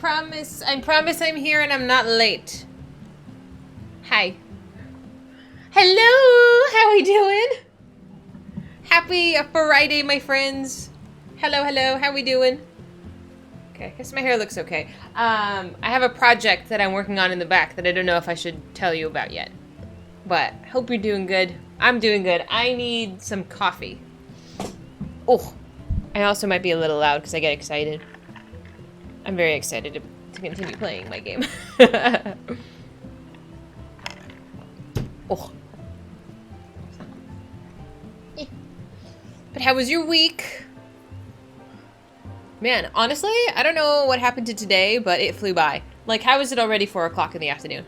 promise I'm here and I'm not late. Hi. Hello, how are we doing? Happy Friday, my friends. Hello, hello, how we doing? Okay, I guess my hair looks okay. I have a project that I'm working on in the back that I don't know if I should tell you about yet. But, hope you're doing good. I'm doing good. I need some coffee. Oh, I also might be a little loud because I get excited. I'm very excited to continue playing my game. Oh. But how was your week? Man, honestly, I don't know what happened to today, but it flew by. Like, how is it already 4 o'clock in the afternoon?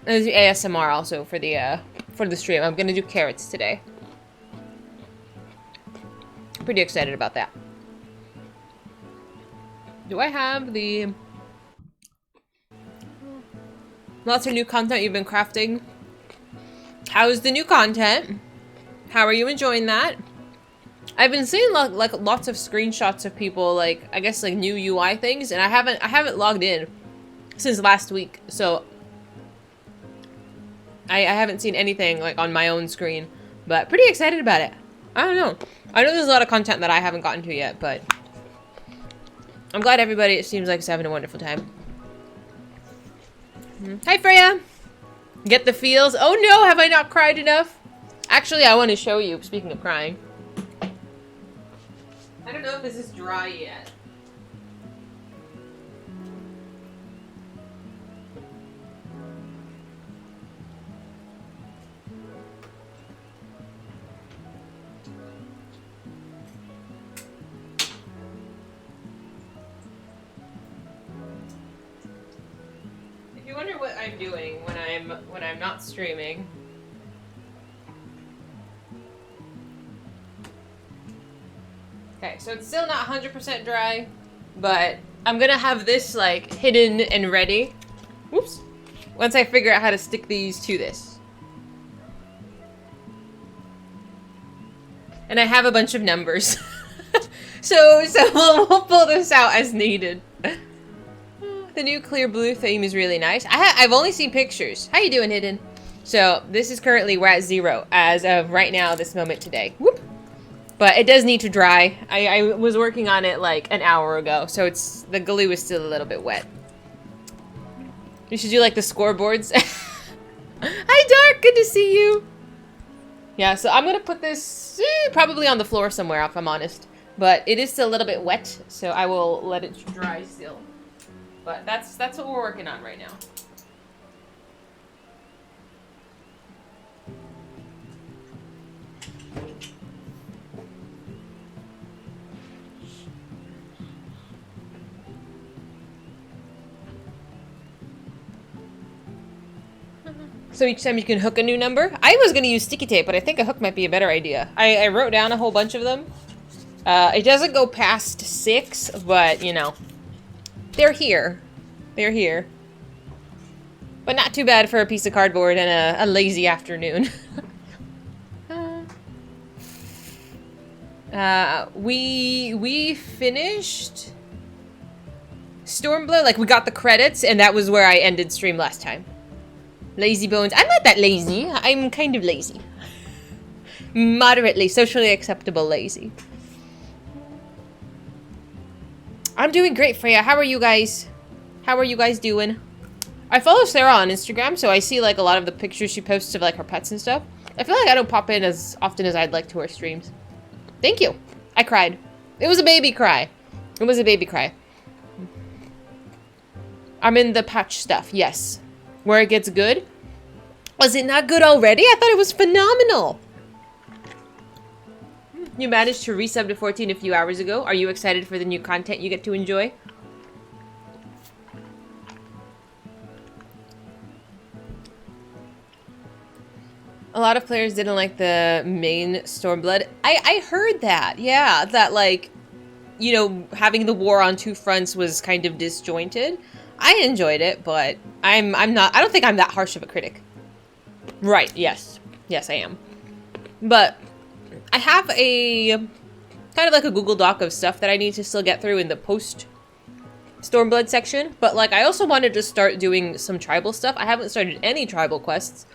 There's ASMR also for the stream. I'm gonna do carrots today. Pretty excited about that. Do I have the... Lots of new content you've been crafting? How's the new content? How are you enjoying that? I've been seeing like lots of screenshots of people like I guess like new UI things, and I haven't logged in since last week, so I haven't seen anything like on my own screen, but pretty excited about it. I don't know. I know there's a lot of content that I haven't gotten to yet, but I'm glad everybody, it seems like, is having a wonderful time. Hi Freya. Get the feels. Oh no, have I not cried enough? Actually, I want to show you, speaking of crying. I don't know if this is dry yet. If you wonder what I'm doing when I'm not streaming, okay, so it's still not 100% dry, but I'm gonna have this like hidden and ready. Whoops. Once I figure out how to stick these to this. And I have a bunch of numbers. so we'll pull this out as needed. The new clear blue theme is really nice. I've only seen pictures. How you doing, Hidden? So this is currently, we're at 0 as of right now, this moment today. Whoop. But it does need to dry. I was working on it like an hour ago, so the glue is still a little bit wet. You should do like the scoreboards. Hi Dark, good to see you. Yeah, so I'm gonna put this probably on the floor somewhere if I'm honest. But it is still a little bit wet, so I will let it dry still. But that's what we're working on right now. So each time you can hook a new number? I was going to use sticky tape, but I think a hook might be a better idea. I wrote down a whole bunch of them. It doesn't go past 6, but, you know, they're here. They're here. But not too bad for a piece of cardboard and a lazy afternoon. We finished Stormblood, like we got the credits, and that was where I ended stream last time. Lazy bones. I'm not that lazy. I'm kind of lazy. Moderately, socially acceptable lazy. I'm doing great, Freya. How are you guys? How are you guys doing? I follow Sarah on Instagram, so I see like a lot of the pictures she posts of like her pets and stuff. I feel like I don't pop in as often as I'd like to her streams. Thank you. I cried. It was a baby cry. It was a baby cry. I'm in the patch stuff, yes. Where it gets good. Was it not good already? I thought it was phenomenal. You managed to resub to 14 a few hours ago. Are you excited for the new content you get to enjoy? A lot of players didn't like the main Stormblood. I heard that, yeah, that like, you know, having the war on two fronts was kind of disjointed. I enjoyed it, but I don't think I'm that harsh of a critic. Right, yes. Yes, I am. But I have a kind of like a Google Doc of stuff that I need to still get through in the Stormblood section, but like I also wanted to start doing some tribal stuff. I haven't started any tribal quests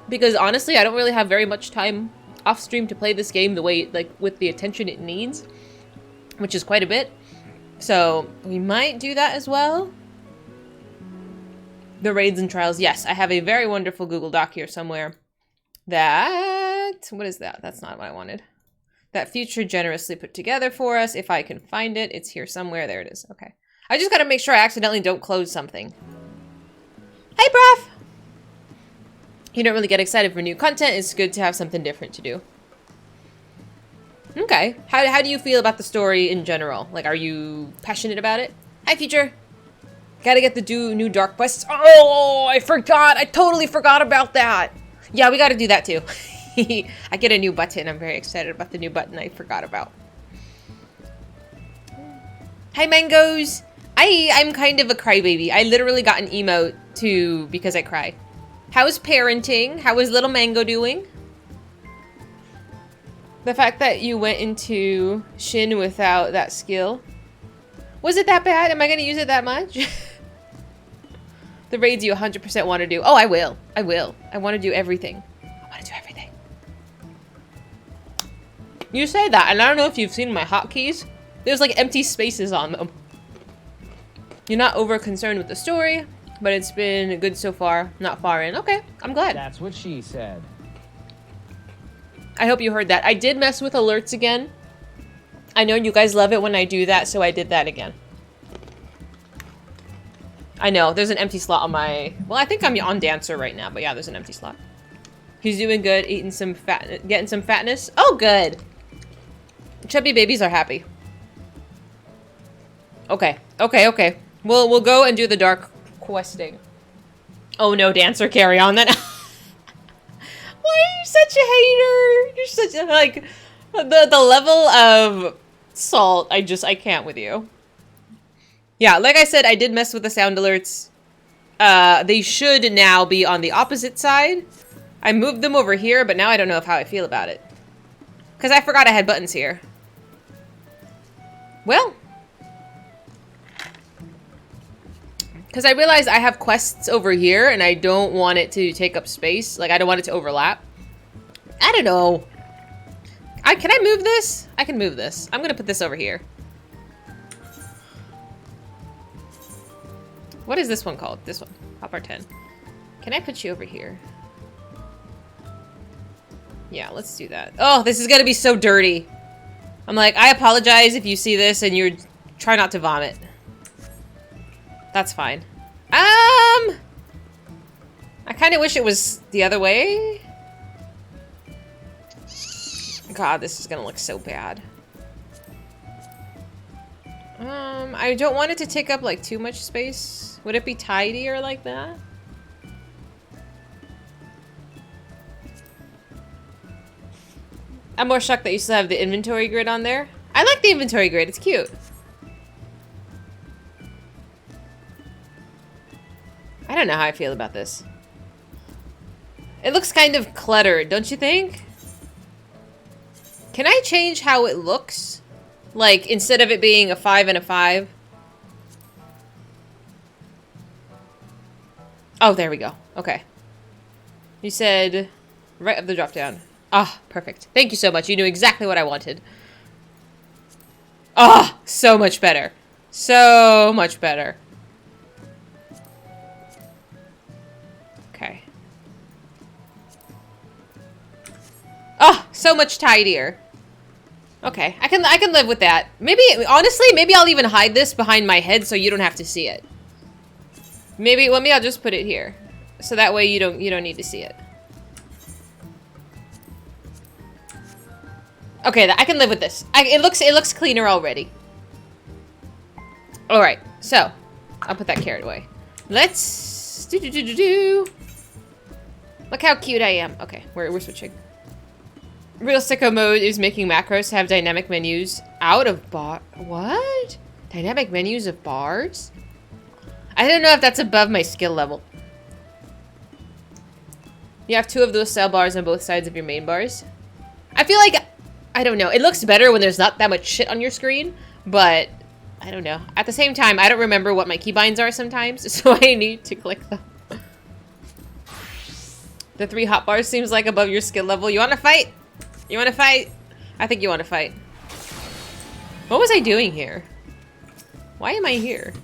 because honestly, I don't really have very much time off stream to play this game the way, like, with the attention it needs, which is quite a bit. So we might do that as well. The raids and trials. Yes, I have a very wonderful Google Doc here somewhere. What is that? That's not what I wanted. That Future generously put together for us. If I can find it, it's here somewhere. There it is. Okay. I just gotta make sure I accidentally don't close something. Hey, Prof! You don't really get excited for new content. It's good to have something different to do. Okay. How do you feel about the story in general? Like, are you passionate about it? Hi, Future! Gotta get the new Dark quests. Oh, I forgot! I totally forgot about that! Yeah, we gotta do that too. I get a new button. I'm very excited about the new button I forgot about. Hi, Mangoes! I'm kind of a crybaby. I literally got an emote too because I cry. How's parenting? How is little Mango doing? The fact that you went into Shin without that skill. Was it that bad? Am I going to use it that much? The raids you 100% want to do. Oh, I will. I will. I want to do everything. I want to do everything. You say that, and I don't know if you've seen my hotkeys. There's like empty spaces on them. You're not over concerned with the story, but it's been good so far. Not far in. Okay, I'm glad. That's what she said. I hope you heard that. I did mess with alerts again. I know you guys love it when I do that, so I did that again. I know, there's an empty slot on my... Well, I think I'm on Dancer right now, but yeah, there's an empty slot. He's doing good, eating some fat... Getting some fatness. Oh, good! Chubby babies are happy. Okay, okay, okay. We'll go and do the dark questing. Oh no, Dancer, carry on then. Why are you such a hater? You're such a, like, the level of salt, I can't with you. Yeah, like I said, I did mess with the sound alerts. They should now be on the opposite side. I moved them over here, but now I don't know how I feel about it. Because I forgot I had buttons here. Well. Because I realized I have quests over here, and I don't want it to take up space. Like, I don't want it to overlap. I don't know. Can I move this? I can move this. I'm going to put this over here. What is this one called? This one. Hopper 10. Can I put you over here? Yeah, let's do that. Oh, this is going to be so dirty. I'm like, I apologize if you see this and you're... Try not to vomit. That's fine. I kind of wish it was the other way. God, this is gonna look so bad. I don't want it to take up like too much space. Would it be tidier like that? I'm more shocked that you still have the inventory grid on there. I like the inventory grid, it's cute. I don't know how I feel about this. It looks kind of cluttered, don't you think? Can I change how it looks? Like, instead of it being a 5 and a 5. Oh, there we go. Okay. You said right of the drop down. Ah, perfect. Thank you so much. You knew exactly what I wanted. Ah, so much better. So much better. Okay. Oh, so much tidier. Okay, I can live with that. Maybe, honestly, maybe I'll even hide this behind my head so you don't have to see it. Maybe I'll just put it here. So that way you don't need to see it. Okay, I can live with this. It looks cleaner already. Alright, so I'll put that carrot away. Let's do. Look how cute I am. Okay, we're switching. Real sicko mode is making macros have dynamic menus out of bar. What? Dynamic menus of bars? I don't know if that's above my skill level. You have 2 of those style bars on both sides of your main bars. I feel like, I don't know. It looks better when there's not that much shit on your screen, but I don't know. At the same time, I don't remember what my keybinds are sometimes, so I need to click them. The 3 hotbars seems like above your skill level. You want to fight? You want to fight? I think you want to fight. What was I doing here? Why am I here?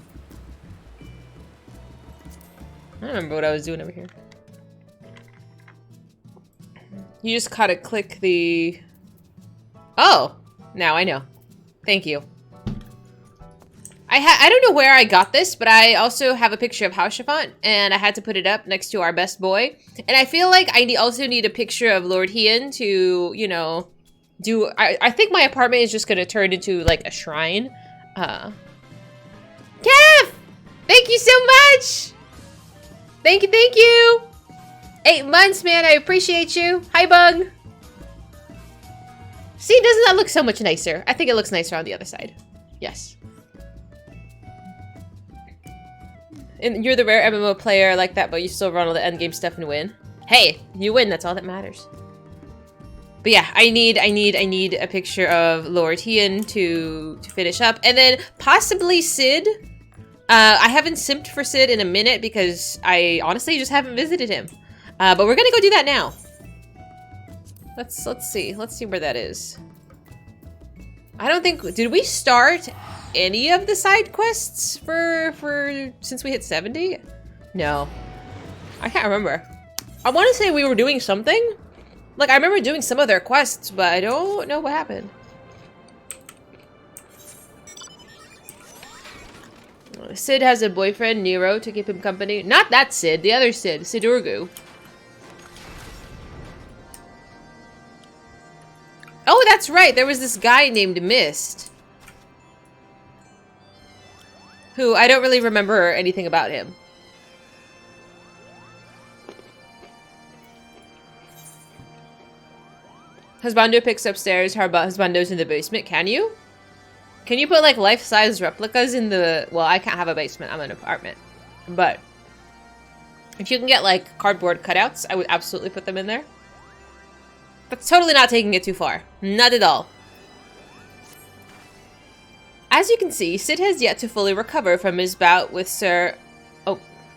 I don't remember what I was doing over here. You just gotta click the... Oh! Now I know. Thank you. I don't know where I got this, but I also have a picture of House Chiffon, and I had to put it up next to our best boy. And I feel like I also need a picture of Lord Hien to, you know, do... I think my apartment is just gonna turn into, like, a shrine. Kev! Thank you so much! Thank you, thank you! 8 months, man, I appreciate you. Hi, Bug! See, doesn't that look so much nicer? I think it looks nicer on the other side. Yes. And you're the rare MMO player like that, but you still run all the endgame stuff and win. Hey, you win, that's all that matters. But yeah, I need a picture of Lord Hien to finish up. And then possibly Sid. I haven't simped for Sid in a minute because I honestly just haven't visited him. But we're gonna go do that now. Let's see where that is. I don't think, did we start any of the side quests for since we hit 70? No, I can't remember. I want to say we were doing something. Like I remember doing some of their quests, but I don't know what happened. Sid has a boyfriend, Nero, to keep him company. Not that Sid, the other Sid, Sidurgu. Oh, that's right. There was this guy named Mist. Who, I don't really remember anything about him. Husbando picks upstairs. How about Husbando's in the basement? Can you? Can you put, like, life-size replicas in the... Well, I can't have a basement. I'm in an apartment. But if you can get, like, cardboard cutouts, I would absolutely put them in there. That's totally not taking it too far. Not at all. As you can see, Sid has yet to fully recover from his bout with Sir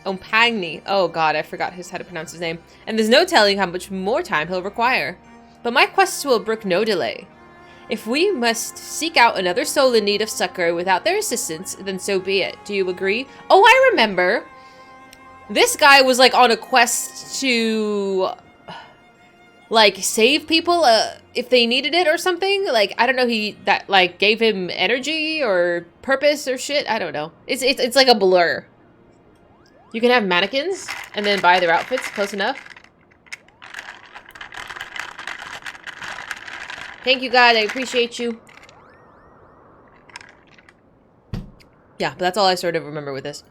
Ompagni. Oh god, I forgot how to pronounce his name. And there's no telling how much more time he'll require. But my quests will brook no delay. If we must seek out another soul in need of succor without their assistance, then so be it. Do you agree? Oh, I remember. This guy was like on a quest to... like save people if they needed it or something. Like I don't know, that like gave him energy or purpose or shit. I don't know. It's like a blur. You can have mannequins and then buy their outfits. Close enough. Thank you, God. I appreciate you. Yeah, but that's all I sort of remember with this.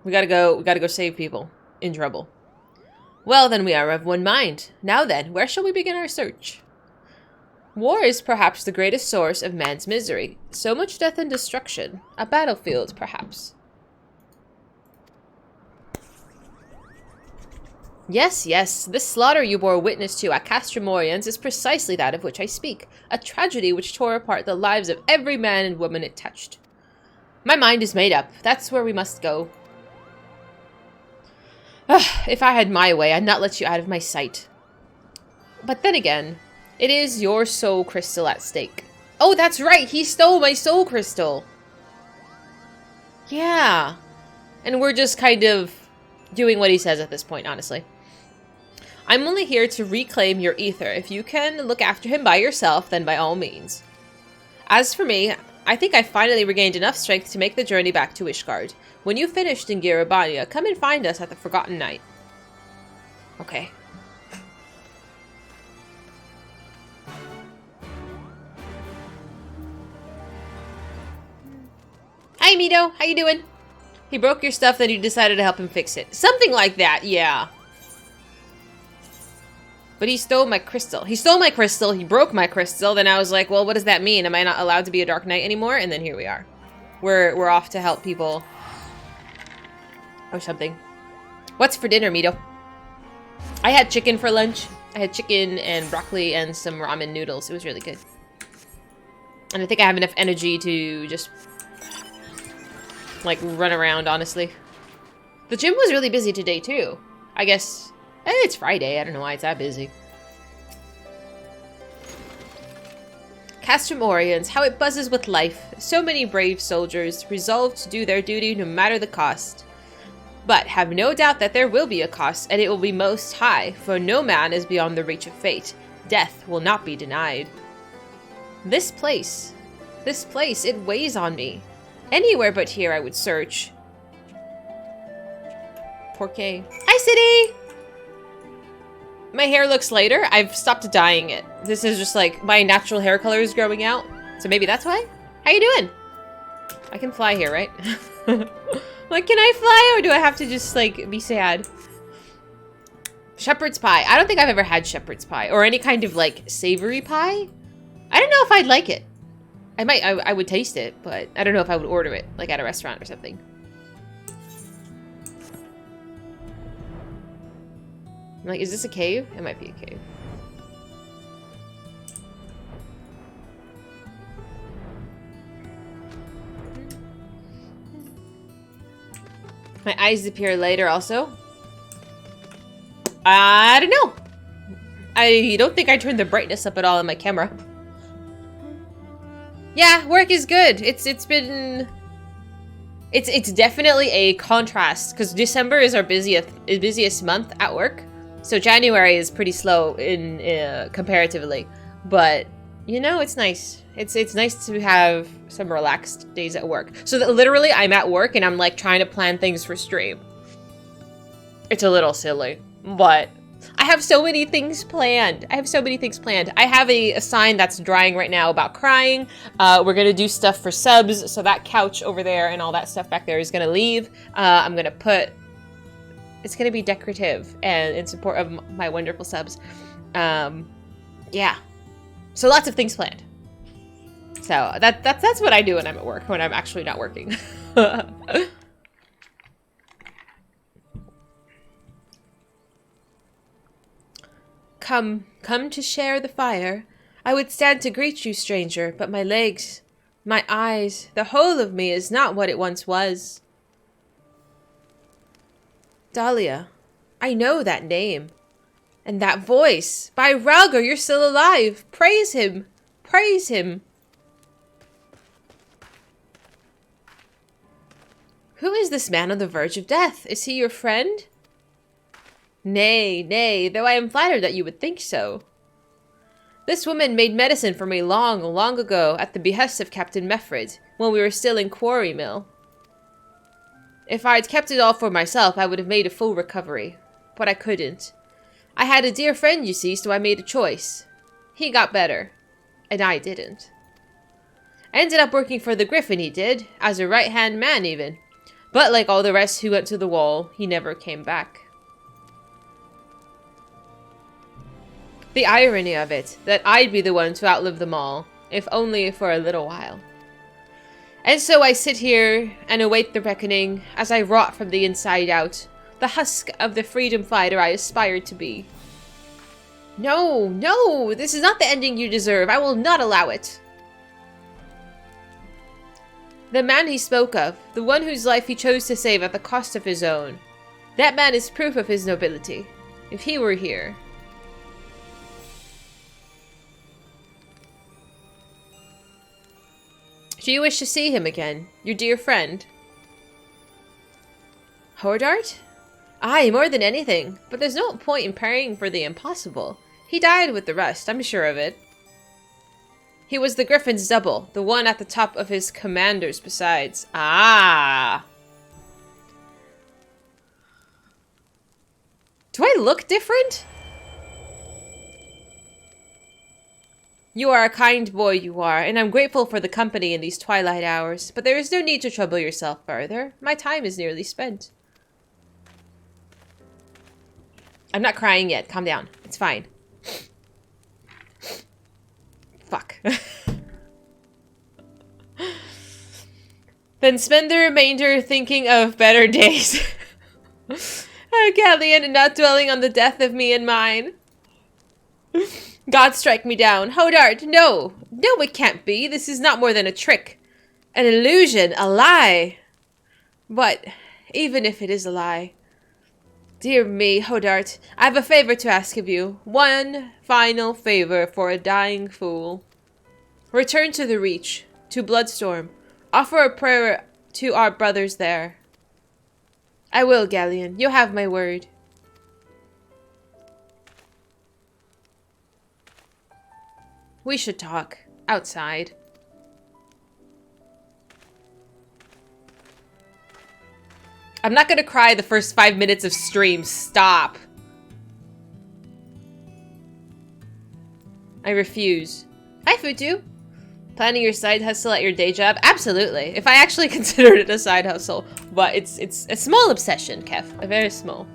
We gotta go save people in trouble. Well, then we are of one mind. Now then, where shall we begin our search? War is perhaps the greatest source of man's misery. So much death and destruction. A battlefield, perhaps. Yes, yes, this slaughter you bore witness to at Castromorians is precisely that of which I speak. A tragedy which tore apart the lives of every man and woman it touched. My mind is made up. That's where we must go. If I had my way, I'd not let you out of my sight. But then again, it is your soul crystal at stake. Oh, that's right! He stole my soul crystal! Yeah. And we're just kind of doing what he says at this point, honestly. I'm only here to reclaim your ether. If you can look after him by yourself, then by all means. As for me, I think I finally regained enough strength to make the journey back to Ishgard. When you've finished in Girabania, come and find us at the Forgotten Night. Okay. Hi, Mito. How you doing? He broke your stuff, then you decided to help him fix it. Something like that, yeah. But he stole my crystal. He stole my crystal, he broke my crystal, then I was like, well, what does that mean? Am I not allowed to be a Dark Knight anymore? And then here we are. We're off to help people. Or something. What's for dinner, Mito? I had chicken for lunch. I had chicken and broccoli and some ramen noodles. It was really good. And I think I have enough energy to just like, run around, honestly. The gym was really busy today, too. I guess... it's Friday. I don't know why it's that busy. Castrum Orions, how it buzzes with life. So many brave soldiers, resolved to do their duty no matter the cost. But have no doubt that there will be a cost, and it will be most high, for no man is beyond the reach of fate. Death will not be denied. This place, it weighs on me. Anywhere but here I would search. Porqué. Hi, City! My hair looks lighter. I've stopped dyeing it. This is just like my natural hair color is growing out. So maybe that's why? How you doing? I can fly here, right? Like, can I fly or do I have to just like be sad? Shepherd's pie. I don't think I've ever had shepherd's pie or any kind of like savory pie. I don't know if I'd like it. I would taste it, but I don't know if I would order it like at a restaurant or something. Like, is this a cave? It might be a cave. My eyes appear later also. I don't know. I don't think I turned the brightness up at all on my camera. Yeah, work is good. It's definitely a contrast because December is our busiest month at work. So January is pretty slow in comparatively, but you know, it's nice. It's nice to have some relaxed days at work. So that literally I'm at work and I'm like trying to plan things for stream. It's a little silly, but I have so many things planned. I have a sign that's drying right now about crying. We're gonna do stuff for subs, so that couch over there and all that stuff back there is gonna leave. I'm gonna put. It's gonna be decorative and in support of my wonderful subs. Yeah. So lots of things planned. So that's what I do when I'm at work, when I'm actually not working. Come to share the fire. I would stand to greet you, stranger, but my legs, my eyes, the whole of me is not what it once was. Dahlia, I know that name. And that voice. By Ralgar, you're still alive. Praise him. Praise him. Who is this man on the verge of death? Is he your friend? Nay, nay, though I am flattered that you would think so. This woman made medicine for me long, long ago at the behest of Captain Meffred, when we were still in Quarry Mill. If I'd kept it all for myself, I would have made a full recovery. But I couldn't. I had a dear friend, you see, so I made a choice. He got better. And I didn't. I ended up working for the Griffin, he did, as a right-hand man even. But like all the rest who went to the wall, he never came back. The irony of it, that I'd be the one to outlive them all, if only for a little while. And so I sit here and await the reckoning as I rot from the inside out, the husk of the freedom fighter I aspired to be. No, no, this is not the ending you deserve. I will not allow it. The man he spoke of, the one whose life he chose to save at the cost of his own, that man is proof of his nobility. If he were here... Do you wish to see him again, your dear friend? Hordart? Aye, more than anything, but there's no point in praying for the impossible. He died with the rest, I'm sure of it. He was the Griffin's double, the one at the top of his commanders besides. Ah! Do I look different? You are a kind boy, you are, and I'm grateful for the company in these twilight hours, but there is no need to trouble yourself further. My time is nearly spent. I'm not crying yet. Calm down. It's fine. Fuck. Then spend the remainder thinking of better days. Galleon, and not dwelling on the death of me and mine. God strike me down. Hodart, no. No, it can't be. This is not more than a trick. An illusion. A lie. But, even if it is a lie... Dear me, Hodart, I have a favor to ask of you. One final favor for a dying fool. Return to the Reach, to Bloodstorm. Offer a prayer to our brothers there. I will, Galleon. You have my word. We should talk. Outside. I'm not gonna cry the first 5 minutes of stream. Stop. I refuse. Hi, Futu. Planning your side hustle at your day job? Absolutely. If I actually considered it a side hustle. But it's a small obsession, Kev. A very small.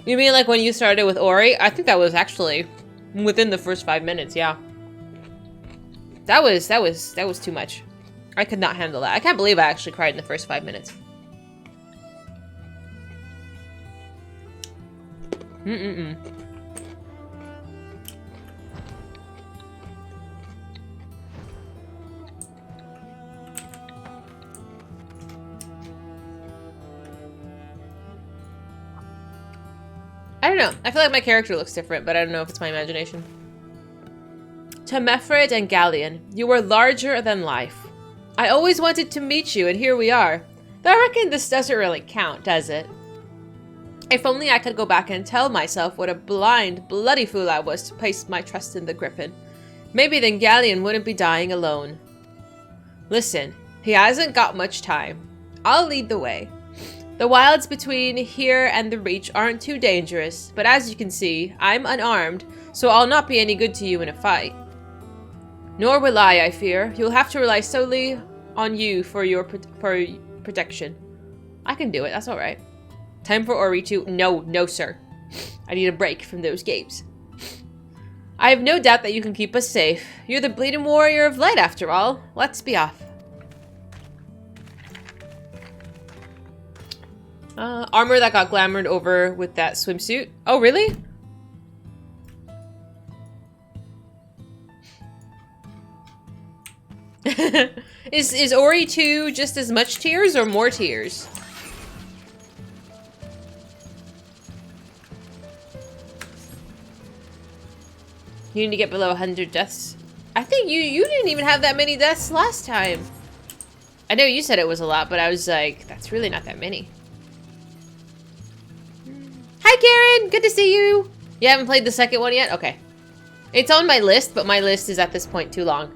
You mean like when you started with Ori? I think that was actually within the first 5 minutes, yeah. That was too much. I could not handle that. I can't believe I actually cried in the first 5 minutes. I don't know. I feel like my character looks different, but I don't know if it's my imagination. To Mefred and Galleon, you were larger than life. I always wanted to meet you, and here we are. Though I reckon this doesn't really count, does it? If only I could go back and tell myself what a blind, bloody fool I was to place my trust in the Griffin. Maybe then Galleon wouldn't be dying alone. Listen, he hasn't got much time. I'll lead the way. The wilds between here and the Reach aren't too dangerous, but as you can see, I'm unarmed, so I'll not be any good to you in a fight. Nor will I fear. You'll have to rely solely on you for your protection. I can do it, that's alright. Time for Ori to... No, sir. I need a break from those games. I have no doubt that you can keep us safe. You're the bleeding warrior of light, after all. Let's be off. Armor that got glamored over with that swimsuit. Oh, really? Is Ori 2 just as much tears or more tears? You need to get below 100 deaths. I think you didn't even have that many deaths last time. I know you said it was a lot, but I was like, that's really not that many. Hi, Karen! Good to see you! You haven't played the second one yet? Okay. It's on my list, but my list is at this point too long.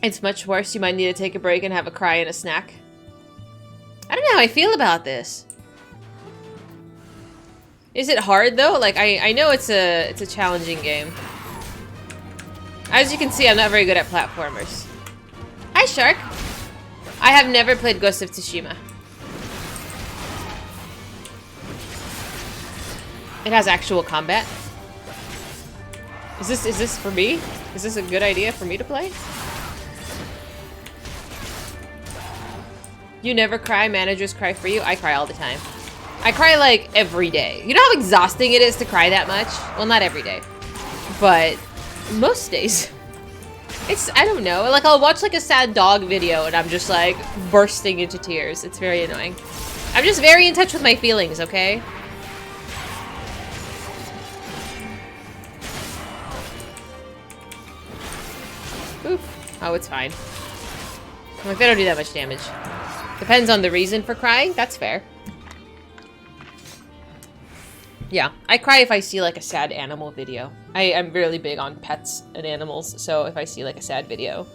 It's much worse. You might need to take a break and have a cry and a snack. I don't know how I feel about this. Is it hard, though? Like, I know it's a challenging game. As you can see, I'm not very good at platformers. Hi, Shark! I have never played Ghost of Tsushima. It has actual combat. Is this for me? Is this a good idea for me to play? You never cry, managers cry for you. I cry all the time. I cry like every day. You know how exhausting it is to cry that much? Well, not every day, but most days. I don't know, like I'll watch like a sad dog video and I'm just like bursting into tears. It's very annoying. I'm just very in touch with my feelings, okay? Oof. Oh, it's fine. Like, they don't do that much damage. Depends on the reason for crying. That's fair. Yeah, I cry if I see like a sad animal video. I'm really big on pets and animals, so if I see like a sad video,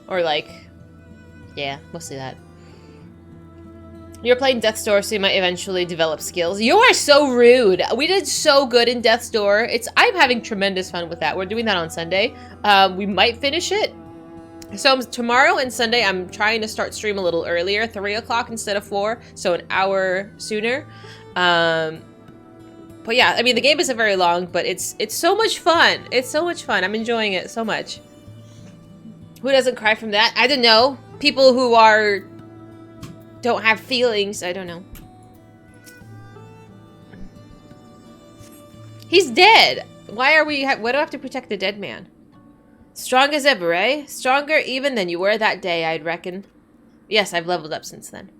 or like, yeah, mostly that. You're playing Death's Door, so you might eventually develop skills. You are so rude. We did so good in Death's Door. I'm having tremendous fun with that. We're doing that on Sunday. We might finish it. So tomorrow and Sunday, I'm trying to start stream a little earlier, 3 o'clock instead of 4, so an hour sooner. But yeah, I mean, the game isn't very long, but it's so much fun. It's so much fun. I'm enjoying it so much. Who doesn't cry from that? I don't know. People who don't have feelings. I don't know. He's dead. Why do I have to protect the dead man? Strong as ever, eh? Stronger even than you were that day, I'd reckon. Yes, I've leveled up since then.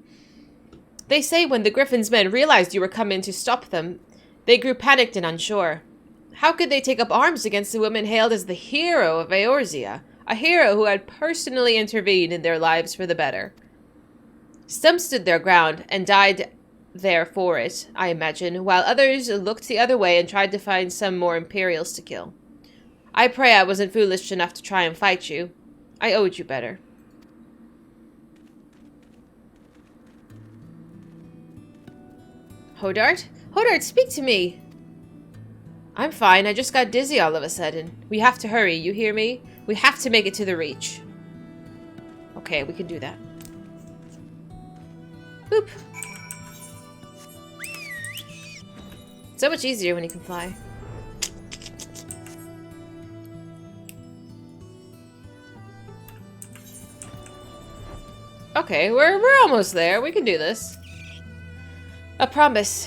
They say when the Griffin's men realized you were coming to stop them, they grew panicked and unsure. How could they take up arms against the woman hailed as the hero of Eorzea, a hero who had personally intervened in their lives for the better? Some stood their ground and died there for it, I imagine, while others looked the other way and tried to find some more Imperials to kill. I pray I wasn't foolish enough to try and fight you. I owed you better. Hodart? Hodart, speak to me! I'm fine, I just got dizzy all of a sudden. We have to hurry, you hear me? We have to make it to the Reach. Okay, we can do that. Boop. So much easier when you can fly. Okay, we're almost there. We can do this. A promise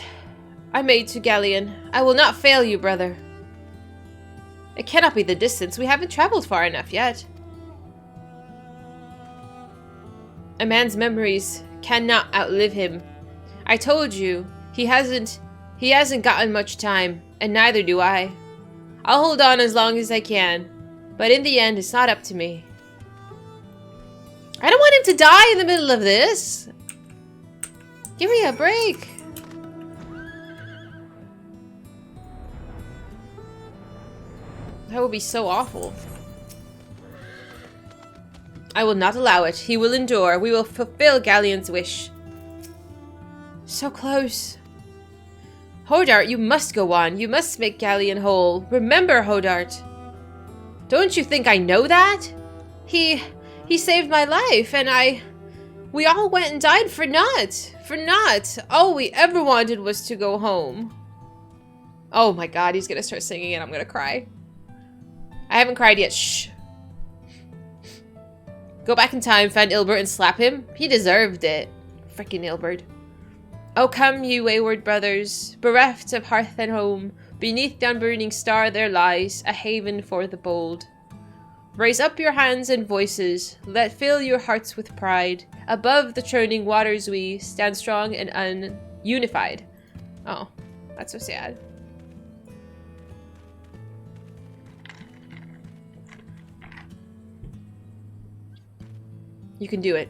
I made to Galleon. I will not fail you, brother. It cannot be the distance. We haven't traveled far enough yet. A man's memories cannot outlive him. I told you, he hasn't gotten much time, and neither do I. I'll hold on as long as I can, but in the end, it's not up to me. I don't want him to die in the middle of this. Give me a break. That would be so awful. I will not allow it. He will endure. We will fulfill Galleon's wish. So close. Hodart, you must go on. You must make Galleon whole. Remember, Hodart. Don't you think I know that? He saved my life, and we all went and died for naught. For naught. All we ever wanted was to go home. Oh my god, he's gonna start singing and I'm gonna cry. I haven't cried yet. Shh. Go back in time, find Ilbert, and slap him. He deserved it. Frickin' Ilbert. Oh, come, you wayward brothers, bereft of hearth and home. Beneath the unburning star there lies a haven for the bold. Raise up your hands and voices, let fill your hearts with pride. Above the churning waters we stand strong and unified. Oh, that's so sad. You can do it.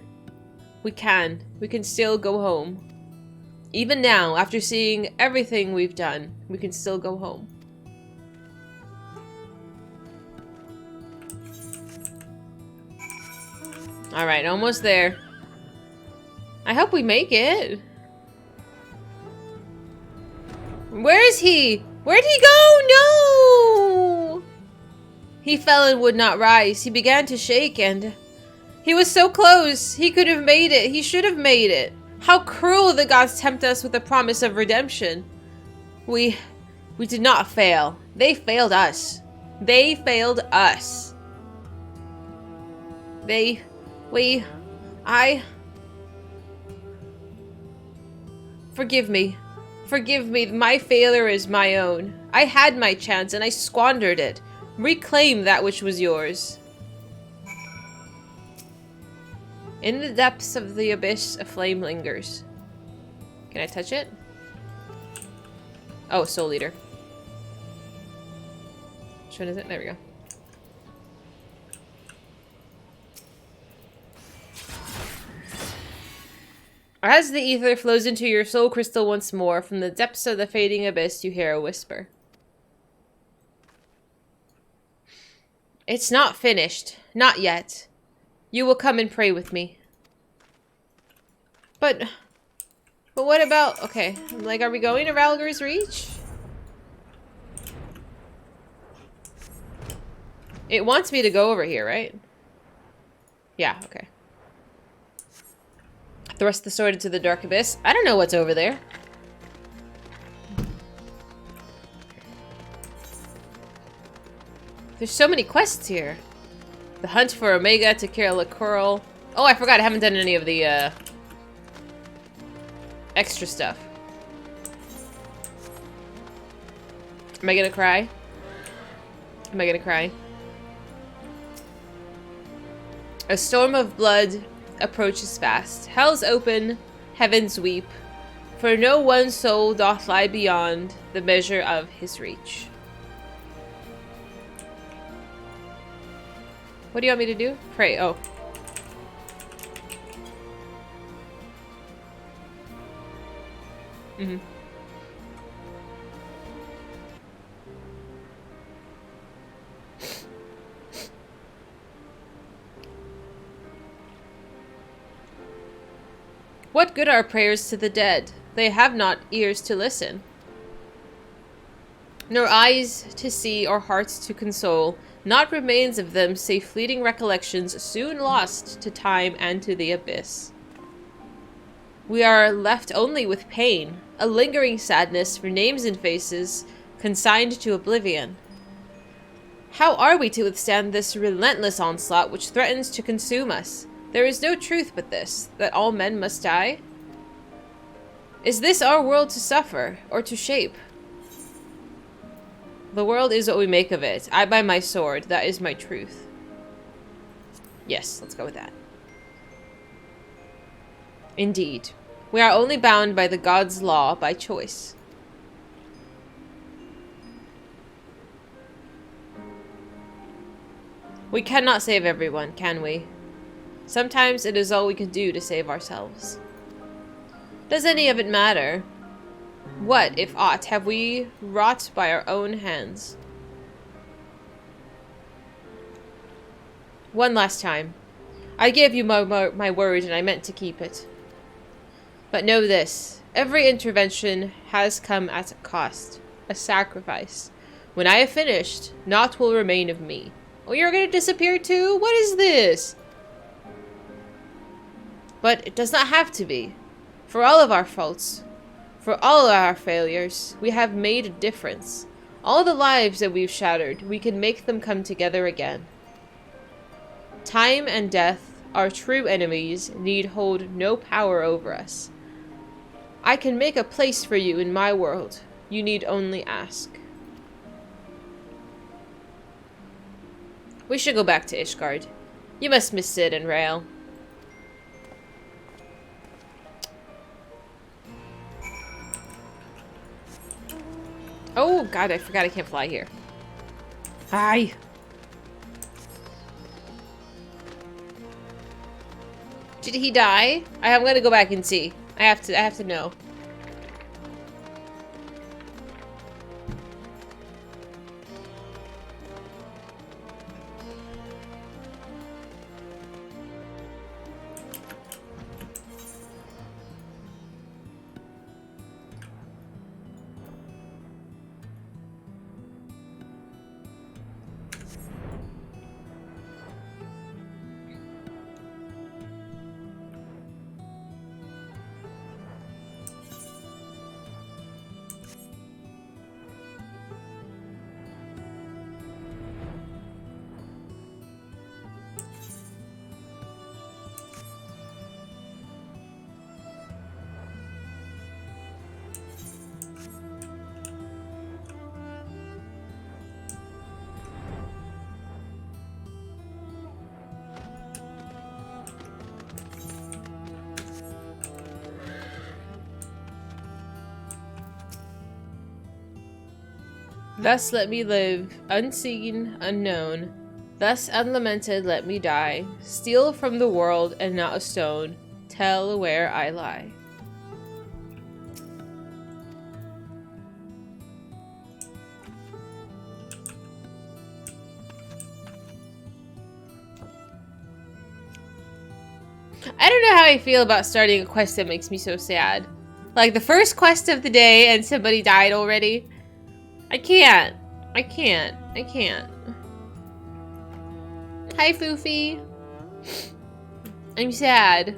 We can. We can still go home. Even now, after seeing everything we've done, we can still go home. Alright, almost there. I hope we make it. Where is he? Where'd he go? No! He fell and would not rise. He began to shake and... He was so close. He could have made it. He should have made it. How cruel the gods tempt us with the promise of redemption. We did not fail. They failed us. They failed us. Forgive me. Forgive me. My failure is my own. I had my chance and I squandered it. Reclaim that which was yours. In the depths of the abyss, a flame lingers. Can I touch it? Oh, Soul Eater. Which one is it? There we go. As the ether flows into your soul crystal once more, from the depths of the fading abyss, you hear a whisper. It's not finished. Not yet. You will come and pray with me. But what about... Okay, like, are we going to Ralgor's Reach? It wants me to go over here, right? Yeah, okay. Thrust the sword into the dark abyss. I don't know what's over there. There's so many quests here. The hunt for Omega to kill a coral. Oh, I forgot. I haven't done any of the extra stuff. Am I gonna cry? Am I gonna cry? A storm of blood approaches fast. Hell's open, heavens weep, for no one soul doth lie beyond the measure of his reach. What do you want me to do? Pray. Oh. Mm-hmm. What good are prayers to the dead? They have not ears to listen, nor eyes to see, or hearts to console. Not remains of them, save fleeting recollections, soon lost to time and to the abyss. We are left only with pain, a lingering sadness for names and faces, consigned to oblivion. How are we to withstand this relentless onslaught which threatens to consume us? There is no truth but this, that all men must die. Is this our world to suffer, or to shape? The world is what we make of it. I buy my sword, that is my truth. Yes, let's go with that. Indeed. We are only bound by the God's law by choice. We cannot save everyone, can we? Sometimes it is all we can do to save ourselves. Does any of it matter? What, if aught, have we wrought by our own hands? One last time. I gave you my word, and I meant to keep it. But know this. Every intervention has come at a cost. A sacrifice. When I have finished, naught will remain of me. Oh, you're gonna disappear too? What is this? But it does not have to be. For all of our faults, for all of our failures, we have made a difference. All the lives that we've shattered, we can make them come together again. Time and death, our true enemies, need hold no power over us. I can make a place for you in my world. You need only ask. We should go back to Ishgard. You must miss Sid and Rael. Oh god, I forgot I can't fly here. Hi. Did he die? I'm gonna go back and see. I have to know. Thus let me live, unseen, unknown. Thus unlamented let me die. Steal from the world and not a stone. Tell where I lie. I don't know how I feel about starting a quest that makes me so sad. Like the first quest of the day and somebody died already. I can't. I can't. Hi, Foofy. I'm sad.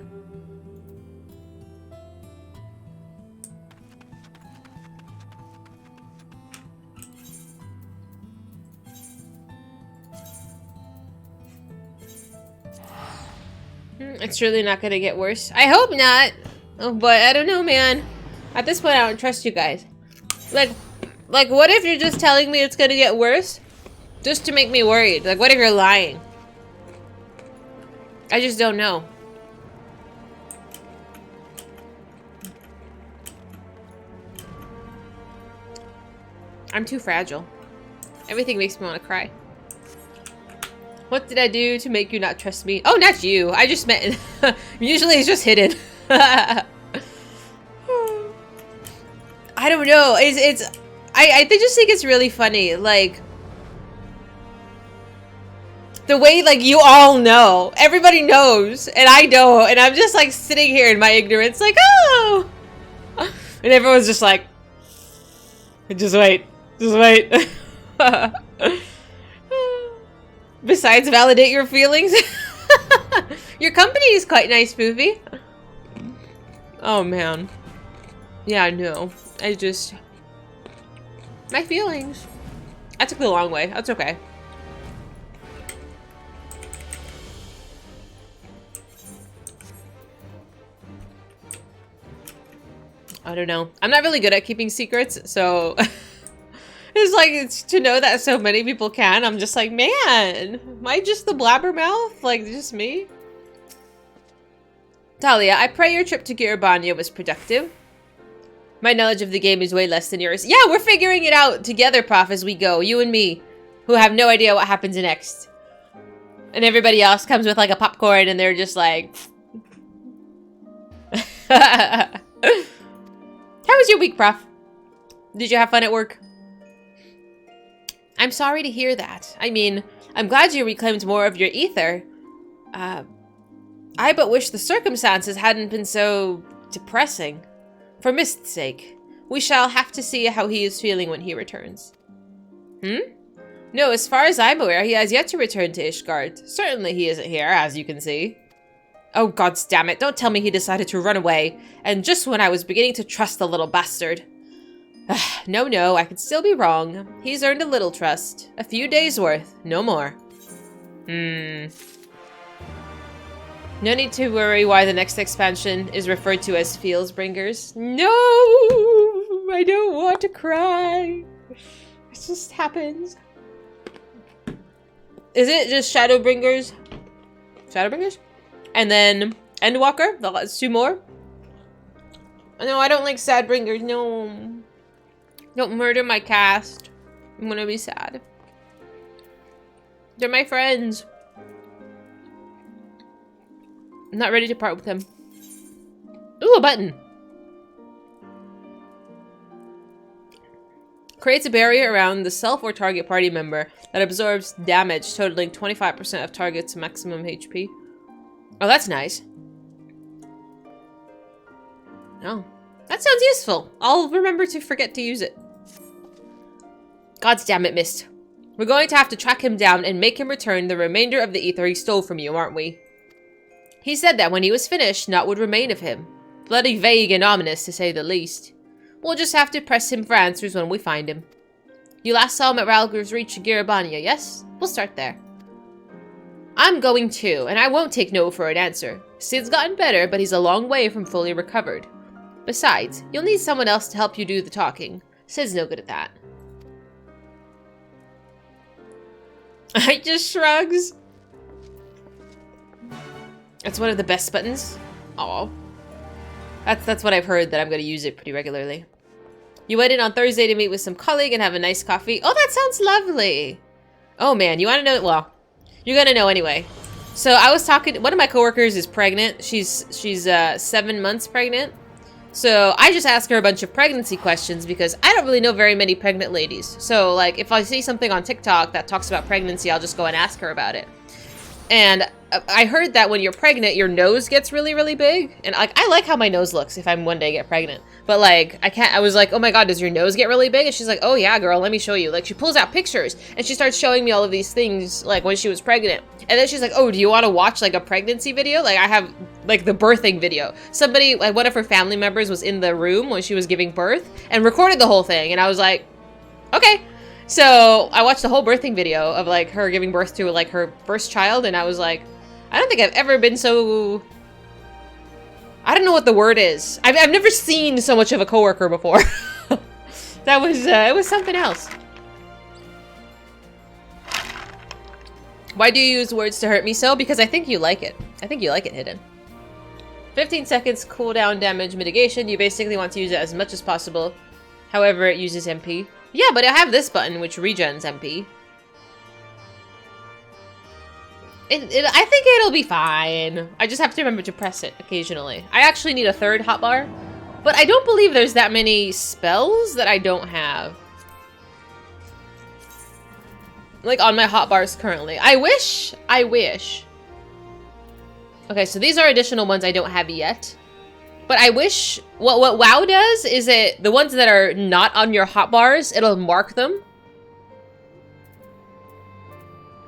It's really not gonna get worse. I hope not. Oh, but I don't know, man. At this point, I don't trust you guys. Like, what if you're just telling me it's gonna get worse? Just to make me worried. Like, what if you're lying? I just don't know. I'm too fragile. Everything makes me want to cry. What did I do to make you not trust me? Oh, not you. I just meant... Usually it's just hidden. I don't know. I just think it's really funny. Like... The way, like, you all know. Everybody knows. And I don't. And I'm just, like, sitting here in my ignorance. Like, oh! And everyone's just like... Just wait. Just wait. Besides validate your feelings. Your company is quite nice, Foofy. Oh, man. Yeah, no. I just... My feelings. I took the long way. That's okay. I don't know. I'm not really good at keeping secrets, so... It's like, it's to know that so many people can. I'm just like, man, am I just the blabbermouth? Like, just me? Talia, I pray your trip to Girabania was productive. My knowledge of the game is way less than yours. Yeah, we're figuring it out together, Prof, as we go. You and me, who have no idea what happens next. And everybody else comes with, like, a popcorn, and they're just like... How was your week, Prof? Did you have fun at work? I'm sorry to hear that. I mean, I'm glad you reclaimed more of your ether. I but wish the circumstances hadn't been so depressing. For Mist's sake, we shall have to see how he is feeling when he returns. No, as far as I'm aware, he has yet to return to Ishgard. Certainly he isn't here, as you can see. Oh, God damn it, don't tell me he decided to run away, and just when I was beginning to trust the little bastard. No, I could still be wrong. He's earned a little trust. A few days' worth, no more. No need to worry why the next expansion is referred to as Fieldsbringers. No! I don't want to cry. It just happens. Is it just Shadowbringers? Shadowbringers? And then Endwalker? That's two more? No, I don't like Sadbringers. No. Don't murder my cast. I'm gonna be sad. They're my friends. I'm not ready to part with them. Ooh, a button. Creates a barrier around the self or target party member that absorbs damage totaling 25% of target's maximum HP. Oh, that's nice. Oh, that sounds useful. I'll remember to forget to use it. God damn it, Mist. We're going to have to track him down and make him return the remainder of the ether he stole from you, aren't we? He said that when he was finished, naught would remain of him. Bloody vague and ominous, to say the least. We'll just have to press him for answers when we find him. You last saw him at Ralgur's Reach in Girabania, yes? We'll start there. I'm going too, and I won't take no for an answer. Sid's gotten better, but he's a long way from fully recovered. Besides, you'll need someone else to help you do the talking. Sid's no good at that. I just shrugs. That's one of the best buttons. Oh, that's what I've heard, that I'm going to use it pretty regularly. You went in on Thursday to meet with some colleague and have a nice coffee. Oh, that sounds lovely. Oh man, you want to know? Well, you're going to know anyway. So I was talking, one of my coworkers is pregnant. She's 7 months pregnant. So I just ask her a bunch of pregnancy questions because I don't really know very many pregnant ladies. So like if I see something on TikTok that talks about pregnancy, I'll just go and ask her about it. And I heard that when you're pregnant, your nose gets really, really big. And like, I like how my nose looks if I'm one day get pregnant. But like, I was like, oh my God, does your nose get really big? And she's like, oh yeah, girl, let me show you. Like she pulls out pictures and she starts showing me all of these things like when she was pregnant. And then she's like, oh, do you want to watch like a pregnancy video? Like I have like the birthing video. Somebody, like one of her family members was in the room when she was giving birth and recorded the whole thing. And I was like, okay. So I watched the whole birthing video of like her giving birth to like her first child. And I was like, I don't think I've ever been so... I don't know what the word is. I've never seen so much of a coworker before. That was, it was something else. Why do you use words to hurt me so? Because I think you like it. I think you like it hidden. 15 seconds cooldown damage mitigation. You basically want to use it as much as possible. However, it uses MP. Yeah, but I have this button, which regens MP. I think it'll be fine. I just have to remember to press it occasionally. I actually need a third hotbar, but I don't believe there's that many spells that I don't have. Like, on my hotbars currently. I wish. Okay, so these are additional ones I don't have yet. But I wish, what WoW does is the ones that are not on your hotbars, it'll mark them.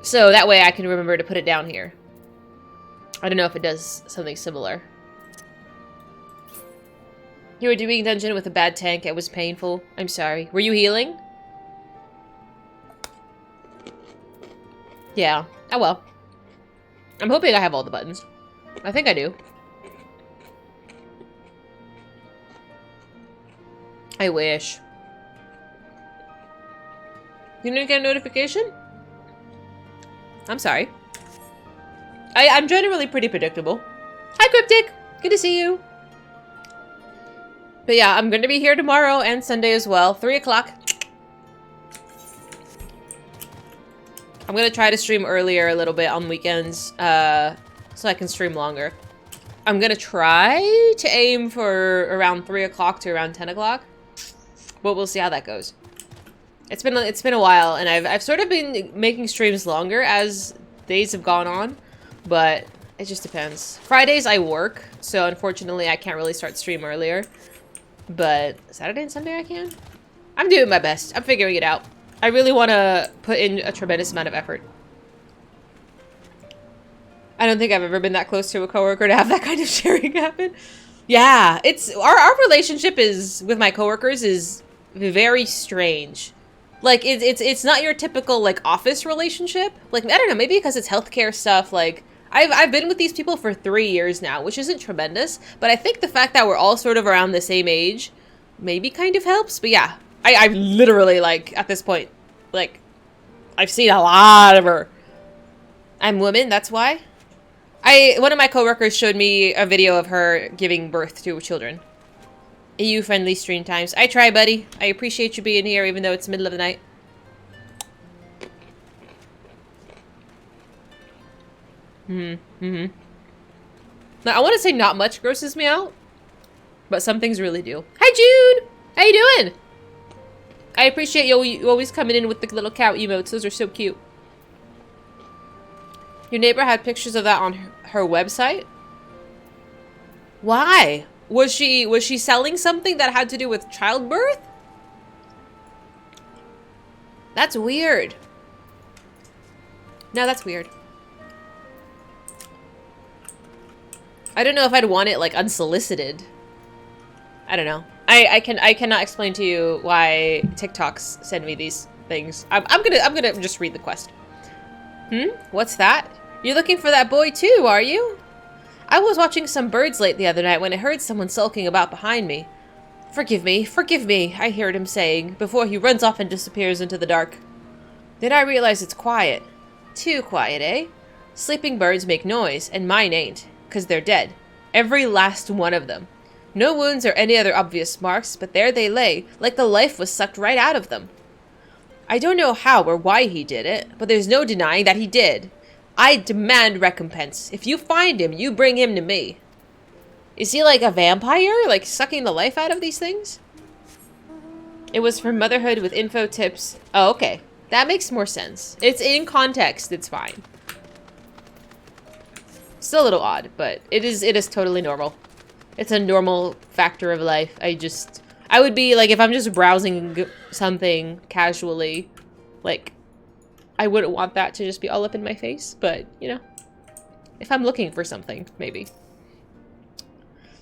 So that way I can remember to put it down here. I don't know if it does something similar. You were doing dungeon with a bad tank. It was painful. I'm sorry. Were you healing? Yeah. Oh well. I'm hoping I have all the buttons. I think I do. I wish. You didn't get a notification? I'm sorry. I'm generally pretty predictable. Hi, Cryptic! Good to see you. But yeah, I'm going to be here tomorrow and Sunday as well. 3 o'clock. I'm going to try to stream earlier a little bit on weekends so I can stream longer. I'm going to try to aim for around 3 o'clock to around 10 o'clock. But we'll see how that goes. It's been a while, and I've sort of been making streams longer as days have gone on, but it just depends. Fridays I work, so unfortunately I can't really start stream earlier. But Saturday and Sunday I can. I'm doing my best. I'm figuring it out. I really want to put in a tremendous amount of effort. I don't think I've ever been that close to a coworker to have that kind of sharing happen. Yeah, it's our relationship is with my coworkers is very strange. Like it's not your typical like office relationship. Like I don't know, maybe because it's healthcare stuff. Like I've been with these people for 3 years now, which isn't tremendous, but I think the fact that we're all sort of around the same age maybe kind of helps. But yeah, I literally like at this point, like I've seen a lot of her. I'm woman, that's why. One of my coworkers showed me a video of her giving birth to children. EU-friendly stream times. I try, buddy. I appreciate you being here, even though it's the middle of the night. Now, I want to say not much grosses me out, but some things really do. Hi, Jude! How you doing? I appreciate you always coming in with the little cow emotes. Those are so cute. Your neighbor had pictures of that on her website? Why? Was she selling something that had to do with childbirth? That's weird. No, that's weird. I don't know if I'd want it like unsolicited. I don't know. I cannot explain to you why TikToks send me these things. I'm gonna just read the quest. What's that? You're looking for that boy too, are you? I was watching some birds late the other night when I heard someone sulking about behind me. Forgive me, I heard him saying, before he runs off and disappears into the dark. Then I realize it's quiet. Too quiet, eh? Sleeping birds make noise, and mine ain't, 'cause they're dead. Every last one of them. No wounds or any other obvious marks, but there they lay, like the life was sucked right out of them. I don't know how or why he did it, but there's no denying that he did. I demand recompense. If you find him, you bring him to me. Is he like a vampire? Like sucking the life out of these things? It was for motherhood with info tips. Oh, okay. That makes more sense. It's in context. It's fine. Still a little odd, but it is totally normal. It's a normal factor of life. I would be like, if I'm just browsing something casually, like, I wouldn't want that to just be all up in my face, but, you know, if I'm looking for something, maybe.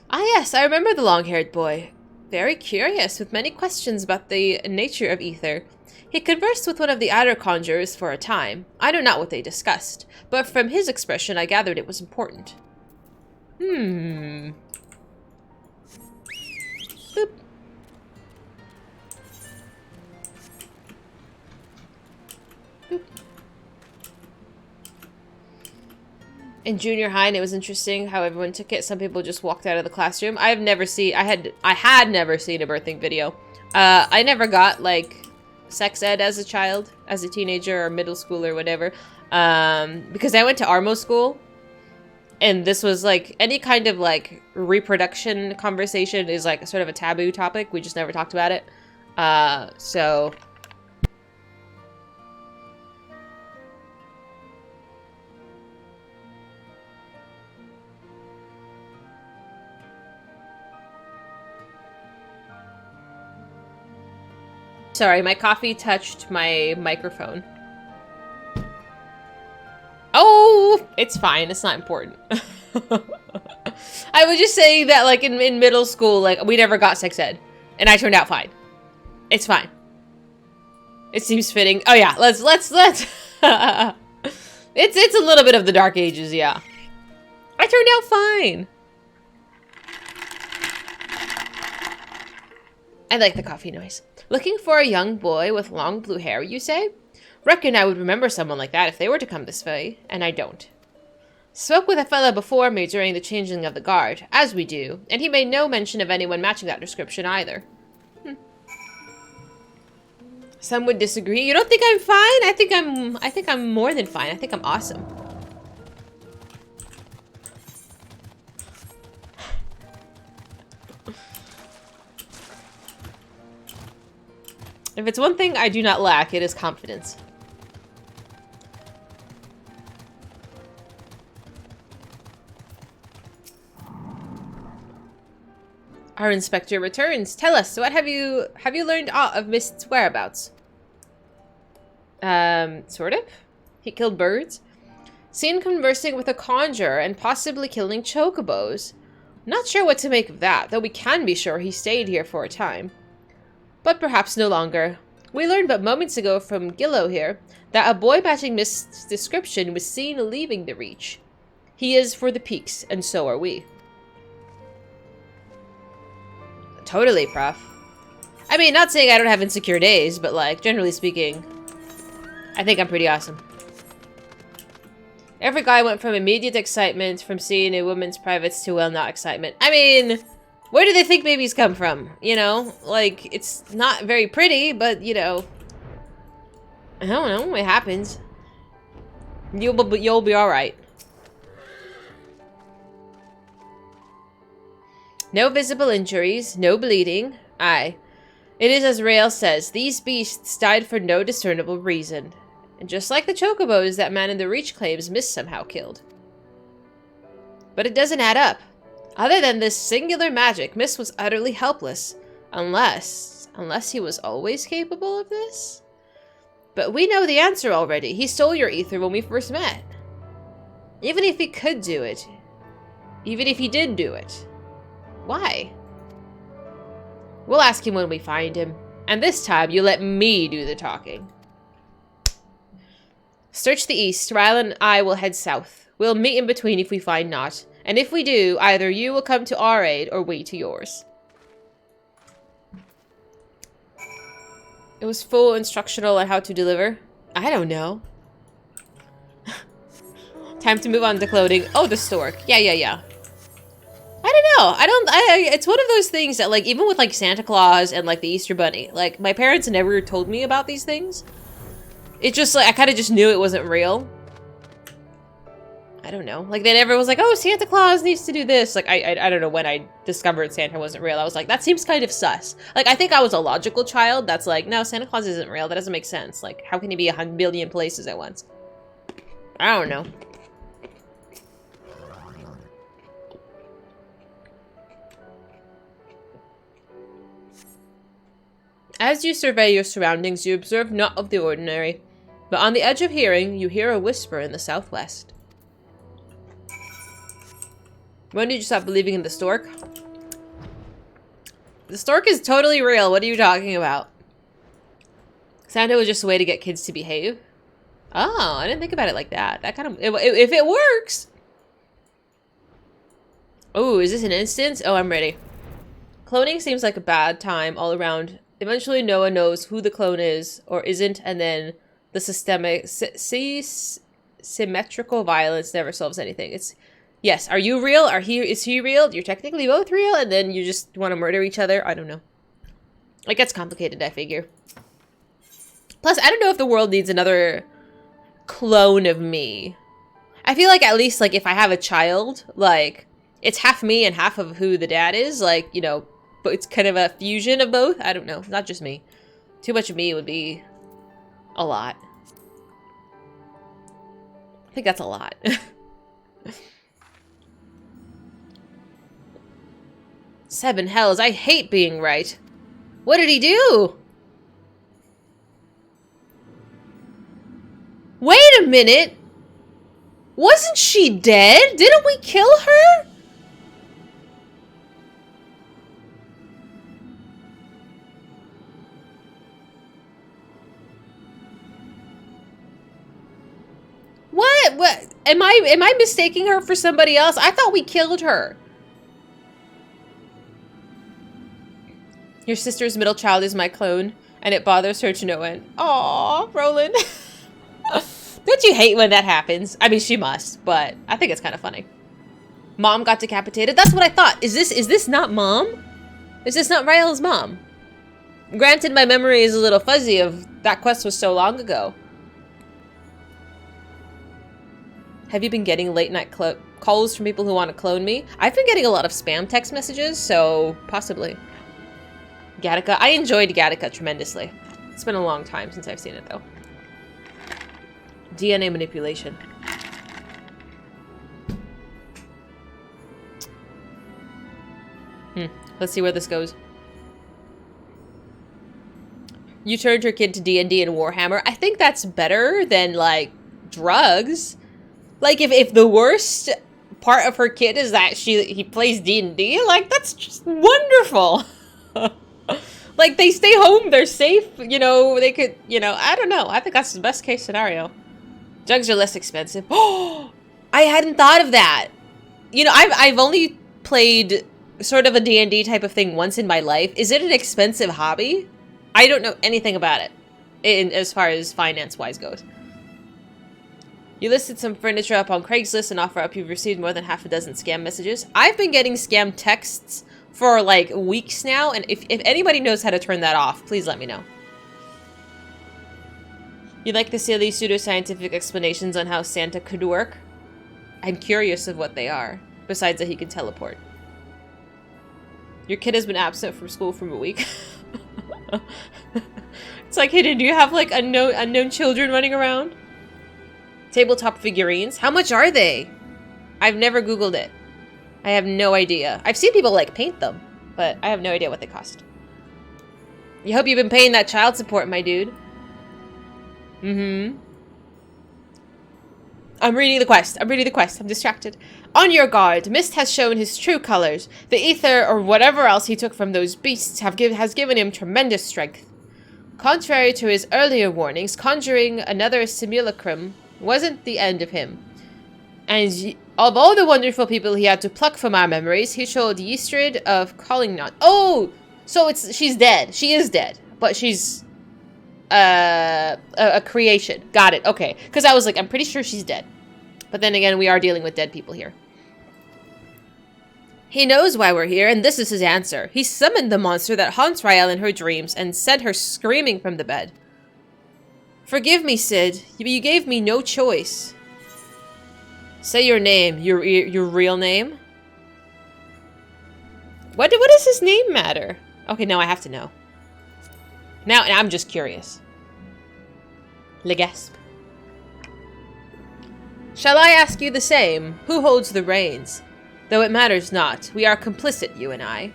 Ah yes, I remember the long-haired boy. Very curious, with many questions about the nature of ether. He conversed with one of the outer conjurers for a time. I know not what they discussed, but from his expression I gathered it was important. Boop. In junior high, and it was interesting how everyone took it. Some people just walked out of the classroom. I had never seen a birthing video. I never got like sex ed as a child, as a teenager or middle school or whatever. Because I went to Armo school. And this was like, any kind of like reproduction conversation is like sort of a taboo topic. We just never talked about it. So... Sorry, my coffee touched my microphone. Oh, it's fine. It's not important. I was just saying that, like, in middle school, like, we never got sex ed. And I turned out fine. It's fine. It seems fitting. Oh, yeah. Let's. It's a little bit of the Dark Ages, yeah. I turned out fine. I like the coffee noise. Looking for a young boy with long blue hair, you say? Reckon I would remember someone like that if they were to come this way, and I don't. Spoke with a fella before me during the changing of the guard, as we do, and he made no mention of anyone matching that description either. Some would disagree. You don't think I'm fine? I think I'm more than fine. I think I'm awesome. If it's one thing I do not lack, it is confidence. Our inspector returns. Tell us, what have you learned aught of Mist's whereabouts? Sort of? He killed birds? Seen conversing with a conjurer and possibly killing chocobos. Not sure what to make of that, though we can be sure he stayed here for a time. But perhaps no longer. We learned but moments ago from Gillo here that a boy matching Mist's description was seen leaving the Reach. He is for the peaks, and so are we. Totally, Prof. I mean, not saying I don't have insecure days, but like, generally speaking, I think I'm pretty awesome. Every guy went from immediate excitement from seeing a woman's privates to, well, not excitement. I mean... Where do they think babies come from? You know? Like, it's not very pretty, but, you know... I don't know. It happens. You'll be alright. No visible injuries. No bleeding. Aye. It is as Rael says. These beasts died for no discernible reason. And just like the chocobos that man in the Reach claims Mist somehow killed. But it doesn't add up. Other than this singular magic, Mist was utterly helpless. Unless he was always capable of this? But we know the answer already. He stole your ether when we first met. Even if he could do it. Even if he did do it. Why? We'll ask him when we find him. And this time, you let me do the talking. Search the east. Rael and I will head south. We'll meet in between if we find naught. And if we do, either you will come to our aid or we to yours. It was full instructional on how to deliver. I don't know. Time to move on to clothing. Oh, the stork. Yeah. I don't know. It's one of those things that, like, even with, like, Santa Claus and, like, the Easter Bunny, like, my parents never told me about these things. It just, like, I kind of just knew it wasn't real. I don't know. Like, they never was like, oh, Santa Claus needs to do this. Like, I don't know when I discovered Santa wasn't real. I was like, that seems kind of sus. Like, I think I was a logical child that's like, no, Santa Claus isn't real. That doesn't make sense. Like, how can he be 100 billion places at once? I don't know. As you survey your surroundings, you observe naught of the ordinary. But on the edge of hearing, you hear a whisper in the southwest. When did you stop believing in the stork? The stork is totally real. What are you talking about? Santa was just a way to get kids to behave. Oh, I didn't think about it like that. That kind of... If it works... Oh, is this an instance? Oh, I'm ready. Cloning seems like a bad time all around. Eventually, no one knows who the clone is or isn't, and then the symmetrical violence never solves anything. It's... Yes, are you real? Is he real? You're technically both real, and then you just want to murder each other? I don't know. It gets complicated, I figure. Plus, I don't know if the world needs another clone of me. I feel like at least, like, if I have a child, like, it's half me and half of who the dad is. Like, you know, but it's kind of a fusion of both. I don't know. Not just me. Too much of me would be a lot. I think that's a lot. Seven hells. I hate being right. What did he do? Wait a minute. Wasn't she dead? Didn't we kill her? What? Am I mistaking her for somebody else? I thought we killed her. Your sister's middle child is my clone, and it bothers her to no end. Aww, Roland. Don't you hate when that happens? I mean, she must, but I think it's kind of funny. Mom got decapitated. That's what I thought. Is this not Mom? Is this not Rael's mom? Granted, my memory is a little fuzzy of that quest was so long ago. Have you been getting late night calls from people who want to clone me? I've been getting a lot of spam text messages, so possibly. Gattaca. I enjoyed Gattaca tremendously. It's been a long time since I've seen it, though. DNA manipulation. Let's see where this goes. You turned your kid to D&D and Warhammer. I think that's better than, like, drugs. Like, if the worst part of her kid is that he plays D&D, like, that's just wonderful. Like, they stay home, they're safe, you know, they could, you know, I don't know. I think that's the best case scenario. Drugs are less expensive. Oh, I hadn't thought of that. You know, I've only played sort of a D&D type of thing once in my life. Is it an expensive hobby? I don't know anything about it, as far as finance-wise goes. You listed some furniture up on Craigslist and offer up you've received more than half a dozen scam messages. I've been getting scam texts for like weeks now, and if anybody knows how to turn that off, please let me know. You like the silly pseudoscientific explanations on how Santa could work? I'm curious of what they are, besides that he can teleport. Your kid has been absent from school for a week. It's like, hey, do you have like unknown children running around? Tabletop figurines. How much are they? I've never Googled it. I have no idea. I've seen people like paint them, but I have no idea what they cost. You hope you've been paying that child support, my dude. I'm reading the quest. I'm distracted. On your guard. Mist has shown his true colors. The ether or whatever else he took from those beasts has given him tremendous strength. Contrary to his earlier warnings, conjuring another simulacrum wasn't the end of him. And of all the wonderful people he had to pluck from our memories, he showed Yeastrid of Collingnon. Oh! So she's dead. She is dead. But she's a creation. Got it. Okay. Because I was like, I'm pretty sure she's dead. But then again, we are dealing with dead people here. He knows why we're here, and this is his answer. He summoned the monster that haunts Rael in her dreams and sent her screaming from the bed. Forgive me, Sid. You gave me no choice. Say your name. Your real name? What does his name matter? Okay, now I have to know. Now I'm just curious. Legasp. Shall I ask you the same? Who holds the reins? Though it matters not. We are complicit, you and I.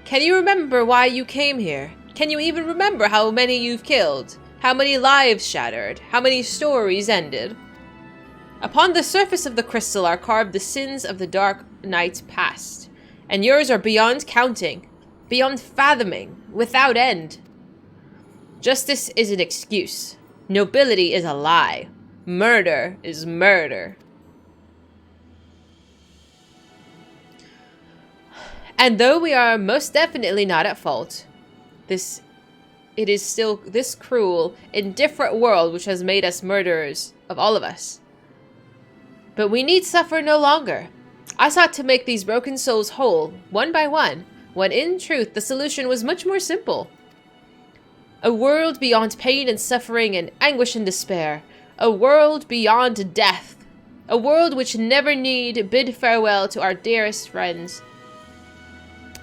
Can you remember why you came here? Can you even remember how many you've killed? How many lives shattered? How many stories ended? Upon the surface of the crystal are carved the sins of the dark night past, and yours are beyond counting, beyond fathoming, without end. Justice is an excuse. Nobility is a lie. Murder is murder. And though we are most definitely not at fault, it is still this cruel, indifferent world which has made us murderers of all of us. But we need suffer no longer. I sought to make these broken souls whole, one by one, when in truth the solution was much more simple. A world beyond pain and suffering and anguish and despair. A world beyond death. A world which never need bid farewell to our dearest friends.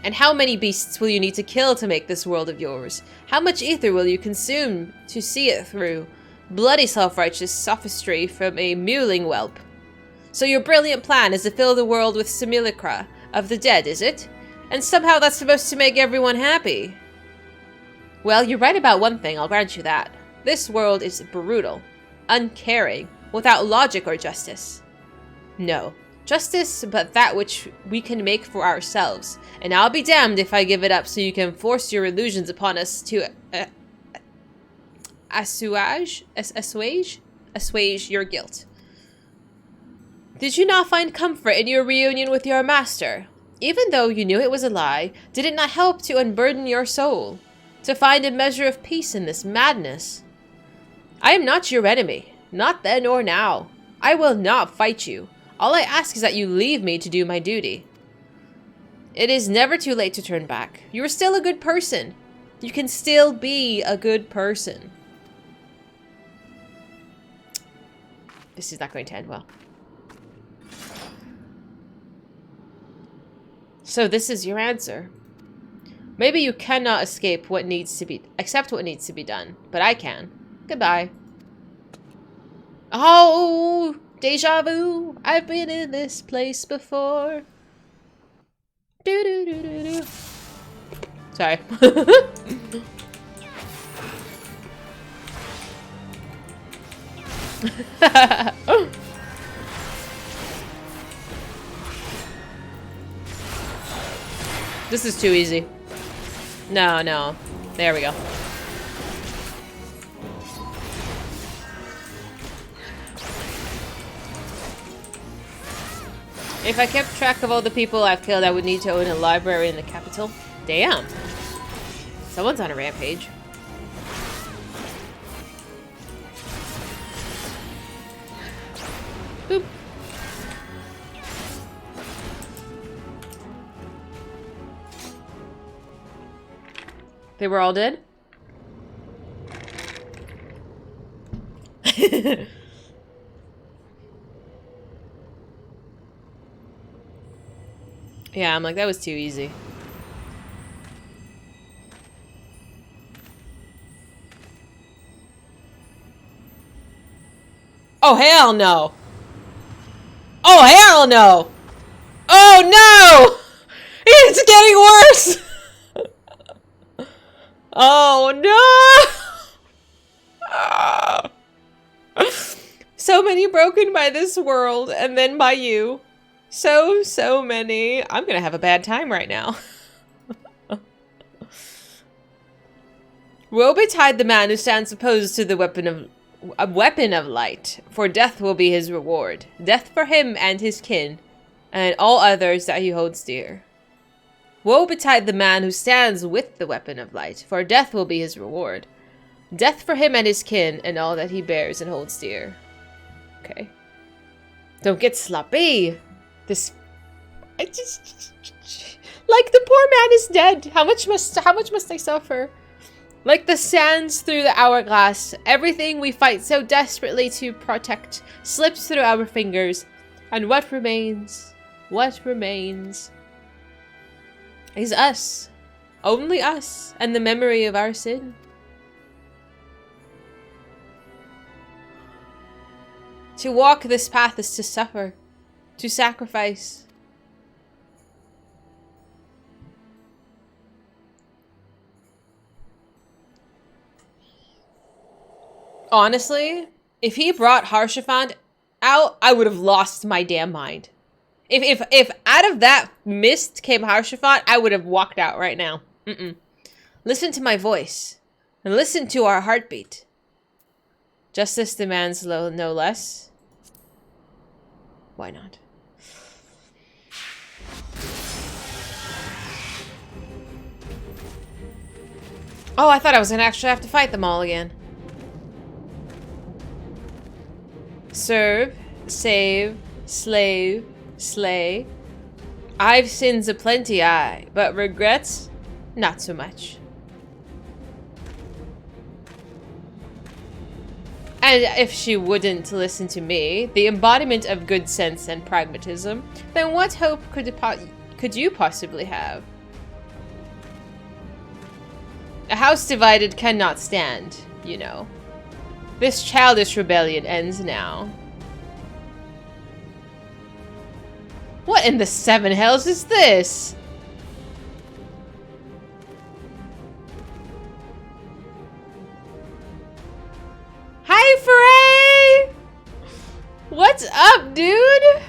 And how many beasts will you need to kill to make this world of yours? How much ether will you consume to see it through? Bloody self-righteous sophistry from a mewling whelp. So your brilliant plan is to fill the world with simulacra of the dead, is it? And somehow that's supposed to make everyone happy. Well, you're right about one thing, I'll grant you that. This world is brutal, uncaring, without logic or justice. No, justice but that which we can make for ourselves. And I'll be damned if I give it up so you can force your illusions upon us to assuage your guilt. Did you not find comfort in your reunion with your master? Even though you knew it was a lie, did it not help to unburden your soul? To find a measure of peace in this madness? I am not your enemy, not then or now. I will not fight you. All I ask is that you leave me to do my duty. It is never too late to turn back. You are still a good person. You can still be a good person. This is not going to end well. So this is your answer. Maybe you cannot accept what needs to be done, but I can. Goodbye. Oh, deja vu. I've been in this place before. Do do do do do. Sorry. This is too easy. No, no. There we go. If I kept track of all the people I've killed, I would need to own a library in the capital. Damn. Someone's on a rampage. Boop. They were all dead? Yeah, I'm like, that was too easy. Oh, hell no! Oh, hell no! Oh, no! It's getting worse! Oh, no! So many broken by this world, and then by you. So many. I'm gonna have a bad time right now. Woe betide the man who stands opposed to the weapon of light, for death will be his reward. Death for him and his kin, and all others that he holds dear. Woe betide the man who stands with the weapon of light, for death will be his reward. Death for him and his kin, and all that he bears and holds dear. Okay. Don't get sloppy. This, like, the poor man is dead. How much must I suffer? Like the sands through the hourglass, everything we fight so desperately to protect slips through our fingers, and what remains is us, only us, and the memory of our sin. To walk this path is to suffer, to sacrifice. Honestly, if he brought Harshaphant out, I would have lost my damn mind. If out of that mist came Harshaphant, I would have walked out right now. Listen to my voice, and listen to our heartbeat. Justice demands no less. Why not? Oh, I thought I was gonna actually have to fight them all again. Serve, save, slave, slay. I've sins aplenty, aye, but regrets, not so much. And if she wouldn't listen to me, the embodiment of good sense and pragmatism, then what hope could you possibly have? A house divided cannot stand, you know. This childish rebellion ends now. What in the seven hells is this? Hi, Frey! What's up, dude?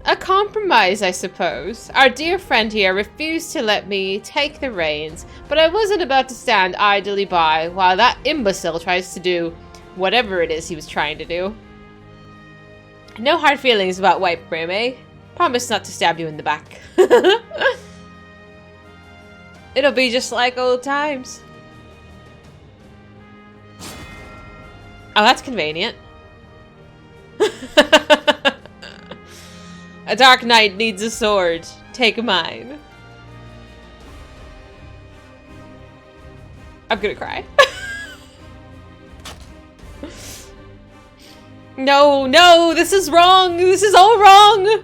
A compromise, I suppose. Our dear friend here refused to let me take the reins, but I wasn't about to stand idly by while that imbecile tries to do whatever it is he was trying to do. No hard feelings about White Brim, eh? Promise not to stab you in the back. It'll be just like old times. Oh, that's convenient. A dark knight needs a sword. Take mine. I'm gonna cry. No, no, this is wrong. This is all wrong.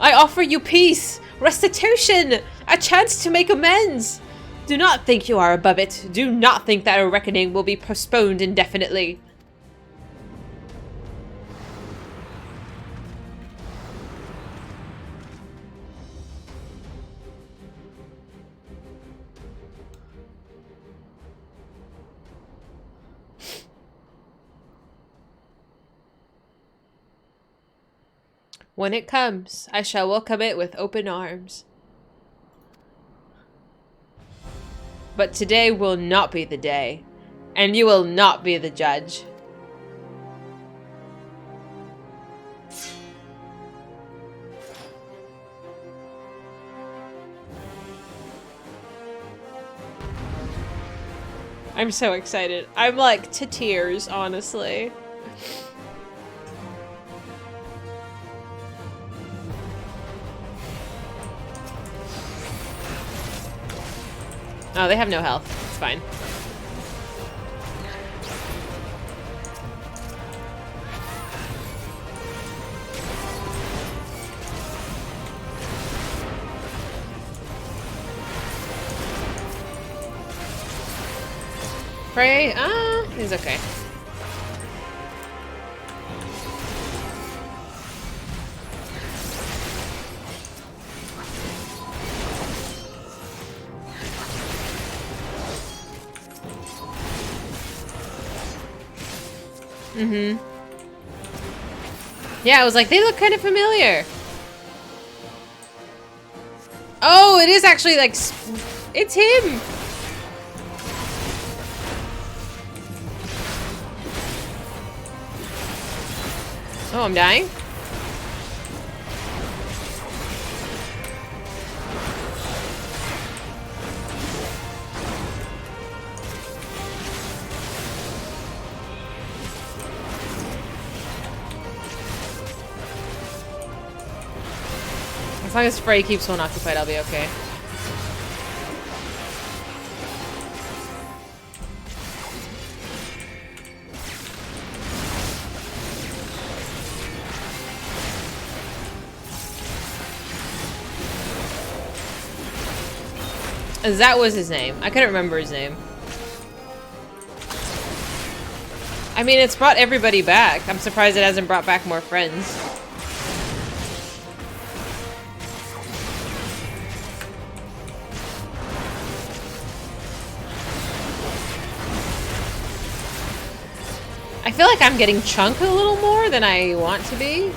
I offer you peace, restitution, a chance to make amends. Do not think you are above it. Do not think that a reckoning will be postponed indefinitely. When it comes, I shall welcome it with open arms. But today will not be the day, and you will not be the judge. I'm so excited. I'm like to tears, honestly. Oh, they have no health. It's fine. Pray? He's okay. Mm-hmm. Yeah, I was like, they look kind of familiar. Oh, it is actually like, it's him. Oh, I'm dying. As long as Frey keeps one occupied, I'll be okay. That was his name. I couldn't remember his name. I mean, it's brought everybody back. I'm surprised it hasn't brought back more friends. I feel like I'm getting chunked a little more than I want to be.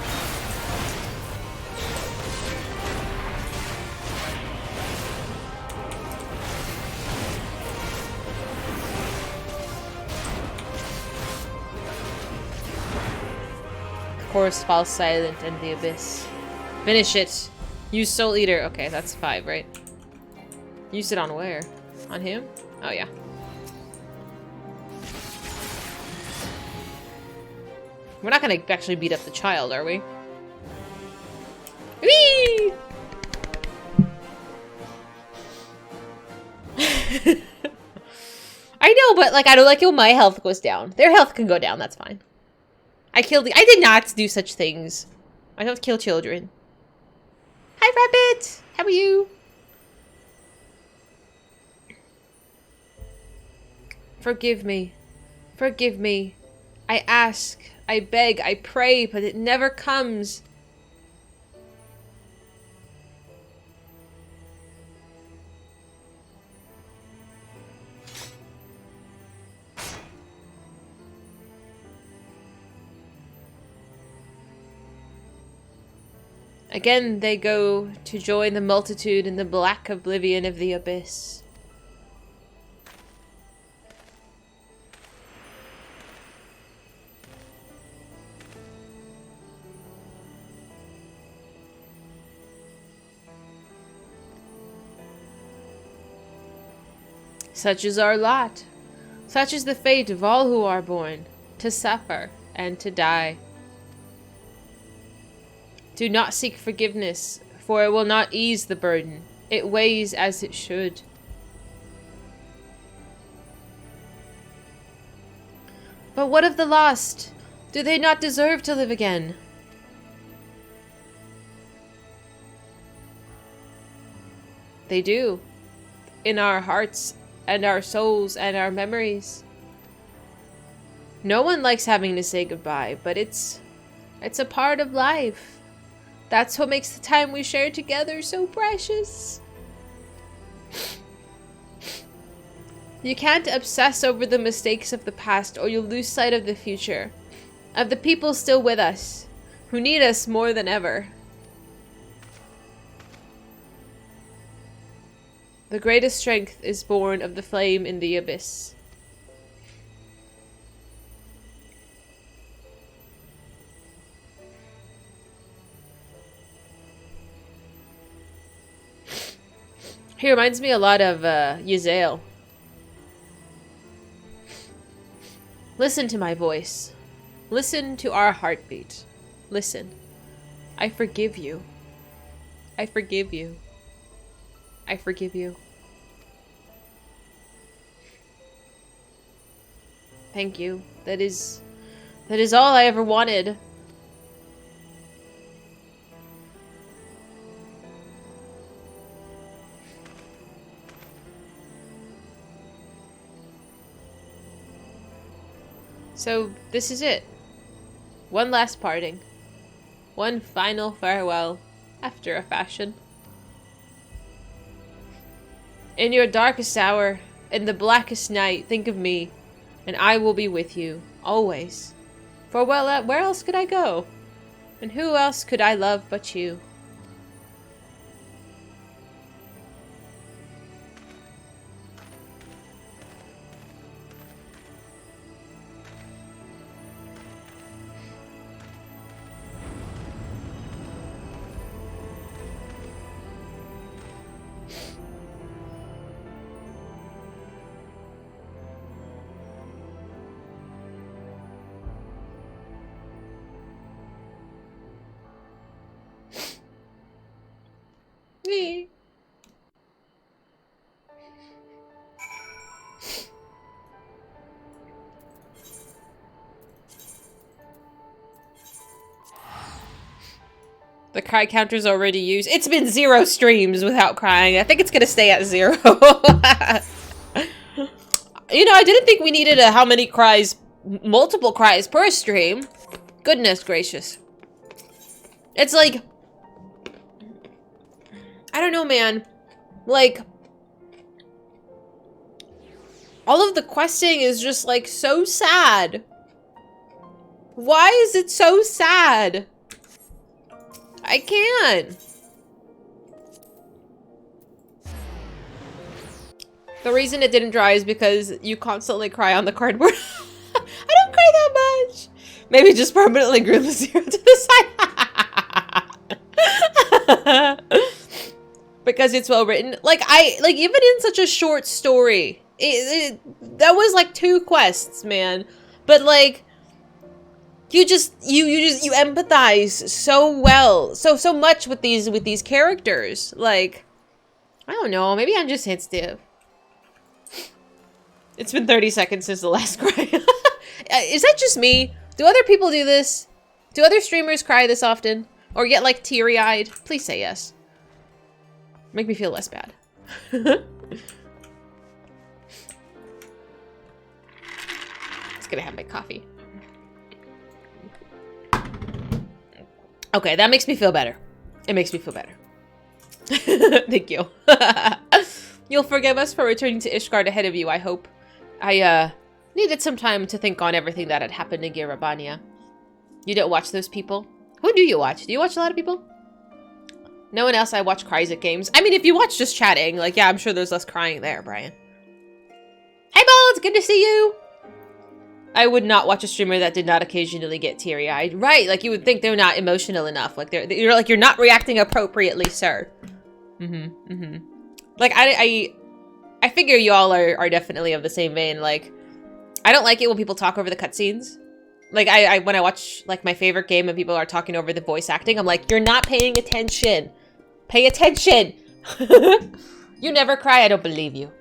Of course, falls silent in the abyss. Finish it. Use Soul Eater. Okay, that's 5, right? Use it on where? On him? Oh, yeah. We're not gonna actually beat up the child, are we? Whee! I know, but like I don't like it when my health goes down. Their health can go down, that's fine. I did not do such things. I don't kill children. Hi, Rabbit! How are you? Forgive me. Forgive me. I ask, I beg, I pray, but it never comes. Again they go to join the multitude in the black oblivion of the abyss. Such is our lot. Such is the fate of all who are born, to suffer and to die. Do not seek forgiveness, for it will not ease the burden. It weighs as it should. But what of the lost? Do they not deserve to live again? They do. In our hearts and our souls and our memories. No one likes having to say goodbye, but it's a part of life. That's what makes the time we share together so precious. You can't obsess over the mistakes of the past or you'll lose sight of the future. Of the people still with us, who need us more than ever. The greatest strength is born of the flame in the abyss. He reminds me a lot of Yazael. Listen to my voice. Listen to our heartbeat. Listen. I forgive you. I forgive you. I forgive you. Thank you. That is all I ever wanted. So, this is it. One last parting. One final farewell, after a fashion. In your darkest hour, in the blackest night, think of me, and I will be with you, always. For well, where else could I go? And who else could I love but you? Me. The cry counter's already used. It's been 0 streams without crying. I think it's gonna stay at 0. You know, I didn't think we needed how many cries, multiple cries per stream. Goodness gracious. It's like, I don't know, man. Like, all of the questing is just, like, so sad. Why is it so sad? I can't. The reason it didn't dry is because you constantly cry on the cardboard. I don't cry that much. Maybe just permanently glue the 0 to the side. Because it's well written. Like, even in such a short story, that was like 2 quests, man. But like, you empathize so well, so much with these characters. Like, I don't know, maybe I'm just sensitive. It's been 30 seconds since the last cry. Is that just me? Do other people do this? Do other streamers cry this often? Or get, like, teary-eyed? Please say yes. Make me feel less bad. Just gonna have my coffee. Okay, that makes me feel better. It makes me feel better. Thank you. You'll forgive us for returning to Ishgard ahead of you, I hope. I, needed some time to think on everything that had happened in Girabania. You don't watch those people? Who do you watch? Do you watch a lot of people? No one else I watch cries at games. I mean, if you watch just chatting, like, yeah, I'm sure there's less crying there, Brian. Hey, Balls! Good to see you! I would not watch a streamer that did not occasionally get teary-eyed. Right, like, you would think they're not emotional enough. Like, you're not reacting appropriately, sir. Like, I figure you all are definitely of the same vein. Like, I don't like it when people talk over the cutscenes. Like, when I watch, like, my favorite game and people are talking over the voice acting, I'm like, you're not paying attention. Pay attention. You never cry, I don't believe you.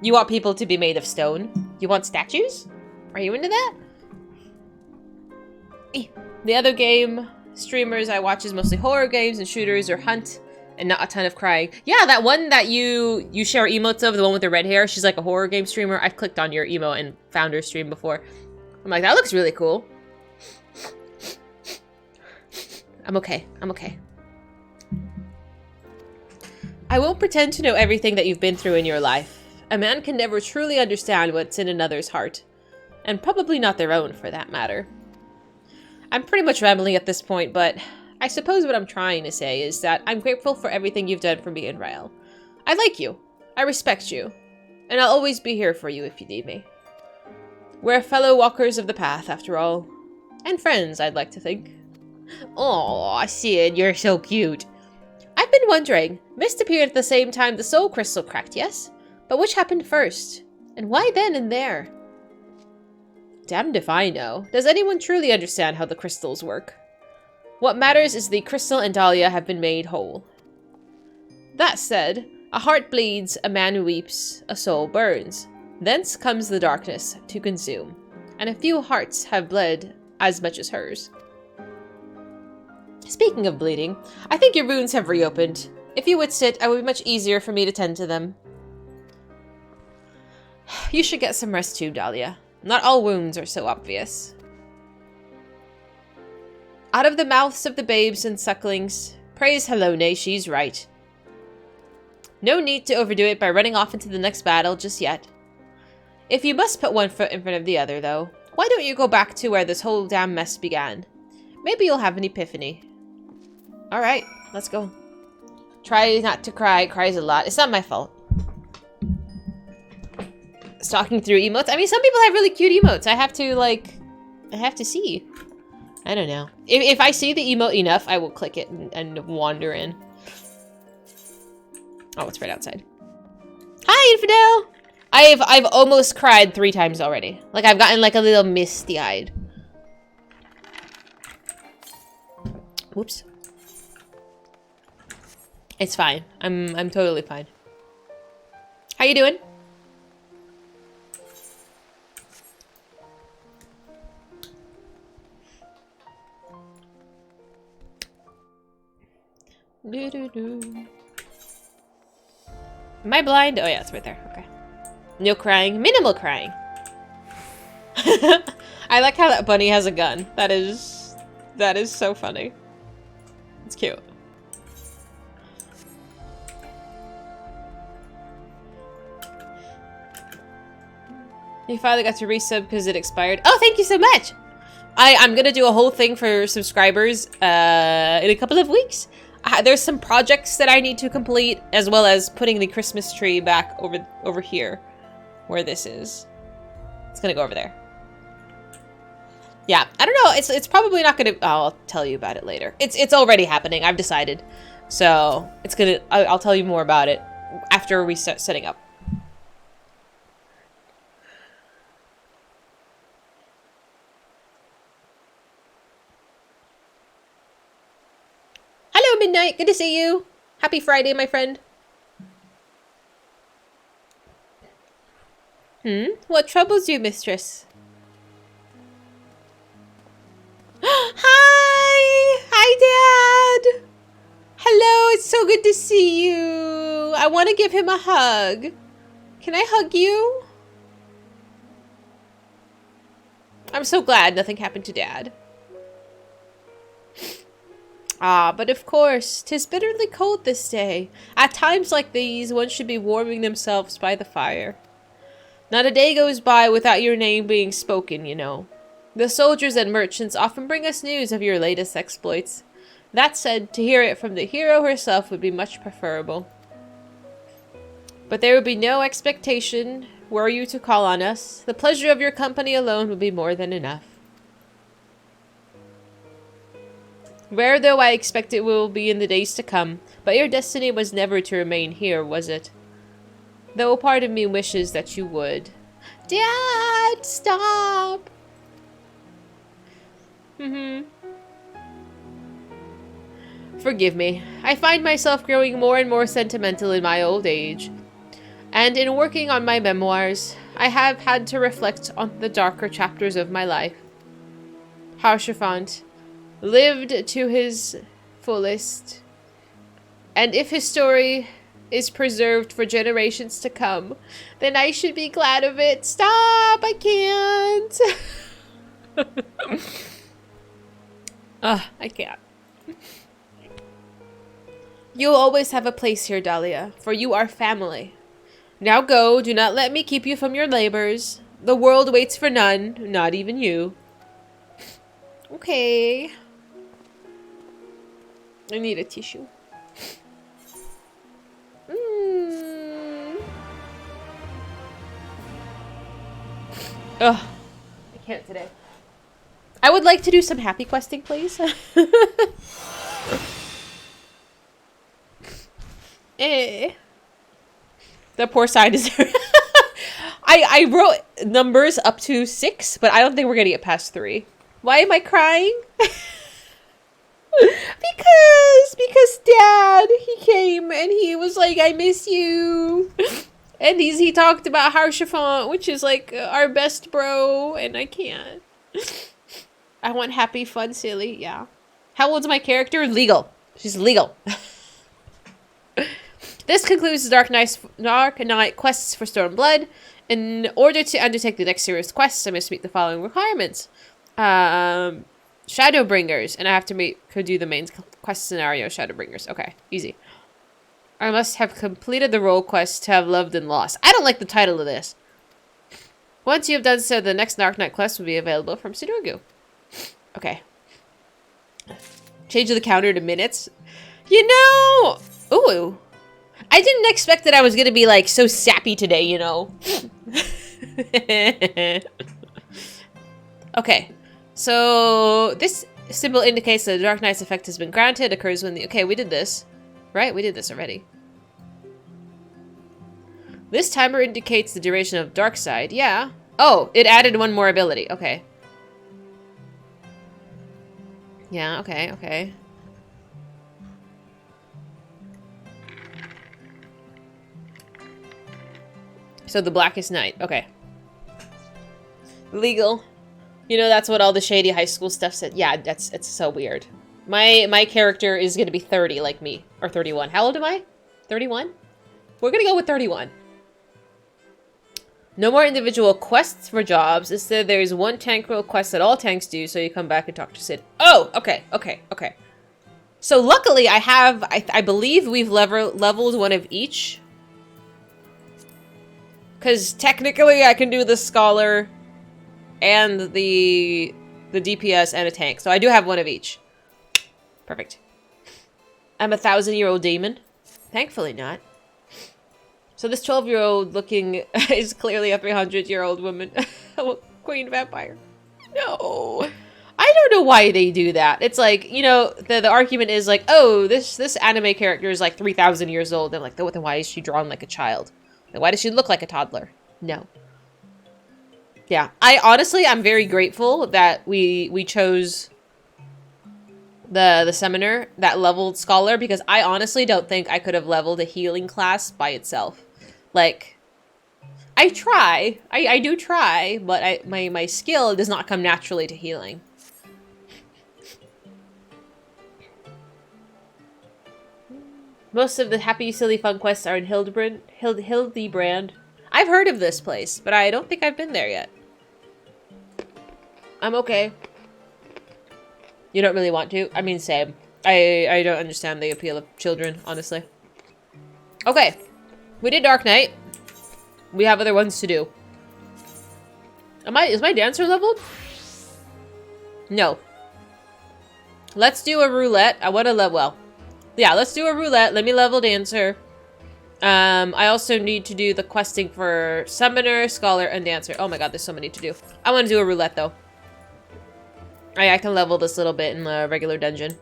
You want people to be made of stone? You want statues? Are you into that? The other game streamers I watch is mostly horror games and shooters or hunt, and not a ton of crying. Yeah, that one that you share emotes of, the one with the red hair, she's like a horror game streamer. I've clicked on your emote and found her stream before. I'm like, that looks really cool. I'm okay. I'm okay. I won't pretend to know everything that you've been through in your life. A man can never truly understand what's in another's heart. And probably not their own, for that matter. I'm pretty much rambling at this point, but I suppose what I'm trying to say is that I'm grateful for everything you've done for me and Rael. I like you. I respect you. And I'll always be here for you if you need me. We're fellow walkers of the path, after all. And friends, I'd like to think. Aw, Sid, you're so cute. I've been wondering. Mist appeared at the same time the soul crystal cracked, yes? But which happened first? And why then and there? Damned if I know. Does anyone truly understand how the crystals work? What matters is the crystal and Dahlia have been made whole. That said, a heart bleeds, a man weeps, a soul burns. Thence comes the darkness to consume, and a few hearts have bled as much as hers. Speaking of bleeding, I think your wounds have reopened. If you would sit, it would be much easier for me to tend to them. You should get some rest too, Dahlia. Not all wounds are so obvious. Out of the mouths of the babes and sucklings, praise Helone, she's right. No need to overdo it by running off into the next battle just yet. If you must put one foot in front of the other, though, why don't you go back to where this whole damn mess began? Maybe you'll have an epiphany. Alright, let's go. Try not to cry. Cries a lot. It's not my fault. Stalking through emotes. I mean, some people have really cute emotes. I have to see. I don't know. If I see the emote enough, I will click it and wander in. Oh, it's right outside. Hi, Infidel! I've almost cried 3 times already. Like, I've gotten like a little misty-eyed. Whoops. It's fine. I'm totally fine. How you doing? Am I blind? Oh yeah, it's right there. Okay. No crying. Minimal crying. I like how that bunny has a gun. That is so funny. It's cute. You finally got to resub because it expired. Oh, thank you so much! I'm gonna do a whole thing for subscribers in a couple of weeks. There's some projects that I need to complete, as well as putting the Christmas tree back over here, where this is. It's gonna go over there. Yeah, I don't know. It's probably not gonna. Oh, I'll tell you about it later. It's already happening. I've decided. So it's gonna. I'll tell you more about it after we start setting up. Hello, Midnight. Good to see you. Happy Friday, my friend. What troubles you, mistress? Hi! Hi, Dad! Hello, it's so good to see you. I want to give him a hug. Can I hug you? I'm so glad nothing happened to Dad. Ah, but of course, 'tis bitterly cold this day. At times like these, one should be warming themselves by the fire. Not a day goes by without your name being spoken, you know. The soldiers and merchants often bring us news of your latest exploits. That said, to hear it from the hero herself would be much preferable. But there would be no expectation were you to call on us. The pleasure of your company alone would be more than enough. Rare though I expect it will be in the days to come, but your destiny was never to remain here, was it? Though a part of me wishes that you would. Dad, stop! Forgive me. I find myself growing more and more sentimental in my old age. And in working on my memoirs, I have had to reflect on the darker chapters of my life. Haurchefant lived to his fullest, and if his story is preserved for generations to come, then I should be glad of it. Stop! I can't! I can't. You'll always have a place here, Dahlia, for you are family. Now go, do not let me keep you from your labors. The world waits for none, not even you. Okay. I need a tissue. Ugh. I can't today. I would like to do some happy questing, please. The poor side is I wrote numbers up to 6, but I don't think we're gonna get past 3. Why am I crying? because Dad, he came and he was like, I miss you. And he talked about Haurchefant, which is like our best bro, and I can't. I want happy, fun, silly, yeah. How old's my character? Legal. She's legal. This concludes the Dark Knight quests for Stormblood. In order to undertake the next series of quests, I must meet the following requirements. Shadowbringers, and I have to do the main quest scenario, Shadowbringers. Okay, easy. I must have completed the role quest to have loved and lost. I don't like the title of this. Once you have done so, the next Dark Knight quest will be available from Sidorgu. Okay. Change the counter to minutes. You know! Ooh. I didn't expect that I was gonna be, like, so sappy today, you know? Okay. So, this symbol indicates that the Dark Knight's effect has been granted. Occurs when the... Okay, we did this. Right? We did this already. This timer indicates the duration of Dark Side. Yeah. Oh, it added one more ability. Okay. Yeah, okay, okay. So the Blackest Night. Okay. Legal. You know, that's what all the shady high school stuff said. Yeah, it's so weird. My character is going to be 30 like me. Or 31. How old am I? 31? We're going to go with 31. No more individual quests for jobs. Instead, there's one tank role quest that all tanks do, so you come back and talk to Sid. Oh, okay, okay, okay. So luckily, I believe we've leveled one of each. Because technically, I can do the Scholar and the DPS and a tank. So I do have one of each. Perfect. I'm a 1,000-year-old demon. Thankfully not. So this 12-year-old looking is clearly a 300-year-old woman. Queen vampire. No. I don't know why they do that. It's like, you know, the argument is like, oh, this anime character is like 3,000 years old. And like, then why is she drawn like a child? Like, why does she look like a toddler? No. Yeah. I'm very grateful that we chose the summoner that leveled Scholar, because I honestly don't think I could have leveled a healing class by itself. Like, I try. I do try, but my skill does not come naturally to healing. Most of the happy, silly, fun quests are in Hildebrand. I've heard of this place, but I don't think I've been there yet. I'm okay. You don't really want to? I mean, same. I don't understand the appeal of children, honestly. Okay. We did Dark Knight. We have other ones to do. Is my dancer leveled? No. Let's do a roulette. I want to level, well. Yeah, let's do a roulette. Let me level dancer. I also need to do the questing for summoner, scholar, and dancer. Oh my god, there's so many to do. I want to do a roulette though. I can level this little bit in the regular dungeon.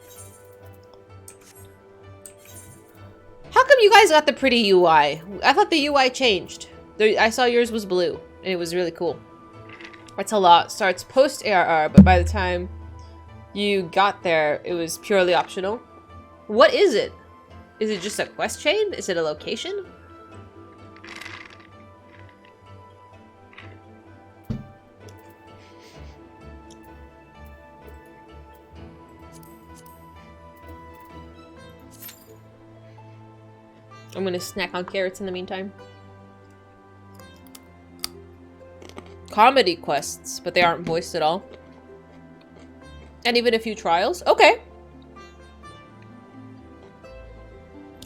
How come you guys got the pretty UI? I thought the UI changed. I saw yours was blue, and it was really cool. That's a lot. Starts post ARR, but by the time you got there, it was purely optional. What is it? Is it just a quest chain? Is it a location? I'm gonna snack on carrots in the meantime. Comedy quests, but they aren't voiced at all. And even a few trials. Okay.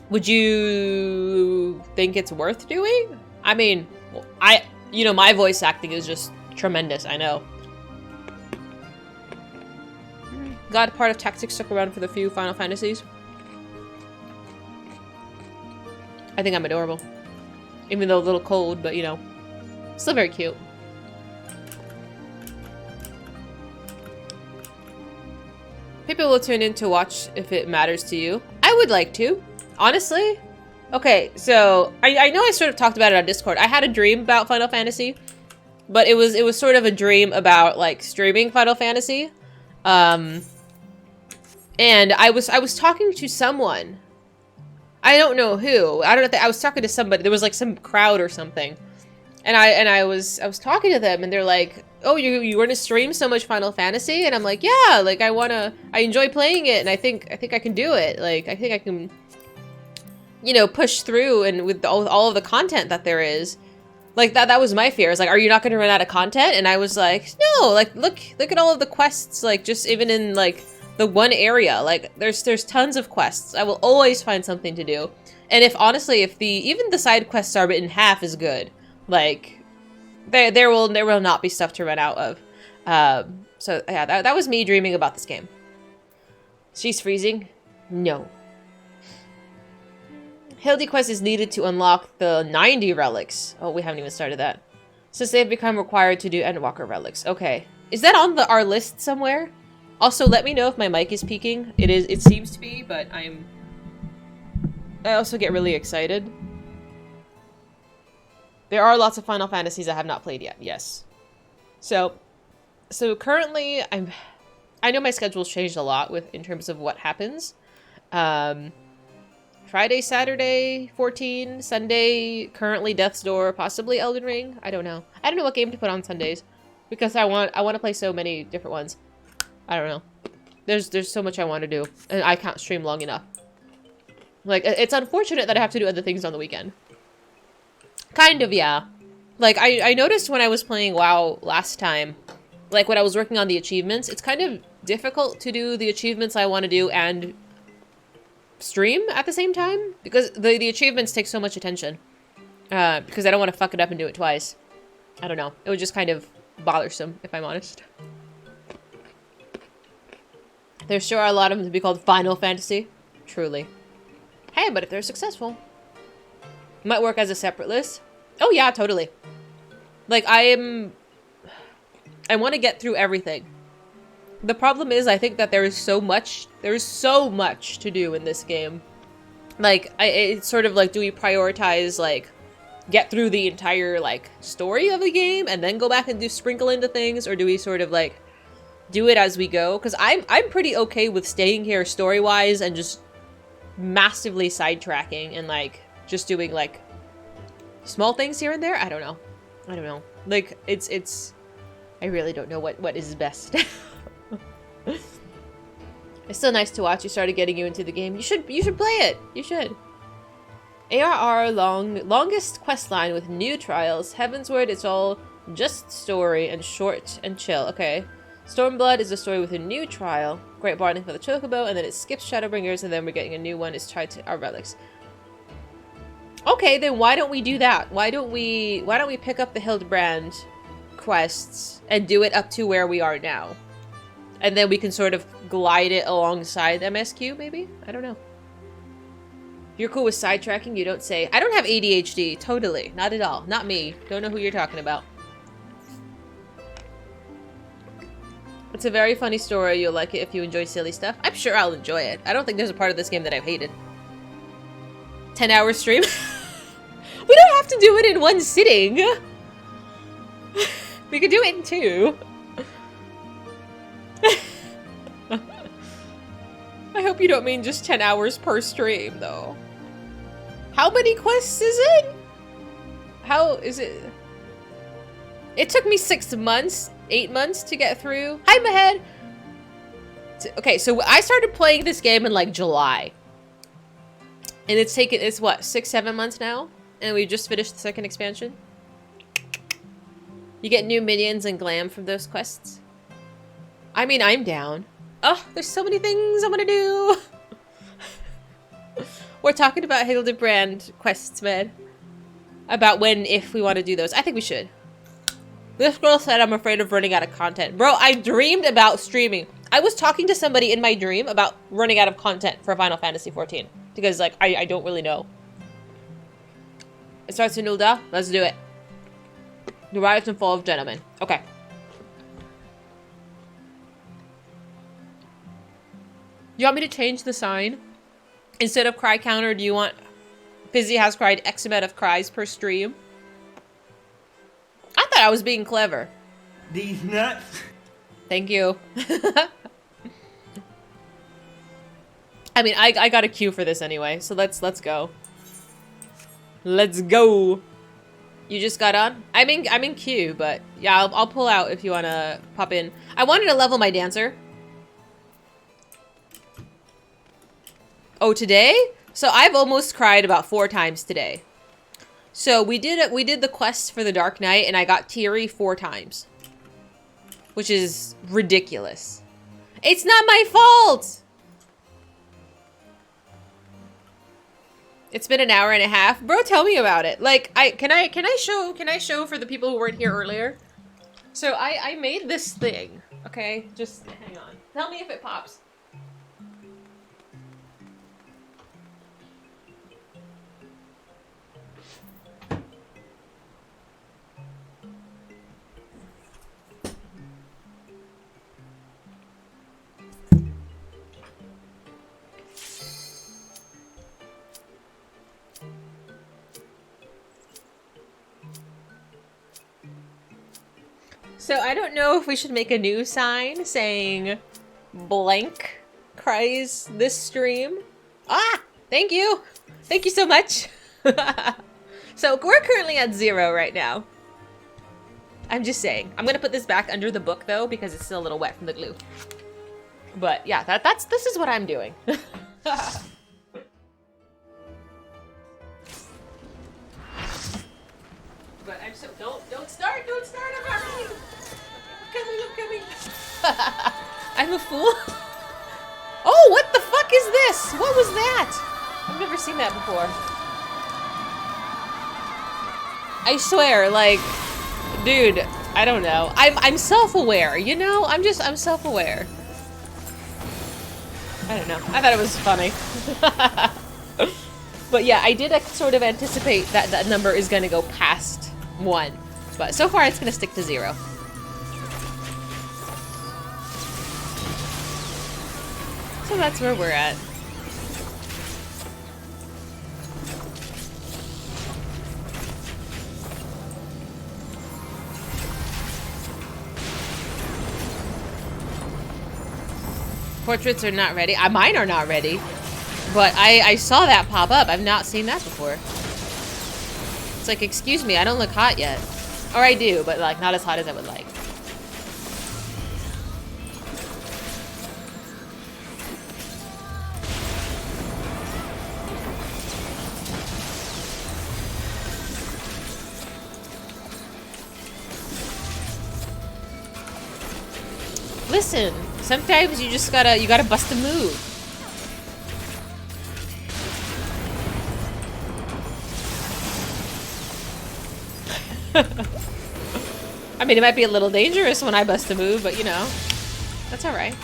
Would you think it's worth doing? I mean, you know, my voice acting is just tremendous, I know. God, part of tactics stuck around for the few Final Fantasies. I think I'm adorable. Even though a little cold, but you know, still very cute. People will tune in to watch if it matters to you. I would like to. Honestly? Okay, so I know I sort of talked about it on Discord. I had a dream about Final Fantasy, but it was sort of a dream about like streaming Final Fantasy. And I was talking to someone. I don't know who. I don't know. I was talking to somebody. There was like some crowd or something. And I was talking to them and they're like, "Oh, you want to stream so much Final Fantasy?" And I'm like, "Yeah, like I enjoy playing it and I think I can do it. Like I think I can, you know, push through and with all of the content that there is." Like that was my fear. It's like, "Are you not going to run out of content?" And I was like, "No, like look at all of the quests, like just even in like the one area, like there's tons of quests. I will always find something to do." And if honestly, if even the side quests are written half as good, like there will not be stuff to run out of. So yeah, that was me dreaming about this game. She's freezing? No. Hildy quest is needed to unlock the 90 relics. Oh, we haven't even started that. Since they've become required to do Endwalker relics. Okay. Is that on our list somewhere? Also, let me know if my mic is peaking. It seems to be, but I also get really excited. There are lots of Final Fantasies I have not played yet. Yes. So currently I know my schedule's changed a lot in terms of what happens. Friday, Saturday, 14, Sunday, currently Death's Door, possibly Elden Ring. I don't know. I don't know what game to put on Sundays because I want to play so many different ones. I don't know. There's so much I want to do and I can't stream long enough. Like, it's unfortunate that I have to do other things on the weekend. Kind of, yeah. Like, I noticed when I was playing WoW last time, like when I was working on the achievements, it's kind of difficult to do the achievements I want to do and stream at the same time because the achievements take so much attention. Because I don't want to fuck it up and do it twice. I don't know. It was just kind of bothersome, if I'm honest. There sure are a lot of them to be called Final Fantasy. Truly. Hey, but if they're successful. Might work as a separate list. Oh yeah, totally. Like, I want to get through everything. The problem is, I think that there is so much to do in this game. Like, it's sort of like, do we prioritize, like, get through the entire, like, story of the game and then go back and sprinkle into things? Or do we sort of, like, do it as we go? Because I'm pretty okay with staying here story-wise and just massively sidetracking and, like, just doing, like, small things here and there. I don't know. I don't know. Like, it's... I really don't know what is best. It's still nice to watch. You started getting you into the game. You should play it. You should. ARR longest quest line with new trials. Heavensward, it's all just story and short and chill. Okay. Stormblood is a story with a new trial. Great bonding for the Chocobo, and then it skips Shadowbringers, and then we're getting a new one. It's tied to our relics. Okay, then why don't we do that? Why don't we pick up the Hildebrand quests and do it up to where we are now? And then we can sort of glide it alongside MSQ, maybe? I don't know. If you're cool with sidetracking, you don't say, I don't have ADHD. Totally. Not at all. Not me. Don't know who you're talking about. It's a very funny story. You'll like it if you enjoy silly stuff. I'm sure I'll enjoy it. I don't think there's a part of this game that I've hated. 10-hour stream? We don't have to do it in one sitting. We could do it in 2. I hope you don't mean just 10 hours per stream, though. How many quests is it? How is it? It took me 6 months, 8 months to get through. Hi, Mahed. Okay, so I started playing this game in like July. And it's what, 6, 7 months now? And we just finished the 2nd expansion. You get new minions and glam from those quests. I mean, I'm down. Oh, there's so many things I want to do. We're talking about Hildebrand quests, man. About when, if we want to do those. I think we should. This girl said I'm afraid of running out of content. Bro, I dreamed about streaming. I was talking to somebody in my dream about running out of content for Final Fantasy XIV. Because, like, I don't really know. It starts in Nulda. Let's do it. The riots and fall of gentlemen. Okay. You want me to change the sign? Instead of cry counter, do you want... Fizy has cried X amount of cries per stream? I thought I was being clever. These nuts. Thank you. I mean, I got a queue for this anyway, so let's go. Let's go. You just got on? I'm in queue, but yeah, I'll pull out if you wanna pop in. I wanted to level my dancer. Oh, today? So I've almost cried about 4 times today. So we did the quest for the Dark Knight, and I got teary 4 times. Which is ridiculous. It's not my fault! It's been an hour and a half. Bro, tell me about it. Like, can I show for the people who weren't here earlier? So I made this thing. Okay, just hang on. Tell me if it pops. So I don't know if we should make a new sign saying blank cries this stream. Ah, thank you. Thank you so much. So we're currently at 0 right now. I'm just saying. I'm gonna put this back under the book though because it's still a little wet from the glue. But yeah, this is what I'm doing. But I'm so don't start, I'm not ready. I'm coming. I'm a fool. Oh, what the fuck is this? What was that? I've never seen that before. I swear, like, dude, I don't know. I'm self-aware, you know? I'm self-aware. I don't know. I thought it was funny. But yeah, I did sort of anticipate that that number is gonna go past 1. But so far, it's gonna stick to 0. So that's where we're at. Portraits are not ready. Mine are not ready. But I saw that pop up. I've not seen that before. It's like, excuse me, I don't look hot yet. Or I do, but like not as hot as I would like. Listen, sometimes you just gotta bust a move. I mean, it might be a little dangerous when I bust a move, but you know, that's alright.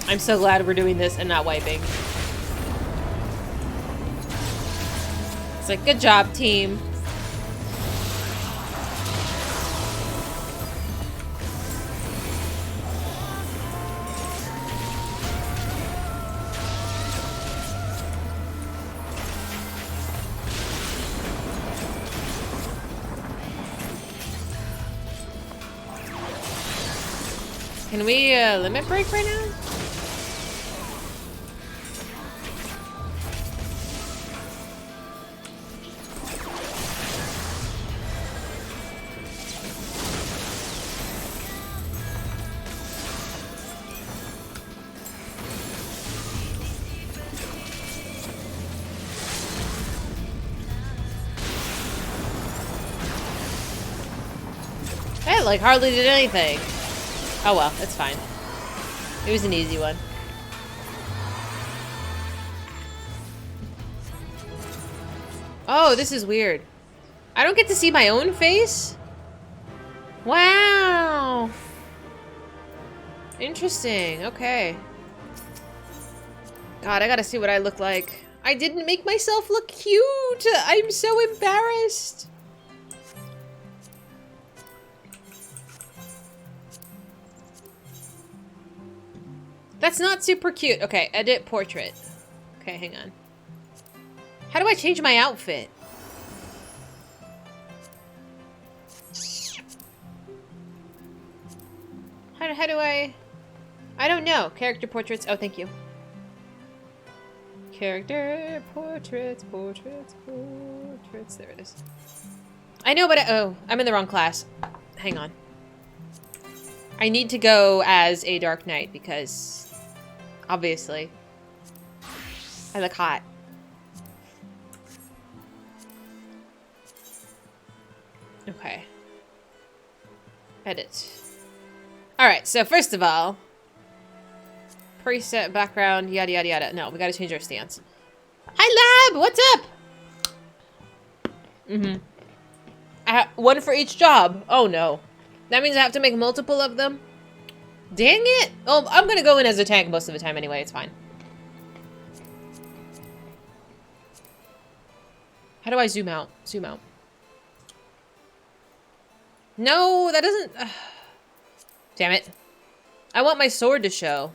I'm so glad we're doing this and not wiping. It's like, good job, team. Can we limit break right now? I like hardly did anything. Oh well, it's fine. It was an easy one. Oh, this is weird. I don't get to see my own face? Wow. Interesting, okay. God, I gotta see what I look like. I didn't make myself look cute. I'm so embarrassed. That's not super cute. Okay, edit portrait. Okay, hang on. How do I change my outfit? How do I don't know. Character portraits. Oh, thank you. Character portraits. There it is. I know, but oh, I'm in the wrong class. Hang on. I need to go as a Dark Knight because obviously I look hot. Okay. Edit. Alright, so first of all, preset, background, yada yada yada. No, we gotta change our stance. Hi Lab! What's up? One for each job. Oh no. That means I have to make multiple of them? Dang it! Oh, I'm gonna go in as a tank most of the time anyway, it's fine. How do I zoom out? Zoom out. No, that doesn't... Damn it. I want my sword to show.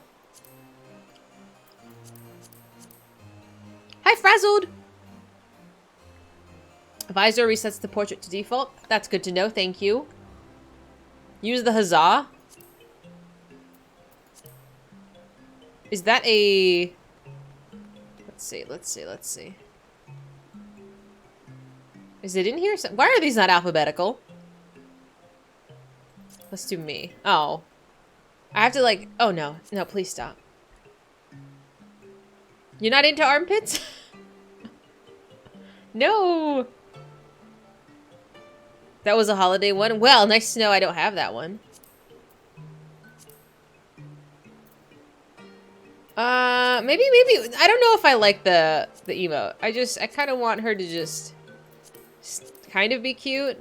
Hi, Frazzled! Visor resets the portrait to default. That's good to know, thank you. Use the huzzah. Is that a... Let's see. Is it in here? Why are these not alphabetical? Let's do me. Oh. I have to like... Oh, no. No, please stop. You're not into armpits? No! That was a holiday one? Well, nice to know I don't have that one. Maybe, I don't know if I like the emote. I kind of want her to just kind of be cute.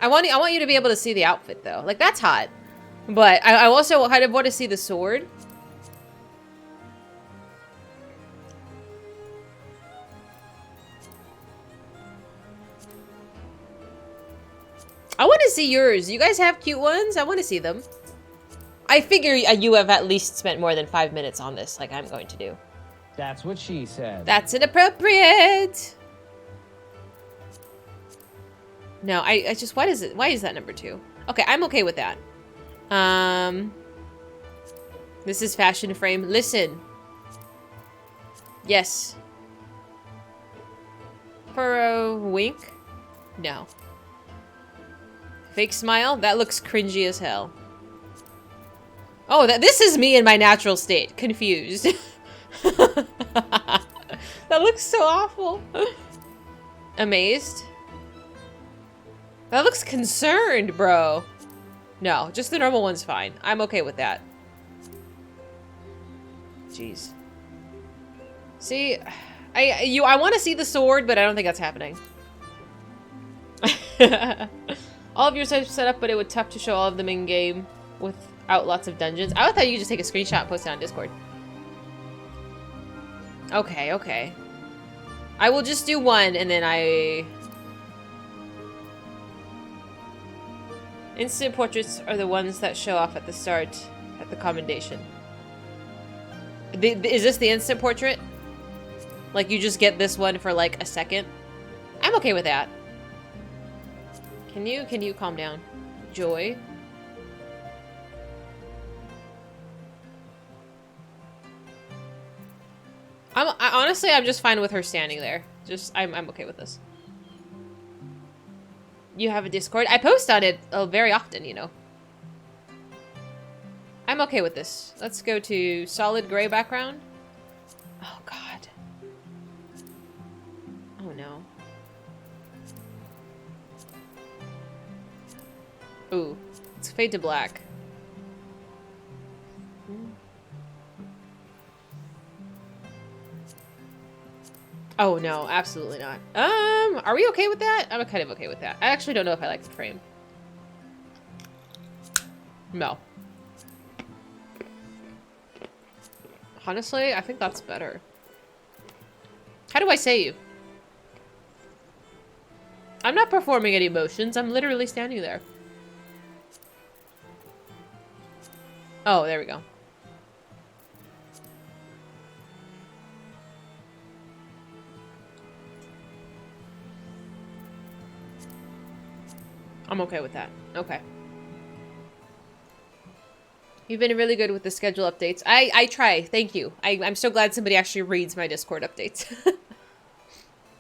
I want you to be able to see the outfit though. Like that's hot. But I also kind of want to see the sword. I want to see yours. You guys have cute ones? I want to see them. I figure you have at least spent more than 5 minutes on this, like I'm going to do. That's what she said. That's inappropriate. No, I just, why is that number 2? Okay, I'm okay with that. This is fashion frame. Listen. Yes. For a wink? No. Fake smile? That looks cringy as hell. Oh, this is me in my natural state. Confused. That looks so awful. Amazed? That looks concerned, bro. No, just the normal one's fine. I'm okay with that. Jeez. See, I want to see the sword, but I don't think that's happening. All of yours are set up, but it would be tough to show all of them in game without lots of dungeons. I thought you could just take a screenshot and post it on Discord. Okay, okay. I will just do one, and then Instant portraits are the ones that show off at the start, at the commendation. Is this the instant portrait? Like, you just get this one for, like, a second? I'm okay with that. Can you calm down? Joy? Honestly, I'm just fine with her standing there. I'm okay with this. You have a Discord? I post on it very often, you know. I'm okay with this. Let's go to solid gray background. Oh, God. Oh, no. Ooh. Let's fade to black. Oh, no. Absolutely not. Are we okay with that? I'm kind of okay with that. I actually don't know if I like the frame. No. Honestly, I think that's better. How do I say you? I'm not performing any motions. I'm literally standing there. Oh, there we go. I'm okay with that. Okay. You've been really good with the schedule updates. I try. Thank you. I'm so glad somebody actually reads my Discord updates.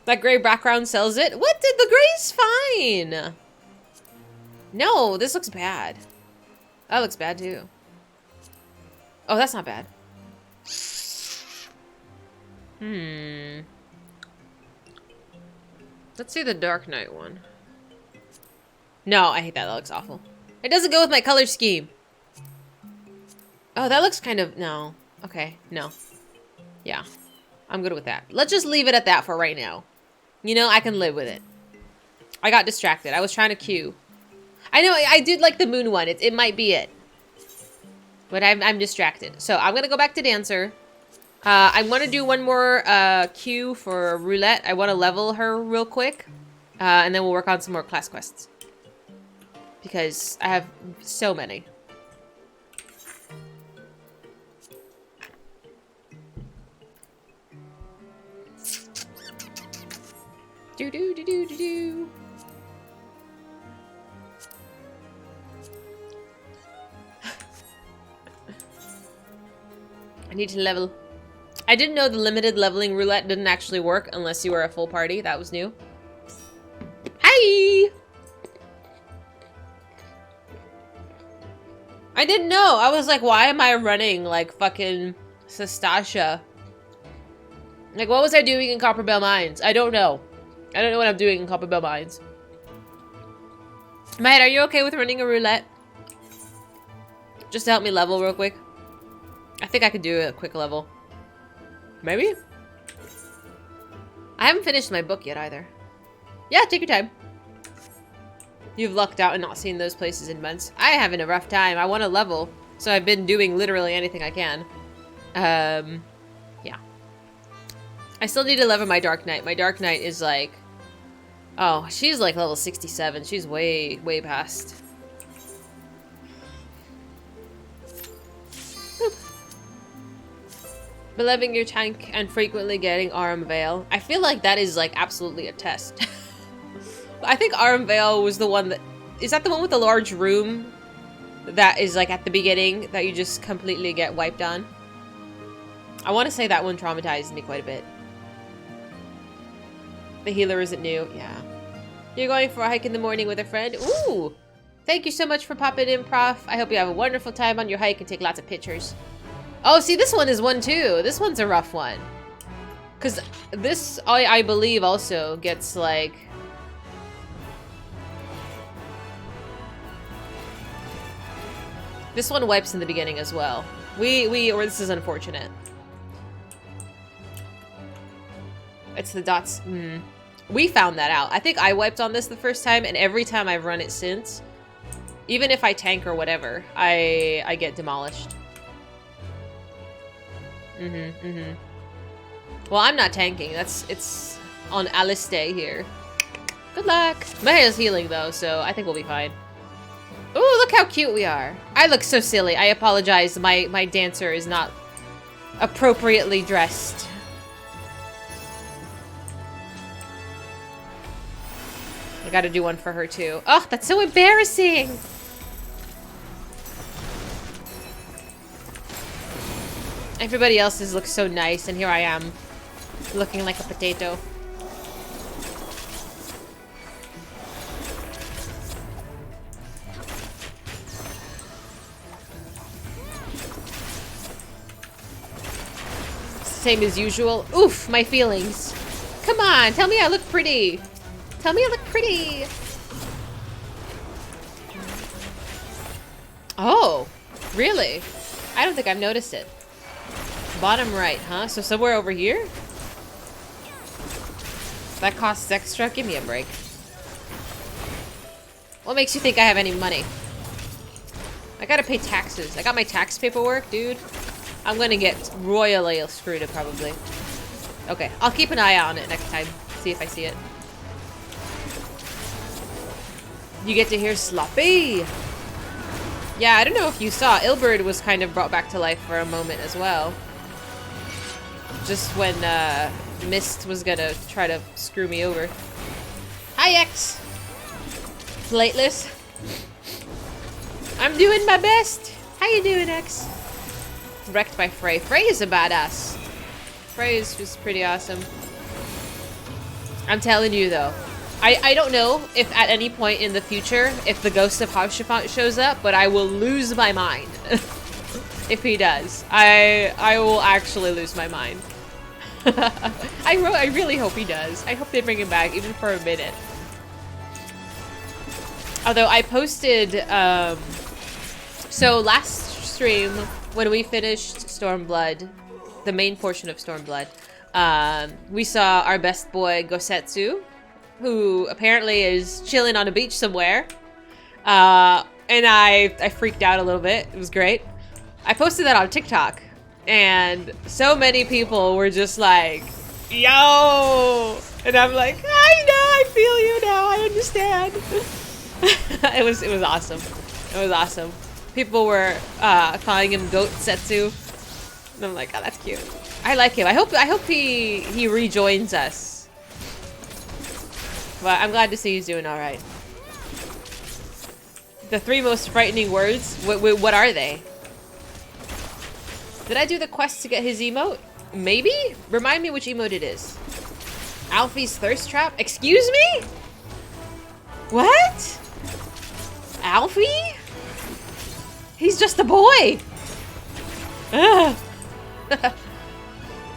That gray background sells it. What? The gray's fine. No, this looks bad. That looks bad too. Oh, that's not bad. Let's see the Dark Knight one. No, I hate that. That looks awful. It doesn't go with my color scheme. Oh, that looks kind of... No. Okay, no. Yeah. I'm good with that. Let's just leave it at that for right now. You know, I can live with it. I got distracted. I was trying to cue. I know, I did like the moon one. It might be it. But I'm distracted. So, I'm going to go back to Dancer. I want to do one more cue for Roulette. I want to level her real quick. And then we'll work on some more class quests. Because I have so many. Do do do do do do. I need to level. I didn't know the limited leveling roulette didn't actually work unless you were a full party. That was new. Hi! I didn't know. I was like, why am I running like fucking Sastasha? Like, what was I doing in Copperbell Mines? I don't know. I don't know what I'm doing in Copperbell Mines. Matt, are you okay with running a roulette? Just to help me level real quick. I think I could do a quick level. Maybe? I haven't finished my book yet either. Yeah, take your time. You've lucked out and not seen those places in months. I having a rough time. I want to level, so I've been doing literally anything I can. Yeah. I still need to level my Dark Knight. My Dark Knight is like... Oh, she's like level 67. She's way, way past. Boop. Believing your tank and frequently getting Aram Veil. I feel like that is like absolutely a test. I think Aram Veil was the one that... Is that the one with the large room that is like at the beginning that you just completely get wiped on? I want to say that one traumatized me quite a bit. The healer isn't new. Yeah. You're going for a hike in the morning with a friend? Ooh! Thank you so much for popping in, Prof. I hope you have a wonderful time on your hike and take lots of pictures. Oh, see, this one is one too. This one's a rough one. Because this, I believe, also gets like... This one wipes in the beginning as well. Or this is unfortunate. It's the dots. We found that out. I think I wiped on this the first time, and every time I've run it since, even if I tank or whatever, I get demolished. Well, I'm not tanking. It's on Alistair here. Good luck. Maya's healing though, so I think we'll be fine. Ooh, look how cute we are. I look so silly. I apologize. My dancer is not appropriately dressed. I gotta do one for her too. Oh, that's so embarrassing. Everybody else's looks so nice, and here I am, looking like a potato. Same as usual. Oof, my feelings. Come on, tell me I look pretty. Tell me I look pretty. Oh, really? I don't think I've noticed it. Bottom right, huh? So somewhere over here? That costs extra? Give me a break. What makes you think I have any money? I gotta pay taxes. I got my tax paperwork, dude. I'm gonna get royally screwed up, probably. Okay, I'll keep an eye out on it next time. See if I see it. You get to hear Sloppy. Yeah, I don't know if you saw, Ilberd was kind of brought back to life for a moment as well. Just when Mist was gonna try to screw me over. Hi, X. Plateless. I'm doing my best. How you doing, X? Wrecked by Frey. Frey is a badass. Frey is just pretty awesome. I'm telling you though. I don't know if at any point in the future, if the ghost of Hauschiffant shows up, but I will lose my mind. If he does. I will actually lose my mind. I really hope he does. I hope they bring him back, even for a minute. Although I posted, so last stream, when we finished Stormblood, the main portion of Stormblood, we saw our best boy Gosetsu, who apparently is chilling on a beach somewhere. And I freaked out a little bit. It was great. I posted that on TikTok, and so many people were just like, yo! And I'm like, I know, I feel you now, I understand. It was awesome. It was awesome. People were calling him Goat Setsu. And I'm like, oh, that's cute. I like him. I hope he rejoins us. But I'm glad to see he's doing all right. The 3 most frightening words? What are they? Did I do the quest to get his emote? Maybe? Remind me which emote it is. Alfie's Thirst Trap? Excuse me? What? Alfie? He's just a boy.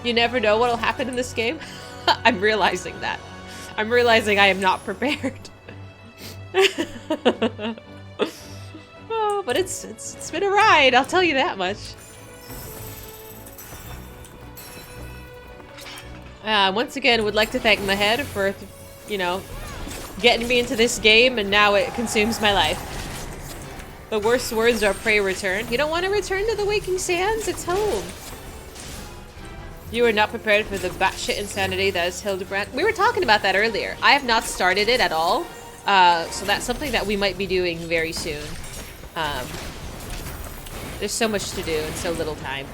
You never know what'll happen in this game. I'm realizing that. I'm realizing I am not prepared. Oh, but it's been a ride, I'll tell you that much. Once again, would like to thank my head for, you know, getting me into this game, and now it consumes my life. The worst words are pray return. You don't want to return to the Waking Sands? It's home. You are not prepared for the batshit insanity that is Hildebrand. We were talking about that earlier. I have not started it at all. So that's something that we might be doing very soon. There's so much to do and so little time.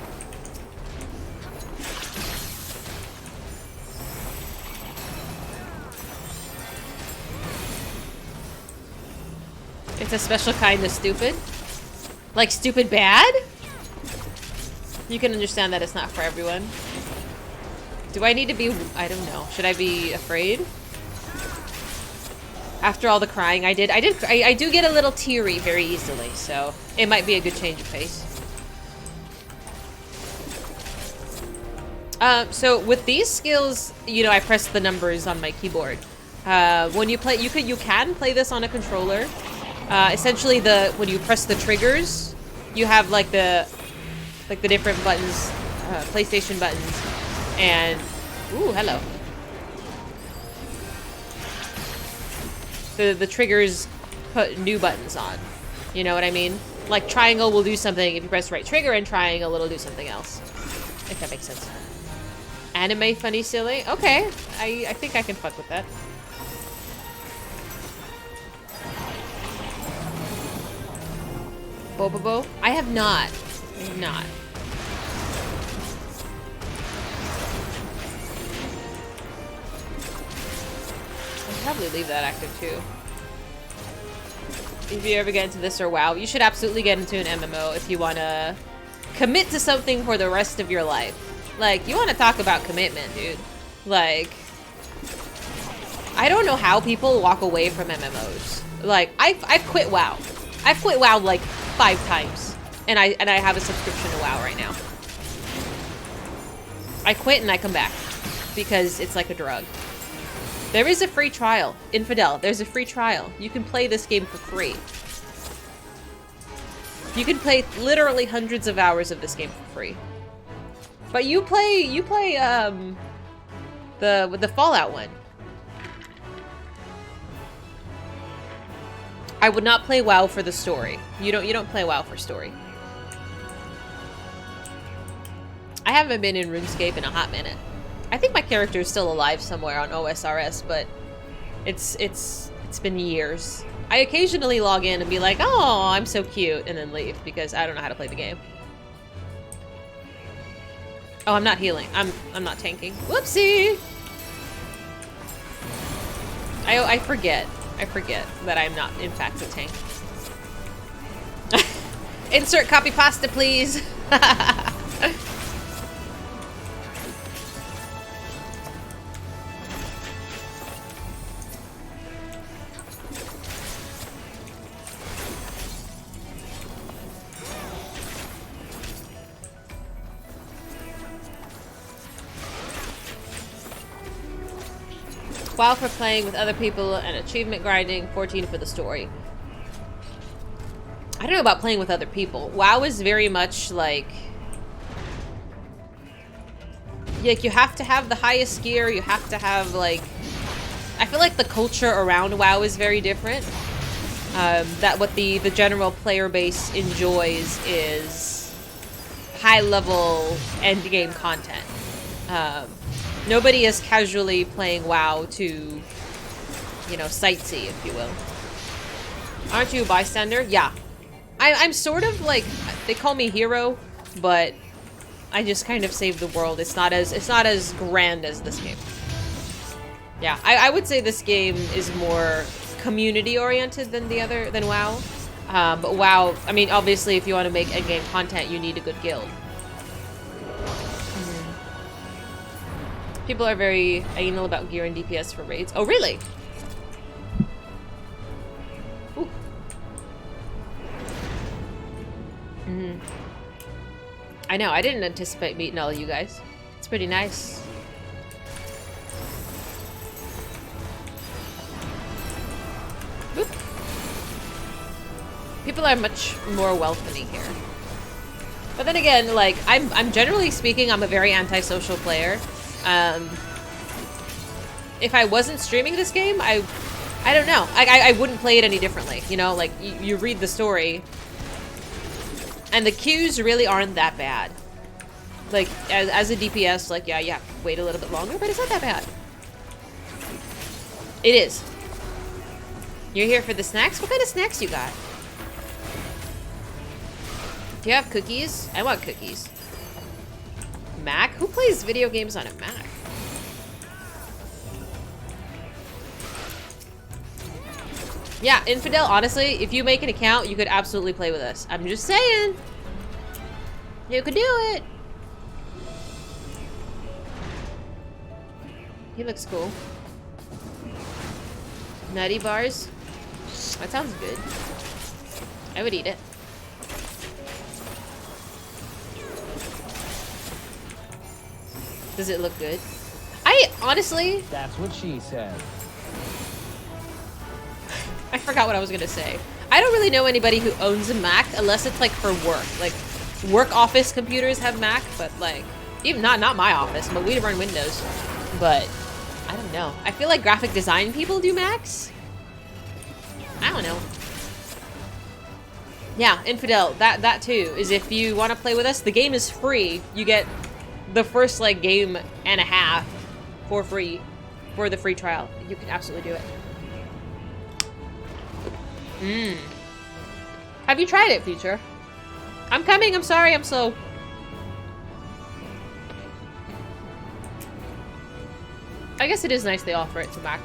It's a special kind of stupid. Like stupid bad? You can understand that it's not for everyone. Do I need to be... I don't know. Should I be afraid? After all the crying I did. I do get a little teary very easily, so it might be a good change of pace. So with these skills, you know, I press the numbers on my keyboard. When you play, you can play this on a controller. Essentially, when you press the triggers, you have like the different buttons, PlayStation buttons, and ooh, hello. The triggers put new buttons on. You know what I mean? Like triangle will do something if you press the right trigger, and triangle it'll do something else. If that makes sense. Anime funny silly. Okay, I think I can fuck with that. Bobobo? I have not. I have not. I'll probably leave that active too. If you ever get into this or WoW, you should absolutely get into an MMO if you want to commit to something for the rest of your life. Like, you want to talk about commitment, dude. Like, I don't know how people walk away from MMOs. Like, I've quit WoW. I've quit WoW like 5 times, and I have a subscription to WoW right now. I quit and I come back because it's like a drug. There is a free trial. Infidel, there's a free trial. You can play this game for free. You can play literally hundreds of hours of this game for free. But you play the Fallout one. I would not play WoW for the story. You don't play WoW for story. I haven't been in RuneScape in a hot minute. I think my character is still alive somewhere on OSRS, but it's been years. I occasionally log in and be like, "Oh, I'm so cute," and then leave because I don't know how to play the game. Oh, I'm not healing. I'm not tanking. Whoopsie. I forget. I forget that I'm not, in fact, a tank. Insert copy pasta, please. WoW for playing with other people and achievement grinding, 14 for the story. I don't know about playing with other people. WoW is very much like you have to have the highest gear, you have to have like... I feel like the culture around WoW is very different. That what the general player base enjoys is high-level endgame content. Nobody is casually playing WoW to, you know, sightsee, if you will. Aren't you a bystander? Yeah. I'm sort of like, they call me hero, but I just kind of save the world. It's not as grand as this game. Yeah, I would say this game is more community oriented than WoW. But WoW, I mean, obviously if you want to make endgame content, you need a good guild. People are very anal about gear and DPS for raids. Oh, really? Ooh. I know, I didn't anticipate meeting all of you guys. It's pretty nice. Boop. People are much more welcoming here. But then again, like, I'm generally speaking, I'm a very antisocial player. if I wasn't streaming this game, I don't know. I wouldn't play it any differently. You know, like, you read the story, and the queues really aren't that bad. Like, as a DPS, like, yeah, you have to wait a little bit longer, but it's not that bad. It is. You're here for the snacks? What kind of snacks you got? Do you have cookies? I want cookies. Mac? Who plays video games on a Mac? Yeah, Infidel, honestly, if you make an account, you could absolutely play with us. I'm just saying. You could do it. He looks cool. Nutty bars. That sounds good. I would eat it. Does it look good? I honestly... That's what she said. I forgot what I was gonna say. I don't really know anybody who owns a Mac unless it's like for work. Like, work office computers have Mac, but like, even not my office, but we run Windows. But I don't know. I feel like graphic design people do Macs. I don't know. Yeah, Infidel, that too, is if you want to play with us, the game is free. You get the first like game and a half for free for the free trial. You can absolutely do it. Have you tried it, Future? I'm coming, I'm sorry, I'm slow. I guess it is nice they offer it to Mac.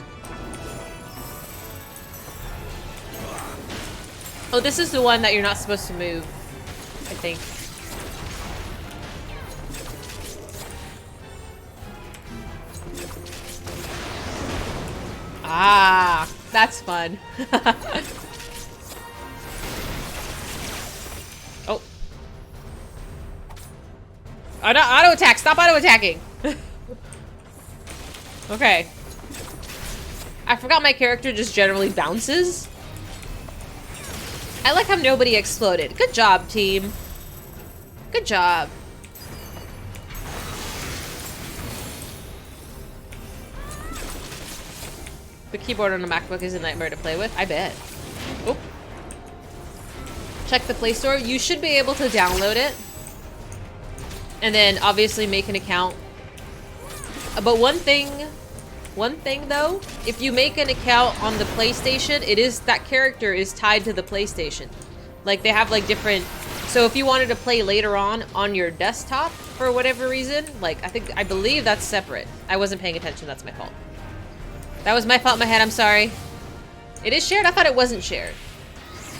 Oh, this is the one that you're not supposed to move, I think. Ah, that's fun. Oh. Auto attack, stop auto attacking. Okay. I forgot my character just generally bounces. I like how nobody exploded. Good job, team. Good job. The keyboard on a MacBook is a nightmare to play with. I bet. Oh. Check the Play Store. You should be able to download it. And then obviously make an account. But one thing though, if you make an account on the PlayStation, that character is tied to the PlayStation. Like, they have like different, so if you wanted to play later on your desktop for whatever reason, like I believe that's separate. I wasn't paying attention, that's my fault. That was my fault in my head, I'm sorry. It is shared? I thought it wasn't shared.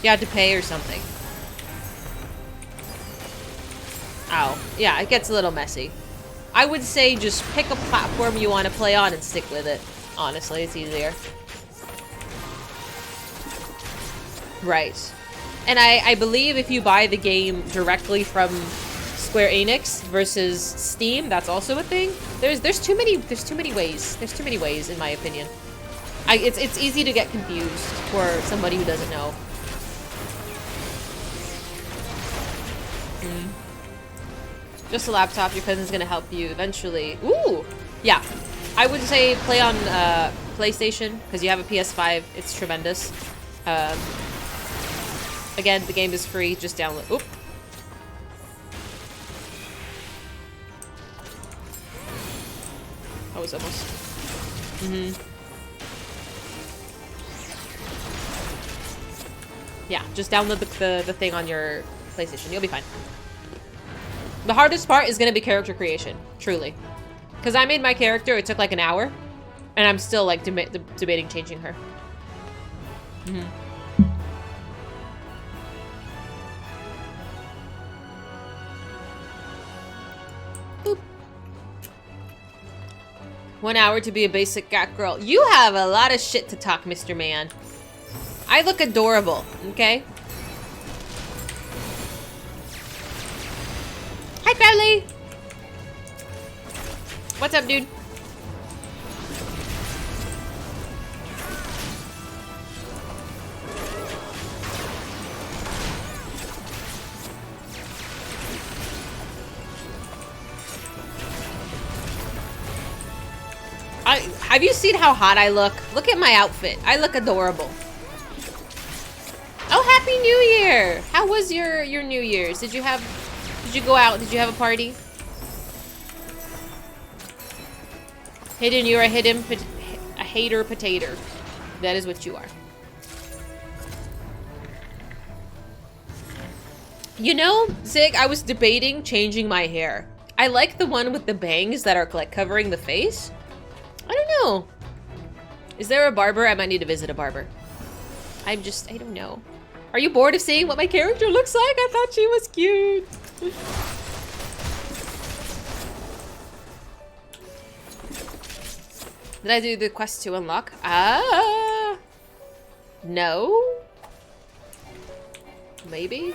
You had to pay or something. Ow. Yeah, it gets a little messy. I would say just pick a platform you want to play on and stick with it. Honestly, it's easier. Right. And I believe if you buy the game directly from Square Enix versus Steam, that's also a thing. There's too many ways. There's too many ways, in my opinion. It's easy to get confused for somebody who doesn't know. Just a laptop, your cousin's gonna help you eventually. Ooh! Yeah. I would say play on PlayStation, because you have a PS5. It's tremendous. Again, the game is free. Just download. Oop. I was almost. Yeah, just download the thing on your PlayStation. You'll be fine. The hardest part is going to be character creation, truly. Because I made my character, it took like an hour, and I'm still like debating changing her. Boop. 1 hour to be a basic cat girl. You have a lot of shit to talk, Mr. Man. I look adorable, okay? Hi, Crowley! What's up, dude? Have you seen how hot I look? Look at my outfit. I look adorable. Oh, Happy New Year! How was your New Year's? Did you go out? Did you have a party? Hidden, you're a hater potato. That is what you are. You know, Zig, I was debating changing my hair. I like the one with the bangs that are like covering the face. I don't know. Is there a barber? I might need to visit a barber. I don't know. Are you bored of seeing what my character looks like? I thought she was cute. Did I do the quest to unlock? No. Maybe.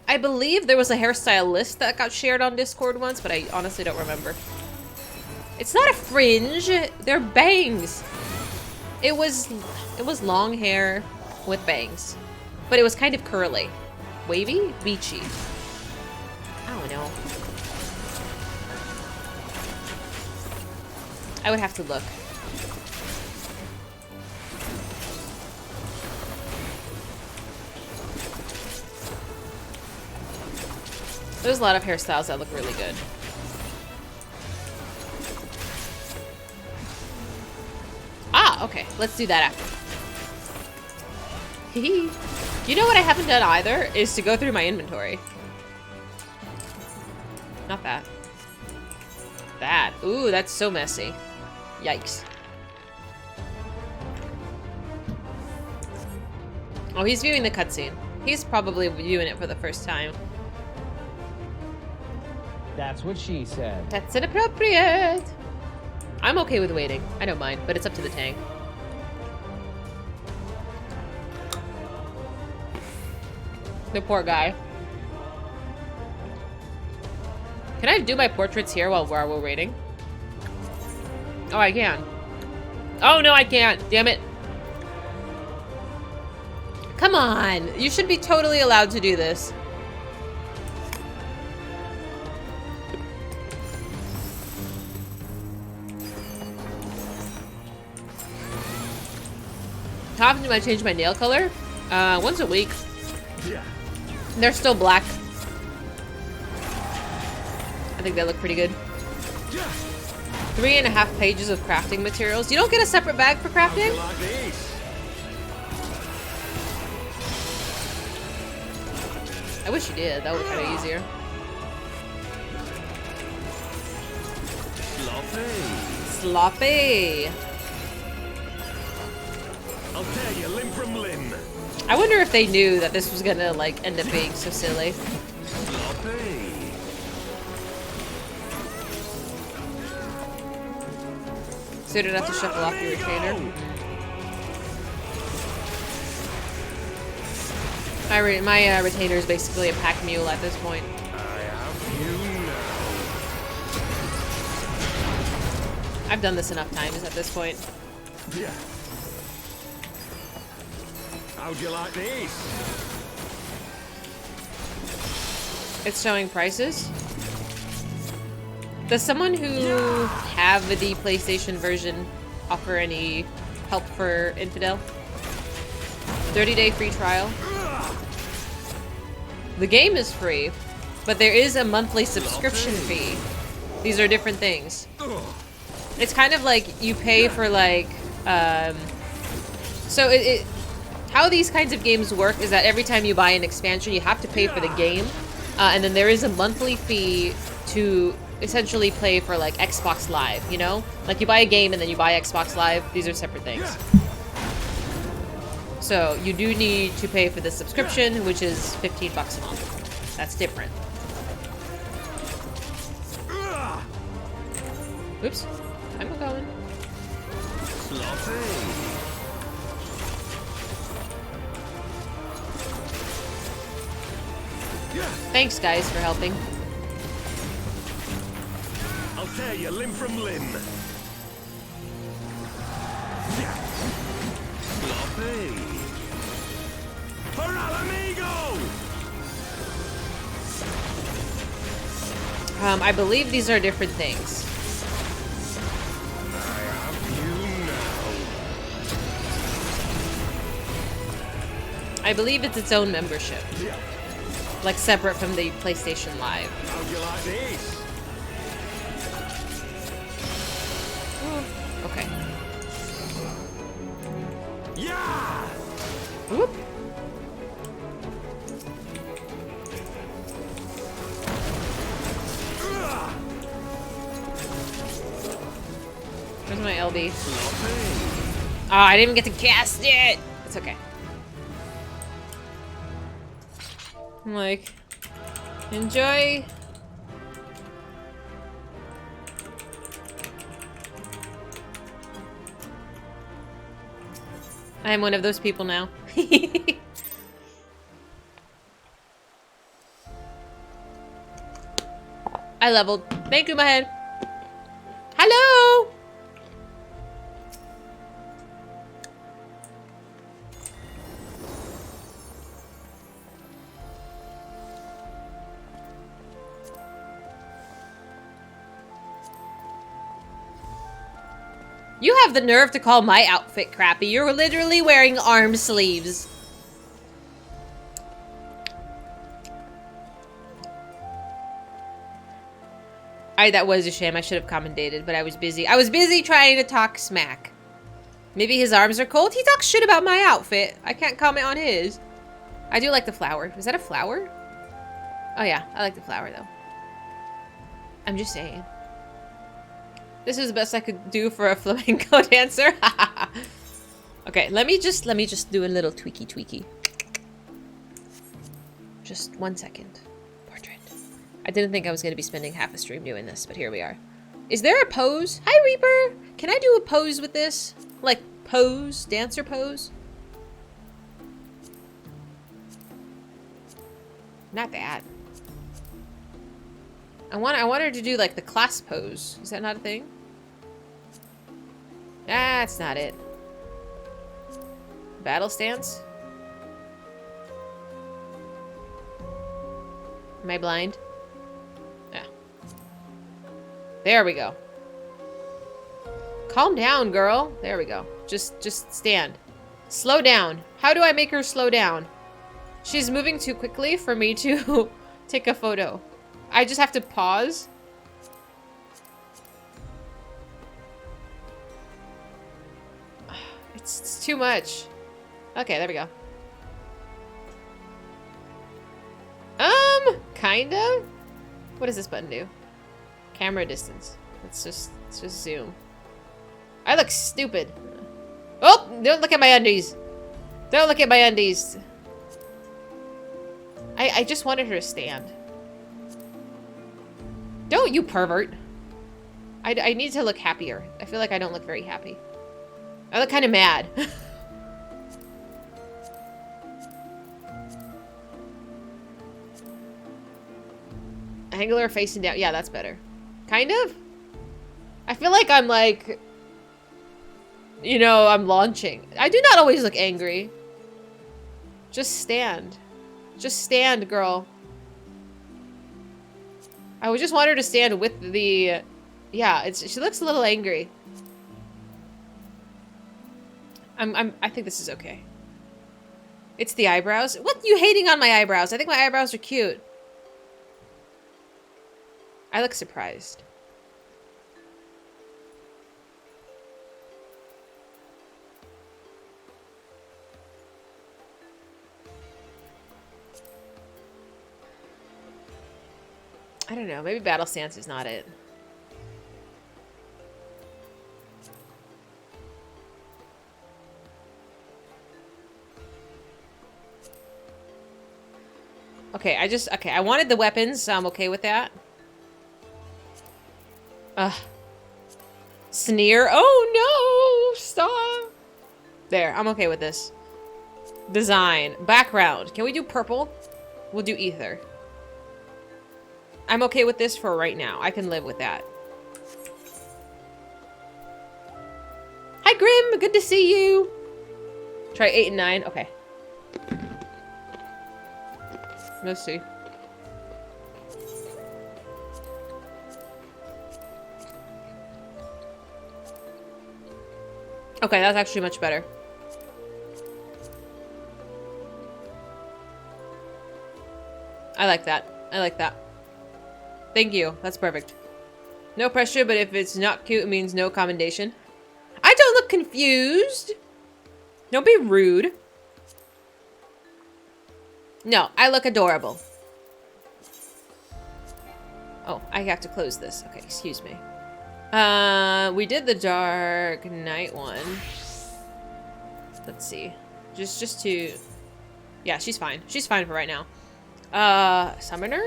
I believe there was a hairstyle list that got shared on Discord once, but I honestly don't remember. It's not a fringe. They're bangs. It was long hair with bangs, but it was kind of curly, wavy, beachy. I don't know. I would have to look. There's a lot of hairstyles that look really good. Ah, okay. Let's do that after. You know what I haven't done either? Is to go through my inventory. Not that. That. Ooh, that's so messy. Yikes. Oh, he's viewing the cutscene. He's probably viewing it for the first time. That's what she said. That's inappropriate. I'm okay with waiting. I don't mind, but it's up to the tank. The poor guy. Can I do my portraits here while we're waiting? Oh, I can. Oh, no, I can't. Damn it. Come on. You should be totally allowed to do this. How often do I change my nail color? Once a week. They're still black. I think they look pretty good. 3.5 pages of crafting materials. You don't get a separate bag for crafting? I wish you did. That would be kind of easier. Sloppy. I'll tear you limb from limb. I wonder if they knew that this was gonna like end up being so silly. So you don't have to shuffle off your retainer. My retainer is basically a pack mule at this point. I've done this enough times at this point. Yeah. How'd you like these? It's showing prices. Does someone who have the PlayStation version offer any help for Infidel? 30-day free trial. The game is free, but there is a monthly subscription fee. These are different things. It's kind of like you pay for like, so how these kinds of games work is that every time you buy an expansion, you have to pay for the game, and then there is a monthly fee to essentially play for like Xbox Live, you know? Like you buy a game and then you buy Xbox Live. These are separate things. So you do need to pay for the subscription, which is $15 a month. That's different. Oops. I'm going. Thanks, guys, for helping. I'll tear you limb from limb. Sloppy. For Alamigo! I believe these are different things. I believe it's its own membership. Yeah. Like separate from the PlayStation Live. How'd you like this? Okay. Yeah! Whoop. Where's my LB? Oh, I didn't even get to cast it! It's okay. I'm like, enjoy. I am one of those people now. I leveled. Thank you, my head. Hello! You have the nerve to call my outfit crappy. You're literally wearing arm sleeves. That was a shame. I should have commentated, but I was busy. I was busy trying to talk smack. Maybe his arms are cold. He talks shit about my outfit. I can't comment on his. I do like the flower. Is that a flower? Oh yeah, I like the flower though. I'm just saying. This is the best I could do for a flamenco dancer. Okay, let me just do a little tweaky. Just 1 second. Portrait. I didn't think I was going to be spending half a stream doing this, but here we are. Is there a pose? Hi, Reaper! Can I do a pose with this? Like, pose? Dancer pose? Not that. I want her to do, like, the class pose. Is that not a thing? That's not it. Battle stance? Am I blind? Yeah. There we go. Calm down, girl. There we go. Just stand. Slow down. How do I make her slow down? She's moving too quickly for me to take a photo. I just have to pause. It's too much. Okay, there we go. Kind of? What does this button do? Camera distance. Let's just zoom. I look stupid. Oh, don't look at my undies. Don't look at my undies. I just wanted her to stand. Don't, you pervert. I need to look happier. I feel like I don't look very happy. I look kind of mad. Angle her facing down. Yeah, that's better. Kind of? I feel like I'm like... You know, I'm launching. I do not always look angry. Just stand. Just stand, girl. I would just want her to stand with the... Yeah, she looks a little angry. I think this is okay. It's the eyebrows. What? You hating on my eyebrows? I think my eyebrows are cute. I look surprised. I don't know. Maybe battle stance is not it. Okay, I wanted the weapons, so I'm okay with that. Ugh. Sneer. Oh no! Stop! There, I'm okay with this. Design. Background. Can we do purple? We'll do ether. I'm okay with this for right now. I can live with that. Hi, Grim. Good to see you. Try 8 and 9. Okay. Let's see. Okay, that's actually much better. I like that. I like that. Thank you. That's perfect. No pressure, but if it's not cute, it means no commendation. I don't look confused. Don't be rude. No, I look adorable. Oh, I have to close this. Okay, excuse me. We did the Dark Knight one. Let's see. Just to... Yeah, she's fine. She's fine for right now. Summoner?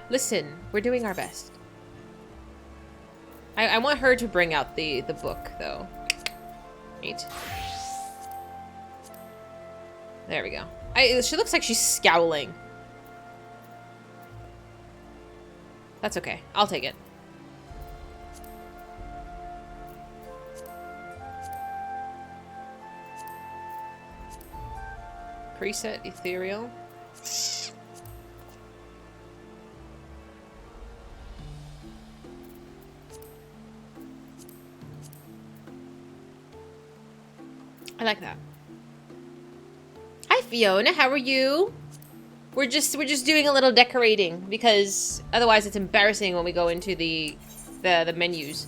Listen, we're doing our best. I want her to bring out the book, though. Wait. There we go. She looks like she's scowling. That's okay. I'll take it. Preset ethereal. I like that. Hi Fiona, how are you? We're just doing a little decorating because otherwise it's embarrassing when we go into the menus.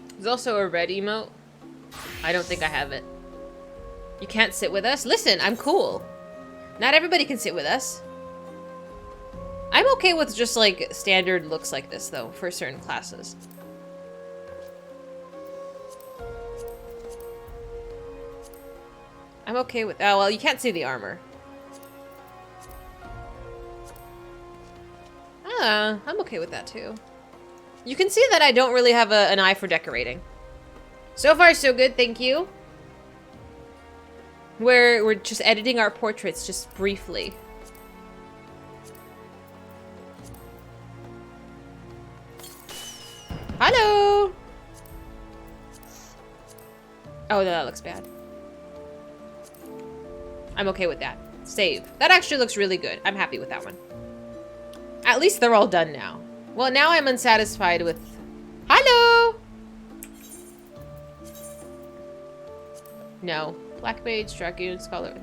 There's also a red emote. I don't think I have it. You can't sit with us? Listen, I'm cool. Not everybody can sit with us. I'm okay with just like standard looks like this though for certain classes. I'm okay with, oh well, you can't see the armor. I'm okay with that too. You can see that I don't really have an eye for decorating. So far so good, thank you. We're just editing our portraits just briefly. Hello! Oh, no, that looks bad. I'm okay with that. Save. That actually looks really good. I'm happy with that one. At least they're all done now. Well, now I'm unsatisfied with... Hello! No. Black Mage, Dragoon, Scholar...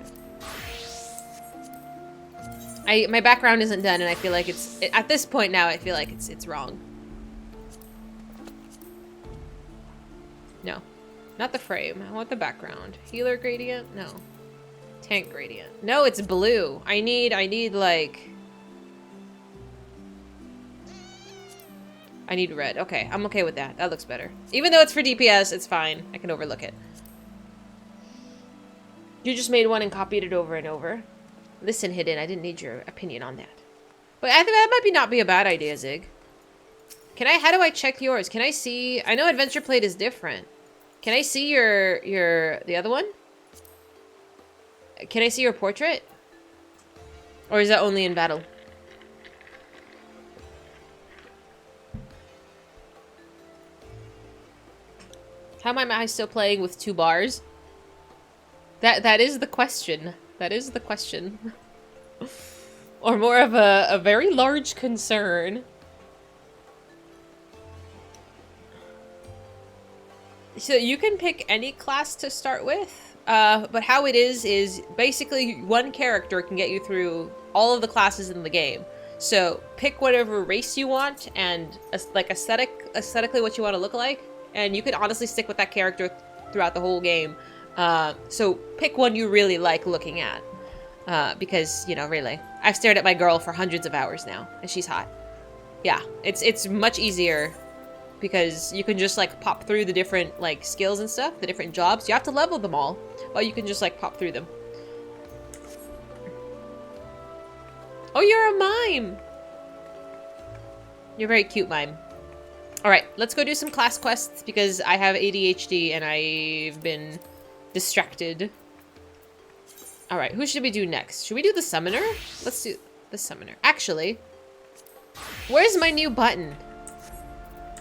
My background isn't done and I feel like it's... At this point now, I feel like it's wrong. No. Not the frame. I want the background. Healer gradient? No. Tank gradient. No, it's blue. I need like... I need red. Okay, I'm okay with that. That looks better. Even though it's for DPS, it's fine. I can overlook it. You just made one and copied it over and over. Listen, Hidden, I didn't need your opinion on that. But I think that might not be a bad idea, Zig. Can I, how do I check yours? Can I see, I know Adventure Plate is different. Can I see the other one? Can I see your portrait? Or is that only in battle? How am I still playing with 2 bars? That is the question. That is the question. Or more of a very large concern. So you can pick any class to start with, but how it is basically one character can get you through all of the classes in the game. So pick whatever race you want and like aesthetically what you want to look like, and you can honestly stick with that character throughout the whole game. So pick one you really like looking at, because, you know, really, I've stared at my girl for hundreds of hours now, and she's hot. Yeah, it's much easier because you can just like pop through the different like skills and stuff, the different jobs. You have to level them all, but you can just like pop through them. Oh, you're a mime. You're a very cute mime. All right, let's go do some class quests because I have ADHD and I've been distracted. All right, who should we do next? Should we do the summoner? Let's do the summoner. Actually, where's my new button?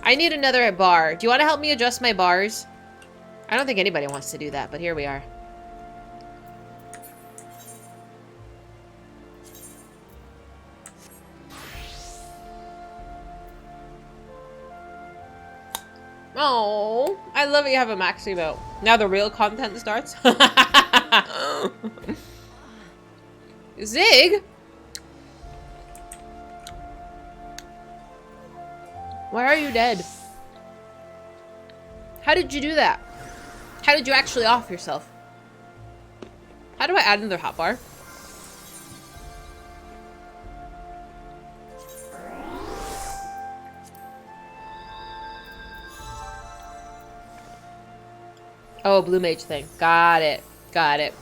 I need another bar. Do you want to help me adjust my bars? I don't think anybody wants to do that, but here we are. Oh, I love it you have a max emote. Now the real content starts. Zig? Why are you dead? How did you do that? How did you actually off yourself? How do I add another hotbar? Oh, blue mage thing. Got it. Got it.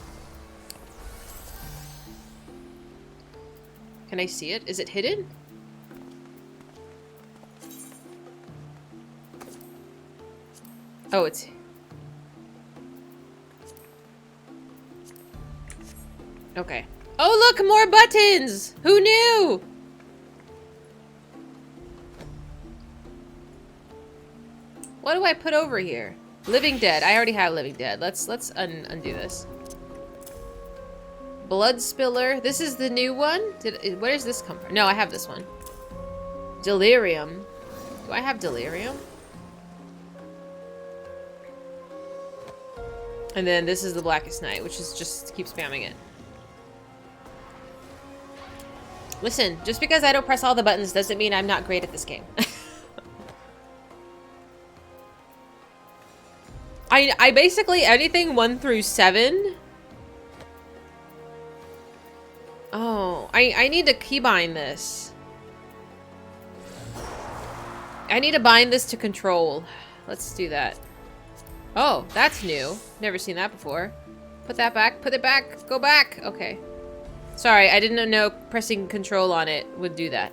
Can I see it? Is it hidden? Oh, it's... Okay. Oh, look! More buttons! Who knew? What do I put over here? Living Dead. I already have Living Dead. Let's undo this. Blood Spiller. This is the new one? Where does this come from? No, I have this one. Delirium. Do I have Delirium? And then this is the Blackest Night, which is just keep spamming it. Listen, just because I don't press all the buttons doesn't mean I'm not great at this game. I basically anything 1 through 7. Oh, I need to keybind this. I need to bind this to control. Let's do that. Oh, that's new. Never seen that before. Put that back. Put it back. Go back. Okay. Sorry, I didn't know pressing control on it would do that.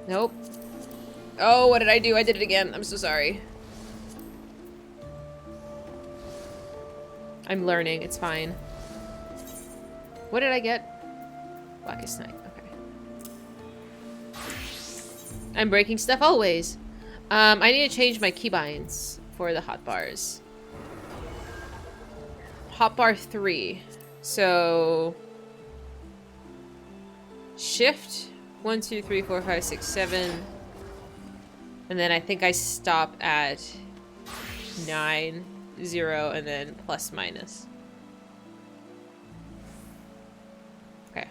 Nope. Oh, what did I do? I did it again. I'm so sorry. I'm learning. It's fine. What did I get? Blackest Night. Okay. I'm breaking stuff always. I need to change my keybinds for the hotbars. Hotbar 3. So shift 1, 2, 3, 4, 5, 6, 7. And then I think I stop at 9, 0, and then plus minus. Okay.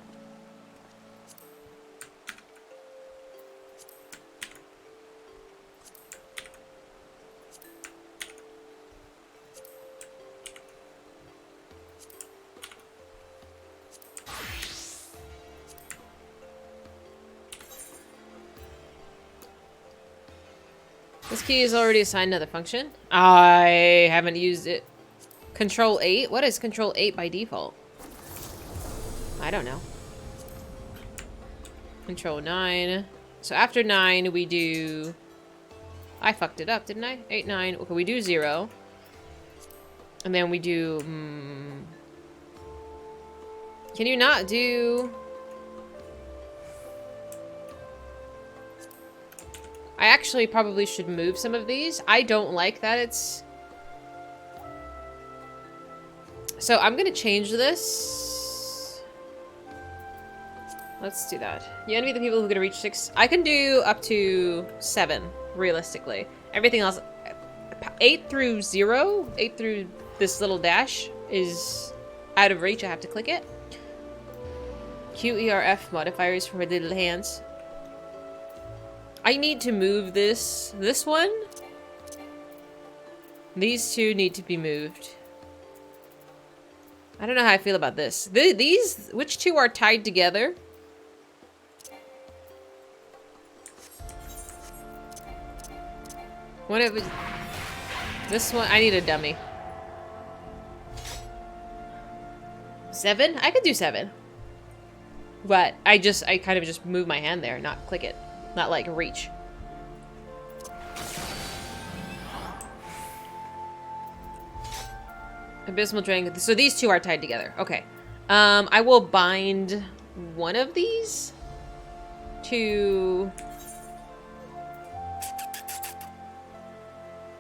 This key is already assigned another function. I haven't used it. Control 8? What is Control 8 by default? I don't know. Control 9. So after 9, we do... I fucked it up, didn't I? 8, 9. Okay, we do 0. And then we do... Can you not do... I actually probably should move some of these. I don't like that it's... So I'm gonna change this. Let's do that. You envy the people who can reach 6. I can do up to 7, realistically. Everything else... 8 through 0, 8 through this little dash is out of reach. I have to click it. QERF modifiers for my little hands. I need to move this one. These two need to be moved. I don't know how I feel about this. These, which two are tied together? What if it, this one, I need a dummy. 7? I could do 7. But I kind of just move my hand there, not click it. Not like reach. Abysmal Drain. So these two are tied together. Okay. I will bind one of these to...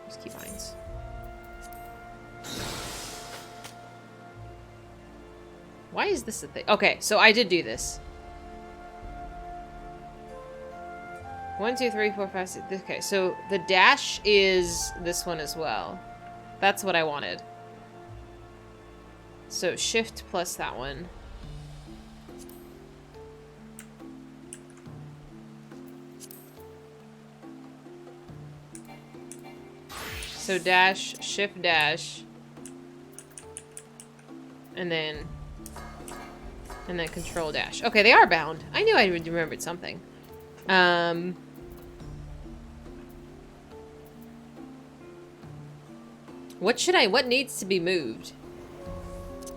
Just key binds. Why is this a thing? Okay, so I did do this. 1, 2, 3, 4, 5, 6. Okay, so the dash is this one as well. That's what I wanted. So shift plus that one. So dash, shift dash. And then control dash. Okay, they are bound. I knew I remembered something. What needs to be moved?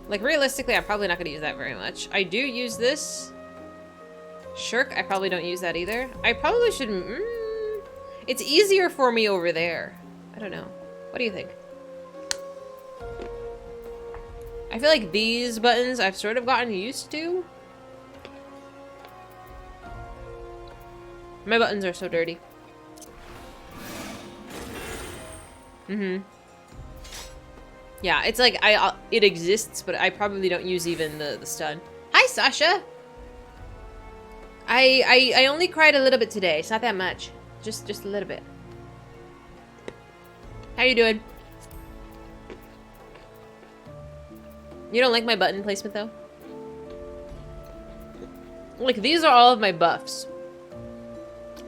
Like, realistically, I'm probably not going to use that very much. I do use this. Shirk, I probably don't use that either. I probably should... it's easier for me over there. I don't know. What do you think? I feel like these buttons I've sort of gotten used to. My buttons are so dirty. Yeah, it's like it exists, but I probably don't use even the stun. Hi, Sasha. I only cried a little bit today. It's not that much. Just a little bit. How you doing? You don't like my button placement though? Like, these are all of my buffs.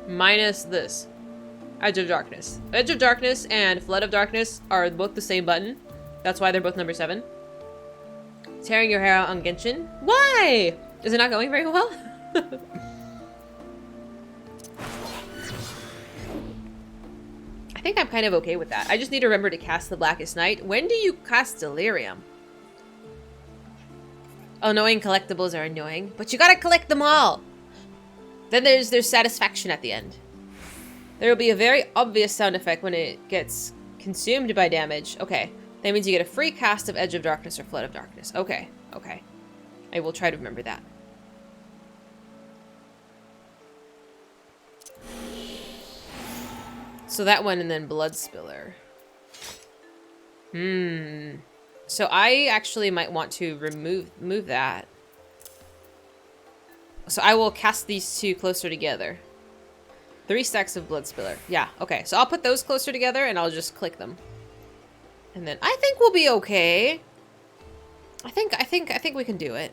Minus this. Edge of Darkness. Edge of Darkness and Flood of Darkness are both the same button. That's why they're both number 7. Tearing your hair out on Genshin. Why? Is it not going very well? I think I'm kind of okay with that. I just need to remember to cast the Blackest Night. When do you cast Delirium? Annoying collectibles are annoying, but you gotta collect them all. Then there's satisfaction at the end. There will be a very obvious sound effect when it gets consumed by damage. Okay. That means you get a free cast of Edge of Darkness or Flood of Darkness. Okay, okay. I will try to remember that. So that one and then Blood Spiller. So I actually might want to move that. So I will cast these two closer together. 3 stacks of Blood Spiller. Yeah, okay. So I'll put those closer together and I'll just click them. And then I think we'll be okay. I think we can do it.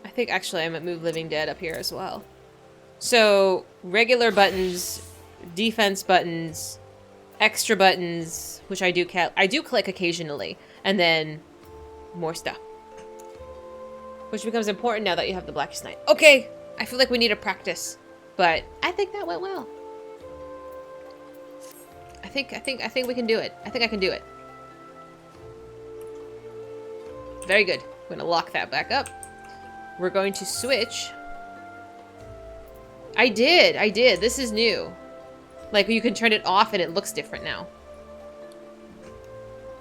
I think actually I might move Living Dead up here as well. So regular buttons, defense buttons, extra buttons, which I do click occasionally, and then more stuff. Which becomes important now that you have the Blackest Night. Okay, I feel like we need to practice, but I think that went well. I think we can do it. I think I can do it. Very good. I'm gonna lock that back up. We're going to switch. I did. This is new. Like, you can turn it off and it looks different now.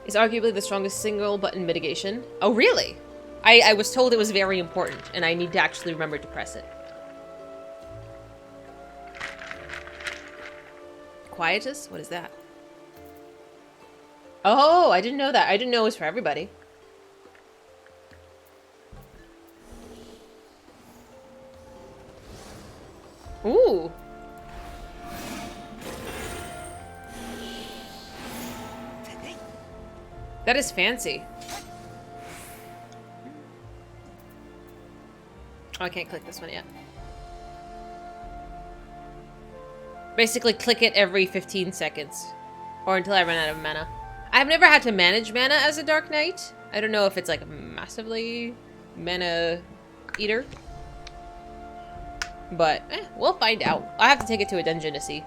It's arguably the strongest single button mitigation. Oh, really? I was told it was very important and I need to actually remember to press it. Quietus? What is that? Oh, I didn't know that. I didn't know it was for everybody. Ooh. That is fancy. Oh, I can't click this one yet. Basically, click it every 15 seconds. Or until I run out of mana. I've never had to manage mana as a Dark Knight. I don't know if it's like a massively mana eater. But, we'll find out. I have to take it to a dungeon to see.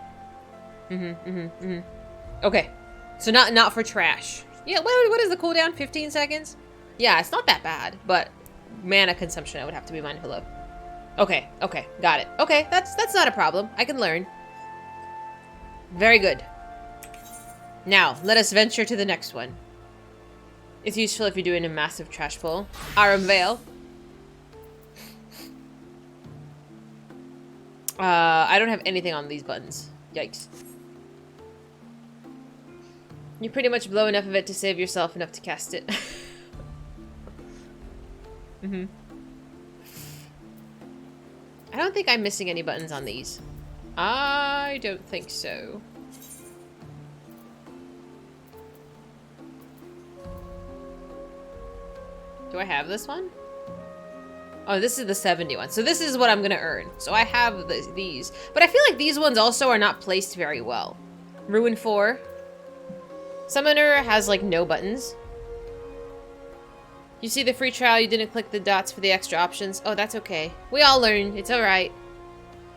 Okay. So not for trash. Yeah, what is the cooldown? 15 seconds? Yeah, it's not that bad, but mana consumption I would have to be mindful of. Okay, got it. Okay, that's not a problem. I can learn. Very good. Now, let us venture to the next one. It's useful if you're doing a massive trash pull. Aram Vale. I don't have anything on these buttons. Yikes. You pretty much blow enough of it to save yourself enough to cast it. I don't think I'm missing any buttons on these. I don't think so. Do I have this one? Oh, this is the 71. So this is what I'm gonna earn. So I have these. But I feel like these ones also are not placed very well. Ruin 4. Summoner has like no buttons. You see the free trial, you didn't click the dots for the extra options. Oh, that's okay. We all learn. It's alright.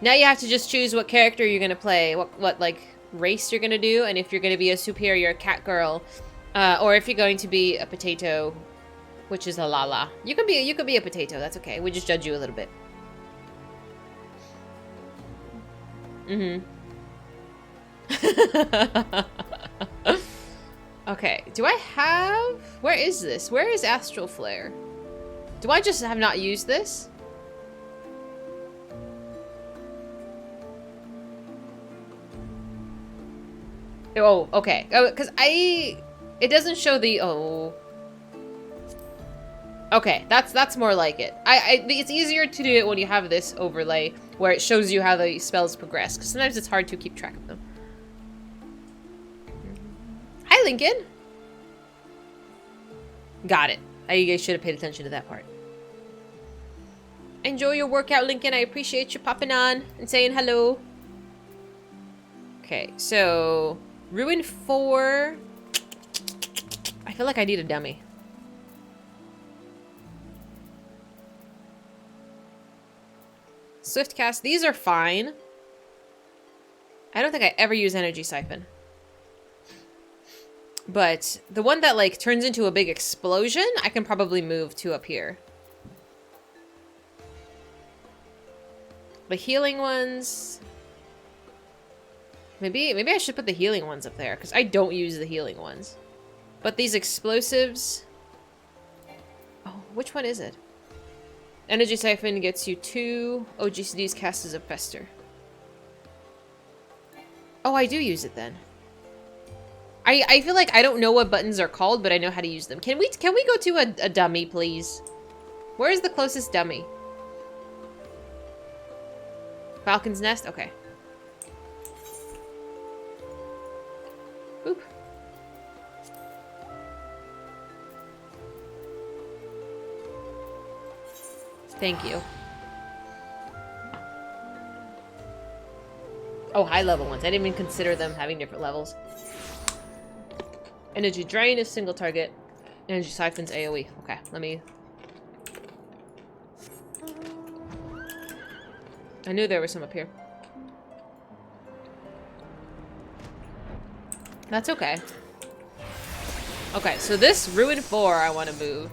Now you have to just choose what character you're gonna play. What like race you're gonna do, and if you're gonna be a superior cat girl. Or if you're going to be a potato, which is a Lala. You could be a potato, that's okay. We just judge you a little bit. Okay, do I have... Where is this? Where is Astral Flare? Do I just have not used this? Oh, okay. Oh, because it doesn't show the... Oh. Okay, that's more like it. It's easier to do it when you have this overlay where it shows you how the spells progress, because sometimes it's hard to keep track of them. Hi, Lincoln. Got it. You guys should have paid attention to that part. Enjoy your workout, Lincoln. I appreciate you popping on and saying hello. Okay, so Ruin 4. I feel like I need a dummy. Swift cast. These are fine. I don't think I ever use Energy Siphon. But the one that like turns into a big explosion, I can probably move to up here. The healing ones. Maybe I should put the healing ones up there, because I don't use the healing ones. But these explosives... Oh, which one is it? Energy Siphon gets you 2 OGCDs cast as a Fester. Oh, I do use it then. I feel like I don't know what buttons are called, but I know how to use them. Can we go to a dummy, please? Where is the closest dummy? Falcon's Nest? Okay. Boop. Thank you. Oh, high level ones. I didn't even consider them having different levels. Energy Drain is single target. Energy Siphon's AoE. Okay, let me... I knew there was some up here. That's okay. Okay, so this Ruin 4 I want to move.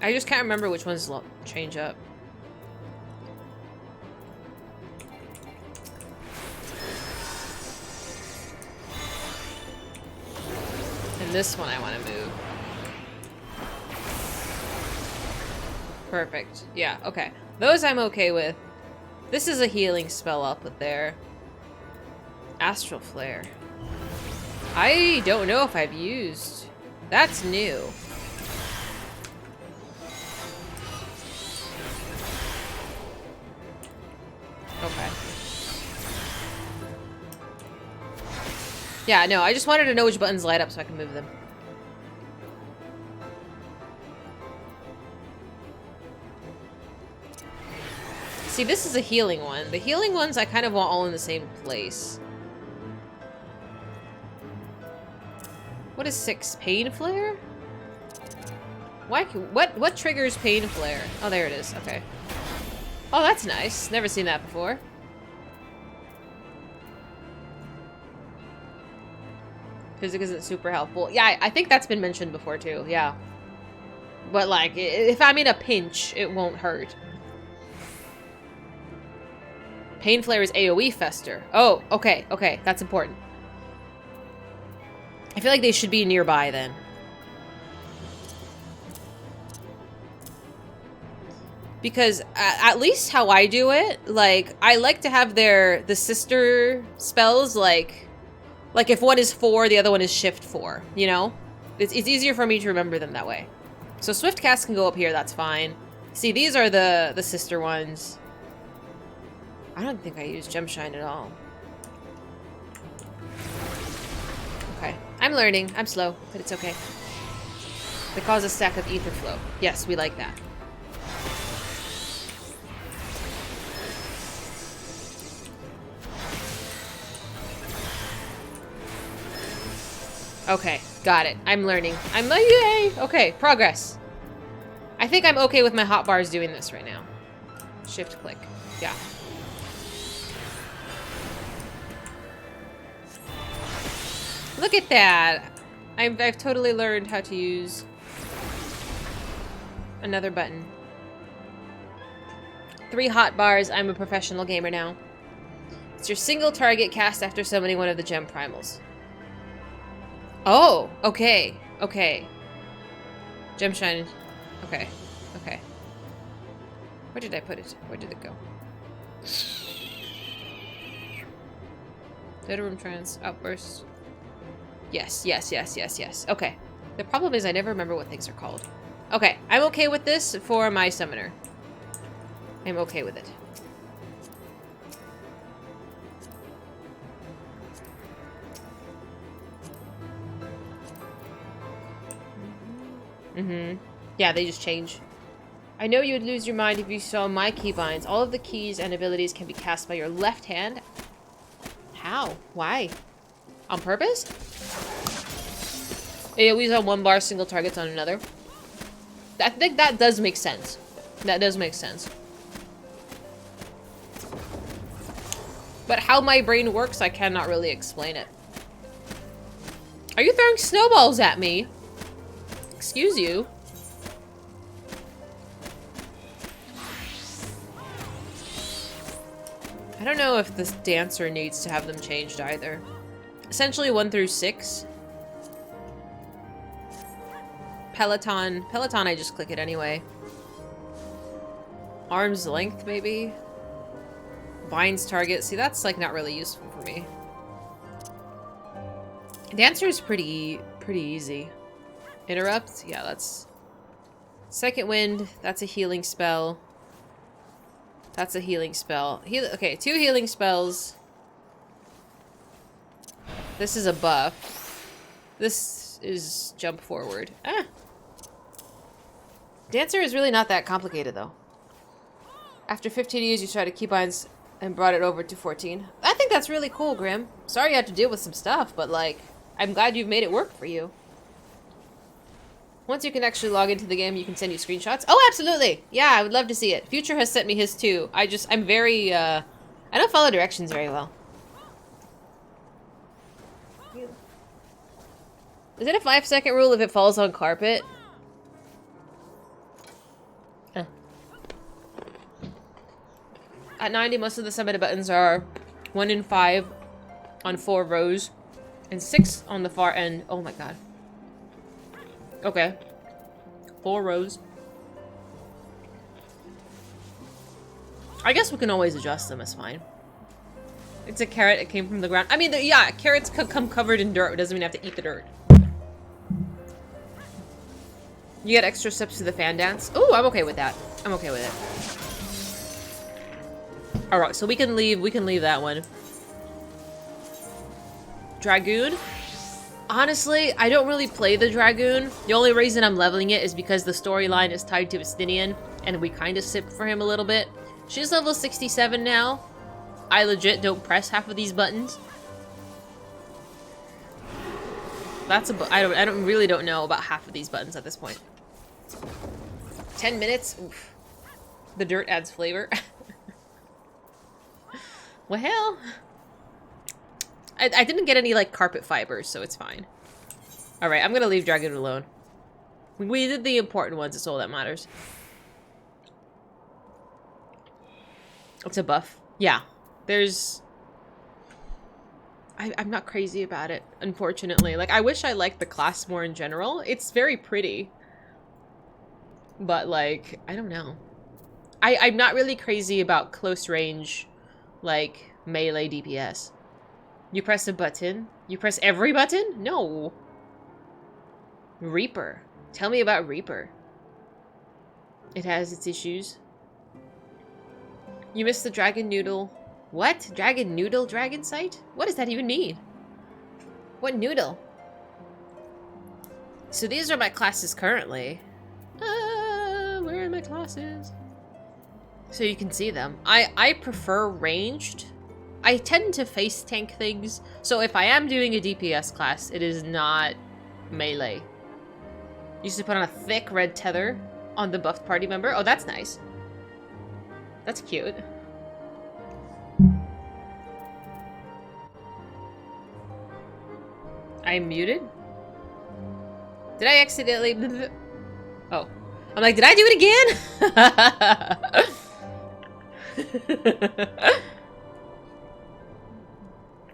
I just can't remember which ones change up. And this one I want to move. Perfect. Yeah, okay. Those I'm okay with. This is a healing spell I'll put there. Astral Flare. I don't know if I've used. That's new. Okay. Yeah, no, I just wanted to know which buttons light up so I can move them. See, this is a healing one. The healing ones I kind of want all in the same place. What is 6? Pain Flare? Why? What triggers Pain Flare? Oh, there it is. Okay. Oh, that's nice. Never seen that before. Physic isn't super helpful. Yeah, I think that's been mentioned before too. Yeah. But like, if I'm in a pinch, it won't hurt. Pain Flare is AoE Fester. Oh, okay, okay. That's important. I feel like they should be nearby then. Because at least how I do it, like, I like to have the sister spells, like if one is 4, the other one is shift 4, you know? It's easier for me to remember them that way. So Swift Cast can go up here, that's fine. See, these are the sister ones. I don't think I use Gem Shine at all. Okay. I'm learning. I'm slow, but it's okay. They cause a stack of ether flow. Yes, we like that. Okay, got it. I'm learning. I'm like, yay! Okay, progress. I think I'm okay with my hotbars doing this right now. Shift click. Yeah. Look at that. I've totally learned how to use another button. 3 hotbars. I'm a professional gamer now. It's your single target cast after summoning one of the gem primals. Oh, okay. Okay. Gem Shine. Okay. Okay. Where did I put it? Where did it go? Data room trance. Outburst. Yes, yes, yes, yes, yes. Okay. The problem is I never remember what things are called. Okay. I'm okay with this for my summoner. I'm okay with it. Mm-hmm. Yeah, they just change. I know you would lose your mind if you saw my keybinds. All of the keys and abilities can be cast by your left hand. How? Why? On purpose? It always on one bar, single targets on another. I think that does make sense. That does make sense. But how my brain works, I cannot really explain it. Are you throwing snowballs at me? Excuse you. I don't know if this dancer needs to have them changed either. Essentially 1 through 6. Peloton. Peloton, I just click it anyway. Arm's length, maybe? Binds target. See, that's like not really useful for me. Dancer is pretty easy. Interrupt? Yeah, that's... Second Wind, that's a healing spell. That's a healing spell. Okay, 2 healing spells. This is a buff. This is jump forward. Ah! Dancer is really not that complicated, though. After 15 years, you started keybinds and brought it over to 14. I think that's really cool, Grim. Sorry you had to deal with some stuff, but, like, I'm glad you've made it work for you. Once you can actually log into the game, you can send you screenshots. Oh, absolutely! Yeah, I would love to see it. Future has sent me his too. I'm very, I don't follow directions very well. Is it a 5-second rule if it falls on carpet? At 90, most of the submitted buttons are 1 in 5 on 4 rows and 6 on the far end. Oh my god. Okay. 4 rows. I guess we can always adjust them, it's fine. It's a carrot, it came from the ground. I mean, yeah, carrots could come covered in dirt. It doesn't mean you have to eat the dirt. You get extra steps to the fan dance. Oh, I'm okay with that. I'm okay with it. Alright, so we can leave that one. Dragoon? Honestly, I don't really play the Dragoon. The only reason I'm leveling it is because the storyline is tied to Estinian, and we kind of sip for him a little bit. She's level 67 now. I legit don't press half of these buttons. I really don't know about half of these buttons at this point. 10 minutes? Oof. The dirt adds flavor. Well, I didn't get any, like, carpet fibers, so it's fine. Alright, I'm gonna leave Dragoon alone. We did the important ones, it's all that matters. It's a buff. Yeah. I'm not crazy about it, unfortunately. Like, I wish I liked the class more in general. It's very pretty. But, like, I don't know. I'm not really crazy about close range, like, melee DPS. You press a button? You press every button? No. Reaper. Tell me about Reaper. It has its issues. You missed the Dragon Noodle. What? Dragon noodle dragon sight? What does that even mean? What noodle? So these are my classes currently. Where are my classes? So you can see them. I prefer ranged. I tend to face tank things. So if I am doing a DPS class, it is not melee. Used to put on a thick red tether on the buffed party member. Oh, that's nice. That's cute. I'm muted? Did I accidentally... Oh. I'm like, did I do it again?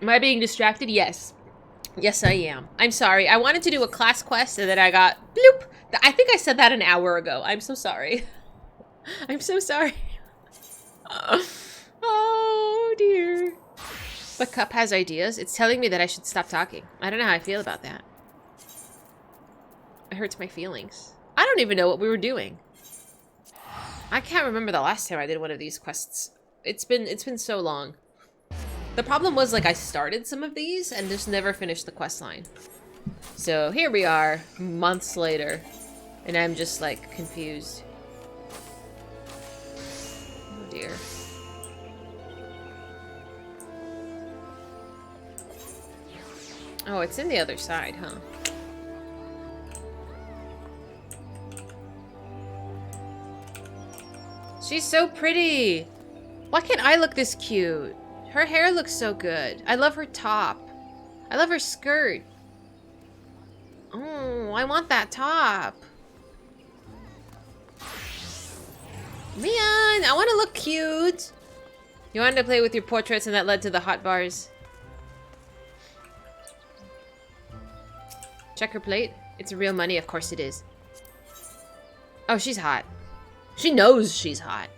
Am I being distracted? Yes. Yes, I am. I'm sorry. I wanted to do a class quest and then I got... Bloop! I think I said that an hour ago. I'm so sorry. I'm so sorry. Oh, dear. But Cup has ideas. It's telling me that I should stop talking. I don't know how I feel about that. It hurts my feelings. I don't even know what we were doing. I can't remember the last time I did one of these quests. It's been so long. The problem was, like, I started some of these and just never finished the quest line. So here we are, months later, and I'm just, like, confused. Oh, dear. Oh, it's in the other side, huh? She's so pretty! Why can't I look this cute? Her hair looks so good. I love her top. I love her skirt. Oh, I want that top. Man, I want to look cute. You wanted to play with your portraits and that led to the hot bars. Check her plate. It's real money. Of course it is. Oh, she's hot. She knows she's hot.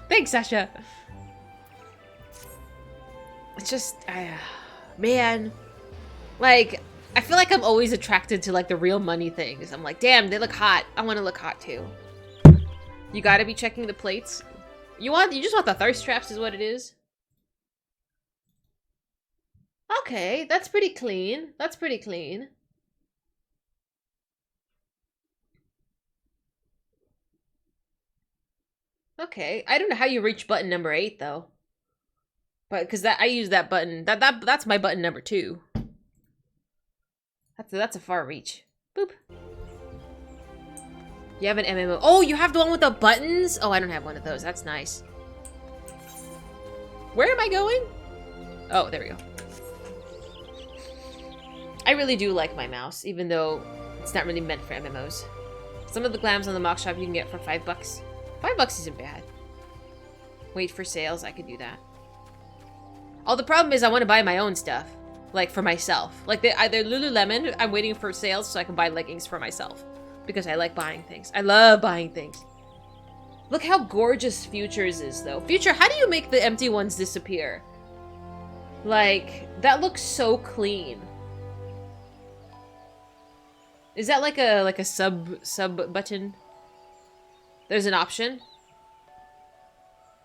Thanks, Sasha. It's just, man. Like, I feel like I'm always attracted to, like, the real money things. I'm like, damn, they look hot. I want to look hot, too. You gotta be checking the plates. You just want the thirst traps is what it is? Okay, that's pretty clean. That's pretty clean. Okay, I don't know how you reach button number 8 though. But because I use that button. That's my button number 2. That's a far reach. Boop. You have an MMO. Oh, you have the one with the buttons? Oh, I don't have one of those. That's nice. Where am I going? Oh, there we go. I really do like my mouse, even though it's not really meant for MMOs. Some of the glams on the mock shop you can get for $5. $5 isn't bad. Wait for sales, I could do that. Oh, the problem is I want to buy my own stuff. Like, for myself. Like, they're Lululemon, I'm waiting for sales so I can buy leggings for myself. Because I like buying things. I love buying things. Look how gorgeous Futures is, though. Future, how do you make the empty ones disappear? Like, that looks so clean. Is that like a sub button? There's an option?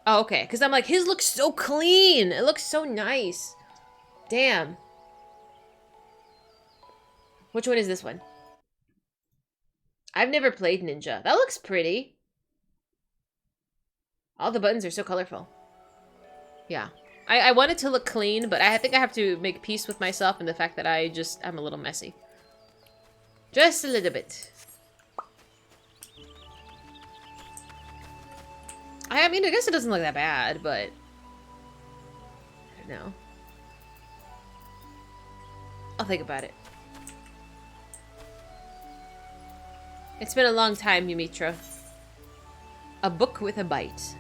Oh, okay. Because I'm like, his looks so clean. It looks so nice. Damn. Which one is this one? I've never played Ninja. That looks pretty. All the buttons are so colorful. Yeah. I want it to look clean, but I think I have to make peace with myself and the fact that I'm a little messy. Just a little bit. I mean, I guess it doesn't look that bad, but... I don't know. I'll think about it. It's been a long time, Yumitra. A book with a bite.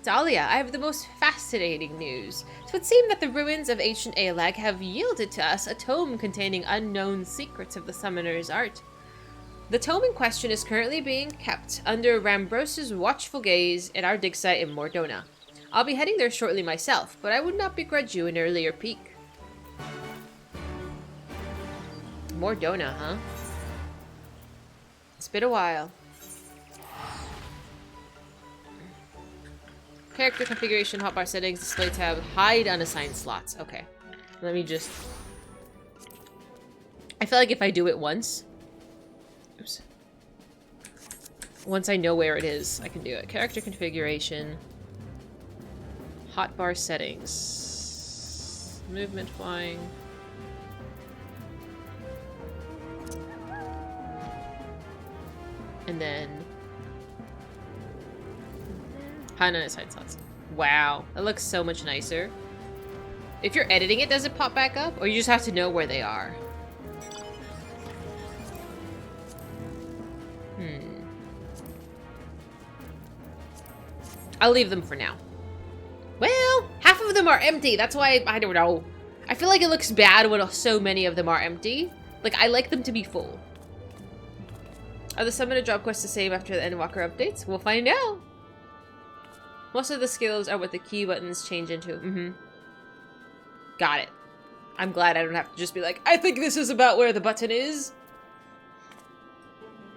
Dahlia, I have the most fascinating news. It would seem that the ruins of ancient Aelag have yielded to us a tome containing unknown secrets of the summoner's art. The tome in question is currently being kept under Rambrose's watchful gaze at our dig site in Mordona. I'll be heading there shortly myself, but I would not begrudge you an earlier peek. Mordona, huh? It's been a while. Character configuration, hotbar settings, display tab, hide unassigned slots. Okay. Let me just... I feel like if I do it once... Oops. Once I know where it is, I can do it. Character configuration. Hotbar settings. Movement, flying. And then... hide unassigned slots. Wow. That looks so much nicer. If you're editing it, does it pop back up? Or you just have to know where they are? I'll leave them for now. Well, half of them are empty. That's why, I don't know. I feel like it looks bad when so many of them are empty. Like, I like them to be full. Are the summon and drop quests the same after the Endwalker updates? We'll find out. Most of the skills are what the key buttons change into. Got it. I'm glad I don't have to just be like, I think this is about where the button is.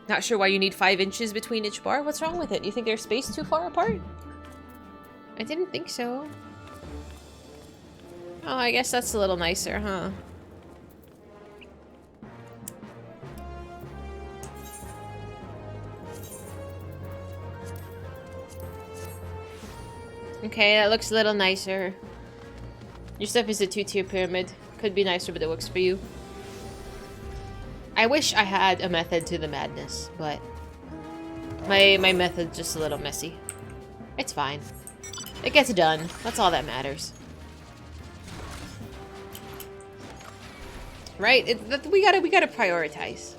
Not sure why you need 5 inches between each bar. What's wrong with it? You think they're spaced too far apart? I didn't think so. Oh, I guess that's a little nicer, huh? Okay, that looks a little nicer. Your stuff is a 2-tier pyramid. Could be nicer, but it works for you. I wish I had a method to the madness, but my method's just a little messy. It's fine. It gets done. That's all that matters. Right? We gotta prioritize.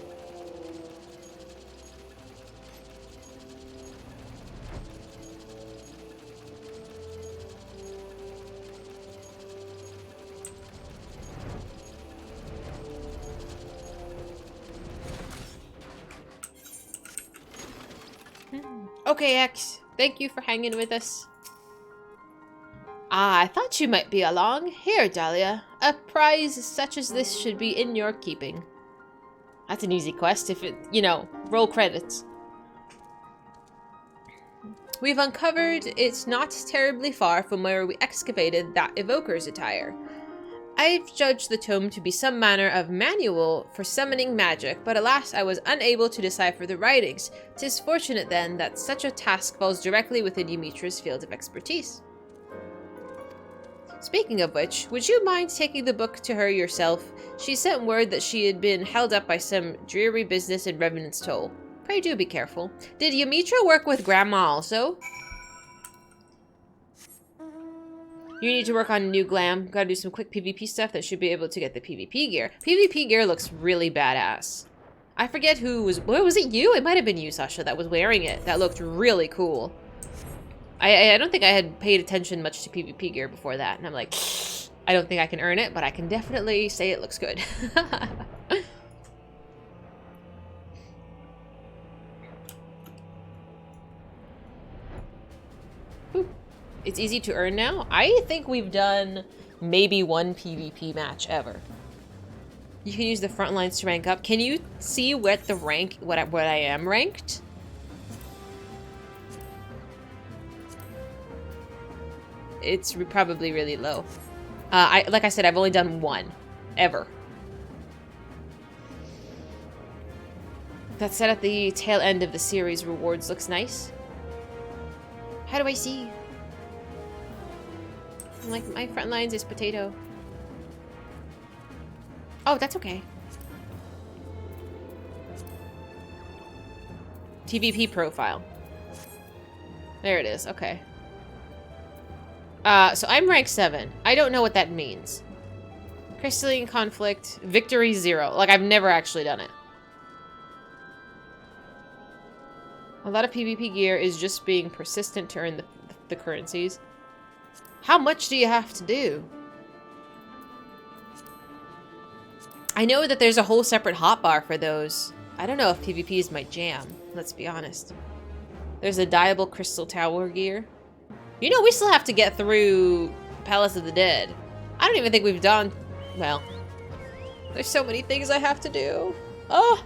Okay, X. Thank you for hanging with us. Ah, I thought you might be along. Here, Dahlia. A prize such as this should be in your keeping. That's an easy quest if it, you know, roll credits. We've uncovered it's not terribly far from where we excavated that evoker's attire. I've judged the tome to be some manner of manual for summoning magic, but alas, I was unable to decipher the writings. 'Tis fortunate, then, that such a task falls directly within Ymitra's field of expertise. Speaking of which, would you mind taking the book to her yourself? She sent word that she had been held up by some dreary business in Revenant's Toll. Pray do be careful. Did Ymitra work with Grandma also? You need to work on a new glam. Gotta do some quick PvP stuff that should be able to get the PvP gear. PvP gear looks really badass. I forget who was... Well, was it you? It might have been you, Sasha, that was wearing it. That looked really cool. I don't think I had paid attention much to PvP gear before that. And I'm like, I don't think I can earn it, but I can definitely say it looks good. It's easy to earn now. I think we've done maybe one PvP match ever. You can use the front lines to rank up. Can you see what the rank, what I am ranked? It's probably really low. Like I said, I've only done one ever. That set at the tail end of the series rewards looks nice. How do I see? Like, my front lines is potato. Oh, that's okay. TVP profile. There it is, okay. So I'm rank 7. I don't know what that means. Crystalline Conflict, Victory 0. Like, I've never actually done it. A lot of PvP gear is just being persistent to earn the currencies. How much do you have to do? I know that there's a whole separate hotbar for those. I don't know if PvP is my jam, let's be honest. There's a dyeable crystal tower gear. You know, we still have to get through Palace of the Dead. I don't even think we've done... Well, there's so many things I have to do. Oh!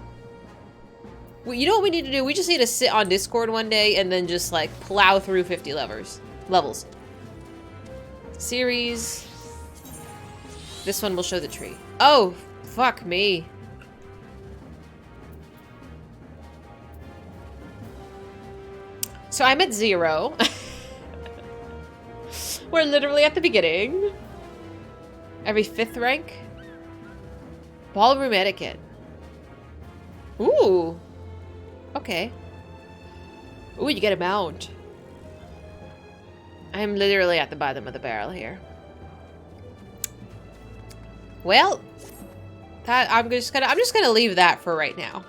Well, you know what we need to do? We just need to sit on Discord one day and then just, like, plow through 50 levers. Levels. Series. This one will show the tree. Oh, fuck me. So I'm at 0. We're literally at the beginning. Every 5th rank. Ballroom etiquette. Ooh. Okay. Ooh, you get a mount. I'm literally at the bottom of the barrel here. Well, that I'm just gonna leave that for right now.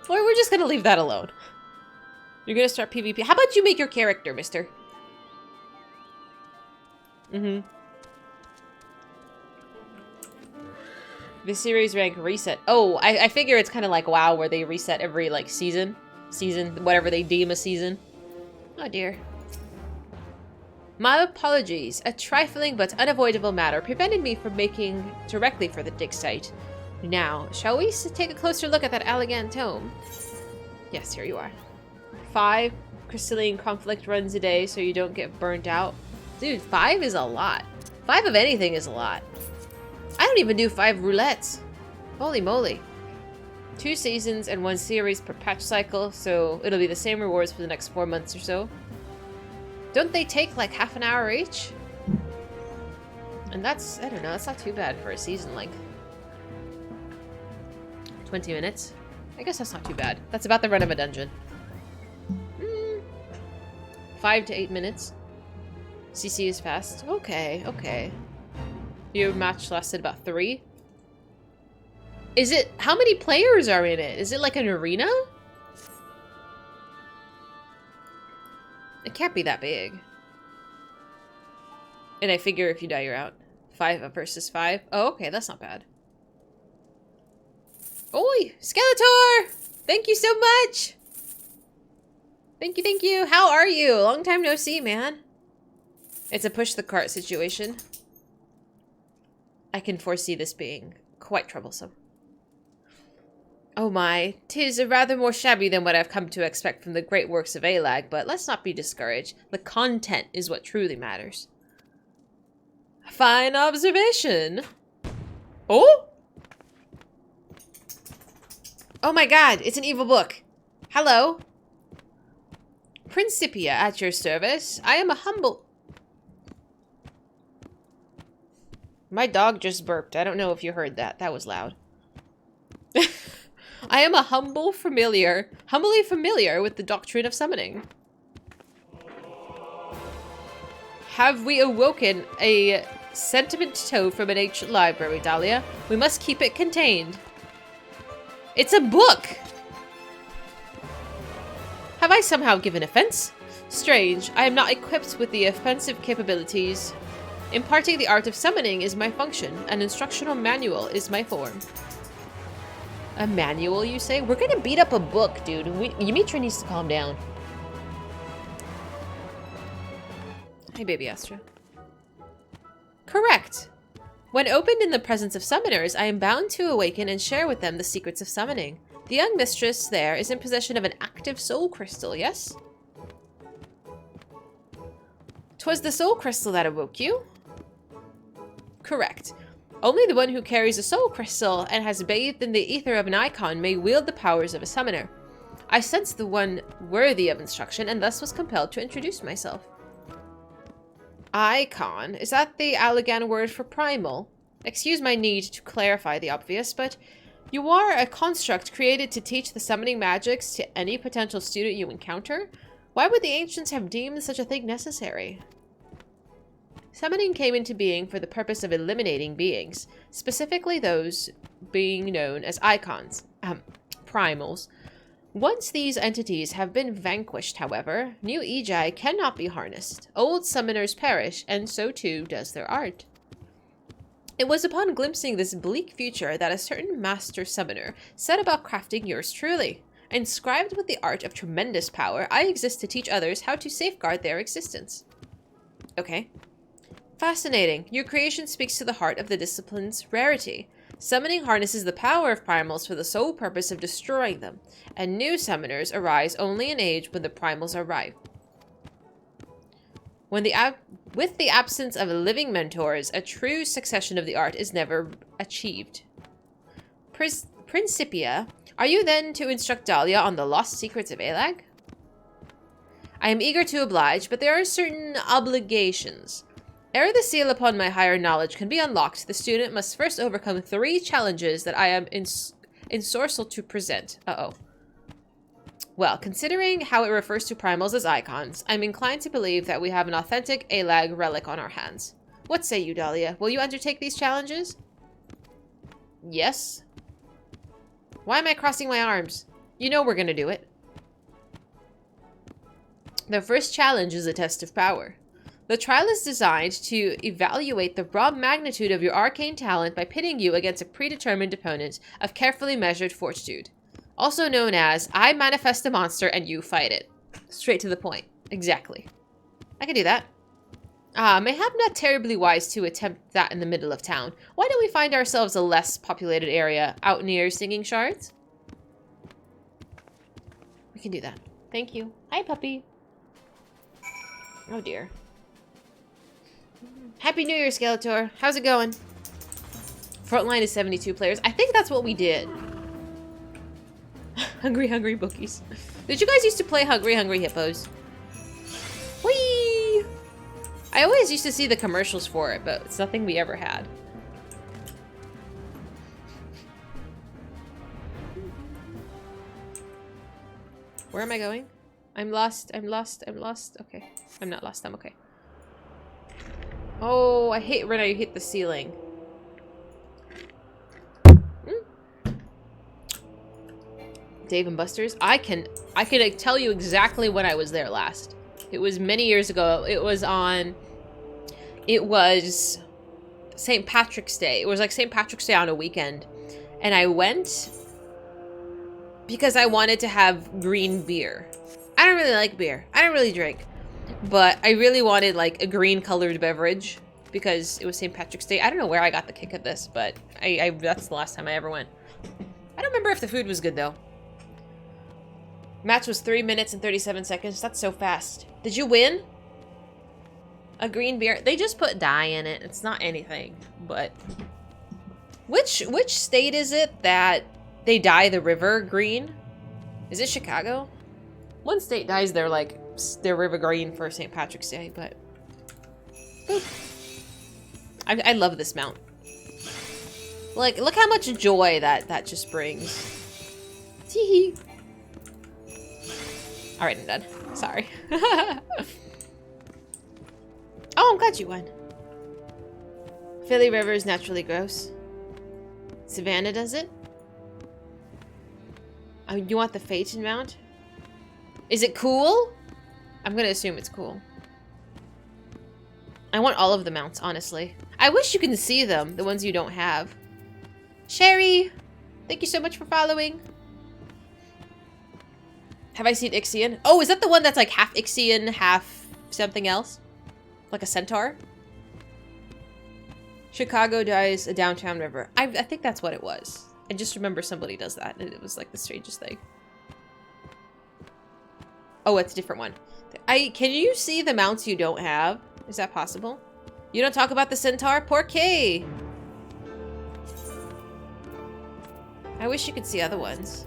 Or we're just gonna leave that alone. You're gonna start PvP. How about you make your character, mister? The series rank reset. Oh, I figure it's kind of like WoW, where they reset every, like, season, whatever they deem a season. Oh, dear. My apologies. A trifling but unavoidable matter prevented me from making directly for the dig site. Now, shall we take a closer look at that elegant tome? Yes, here you are. 5 crystalline conflict runs a day so you don't get burnt out. Dude, 5 is a lot. 5 of anything is a lot. I don't even do 5 roulettes. Holy moly. 2 seasons and 1 series per patch cycle, so it'll be the same rewards for the next 4 months or so. Don't they take like half an hour each? And that's, I don't know, that's not too bad for a season length. 20 minutes. I guess that's not too bad. That's about the run of a dungeon. 5 to 8 minutes. CC is fast. Okay, okay. Your match lasted about 3. Is it... How many players are in it? Is it like an arena? It can't be that big. And I figure if you die, you're out. 5 versus 5. Oh, okay, that's not bad. Oi! Skeletor! Thank you so much! Thank you, thank you. How are you? Long time no see, man. It's a push the cart situation. I can foresee this being quite troublesome. Oh my, 'tis a rather more shabby than what I've come to expect from the great works of Alag, but let's not be discouraged. The content is what truly matters. Fine observation. Oh? Oh my god, it's an evil book. Hello. Principia at your service. I am a humble... My dog just burped. I don't know if you heard that. That was loud. I am a humbly familiar with the doctrine of summoning. Have we awoken a sentiment toe from an ancient library, Dahlia? We must keep it contained. It's a book! Have I somehow given offense? Strange, I am not equipped with the offensive capabilities. Imparting the art of summoning is my function. An instructional manual is my form. A manual, you say? We're gonna beat up a book, dude. Yumitra needs to calm down. Hey, baby Astra. Correct. When opened in the presence of summoners, I am bound to awaken and share with them the secrets of summoning. The young mistress there is in possession of an active soul crystal, yes? 'Twas the soul crystal that awoke you? Correct. Only the one who carries a soul crystal and has bathed in the ether of an icon may wield the powers of a summoner. I sensed the one worthy of instruction and thus was compelled to introduce myself. Icon? Is that the Allagan word for primal? Excuse my need to clarify the obvious, but you are a construct created to teach the summoning magics to any potential student you encounter? Why would the ancients have deemed such a thing necessary? Summoning came into being for the purpose of eliminating beings, specifically those being known as icons, primals. Once these entities have been vanquished, however, new Ejai cannot be harnessed. Old summoners perish, and so too does their art. It was upon glimpsing this bleak future that a certain master summoner set about crafting yours truly. Inscribed with the art of tremendous power, I exist to teach others how to safeguard their existence. Okay. Fascinating. Your creation speaks to the heart of the discipline's rarity. Summoning harnesses the power of primals for the sole purpose of destroying them, and new summoners arise only in age when the primals are ripe. With the absence of living mentors, a true succession of the art is never achieved. Principia, are you then to instruct Dahlia on the lost secrets of Alag? I am eager to oblige, but there are certain obligations. Ere the seal upon my higher knowledge can be unlocked, the student must first overcome 3 challenges that I am ensorcelled to present. Uh-oh. Well, considering how it refers to primals as icons, I'm inclined to believe that we have an authentic Alag relic on our hands. What say you, Dahlia? Will you undertake these challenges? Yes. Why am I crossing my arms? You know we're gonna do it. The first challenge is a test of power. The trial is designed to evaluate the raw magnitude of your arcane talent by pitting you against a predetermined opponent of carefully measured fortitude. Also known as, I manifest a monster and you fight it. Straight to the point. Exactly. I can do that. Mayhap not terribly wise to attempt that in the middle of town. Why don't we find ourselves a less populated area out near Singing Shards? We can do that. Thank you. Hi, puppy. Oh, dear. Happy New Year, Skeletor. How's it going? Frontline is 72 players. I think that's what we did. Hungry, hungry bookies. Did you guys used to play Hungry, Hungry Hippos? Whee! I always used to see the commercials for it, but it's nothing we ever had. Where am I going? I'm lost, I'm lost, I'm lost. Okay. I'm not lost, I'm okay. Oh, I hate when I hit the ceiling. Dave and Buster's. I can tell you exactly when I was there last. It was many years ago. It was St. Patrick's Day. It was like St. Patrick's Day on a weekend. And I went because I wanted to have green beer. I don't really like beer. I don't really drink. But I really wanted like a green colored beverage because it was St. Patrick's Day. I don't know where I got the kick of this, but that's the last time I ever went. I don't remember if the food was good though. Match was 3 minutes and 37 seconds. That's so fast. Did you win? A green beer? They just put dye in it. It's not anything, but... Which state is it that they dye the river green? Is it Chicago? One state dyes their river green for St. Patrick's Day, but... I love this mount. Like, look how much joy that just brings. Teehee. Alright, I'm done. Sorry. Oh, I'm glad you won. Philly River is naturally gross. Savannah does it? Oh, you want the Phaeton mount? Is it cool? I'm gonna assume it's cool. I want all of the mounts, honestly. I wish you can see them, the ones you don't have. Sherry! Thank you so much for following. Have I seen Ixion? Oh, is that the one that's like half Ixion, half something else? Like a centaur? Chicago dyes a downtown river. I think that's what it was. I just remember somebody does that, and it was like the strangest thing. Oh, it's a different one. Can you see the mounts you don't have? Is that possible? You don't talk about the centaur? Poor K! I wish you could see other ones.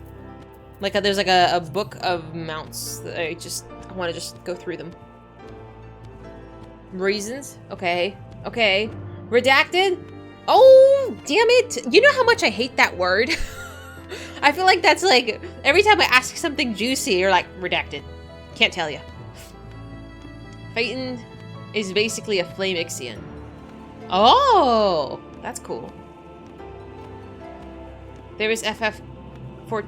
Like, there's like a book of mounts that I want to just go through them. Reasons? Okay. Okay. Redacted? Oh, damn it. You know how much I hate that word? I feel like that's like, every time I ask something juicy, you're like, redacted. Can't tell you. Phaeton is basically a flame Ixion. Oh, that's cool. There is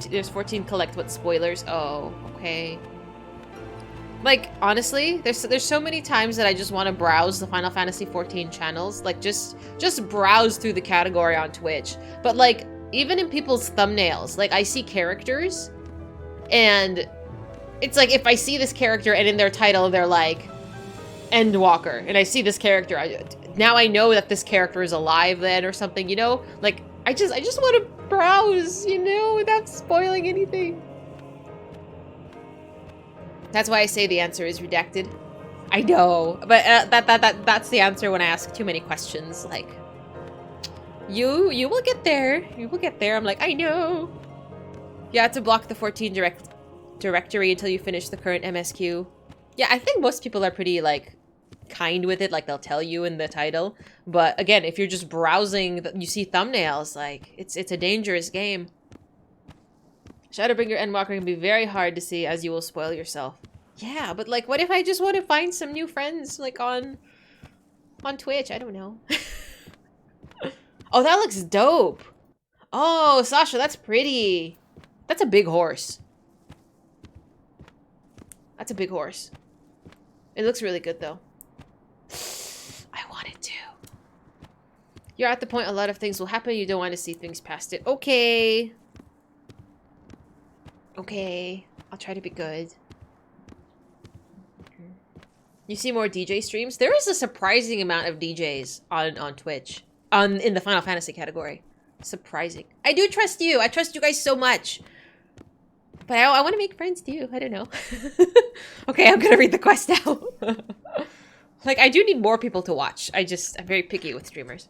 there's 14 collect what spoilers. Oh, okay. Like, honestly, there's so many times that I just want to browse the Final Fantasy XIV channels. Like, just browse through the category on Twitch. But, like, even in people's thumbnails, like, I see characters, and it's like, if I see this character and in their title, they're like, Endwalker, and I see this character, now I know that this character is alive then, or something, you know? Like, I just want to browse, you know, without spoiling anything. That's why I say the answer is redacted. I know, but that's the answer when I ask too many questions. Like, you will get there. You will get there. I'm like, I know. You have to block the 14 directory until you finish the current MSQ. Yeah, I think most people are pretty, like, kind with it. Like, they'll tell you in the title. But, again, if you're just browsing, you see thumbnails, like, it's a dangerous game. Shadowbringer Endwalker can be very hard to see as you will spoil yourself. Yeah, but, like, what if I just want to find some new friends, like, on Twitch? I don't know. Oh, that looks dope. Oh, Sasha, that's pretty. That's a big horse. That's a big horse. It looks really good, though. I want it to. You're at the point a lot of things will happen. You don't want to see things past it. Okay. Okay. I'll try to be good. You see more DJ streams? There is a surprising amount of DJs on Twitch. In the Final Fantasy category. Surprising. I do trust you. I trust you guys so much. But I want to make friends too. I don't know. Okay, I'm gonna read the quest now. Like, I do need more people to watch. I'm very picky with streamers.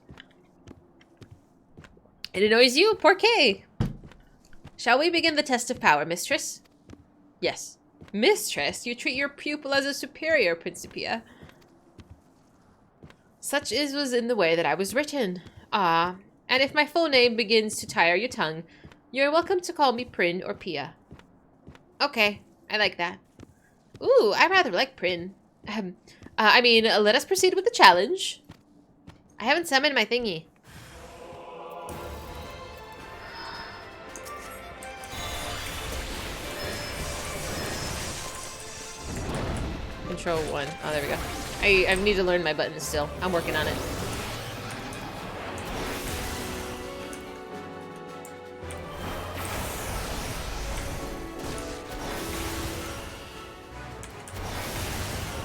It annoys you? Poor K. Shall we begin the test of power, mistress? Yes. Mistress? You treat your pupil as a superior, Principia. Such was in the way that I was written. Ah, and if my full name begins to tire your tongue, you're welcome to call me Prin or Pia. Okay, I like that. Ooh, I rather like Prin. I mean, let us proceed with the challenge. I haven't summoned my thingy. Control 1. Oh, there we go. I need to learn my buttons still. I'm working on it.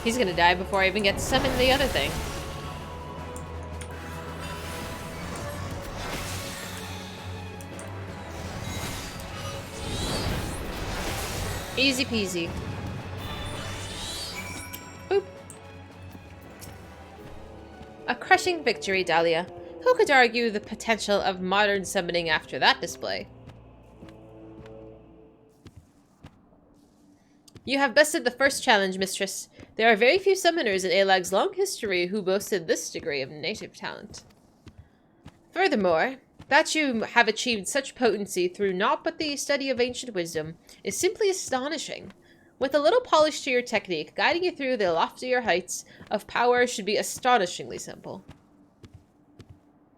He's gonna die before I even get to summon the other thing. Easy peasy. Boop. A crushing victory, Dahlia. Who could argue the potential of modern summoning after that display? You have bested the first challenge, mistress. There are very few summoners in Alag's long history who boasted this degree of native talent. Furthermore, that you have achieved such potency through naught but the study of ancient wisdom is simply astonishing. With a little polish to your technique, guiding you through the loftier heights of power should be astonishingly simple.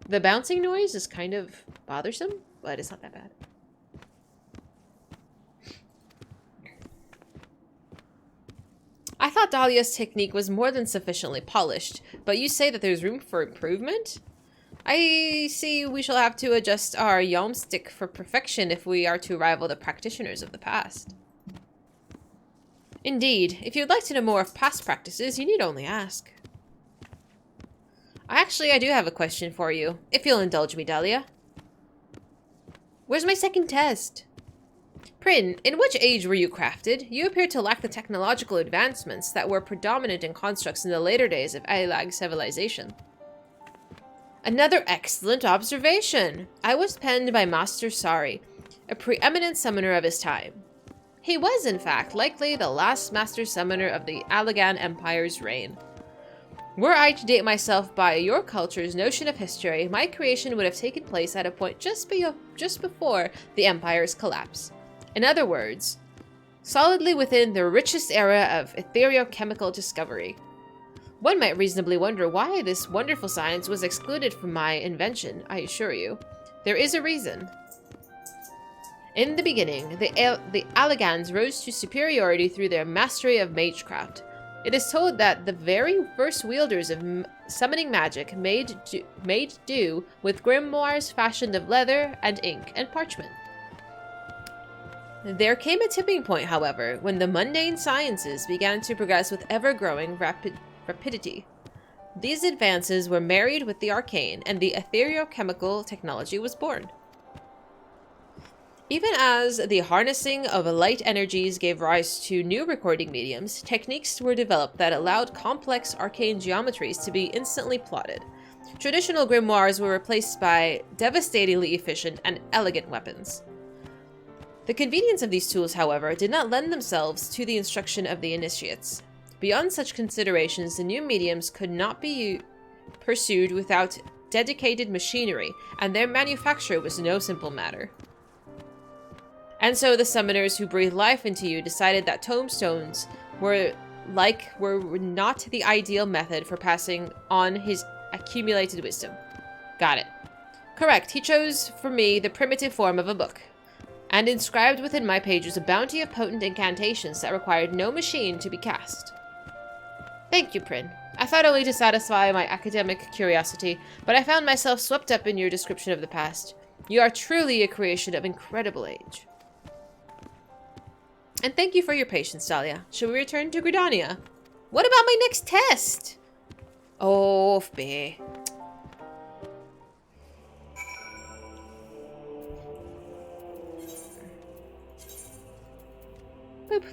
The bouncing noise is kind of bothersome, but it's not that bad. I thought Dahlia's technique was more than sufficiently polished, but you say that there's room for improvement? I see we shall have to adjust our yomstick for perfection if we are to rival the practitioners of the past. Indeed, if you'd like to know more of past practices, you need only ask. Actually, I do have a question for you, if you'll indulge me, Dahlia. Where's my second test? Prin, in which age were you crafted? You appear to lack the technological advancements that were predominant in constructs in the later days of Alag civilization. Another excellent observation! I was penned by Master Sari, a preeminent summoner of his time. He was, in fact, likely the last master summoner of the Allagan Empire's reign. Were I to date myself by your culture's notion of history, my creation would have taken place at a point just before the Empire's collapse. In other words, solidly within the richest era of ethereochemical discovery. One might reasonably wonder why this wonderful science was excluded from my invention, I assure you. There is a reason. In the beginning, the Allagans rose to superiority through their mastery of magecraft. It is told that the very first wielders of summoning magic made do with grimoires fashioned of leather and ink and parchment. There came a tipping point, however, when the mundane sciences began to progress with ever-growing rapidity. These advances were married with the arcane, and the ethereochemical technology was born. Even as the harnessing of light energies gave rise to new recording mediums, techniques were developed that allowed complex arcane geometries to be instantly plotted. Traditional grimoires were replaced by devastatingly efficient and elegant weapons. The convenience of these tools, however, did not lend themselves to the instruction of the initiates. Beyond such considerations, the new mediums could not be pursued without dedicated machinery, and their manufacture was no simple matter. And so the summoners who breathed life into you decided that tombstones were not the ideal method for passing on his accumulated wisdom. Got it. Correct, he chose for me the primitive form of a book, and inscribed within my pages a bounty of potent incantations that required no machine to be cast. Thank you, Prin. I thought only to satisfy my academic curiosity, but I found myself swept up in your description of the past. You are truly a creation of incredible age. And thank you for your patience, Dahlia. Shall we return to Gridania? What about my next test? Oh, B. Boop.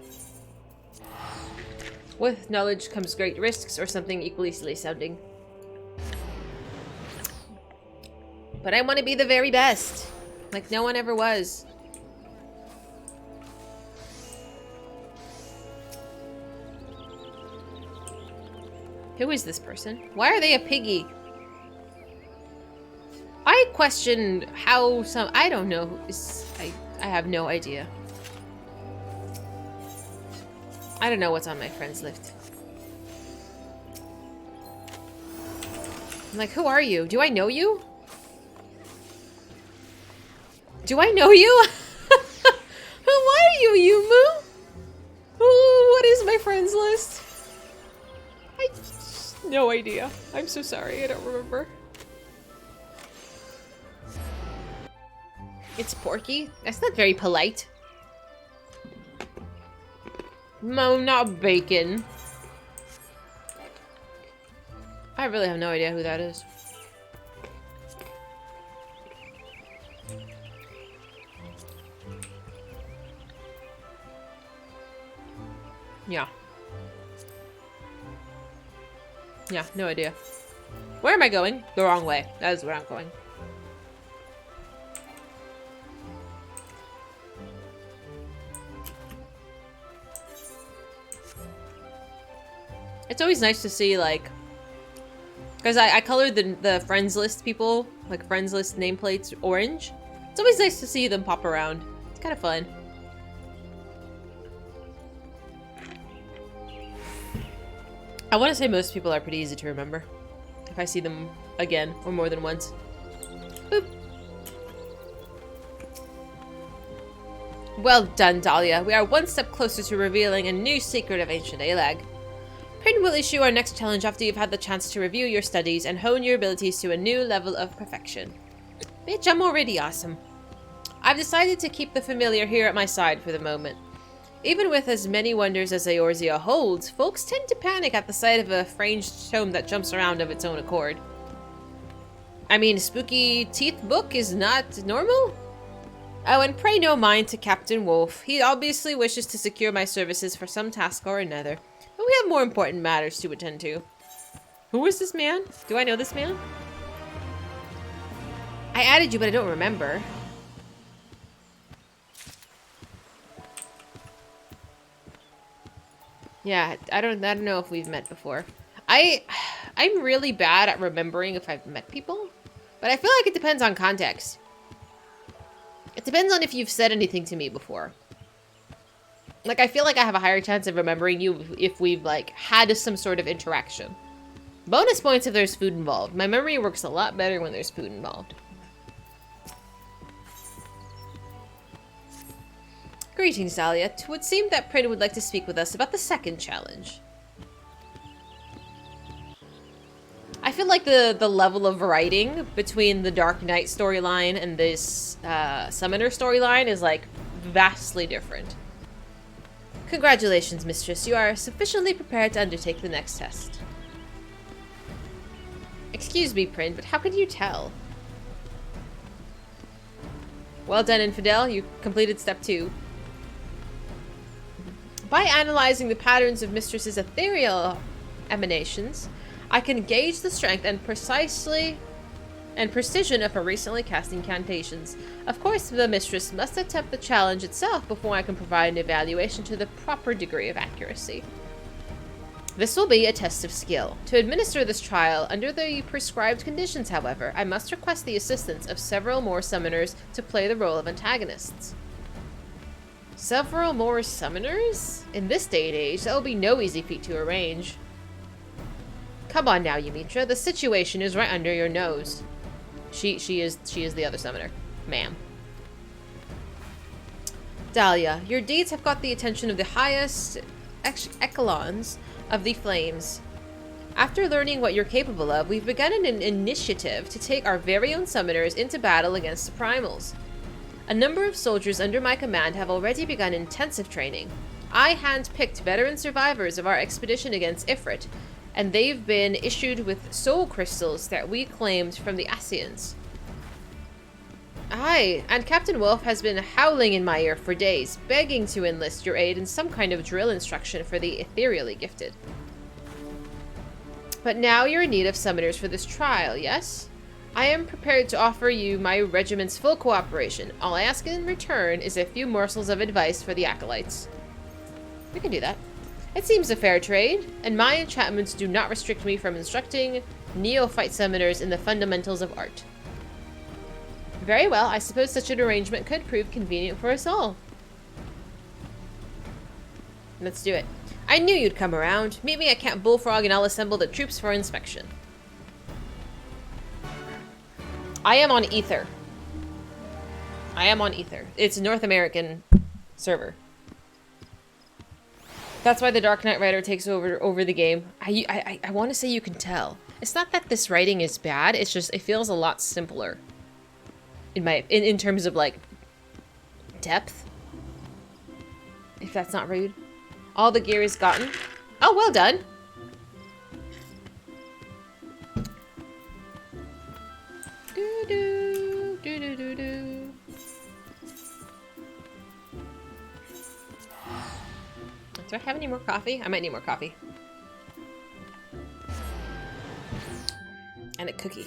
With knowledge comes great risks, or something equally silly sounding. But I want to be the very best, like no one ever was. Who is this person? Why are they a piggy? I question how some... I don't know. I have no idea. I don't know what's on my friends list. I'm like, who are you? Do I know you? Do I know you? Who are you, Yumu? What is my friends list? No idea. I'm so sorry, I don't remember. It's Porky? That's not very polite. No, not Bacon. I really have no idea who that is. Yeah. Yeah, no idea. Where am I going? The wrong way. That is where I'm going. It's always nice to see, like... Because I colored the friends list people, like friends list nameplates, orange. It's always nice to see them pop around. It's kind of fun. I want to say most people are pretty easy to remember. If I see them again, or more than once. Boop. Well done, Dahlia. We are one step closer to revealing a new secret of ancient Alag. Prin will issue our next challenge after you've had the chance to review your studies and hone your abilities to a new level of perfection. Bitch, I'm already awesome. I've decided to keep the familiar here at my side for the moment. Even with as many wonders as Eorzea holds, folks tend to panic at the sight of a strange tome that jumps around of its own accord. I mean, spooky teeth book is not normal? Oh, and pray no mind to Captain Wolf. He obviously wishes to secure my services for some task or another. But we have more important matters to attend to. Who is this man? Do I know this man? I added you, but I don't remember. Yeah, I don't know if we've met before. I'm really bad at remembering if I've met people, but I feel like it depends on context. It depends on if you've said anything to me before. Like, I feel like I have a higher chance of remembering you if we've, like, had some sort of interaction. Bonus points if there's food involved. My memory works a lot better when there's food involved. Greetings, Dahlia. It would seem that Prin would like to speak with us about the second challenge. I feel like the level of writing between the Dark Knight storyline and this Summoner storyline is, like, vastly different. Congratulations, Mistress. You are sufficiently prepared to undertake the next test. Excuse me, Prin, but how could you tell? Well done, Infidel. You completed step 2. By analyzing the patterns of Mistress's ethereal emanations, I can gauge the strength and precision of her recently cast incantations. Of course, the Mistress must attempt the challenge itself before I can provide an evaluation to the proper degree of accuracy. This will be a test of skill. To administer this trial under the prescribed conditions, however, I must request the assistance of several more summoners to play the role of antagonists. Several more summoners? In this day and age, that will be no easy feat to arrange. Come on now, Yumitra. The situation is right under your nose. She is the other summoner. Ma'am. Dahlia, your deeds have got the attention of the highest echelons of the Flames. After learning what you're capable of, we've begun an initiative to take our very own summoners into battle against the Primals. A number of soldiers under my command have already begun intensive training. I handpicked veteran survivors of our expedition against Ifrit, and they've been issued with soul crystals that we claimed from the Asians. Aye, and Captain Wolf has been howling in my ear for days, begging to enlist your aid in some kind of drill instruction for the ethereally gifted. But now you're in need of summoners for this trial, yes? I am prepared to offer you my regiment's full cooperation. All I ask in return is a few morsels of advice for the acolytes. We can do that. It seems a fair trade, and my enchantments do not restrict me from instructing neophyte summoners in the fundamentals of art. Very well, I suppose such an arrangement could prove convenient for us all. Let's do it. I knew you'd come around. Meet me at Camp Bullfrog and I'll assemble the troops for inspection. I am on Ether. I am on Ether. It's a North American server. That's why the Dark Knight writer takes over the game. I want to say you can tell. It's not that this writing is bad. It's just it feels a lot simpler. In terms of like depth. If that's not rude. All the gear is gotten. Oh, well done. Do do do do do do. Do I have any more coffee? I might need more coffee. And a cookie.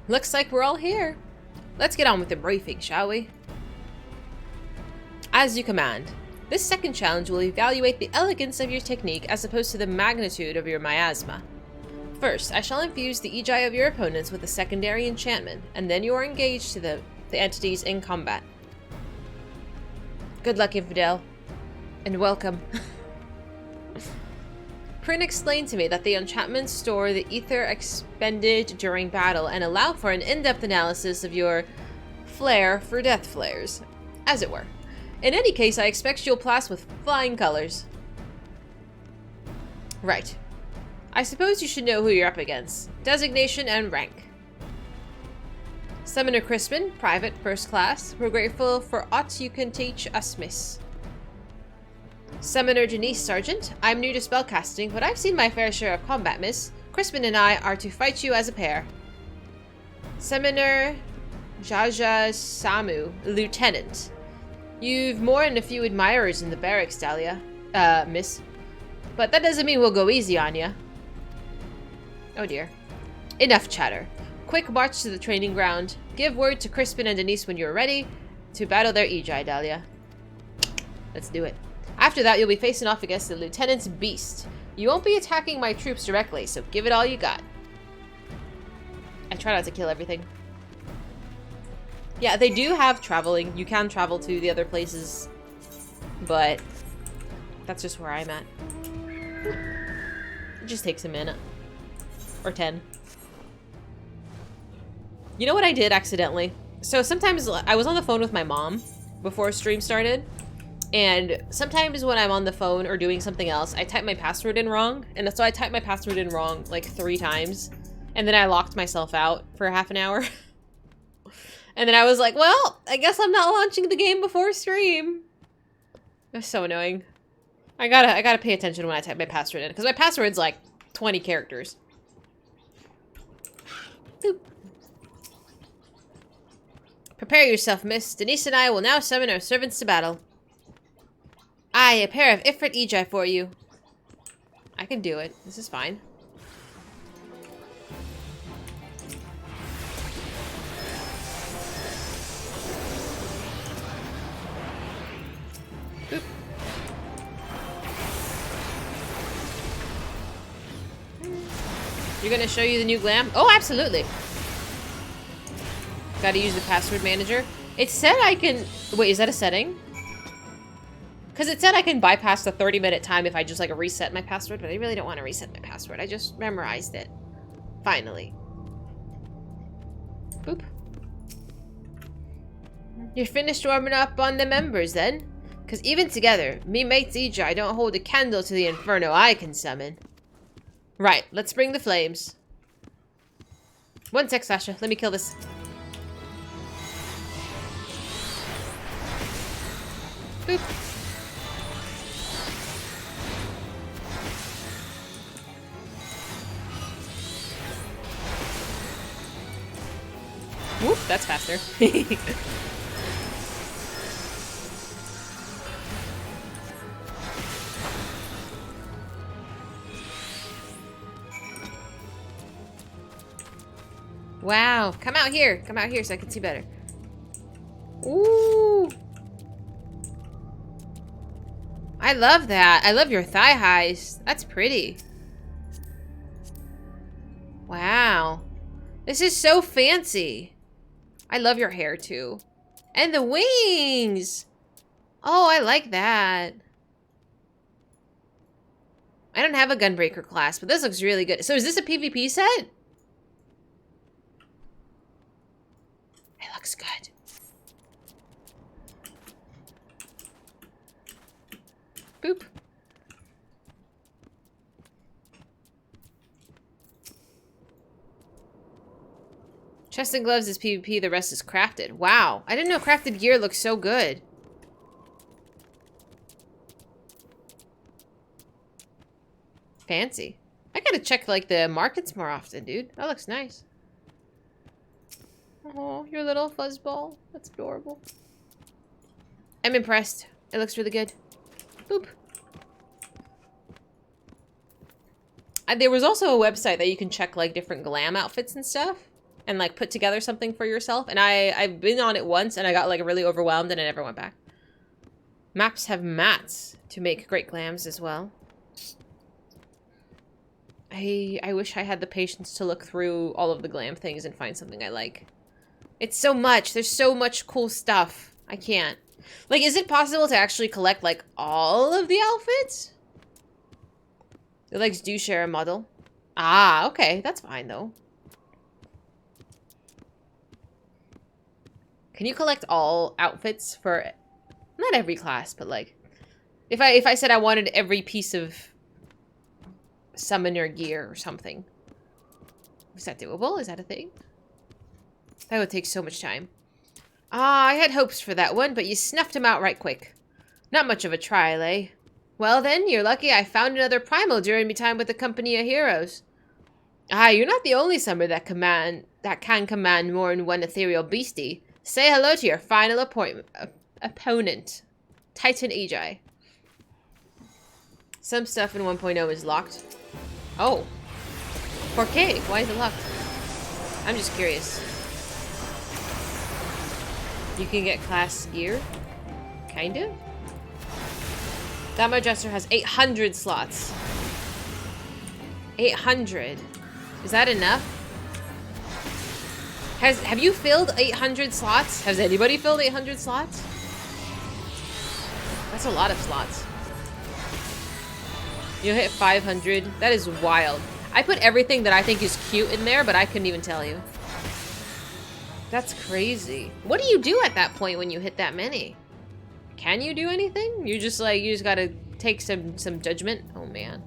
Looks like we're all here. Let's get on with the briefing, shall we? As you command. This second challenge will evaluate the elegance of your technique as opposed to the magnitude of your miasma. First, I shall infuse the Ejai of your opponents with a secondary enchantment, and then you are engaged to the entities in combat. Good luck, Infidel. And welcome. Prin explained to me that the enchantments store the ether expended during battle and allow for an in-depth analysis of your flair for death flares, as it were. In any case, I expect you'll pass with flying colors. Right. I suppose you should know who you're up against. Designation and rank. Summoner Crispin, Private, First Class. We're grateful for aught you can teach us, miss. Summoner Denise, Sergeant. I'm new to spellcasting, but I've seen my fair share of combat, miss. Crispin and I are to fight you as a pair. Summoner Jaja Samu, Lieutenant. You've more than a few admirers in the barracks, Dahlia. Miss. But that doesn't mean we'll go easy on ya. Oh dear. Enough chatter. Quick march to the training ground. Give word to Crispin and Denise when you're ready to battle their Ejai, Dahlia. Let's do it. After that, you'll be facing off against the Lieutenant's Beast. You won't be attacking my troops directly, so give it all you got. I try not to kill everything. Yeah, they do have traveling. You can travel to the other places, but that's just where I'm at. It just takes a minute. Or 10. You know what I did accidentally? So sometimes I was on the phone with my mom before stream started. And sometimes when I'm on the phone or doing something else, I type my password in wrong. And so I typed my password in wrong like 3 times. And then I locked myself out for half an hour. And then I was like, well, I guess I'm not launching the game before stream. That's so annoying. I gotta pay attention when I type my password in, because my password's like 20 characters. Boop. Prepare yourself, miss. Denise and I will now summon our servants to battle. Aye, a pair of FFXIV for you. I can do it. This is fine. Boop. You're gonna show you the new glam? Oh, absolutely. Gotta use the password manager. It said I can... Wait, is that a setting? Because it said I can bypass the 30-minute time if I just, like, reset my password, but I really don't want to reset my password. I just memorized it. Finally. Boop. You're finished warming up on the members, then? Because even together, me mates Ija don't hold a candle to the inferno I can summon. Right, let's bring the flames. One sec, Sasha. Let me kill this. Boop. Whoop, that's faster. Wow, come out here so I can see better. Ooh. I love that. I love your thigh highs. That's pretty. Wow. This is so fancy. I love your hair too. And the wings. Oh, I like that. I don't have a gunbreaker class, but this looks really good. So is this a PvP set? It looks good. Boop. Chest and gloves is PvP, the rest is crafted. Wow, I didn't know crafted gear looks so good. Fancy. I gotta check, like, the markets more often, dude. That looks nice. Oh, your little fuzzball. That's adorable. I'm impressed. It looks really good. Boop. There was also a website that you can check, like, different glam outfits and stuff. And, like, put together something for yourself. And I've been on it once, and I got, like, really overwhelmed, and I never went back. Maps have mats to make great glams as well. I wish I had the patience to look through all of the glam things and find something I like. It's so much. There's so much cool stuff. I can't. Like, is it possible to actually collect, like, all of the outfits? The legs do share a model. Ah, okay. That's fine, though. Can you collect all outfits for... Not every class, but, like... If I said I wanted every piece of... summoner gear or something. Is that doable? Is that a thing? That would take so much time. Ah, I had hopes for that one, but you snuffed him out right quick. Not much of a trial, eh? Well then, you're lucky I found another primal during me time with the company of heroes. Ah, you're not the only summoner that can command more than one ethereal beastie. Say hello to your final opponent, Titan Agi. Some stuff in 1.0 is locked. Oh. 4K, why is it locked? I'm just curious. You can get class gear? Kind of? That my dresser has 800 slots. 800. Is that enough? Have you filled 800 slots? Has anybody filled 800 slots? That's a lot of slots. You'll hit 500. That is wild. I put everything that I think is cute in there, but I couldn't even tell you. That's crazy. What do you do at that point when you hit that many? Can you do anything? You just gotta take some judgment. Oh man.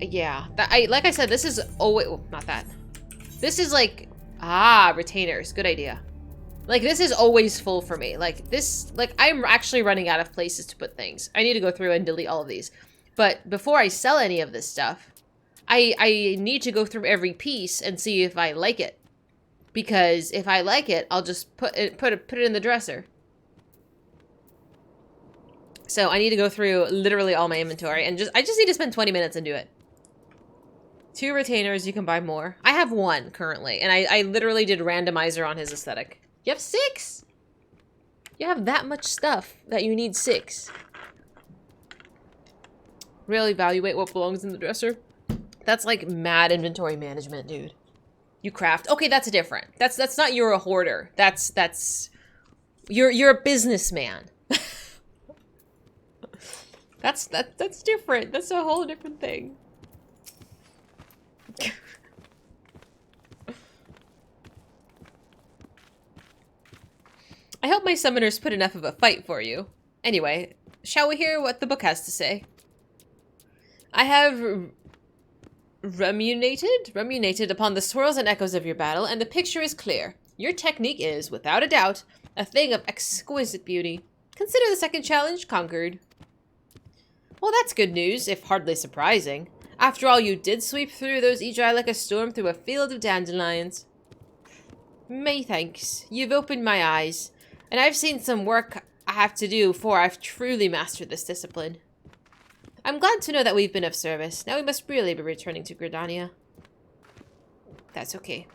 Yeah. Like I said, this is, oh wait, not that. This is like, retainers. Good idea. Like, this is always full for me. Like, this, like, I'm actually running out of places to put things. I need to go through and delete all of these. But before I sell any of this stuff, I need to go through every piece and see if I like it. Because if I like it, I'll just put it in the dresser. So I need to go through literally all my inventory and I just need to spend 20 minutes and do it. 2 retainers, you can buy more. I have 1 currently, and I literally did randomizer on his aesthetic. You have 6? You have that much stuff that you need 6. Really evaluate what belongs in the dresser. That's like mad inventory management, dude. You craft. Okay, that's different. That's not you're a hoarder. That's you're a businessman. That's different. That's a whole different thing. I hope my summoners put enough of a fight for you. Anyway, shall we hear what the book has to say? I have ruminated upon the swirls and echoes of your battle, and the picture is clear. Your technique is, without a doubt, a thing of exquisite beauty. Consider the second challenge conquered. Well, that's good news, if hardly surprising. After all, you did sweep through those Ejai like a storm through a field of dandelions. Many thanks. You've opened my eyes, and I've seen some work I have to do before I've truly mastered this discipline. I'm glad to know that we've been of service. Now we must really be returning to Gridania. That's okay.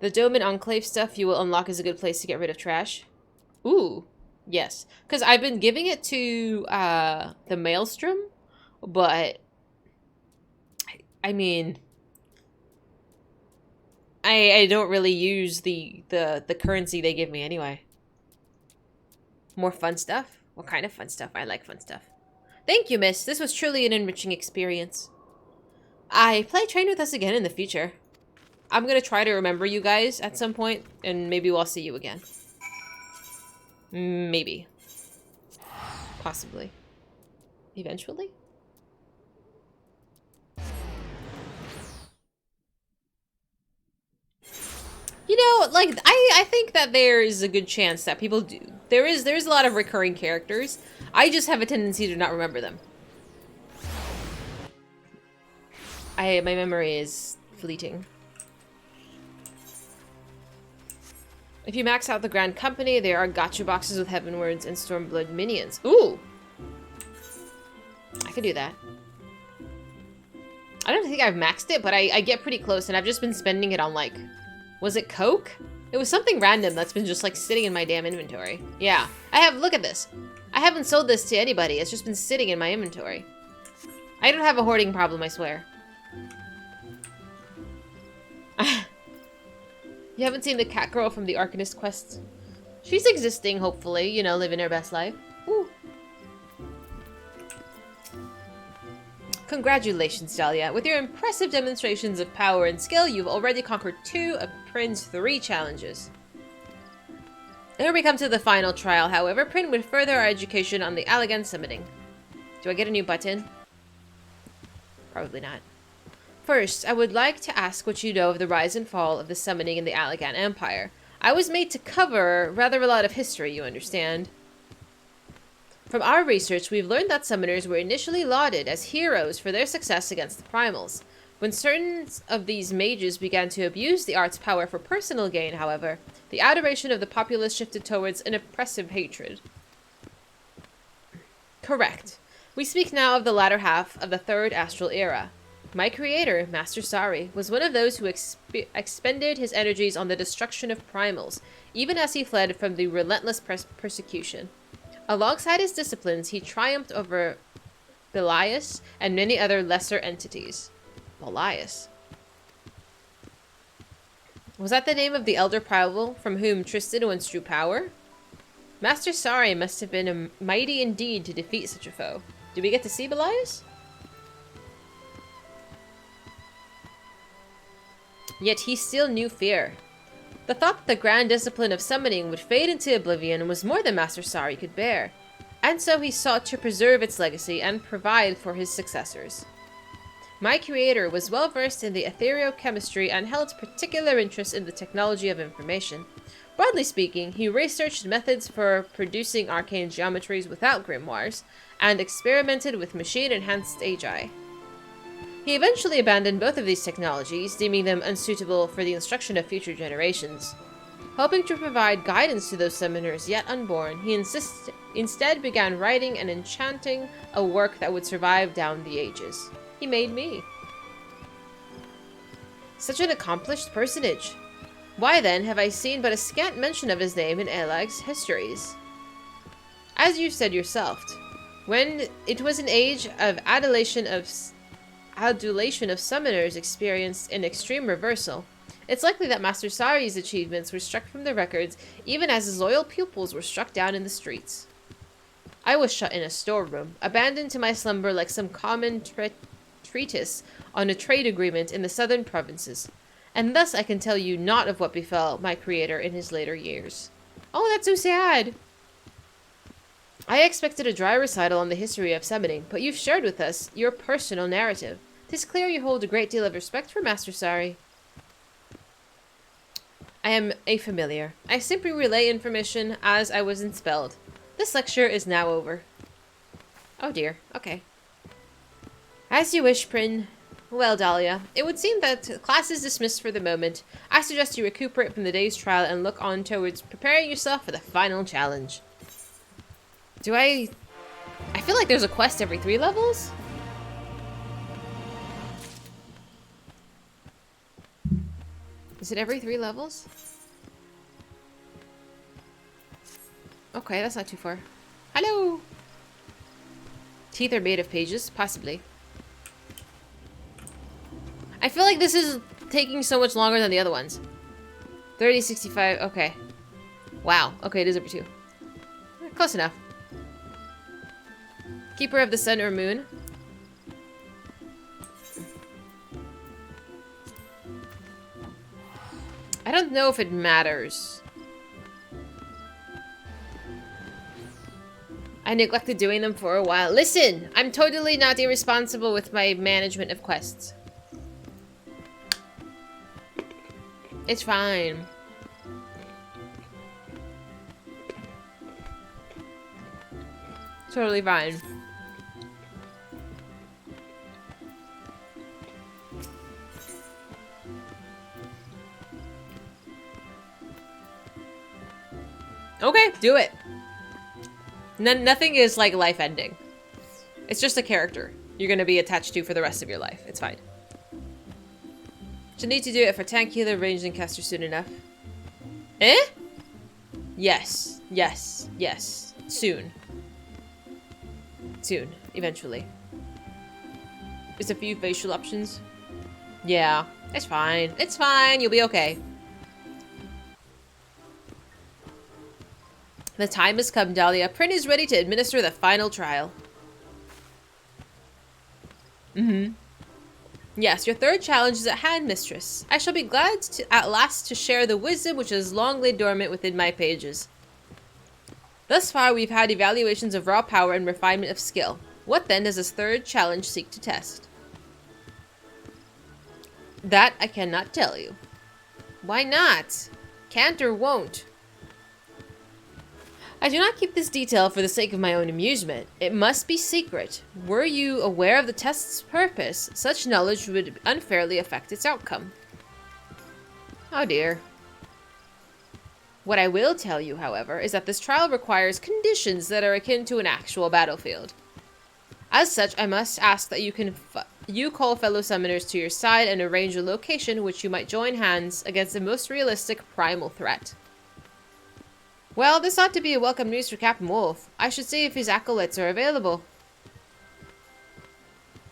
The Dome and Enclave stuff you will unlock is a good place to get rid of trash. Ooh, yes. Because I've been giving it to the Maelstrom, but I mean, I don't really use the currency they give me anyway. More fun stuff? What kind of fun stuff? I like fun stuff. Thank you, miss. This was truly an enriching experience. Play train with us again in the future. I'm gonna try to remember you guys at some point, and maybe we'll see you again. Maybe. Possibly. Eventually? You know, like, I think that there is a good chance that people do. There's a lot of recurring characters. I just have a tendency to not remember them. My memory is fleeting. If you max out the Grand Company, there are gacha boxes with Heavenwards and Stormblood minions. Ooh! I could do that. I don't think I've maxed it, but I get pretty close, and I've just been spending it on, like... Was it Coke? It was something random that's been just, like, sitting in my damn inventory. Yeah. Look at this. I haven't sold this to anybody. It's just been sitting in my inventory. I don't have a hoarding problem, I swear. You haven't seen the cat girl from the Arcanist quest? She's existing, hopefully. You know, living her best life. Ooh. Congratulations, Dahlia. With your impressive demonstrations of power and skill, you've already conquered 2 of Prin's 3 challenges. Here we come to the final trial, however. Prin would further our education on the Allagan summoning. Do I get a new button? Probably not. First, I would like to ask what you know of the rise and fall of the summoning in the Allagan Empire. I was made to cover rather a lot of history, you understand. From our research, we've learned that summoners were initially lauded as heroes for their success against the primals. When certain of these mages began to abuse the art's power for personal gain, however, the adoration of the populace shifted towards an oppressive hatred. Correct. We speak now of the latter half of the Third Astral Era. My creator, Master Sari, was one of those who expended his energies on the destruction of primals, even as he fled from the relentless persecution. Alongside his disciplines, he triumphed over Belias and many other lesser entities. Belias. Was that the name of the elder primal from whom Tristan once drew power? Master Sari must have been mighty indeed to defeat such a foe. Do we get to see Belias? Yet he still knew fear. The thought that the grand discipline of summoning would fade into oblivion was more than Master Sari could bear, and so he sought to preserve its legacy and provide for his successors. My creator was well versed in the ethereochemistry and held particular interest in the technology of information. Broadly speaking, he researched methods for producing arcane geometries without grimoires, and experimented with machine-enhanced AGI. He eventually abandoned both of these technologies, deeming them unsuitable for the instruction of future generations. Hoping to provide guidance to those summoners yet unborn, he instead began writing and enchanting a work that would survive down the ages. He made me. Such an accomplished personage. Why then have I seen but a scant mention of his name in Elag's histories? As you said yourself, when it was an age of adulation of summoners experienced an extreme reversal, it's likely that Master Sari's achievements were struck from the records even as his loyal pupils were struck down in the streets. I was shut in a storeroom, abandoned to my slumber like some common treatise on a trade agreement in the southern provinces, and thus I can tell you naught of what befell my creator in his later years. Oh, that's so sad! I expected a dry recital on the history of summoning, but you've shared with us your personal narrative. 'Tis clear you hold a great deal of respect for Master Sari. I am a familiar. I simply relay information as I was expelled. This lecture is now over. Oh dear, okay. As you wish, Prin. Well, Dahlia, it would seem that class is dismissed for the moment. I suggest you recuperate from the day's trial and look on towards preparing yourself for the final challenge. I feel like there's a quest every 3 levels? Is it every 3 levels? Okay, that's not too far. Hello! Teeth are made of pages? Possibly. I feel like this is taking so much longer than the other ones. 30, 65, okay. Wow, okay, it is every 2. Close enough. Keeper of the sun or moon. I don't know if it matters. I neglected doing them for a while. Listen, I'm totally not irresponsible with my management of quests. It's fine. Totally fine. Okay, do it. Nothing is like life ending. It's just a character you're going to be attached to for the rest of your life. It's fine. You'll need to do it for tank healer, ranged, and caster soon enough. Eh? Yes. Yes. Yes. Soon. Soon. Eventually. There's a few facial options. Yeah. It's fine. It's fine. You'll be okay. The time has come, Dahlia. Prin is ready to administer the final trial. Yes, your 3rd challenge is at hand, mistress. I shall be glad at last to share the wisdom which has long laid dormant within my pages. Thus far, we've had evaluations of raw power and refinement of skill. What then does this 3rd challenge seek to test? That I cannot tell you. Why not? Can't or won't. I do not keep this detail for the sake of my own amusement. It must be secret. Were you aware of the test's purpose, such knowledge would unfairly affect its outcome. Oh dear. What I will tell you, however, is that this trial requires conditions that are akin to an actual battlefield. As such, I must ask that you call fellow summoners to your side and arrange a location which you might join hands against the most realistic primal threat. Well, this ought to be a welcome news for Captain Wolf. I should see if his acolytes are available.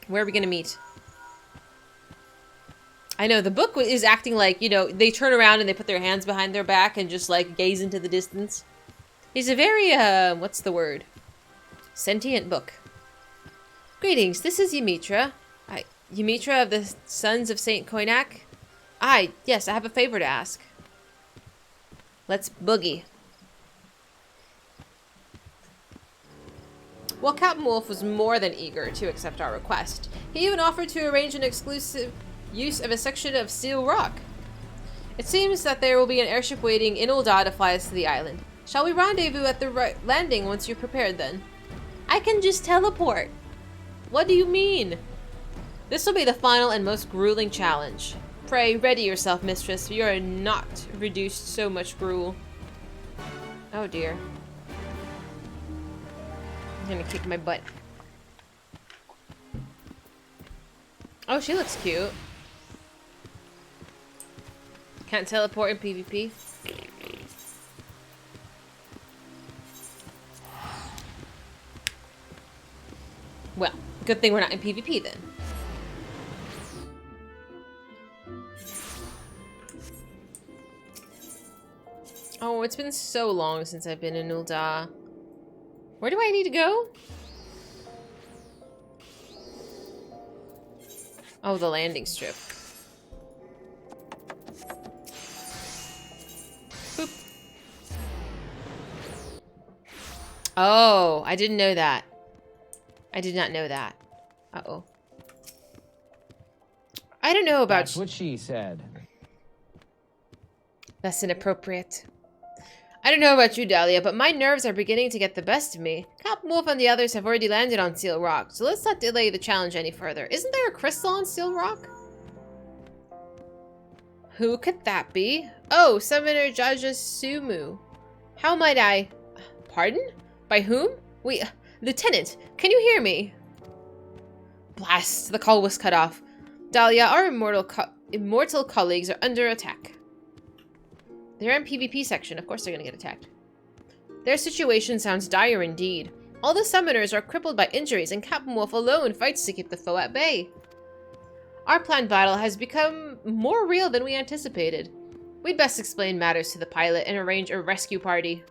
Where are we gonna meet? I know, the book is acting like, you know, they turn around and they put their hands behind their back and just, like, gaze into the distance. He's a very, what's the word? Sentient book. Greetings, this is Ymitra. Ymitra of the Sons of St. Koinak? Yes, I have a favor to ask. Let's boogie. Well, Captain Wolf was more than eager to accept our request. He even offered to arrange an exclusive use of a section of Seal Rock. It seems that there will be an airship waiting in Ul'dah to fly us to the island. Shall we rendezvous at the landing once you're prepared then? I can just teleport. What do you mean? This will be the final and most grueling challenge. Pray, ready yourself, mistress. You are not reduced so much gruel. Oh dear. I'm gonna kick my butt. Oh, she looks cute. Can't teleport in PvP. Well, good thing we're not in PvP then. Oh, it's been so long since I've been in Ul'dah. Where do I need to go? Oh, the landing strip. Boop. Oh, I didn't know that. I did not know that. Uh-oh. I don't know about... That's what she said. That's inappropriate. I don't know about you, Dahlia, but my nerves are beginning to get the best of me. Captain Wolf and the others have already landed on Seal Rock, so let's not delay the challenge any further. Isn't there a crystal on Seal Rock? Who could that be? Oh, Summoner Jajasumu. How might I... Pardon? By whom? Lieutenant, can you hear me? Blast, the call was cut off. Dahlia, our immortal colleagues are under attack. They're in PvP section. Of course they're gonna get attacked. Their situation sounds dire indeed. All the summoners are crippled by injuries, and Captain Wolf alone fights to keep the foe at bay. Our planned battle has become more real than we anticipated. We'd best explain matters to the pilot and arrange a rescue party.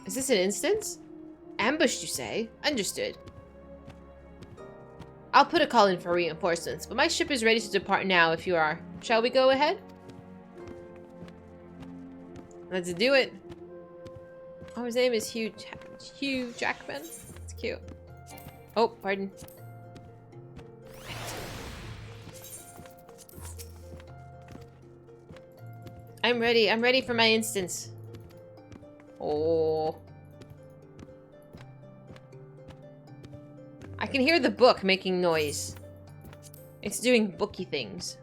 Is this an instance? Ambushed, you say? Understood. I'll put a call in for reinforcements, but my ship is ready to depart now if you are. Shall we go ahead? Let's do it. Oh, his name is Hugh Jackman. It's cute. Oh, pardon. I'm ready. I'm ready for my instance. Oh. I can hear the book making noise. It's doing booky things.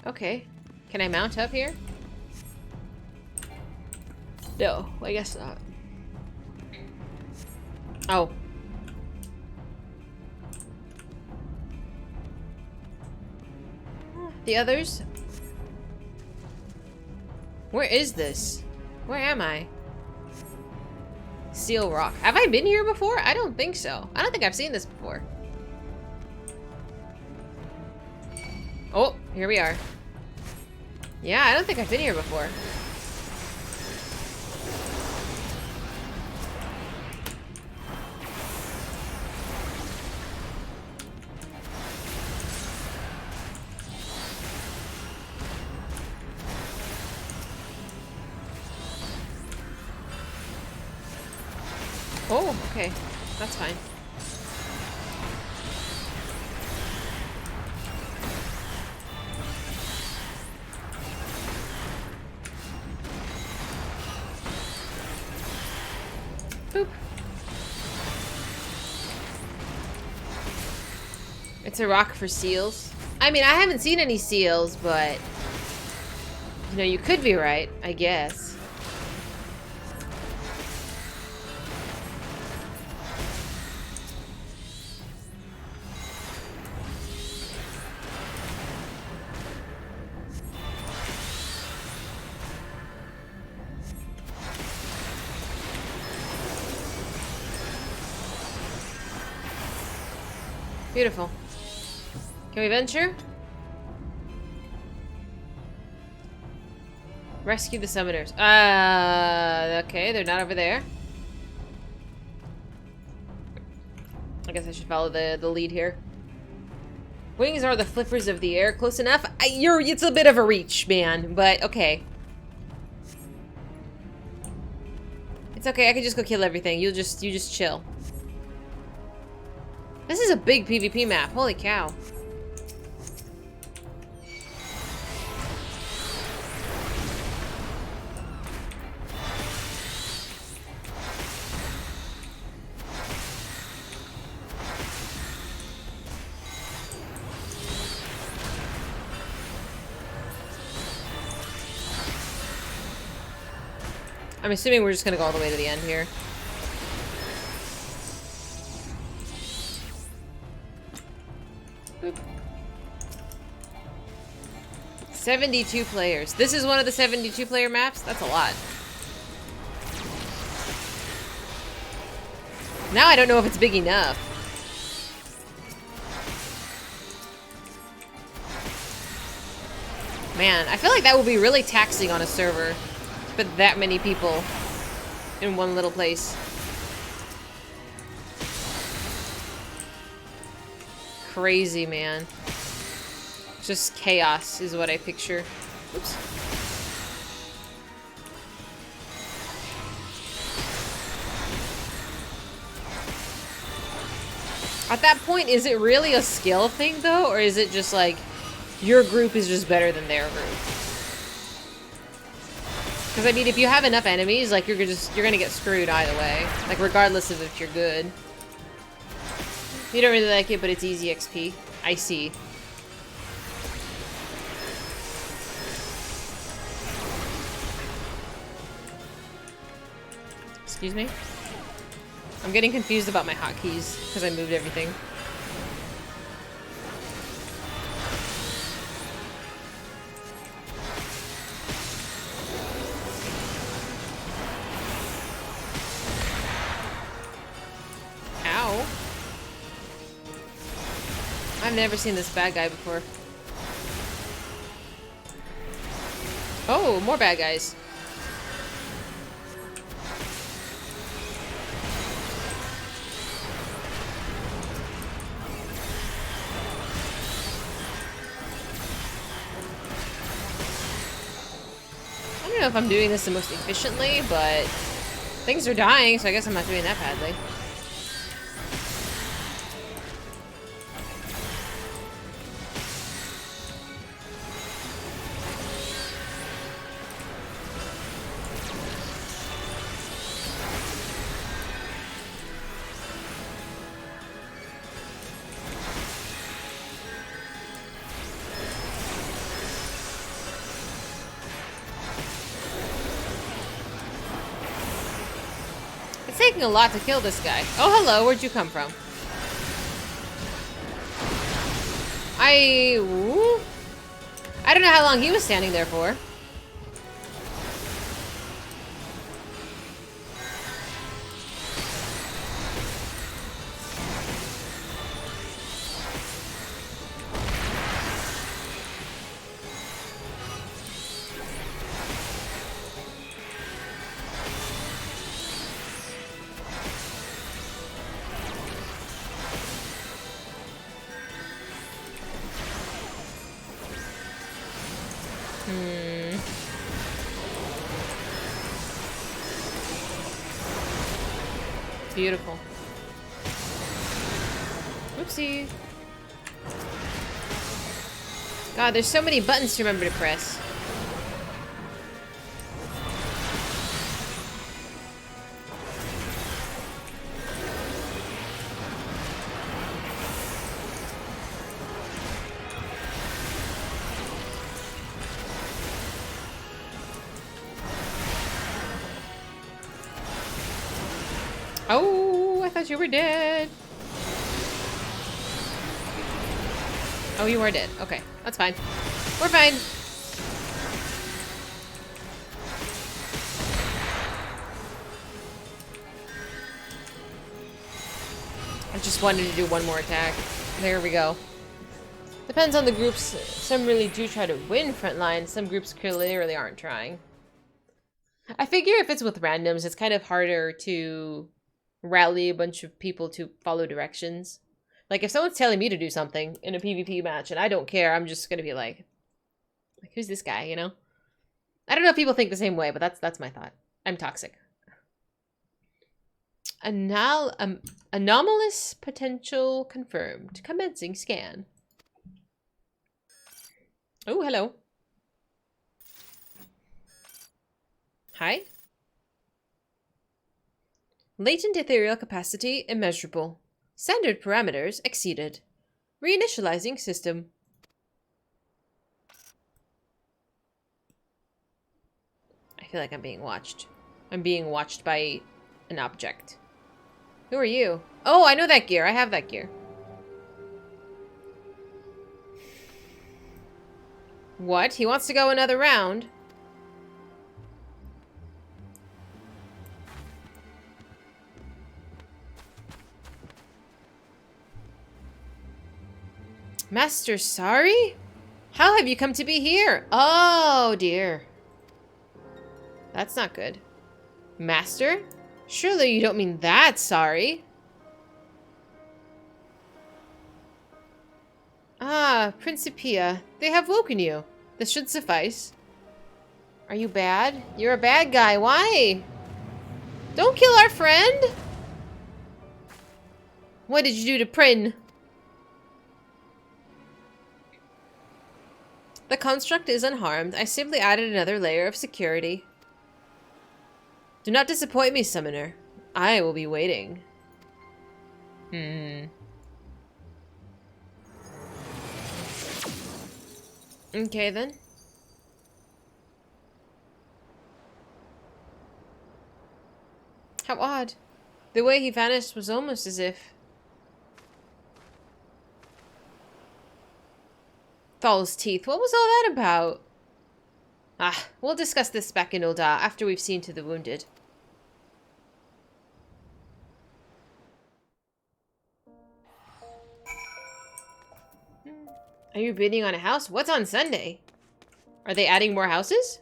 Okay. Can I mount up here? No, I guess not. Oh. The others? Where is this? Where am I? Seal Rock. Have I been here before? I don't think so. I don't think I've seen this before. Oh, here we are. Yeah, I don't think I've been here before. Oh, okay. That's fine. Boop. It's a rock for seals. I mean, I haven't seen any seals, but... You know, you could be right, I guess. Beautiful. Can we venture? Rescue the summoners. Okay, they're not over there. I guess I should follow the lead here. Wings are the flippers of the air. Close enough? It's a bit of a reach, man, but okay. It's okay, I can just go kill everything. You just chill. This is a big PvP map. Holy cow. I'm assuming we're just gonna go all the way to the end here. Boop. 72 players. This is one of the 72 player maps? That's a lot. Now I don't know if it's big enough. Man, I feel like that would be really taxing on a server. But that many people in one little place. Crazy, man. Just chaos is what I picture. Oops. At that point, is it really a skill thing, though? Or is it just like, your group is just better than their group? Because, I mean, if you have enough enemies, like, you're gonna get screwed either way. Like, regardless of if you're good. You don't really like it, but it's easy XP. I see. Excuse me? I'm getting confused about my hotkeys, because I moved everything. I've never seen this bad guy before. Oh, more bad guys. I don't know if I'm doing this the most efficiently, but things are dying, so I guess I'm not doing that badly. It's taking a lot to kill this guy. Oh, hello. Where'd you come from? I don't know how long he was standing there for. Beautiful. Oopsie. God, there's so many buttons to remember to press. Oh, I thought you were dead. Oh, you are dead. Okay, that's fine. We're fine. I just wanted to do one more attack. There we go. Depends on the groups. Some really do try to win frontline. Some groups clearly aren't trying. I figure if it's with randoms, it's kind of harder to rally a bunch of people to follow directions. Like, if someone's telling me to do something in a PvP match and I don't care, I'm just gonna be like who's this guy, you know? I don't know if people think the same way, but that's my thought. I'm toxic. Anomalous potential confirmed. Commencing scan. Oh, hello. Hi. Latent ethereal capacity immeasurable. Standard parameters exceeded. Reinitializing system. I feel like I'm being watched. I'm being watched by an object. Who are you? Oh, I know that gear. I have that gear. What? He wants to go another round? Master, sorry? How have you come to be here? Oh, dear. That's not good. Master? Surely you don't mean that, sorry. Ah, Principia. They have woken you. This should suffice. Are you bad? You're a bad guy. Why? Don't kill our friend. What did you do to Prin? The construct is unharmed. I simply added another layer of security. Do not disappoint me, Summoner. I will be waiting. Okay, then. How odd. The way he vanished was almost as if... Thal's teeth. What was all that about? Ah, we'll discuss this back in Ul'dah after we've seen to the wounded. Are you bidding on a house? What's on Sunday? Are they adding more houses?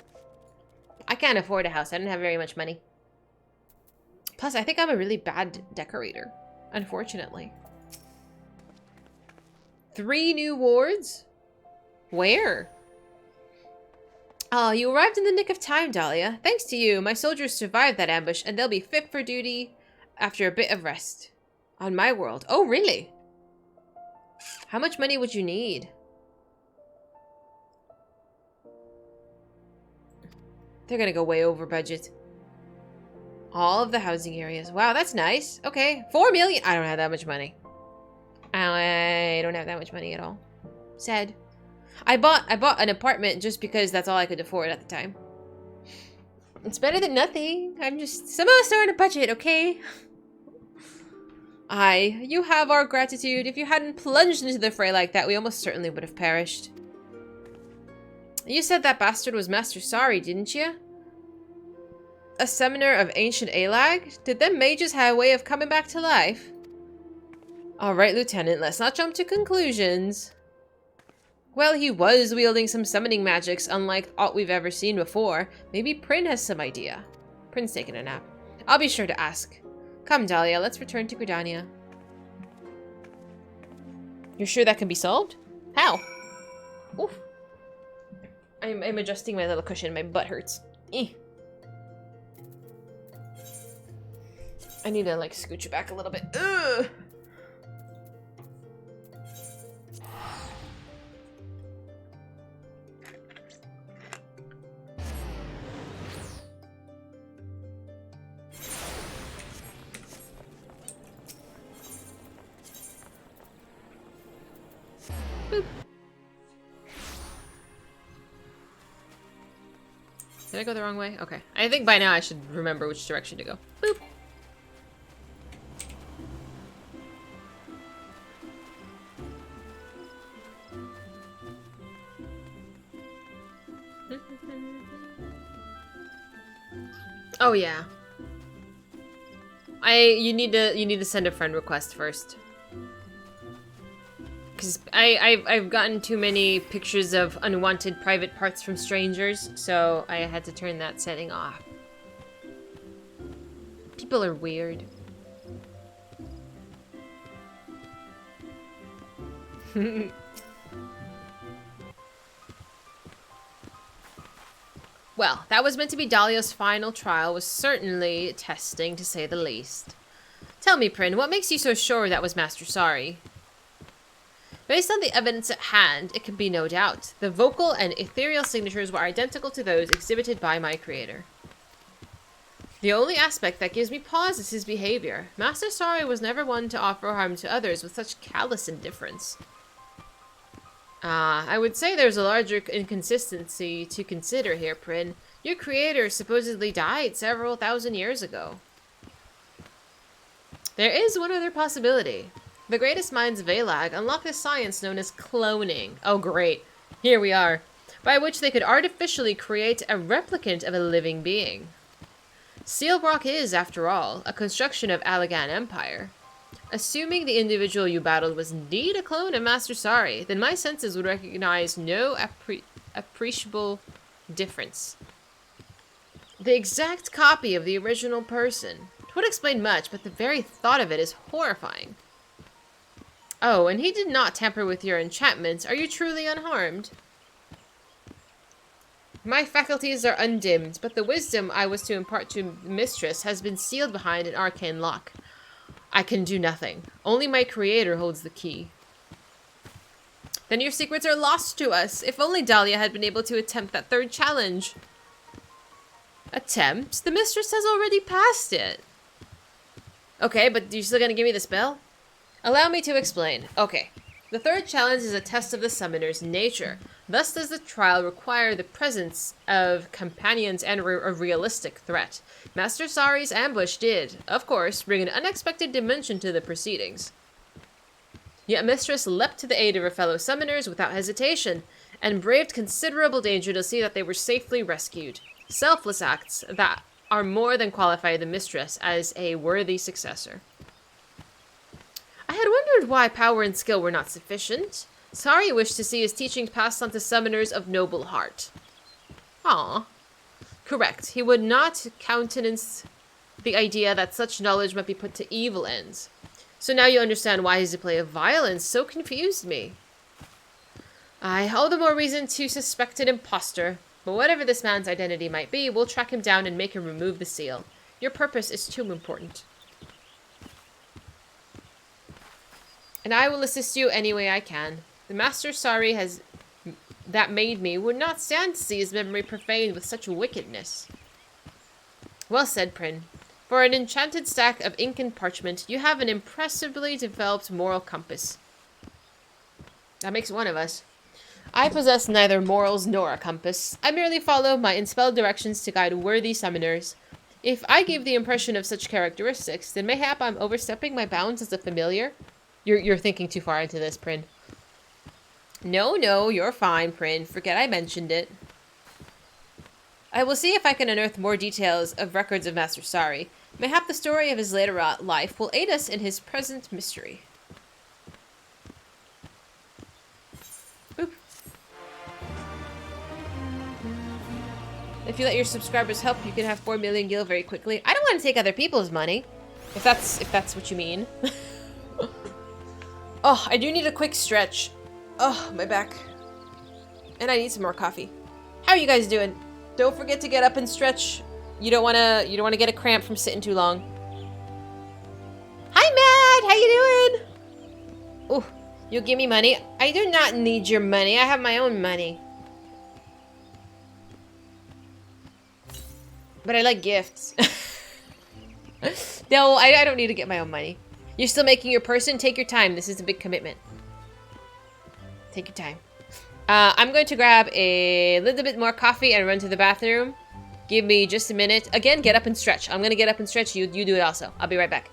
I can't afford a house. I don't have very much money. Plus, I think I'm a really bad decorator. Unfortunately. 3 new wards? Where? Oh, you arrived in the nick of time, Dahlia. Thanks to you, my soldiers survived that ambush, and they'll be fit for duty after a bit of rest. On my world. Oh, really? How much money would you need? They're gonna go way over budget. All of the housing areas. Wow, that's nice. Okay, 4 million. I don't have that much money. I don't have that much money at all. Sad. I bought an apartment just because that's all I could afford at the time. It's better than nothing. Some of us are on a budget, okay? Aye, you have our gratitude. If you hadn't plunged into the fray like that, we almost certainly would have perished. You said that bastard was Master Sorry, didn't you? A summoner of ancient Alag? Did them mages have a way of coming back to life? Alright, Lieutenant, let's not jump to conclusions. Well, he was wielding some summoning magics unlike aught we've ever seen before. Maybe Prin has some idea. Prin's taking a nap. I'll be sure to ask. Come, Dahlia, let's return to Gridania. You're sure that can be solved? How? Oof. I'm adjusting my little cushion. My butt hurts. Eh. I need to, like, scooch it back a little bit. Ugh. Boop. Did I go the wrong way? Okay. I think by now I should remember which direction to go. Boop. Oh yeah. You need to send a friend request first. Because I've gotten too many pictures of unwanted private parts from strangers, so I had to turn that setting off. People are weird. Well, that was meant to be Dahlia's final trial, was certainly testing, to say the least. Tell me, Prin, what makes you so sure that was Master Sari? Based on the evidence at hand, it can be no doubt. The vocal and ethereal signatures were identical to those exhibited by my creator. The only aspect that gives me pause is his behavior. Master Sari was never one to offer harm to others with such callous indifference. I would say there's a larger inconsistency to consider here, Prin. Your creator supposedly died several thousand years ago. There is one other possibility. The greatest minds of Alag unlocked a science known as cloning. Oh great, here we are. By which they could artificially create a replicant of a living being. Sealbrock is, after all, a construction of Allagan Empire. Assuming the individual you battled was indeed a clone of Master Sari, then my senses would recognize no appreciable difference. The exact copy of the original person. It would explain much, but the very thought of it is horrifying. Oh, and he did not tamper with your enchantments. Are you truly unharmed? My faculties are undimmed, but the wisdom I was to impart to the mistress has been sealed behind an arcane lock. I can do nothing. Only my creator holds the key. Then your secrets are lost to us. If only Dahlia had been able to attempt that third challenge. Attempt? The mistress has already passed it. Okay, but you're still gonna give me the spell? Allow me to explain. Okay. The third challenge is a test of the summoner's nature. Thus does the trial require the presence of companions and a realistic threat. Master Sari's ambush did, of course, bring an unexpected dimension to the proceedings. Yet Mistress leapt to the aid of her fellow summoners without hesitation, and braved considerable danger to see that they were safely rescued. Selfless acts that are more than qualify the Mistress as a worthy successor. I had wondered why power and skill were not sufficient. Sari wished to see his teachings passed on to summoners of noble heart. Ah, correct. He would not countenance the idea that such knowledge might be put to evil ends. So now you understand why his display of violence so confused me. Aye, all the more reason to suspect an impostor. But whatever this man's identity might be, we'll track him down and make him remove the seal. Your purpose is too important. And I will assist you any way I can. The Master Sari that made me would not stand to see his memory profaned with such wickedness. Well said, Prin. For an enchanted stack of ink and parchment, you have an impressively developed moral compass. That makes one of us. I possess neither morals nor a compass. I merely follow my inspelled directions to guide worthy summoners. If I give the impression of such characteristics, then mayhap I'm overstepping my bounds as a familiar. You're thinking too far into this, Prin. No, you're fine, Prin. Forget I mentioned it. I will see if I can unearth more details of records of Master Sari. Mayhap the story of his later life will aid us in his present mystery. Boop. If you let your subscribers help, you can have 4 million gil very quickly. I don't want to take other people's money, if that's what you mean. Oh, I do need a quick stretch. Oh, my back. And I need some more coffee. How are you guys doing? Don't forget to get up and stretch. You don't wanna get a cramp from sitting too long. Hi, Matt. How you doing? Oh, you'll give me money? I do not need your money. I have my own money. But I like gifts. No, I don't need to get my own money. You're still making your person? Take your time. This is a big commitment. Take your time. I'm going to grab a little bit more coffee and run to the bathroom. Give me just a minute. Again, get up and stretch. I'm going to get up and stretch. You do it also. I'll be right back.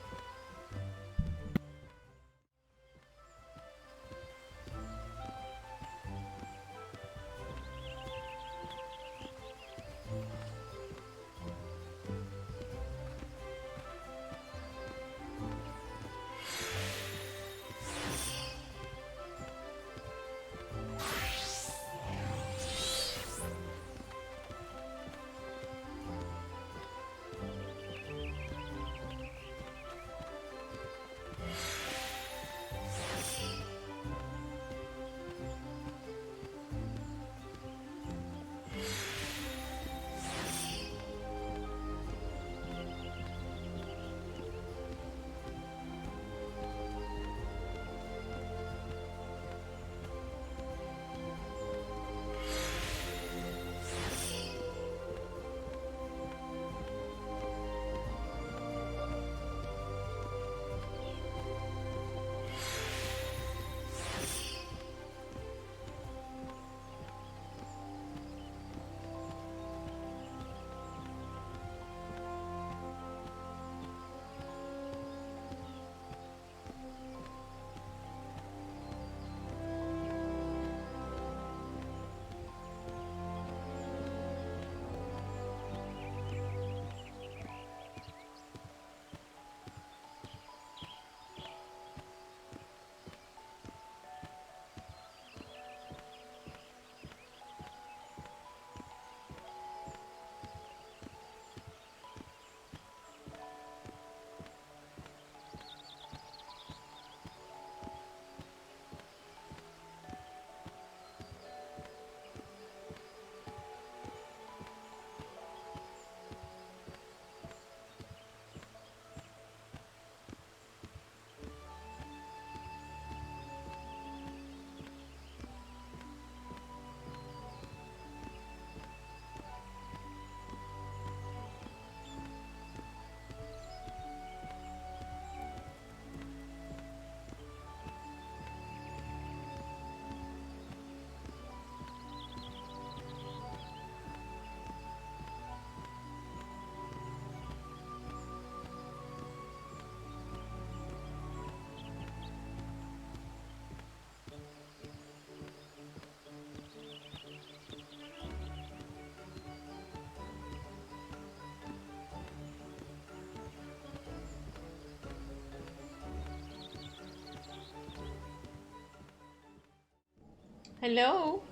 Hello?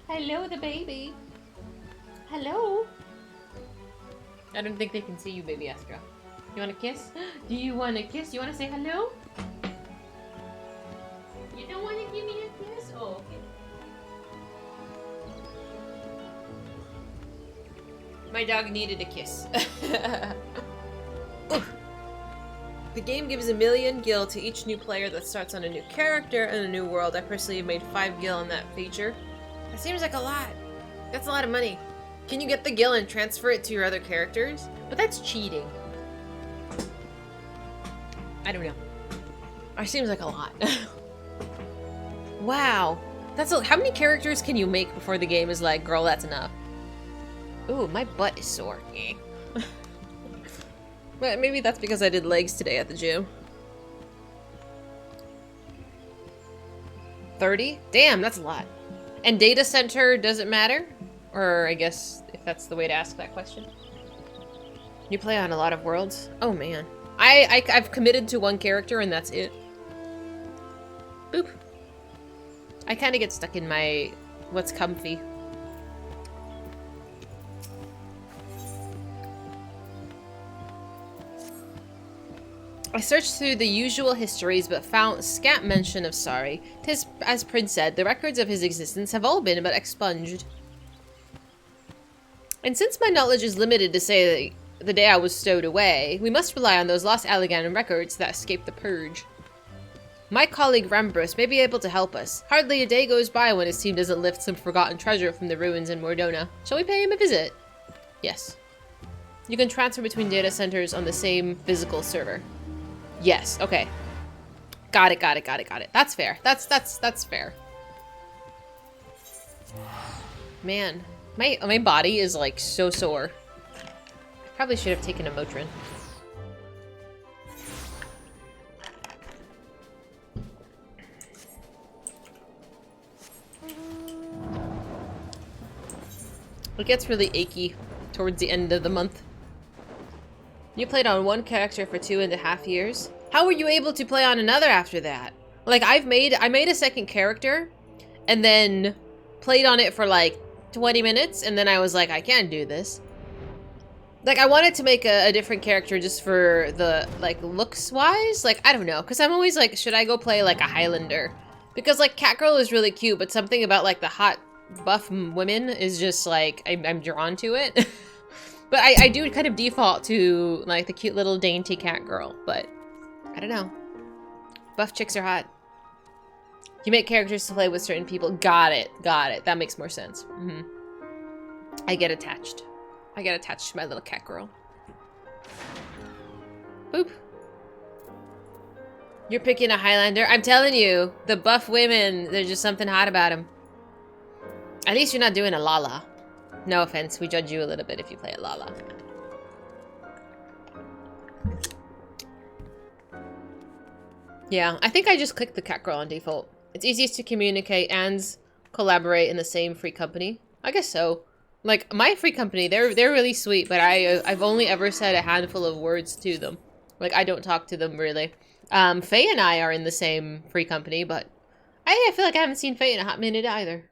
Hello, the baby. Hello? I don't think they can see you, baby Astra. You want a kiss? Do you want a kiss? You want to say hello? You don't want to give me a kiss? Oh, okay. My dog needed a kiss. The game gives 1 million gil to each new player that starts on a new character and a new world. I personally have made 5 gil on that feature. That seems like a lot. That's a lot of money. Can you get the gil and transfer it to your other characters? But that's cheating. I don't know. It seems like a lot. Wow. How many characters can you make before the game is like, girl, that's enough? Ooh, my butt is sore. But maybe that's because I did legs today at the gym. 30? Damn, that's a lot. And data center doesn't matter? Or I guess if that's the way to ask that question. You play on a lot of worlds? Oh man. I've committed to one character and that's it. Boop. I kind of get stuck in my what's comfy. I searched through the usual histories but found scant mention of Sari. 'Tis, as Prince said, the records of his existence have all been but expunged. And since my knowledge is limited to say the day I was stowed away, we must rely on those lost Allegan records that escaped the purge. My colleague Rambros may be able to help us. Hardly a day goes by when his team doesn't lift some forgotten treasure from the ruins in Mordona. Shall we pay him a visit? Yes. You can transfer between data centers on the same physical server. Yes, okay. Got it. That's fair. That's fair. Man, my body is like so sore. I probably should have taken a Motrin. It gets really achy towards the end of the month. You played on one character for 2.5 years? How were you able to play on another after that? Like, I made a second character, and then played on it for like 20 minutes, and then I was like, I can't do this. Like, I wanted to make a different character just for the, like, looks-wise. Like, I don't know, because I'm always like, should I go play, like, a Highlander? Because, like, Catgirl is really cute, but something about, like, the hot, buff women is just, like, I'm drawn to it. But I do kind of default to, like, the cute little dainty cat girl, but I don't know. Buff chicks are hot. You make characters to play with certain people. Got it. That makes more sense. Mm-hmm. I get attached. I get attached to my little cat girl. Boop. You're picking a Highlander? I'm telling you, the buff women, there's just something hot about them. At least you're not doing a Lala. No offense, we judge you a little bit if you play a Lala. Yeah, I think I just clicked the cat girl on default. It's easiest to communicate and collaborate in the same free company. I guess so. Like, my free company, they're really sweet, but I've only ever said a handful of words to them. Like, I don't talk to them, really. Faye and I are in the same free company, but I feel like I haven't seen Faye in a hot minute either.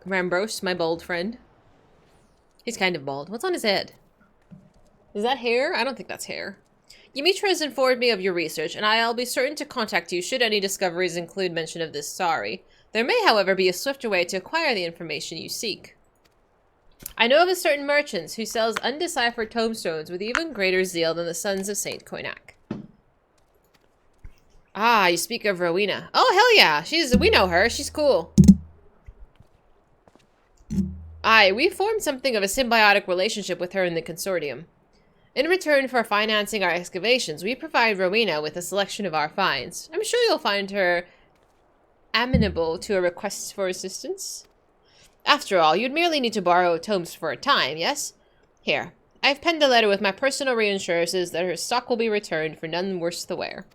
Rambros, my bald friend. He's kind of bald. What's on his head? Is that hair? I don't think that's hair. Yamitra has informed me of your research, and I'll be certain to contact you should any discoveries include mention of this Sari. There may, however, be a swifter way to acquire the information you seek. I know of a certain merchant who sells undeciphered tomestones with even greater zeal than the sons of Saint Koinak. Ah, you speak of Rowena. Oh, hell yeah! We know her. She's cool. Aye, we formed something of a symbiotic relationship with her in the consortium. In return for financing our excavations, we provide Rowena with a selection of our finds. I'm sure you'll find her amenable to a request for assistance. After all, you'd merely need to borrow tomes for a time, yes? Here, I've penned a letter with my personal reassurances that her stock will be returned for none worse the wear.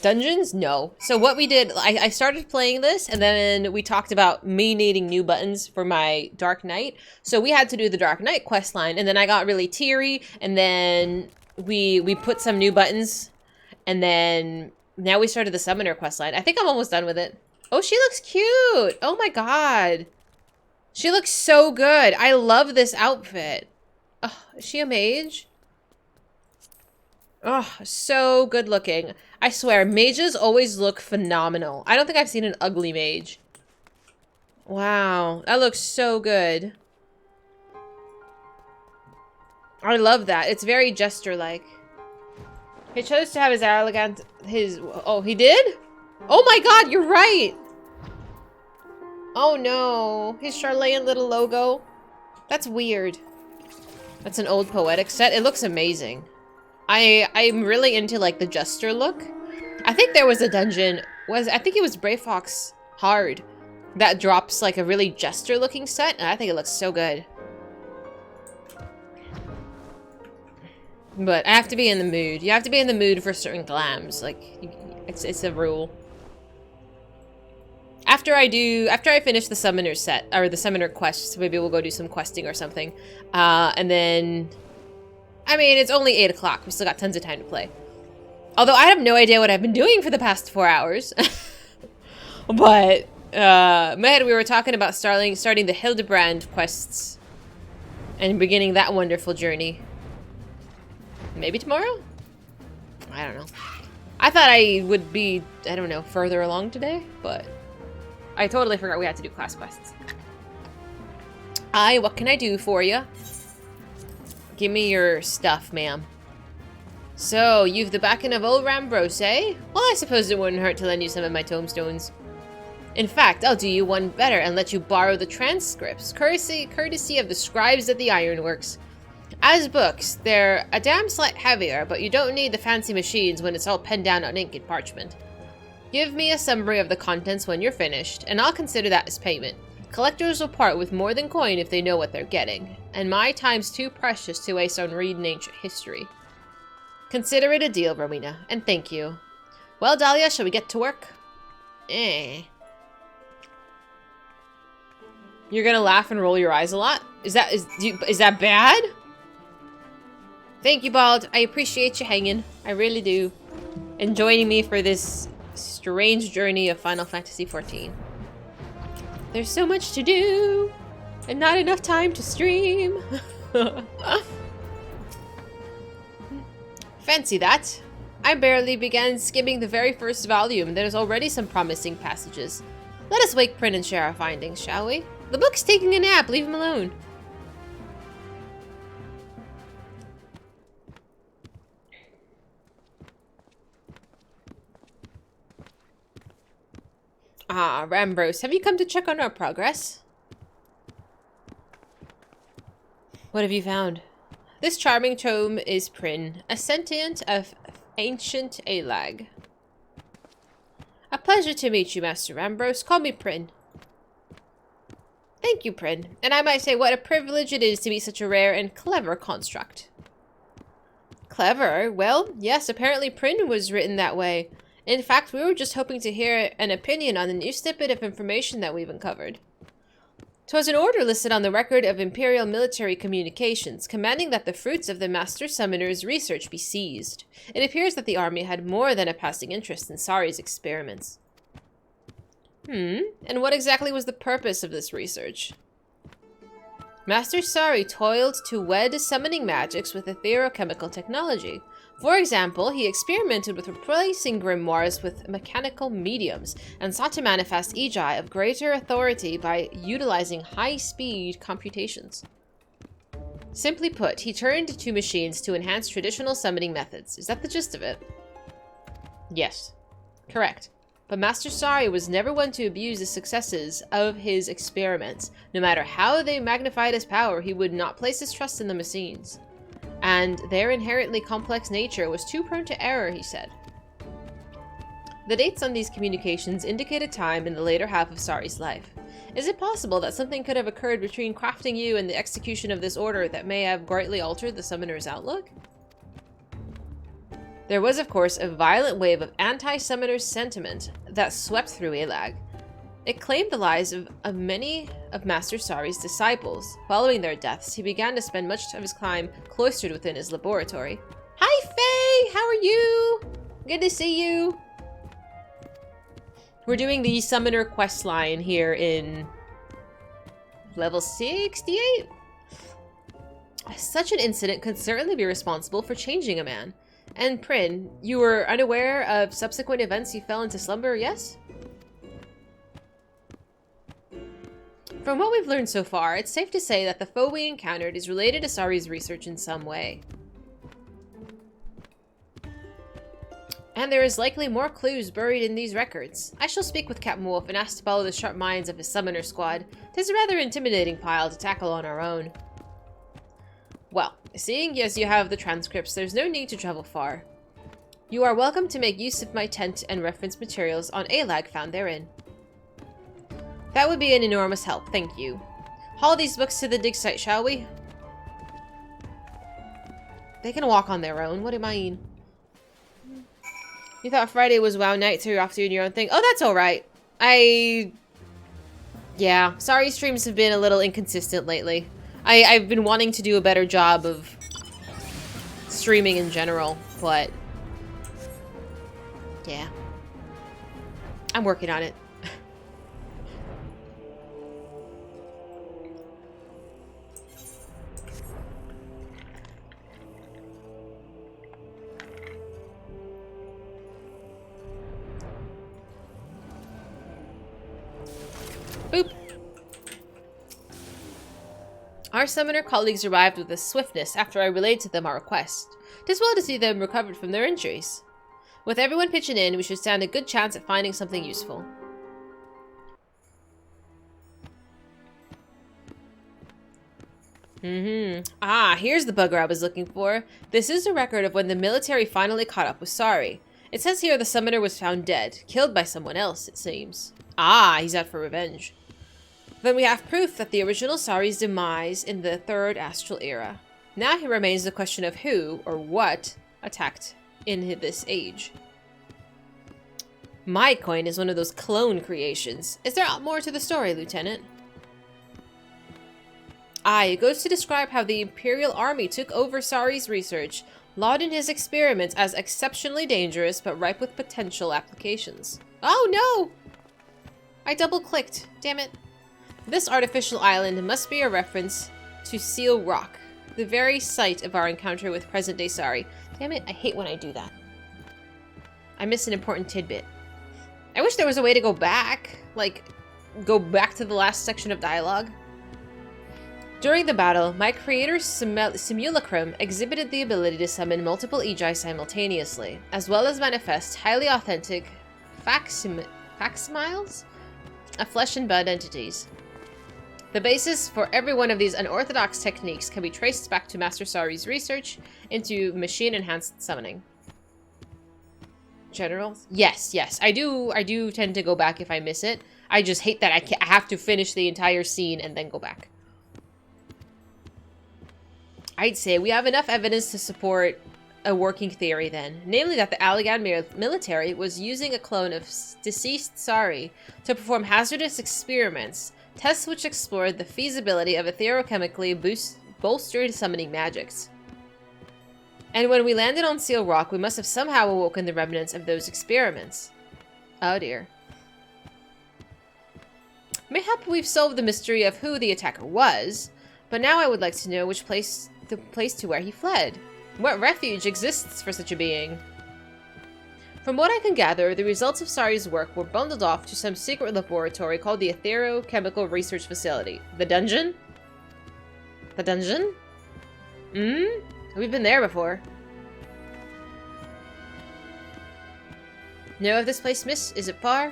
Dungeons? No. So what we did, I started playing this, and then we talked about me needing new buttons for my Dark Knight. So we had to do the Dark Knight quest line, and then I got really teary, and then we put some new buttons, and then now we started the Summoner quest line. I think I'm almost done with it. Oh, she looks cute! Oh my god. She looks so good. I love this outfit. Oh, is she a mage? Oh, so good looking. I swear, mages always look phenomenal. I don't think I've seen an ugly mage. Wow, that looks so good. I love that. It's very jester-like. He chose to have his elegant... Oh, he did? Oh my god, you're right! Oh no, his Charlatan little logo. That's weird. That's an old poetic set. It looks amazing. I'm really into like the jester look. I think there was a dungeon, I think it was Brave Fox Hard, that drops like a really jester looking set, and I think it looks so good. But I have to be in the mood. You have to be in the mood for certain glams. Like, it's a rule. After I finish the summoner set, or the summoner quests, maybe we'll go do some questing or something. And then, I mean, it's only 8 o'clock. We still got tons of time to play. Although I have no idea what I've been doing for the past 4 hours. But, Mehed, we were talking about starting the Hildebrand quests. And beginning that wonderful journey. Maybe tomorrow? I don't know. I thought I would be, I don't know, further along today, but I totally forgot we had to do class quests. What can I do for you? Give me your stuff, ma'am. So, you've the backing of old Rambros, eh? Well, I suppose it wouldn't hurt to lend you some of my tomestones. In fact, I'll do you one better and let you borrow the transcripts, courtesy of the scribes at the Ironworks. As books, they're a damn sight heavier, but you don't need the fancy machines when it's all penned down on ink and parchment. Give me a summary of the contents when you're finished, and I'll consider that as payment. Collectors will part with more than coin if they know what they're getting, and my time's too precious to waste on reading ancient history. Consider it a deal, Rowena, and thank you. Well, Dahlia, shall we get to work? You're gonna laugh and roll your eyes a lot? Is that bad? Thank you, Bald. I appreciate you hanging. I really do. And joining me for this strange journey of Final Fantasy XIV. There's so much to do, and not enough time to stream. Fancy that. I barely began skimming the very first volume. There's already some promising passages. Let us wake Prin and share our findings, shall we? The book's taking a nap. Leave him alone. Ah, Rambros, have you come to check on our progress? What have you found? This charming tome is Prin, a sentient of ancient Alag. A pleasure to meet you, Master Rambros. Call me Prin. Thank you, Prin. And I might say what a privilege it is to meet such a rare and clever construct. Clever? Well, yes, apparently Prin was written that way. In fact, we were just hoping to hear an opinion on the new snippet of information that we've uncovered. 'Twas an order listed on the record of Imperial Military Communications, commanding that the fruits of the Master Summoner's research be seized. It appears that the army had more than a passing interest in Sari's experiments. And what exactly was the purpose of this research? Master Sari toiled to wed summoning magics with etherochemical technology. For example, he experimented with replacing grimoires with mechanical mediums, and sought to manifest Ejai of greater authority by utilizing high-speed computations. Simply put, he turned to machines to enhance traditional summoning methods. Is that the gist of it? Yes. Correct. But Master Sari was never one to abuse the successes of his experiments. No matter how they magnified his power, he would not place his trust in the machines. And their inherently complex nature was too prone to error, he said. The dates on these communications indicate a time in the later half of Sari's life. Is it possible that something could have occurred between crafting you and the execution of this order that may have greatly altered the summoner's outlook? There was, of course, a violent wave of anti-summoner sentiment that swept through Alag. It claimed the lives of many of Master Sari's disciples. Following their deaths, he began to spend much of his time cloistered within his laboratory. Hi, Faye! How are you? Good to see you. We're doing the Summoner quest line here in level 68. Such an incident could certainly be responsible for changing a man. And Prin, you were unaware of subsequent events you fell into slumber, yes? From what we've learned so far, it's safe to say that the foe we encountered is related to Sari's research in some way. And there is likely more clues buried in these records. I shall speak with Captain Wolf and ask to follow the sharp minds of his summoner squad. Tis a rather intimidating pile to tackle on our own. Well, seeing as you have the transcripts, there's no need to travel far. You are welcome to make use of my tent and reference materials on Alag found therein. That would be an enormous help, thank you. Haul these books to the dig site, shall we? They can walk on their own, what do you mean? You thought Friday was WoW night, so you're off doing your own thing. Oh, that's alright. Yeah, sorry streams have been a little inconsistent lately. I've been wanting to do a better job of streaming in general, but yeah. I'm working on it. Boop. Our summoner colleagues arrived with a swiftness after I relayed to them our request. Tis well to see them recovered from their injuries. With everyone pitching in, we should stand a good chance at finding something useful. Ah, here's the bugger I was looking for. This is a record of when the military finally caught up with Sari. It says here the summoner was found dead, killed by someone else, it seems. Ah, he's out for revenge. Then we have proof that the original Sari's demise in the Third Astral Era. Now here remains the question of who, or what, attacked in this age. My coin is one of those clone creations. Is there more to the story, Lieutenant? Aye, it goes to describe how the Imperial Army took over Sari's research, lauding his experiments as exceptionally dangerous but ripe with potential applications. Oh no! I double-clicked. Damn it. This artificial island must be a reference to Seal Rock, the very site of our encounter with present-day Sari. Damn it, I hate when I do that. I missed an important tidbit. I wish there was a way to go back. Like, go back to the last section of dialogue. During the battle, my creator's simulacrum exhibited the ability to summon multiple Egi simultaneously, as well as manifest highly authentic facsimiles of flesh and blood entities. The basis for every one of these unorthodox techniques can be traced back to Master Sari's research into machine-enhanced summoning. Generals? Yes. I do tend to go back if I miss it. I just hate that I have to finish the entire scene and then go back. I'd say we have enough evidence to support a working theory then, namely that the Allagan military was using a clone of deceased Sari to perform hazardous experiments, tests which explored the feasibility of etherochemically bolstered summoning magics. And when we landed on Seal Rock, we must have somehow awoken the remnants of those experiments. Oh dear. Mayhap we've solved the mystery of who the attacker was, but now I would like to know the place to where he fled. What refuge exists for such a being? From what I can gather, the results of Sari's work were bundled off to some secret laboratory called the Etherochemical Research Facility. The dungeon? The dungeon? We've been there before. Know of this place, miss? Is it far?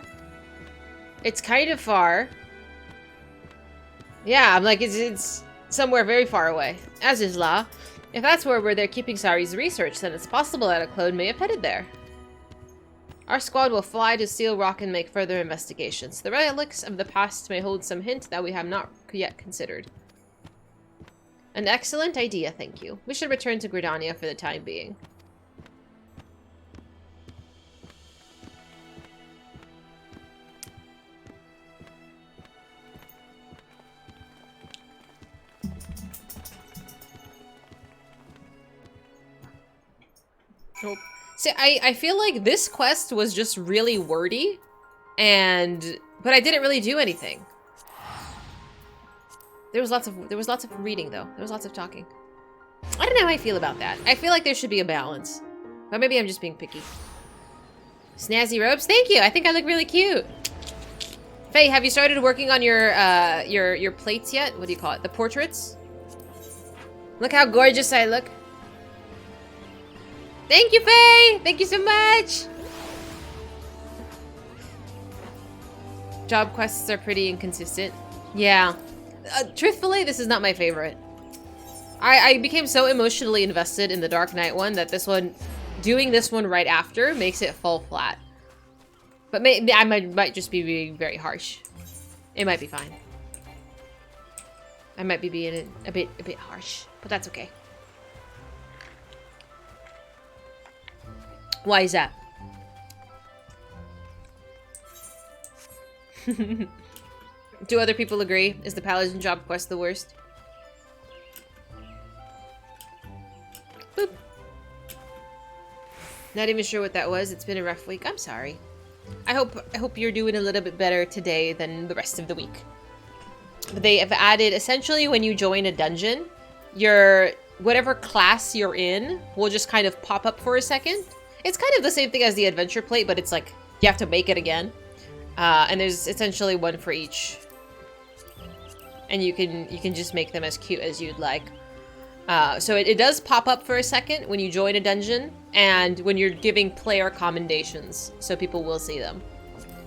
It's kind of far. Yeah, I'm like, it's somewhere very far away. As is La. If that's where they're keeping Sari's research, then it's possible that a clone may have headed there. Our squad will fly to Seal Rock and make further investigations. The relics of the past may hold some hint that we have not yet considered. An excellent idea, thank you. We should return to Gridania for the time being. Nope. See, I feel like this quest was just really wordy, but I didn't really do anything. There was lots of reading though. There was lots of talking. I don't know how I feel about that. I feel like there should be a balance. But maybe I'm just being picky. Snazzy robes? Thank you! I think I look really cute. Faye, have you started working on your plates yet? What do you call it? The portraits? Look how gorgeous I look. Thank you, Faye! Thank you so much! Job quests are pretty inconsistent. Yeah. Truthfully, this is not my favorite. I became so emotionally invested in the Dark Knight one that doing this one right after makes it fall flat. But I might just be being very harsh. It might be fine. I might be being a bit harsh, but that's okay. Why is that? Do other people agree? Is the Paladin job quest the worst? Boop. Not even sure what that was. It's been a rough week. I'm sorry. I hope you're doing a little bit better today than the rest of the week. They have added, essentially, when you join a dungeon, whatever class you're in will just kind of pop up for a second. It's kind of the same thing as the adventure plate, but it's like you have to make it again. And there's essentially one for each. And you can just make them as cute as you'd like. So it does pop up for a second when you join a dungeon and when you're giving player commendations, so people will see them.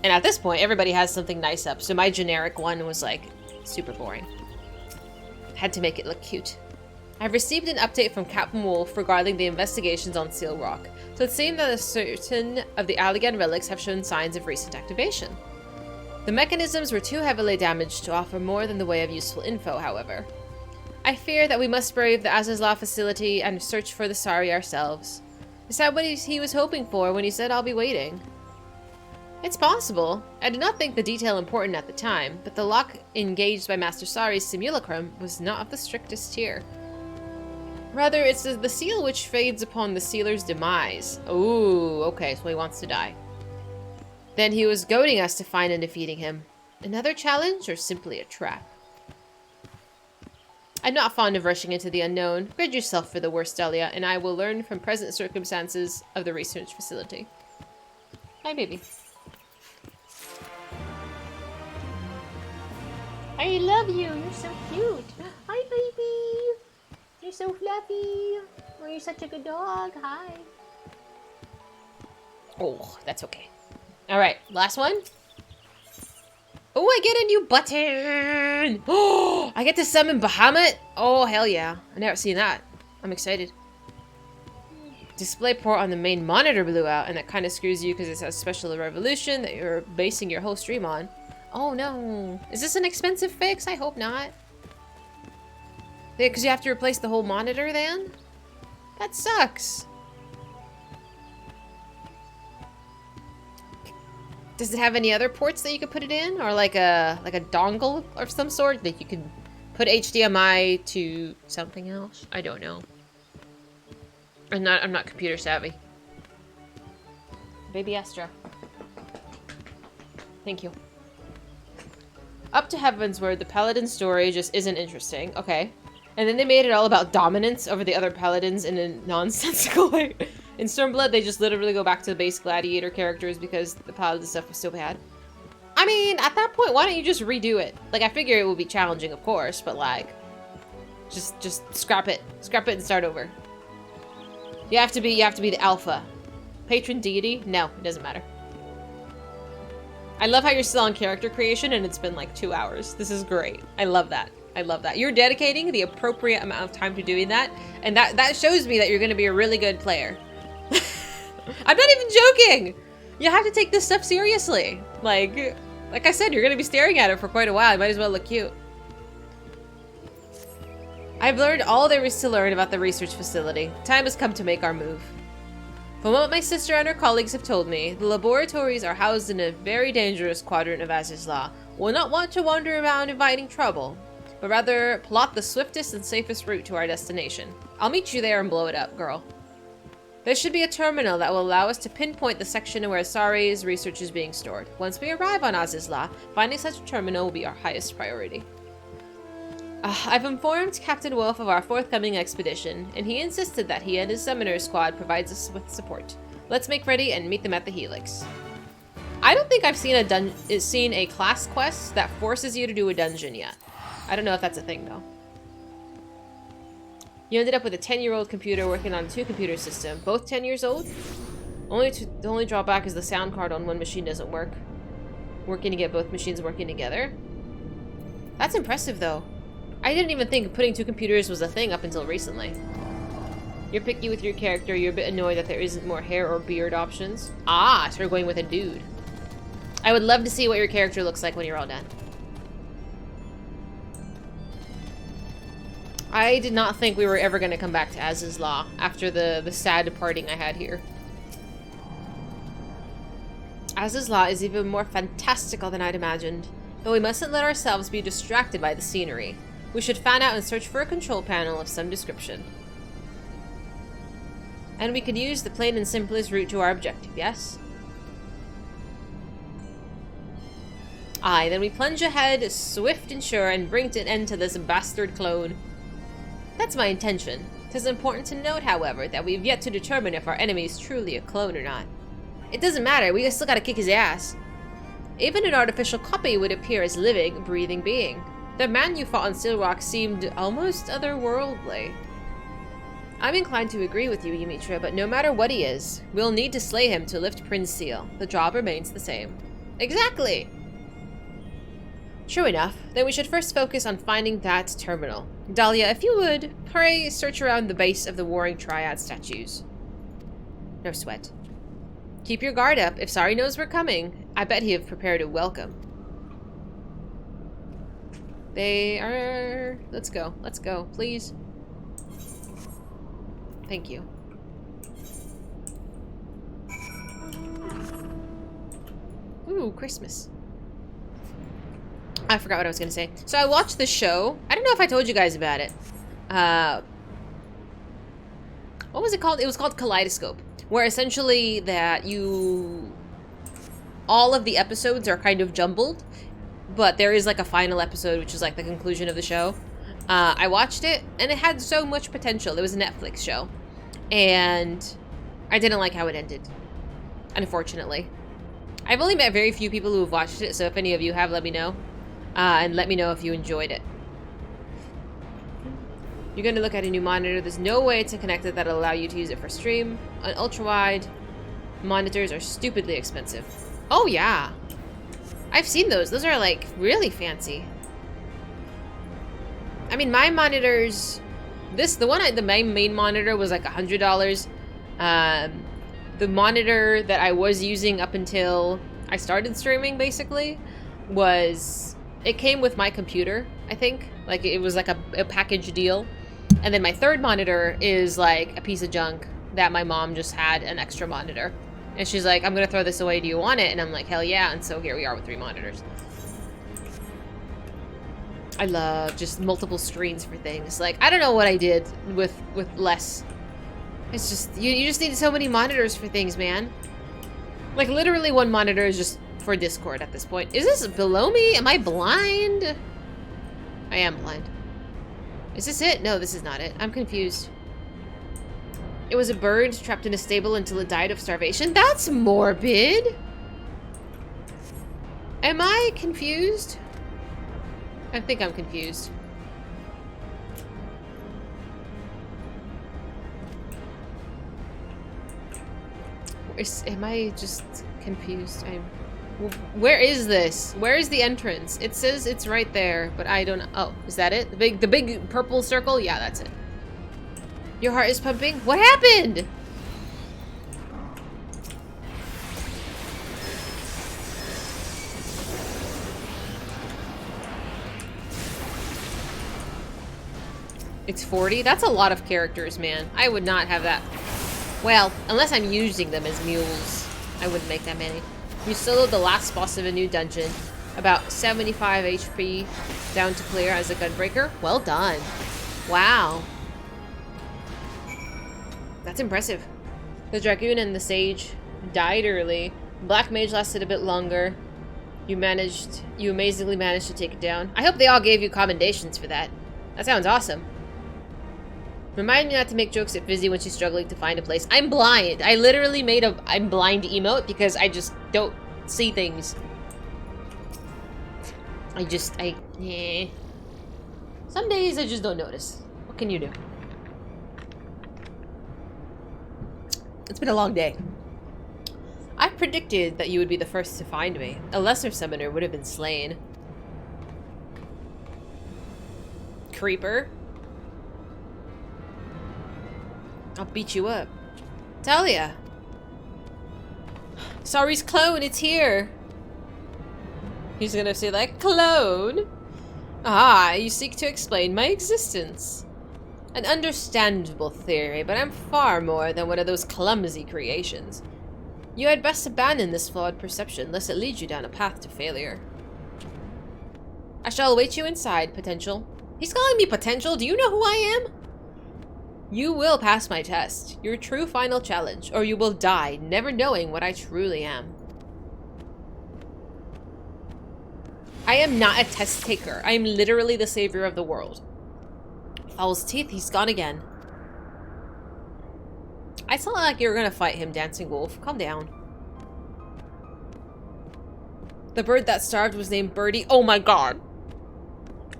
And at this point, everybody has something nice up, so my generic one was like super boring. Had to make it look cute. I've received an update from Captain Wolf regarding the investigations on Seal Rock, so it seems that certain of the Allegan relics have shown signs of recent activation. The mechanisms were too heavily damaged to offer more than the way of useful info, however. I fear that we must brave the Azazla facility and search for the Sari ourselves. Is that what he was hoping for when he said I'll be waiting? It's possible. I did not think the detail important at the time, but the lock engaged by Master Sari's simulacrum was not of the strictest tier. Rather, it's the seal which fades upon the sealer's demise. Ooh, okay, so he wants to die. Then he was goading us to find and defeating him. Another challenge, or simply a trap? I'm not fond of rushing into the unknown. Grid yourself for the worst, Dahlia, and I will learn from present circumstances of the research facility. Hi, baby. I love you. You're so cute. Hi, baby. You're so fluffy. Oh, you're such a good dog. Hi. Oh, that's okay. All right, last one. Oh, I get a new button! Oh, I get to summon Bahamut? Oh, hell yeah. I've never seen that. I'm excited. Display port on the main monitor blew out, and that kind of screws you because it has special revolution that you're basing your whole stream on. Oh, no. Is this an expensive fix? I hope not. Because you have to replace the whole monitor then? That sucks. Does it have any other ports that you could put it in, or like a dongle of some sort that you could put HDMI to something else? I don't know. I'm not computer savvy. Baby Astra. Thank you. Up to Heavensward, the Paladin story just isn't interesting. Okay. And then they made it all about dominance over the other Paladins in a nonsensical way. In Stormblood, they just literally go back to the base Gladiator characters because the Paladin stuff was so bad. I mean, at that point, why don't you just redo it? Like, I figure it will be challenging, of course, but like, just scrap it. Scrap it and start over. You have to be the alpha. Patron deity? No, it doesn't matter. I love how you're still on character creation and it's been like 2 hours. This is great. I love that. I love that. You're dedicating the appropriate amount of time to doing that, and that shows me that you're going to be a really good player. I'm not even joking! You have to take this stuff seriously. Like I said, you're going to be staring at it for quite a while. You might as well look cute. I've learned all there is to learn about the research facility. Time has come to make our move. From what my sister and her colleagues have told me, the laboratories are housed in a very dangerous quadrant of Azizla. We'll not want to wander around inviting trouble, but rather plot the swiftest and safest route to our destination. I'll meet you there and blow it up, girl. There should be a terminal that will allow us to pinpoint the section where Sari's research is being stored. Once we arrive on Azizla, finding such a terminal will be our highest priority. I've informed Captain Wolf of our forthcoming expedition, and he insisted that he and his summoner squad provides us with support. Let's make ready and meet them at the Helix. I don't think I've seen a class quest that forces you to do a dungeon yet. I don't know if that's a thing, though. You ended up with a 10-year-old computer working on a 2-computer system. Both 10 years old? The only drawback is the sound card on one machine doesn't work. Working to get both machines working together? That's impressive, though. I didn't even think putting 2 computers was a thing up until recently. You're picky with your character. You're a bit annoyed that there isn't more hair or beard options. Ah, so you're going with a dude. I would love to see what your character looks like when you're all done. I did not think we were ever going to come back to Azizla after the sad parting I had here. Azizla is even more fantastical than I'd imagined, but we mustn't let ourselves be distracted by the scenery. We should fan out and search for a control panel of some description. And we could use the plain and simplest route to our objective, yes? Aye, then we plunge ahead, swift and sure, and bring to an end to this bastard clone. That's my intention. 'Tis important to note, however, that we've yet to determine if our enemy is truly a clone or not. It doesn't matter, we still gotta kick his ass. Even an artificial copy would appear as living, breathing being. The man you fought on Steel Rock seemed almost otherworldly. I'm inclined to agree with you, Ymitra, but no matter what he is, we'll need to slay him to lift Prin's seal. The job remains the same. Exactly! True enough. Then we should first focus on finding that terminal. Dahlia, if you would, pray search around the base of the Warring Triad statues. No sweat. Keep your guard up. If Sari knows we're coming, I bet he'll have prepared a welcome. They are... Let's go. Let's go, please. Thank you. Ooh, Christmas. I forgot what I was going to say. So I watched the show. I don't know if I told you guys about it. What was it called? It was called Kaleidoscope. Where essentially that all of the episodes are kind of jumbled. But there is like a final episode, which is like the conclusion of the show. I watched it, and it had so much potential. It was a Netflix show. And I didn't like how it ended. Unfortunately. I've only met very few people who have watched it, so if any of you have, let me know. And let me know if you enjoyed it. You're going to look at a new monitor. There's no way to connect it that'll allow you to use it for stream. An ultra-wide monitors are stupidly expensive. Oh, yeah. I've seen those. Those are, like, really fancy. I mean, my monitors... The main monitor was, like, $100. The monitor that I was using up until I started streaming, basically, was... It came with my computer, I think. Like, it was like a package deal. And then my third monitor is like a piece of junk that my mom just had an extra monitor. And she's like, I'm gonna throw this away, do you want it? And I'm like, hell yeah. And so here we are with 3 monitors. I love just multiple screens for things. Like, I don't know what I did with less. It's just, you just need so many monitors for things, man. Like, literally one monitor is just for Discord at this point. Is this below me? Am I blind? I am blind. Is this it? No, this is not it. I'm confused. It was a bird trapped in a stable until it died of starvation. That's morbid. Am I confused? I think I'm confused. Am I just confused? Where is this? Where is the entrance? It says it's right there, but I don't know. Oh, is that it? The big purple circle? Yeah, that's it. Your heart is pumping? What happened? It's 40? That's a lot of characters, man. I would not have that. Well, unless I'm using them as mules, I wouldn't make that many. You soloed the last boss of a new dungeon. About 75 HP down to clear as a gunbreaker. Well done. Wow. That's impressive. The Dragoon and the Sage died early. Black Mage lasted a bit longer. You amazingly managed to take it down. I hope they all gave you commendations for that. That sounds awesome. Remind me not to make jokes at Fizy when she's struggling to find a place. I'm blind. I literally made a I'm blind emote because I just don't see things. Yeah. Some days I just don't notice. What can you do? It's been a long day. I predicted that you would be the first to find me. A lesser summoner would have been slain. Creeper. I'll beat you up. Talia. Sorry's clone, it's here. He's gonna say like, clone? Ah, you seek to explain my existence. An understandable theory, but I'm far more than one of those clumsy creations. You had best abandon this flawed perception, lest it lead you down a path to failure. I shall await you inside, Potential. He's calling me Potential? Do you know who I am? You will pass my test, your true final challenge, or you will die, never knowing what I truly am. I am not a test taker. I am literally the savior of the world. Foul's teeth, he's gone again. I felt like you were gonna fight him, Dancing Wolf. Calm down. The bird that starved was named Birdie. Oh my god.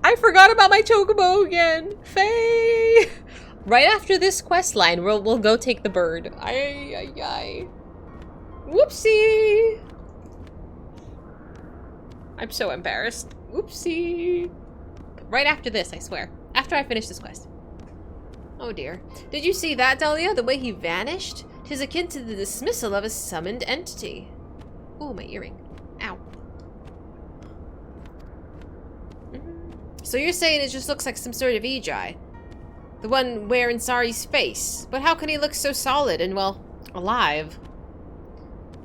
I forgot about my chocobo again. Faye. Right after this quest line, we'll go take the bird. Ay. Whoopsie. I'm so embarrassed. Whoopsie. Right after this, I swear. After I finish this quest. Oh dear. Did you see that, Dahlia? The way he vanished? 'Tis akin to the dismissal of a summoned entity. Oh, my earring. Ow. So you're saying it just looks like some sort of Ejai? The one wearing Sari's face. But how can he look so solid and, well, alive?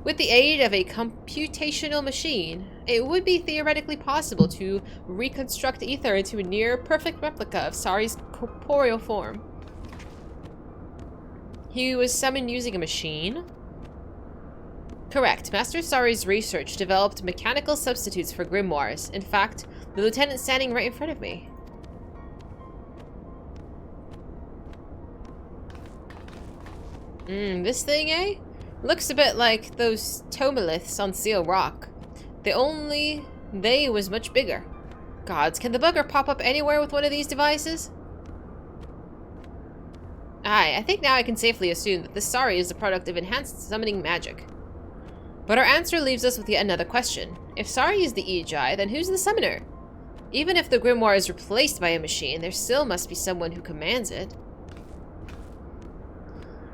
With the aid of a computational machine, it would be theoretically possible to reconstruct Ether into a near-perfect replica of Sari's corporeal form. He was summoned using a machine? Correct. Master Sari's research developed mechanical substitutes for grimoires. In fact, the lieutenant's standing right in front of me. This thing, eh? Looks a bit like those tomoliths on Seal Rock. They was much bigger. Gods, can the bugger pop up anywhere with one of these devices? Aye, I think now I can safely assume that this Sari is the product of enhanced summoning magic. But our answer leaves us with yet another question. If Sari is the Ejai, then who's the summoner? Even if the grimoire is replaced by a machine, there still must be someone who commands it.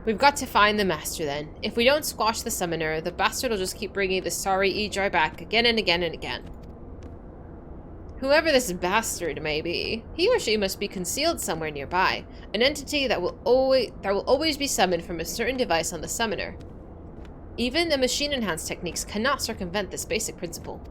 We've got to find the master then. If we don't squash the summoner, the bastard will just keep bringing the Sari Ejai back again and again and again. Whoever this bastard may be, he or she must be concealed somewhere nearby, an entity that will always be summoned from a certain device on the summoner. Even the machine-enhanced techniques cannot circumvent this basic principle.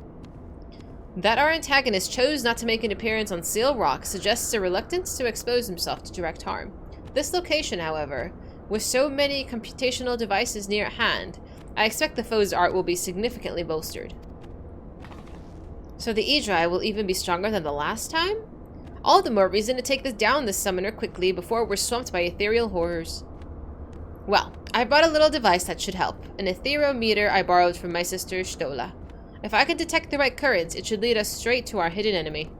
That our antagonist chose not to make an appearance on Seal Rock suggests a reluctance to expose himself to direct harm. This location, however, with so many computational devices near at hand, I expect the foe's art will be significantly bolstered. So the Ejai will even be stronger than the last time? All the more reason to take down this summoner quickly before we're swamped by ethereal horrors. Well, I brought a little device that should help, an etherometer I borrowed from my sister Stola. If I can detect the right currents, it should lead us straight to our hidden enemy.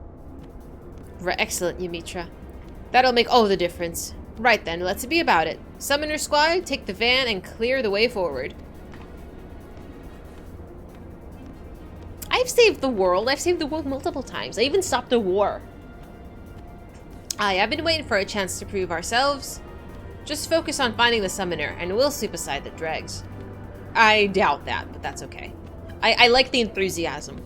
Excellent, Ymitra. That'll make all the difference. Right then, let's be about it. Summoner Squad, take the van and clear the way forward. I've saved the world. I've saved the world multiple times. I even stopped a war. I've been waiting for a chance to prove ourselves. Just focus on finding the summoner, and we'll sweep aside the dregs. I doubt that, but that's okay. I like the enthusiasm.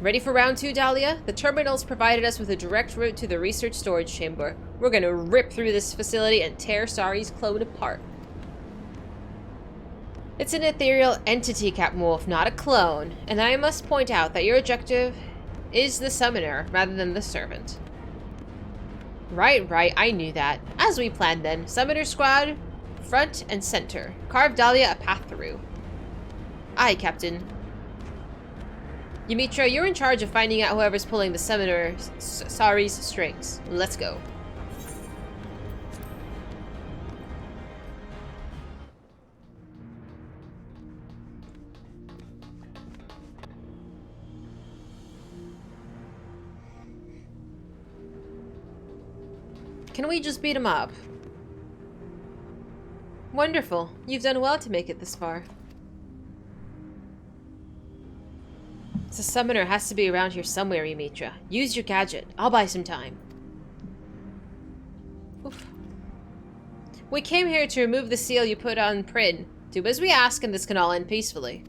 Ready for round 2, Dahlia? The terminals provided us with a direct route to the research storage chamber. We're gonna rip through this facility and tear Sari's clone apart. It's an ethereal entity, Captain Wolf, not a clone. And I must point out that your objective is the summoner rather than the servant. Right, I knew that. As we planned then. Summoner squad, front and center. Carve Dahlia a path through. Aye, Captain. Yumitra, you're in charge of finding out whoever's pulling the summoner Sari's strings. Let's go. Can we just beat him up? Wonderful. You've done well to make it this far. The summoner has to be around here somewhere, Yumitra. Use your gadget. I'll buy some time. Oof. We came here to remove the seal you put on Prin. Do as we ask and this can all end peacefully.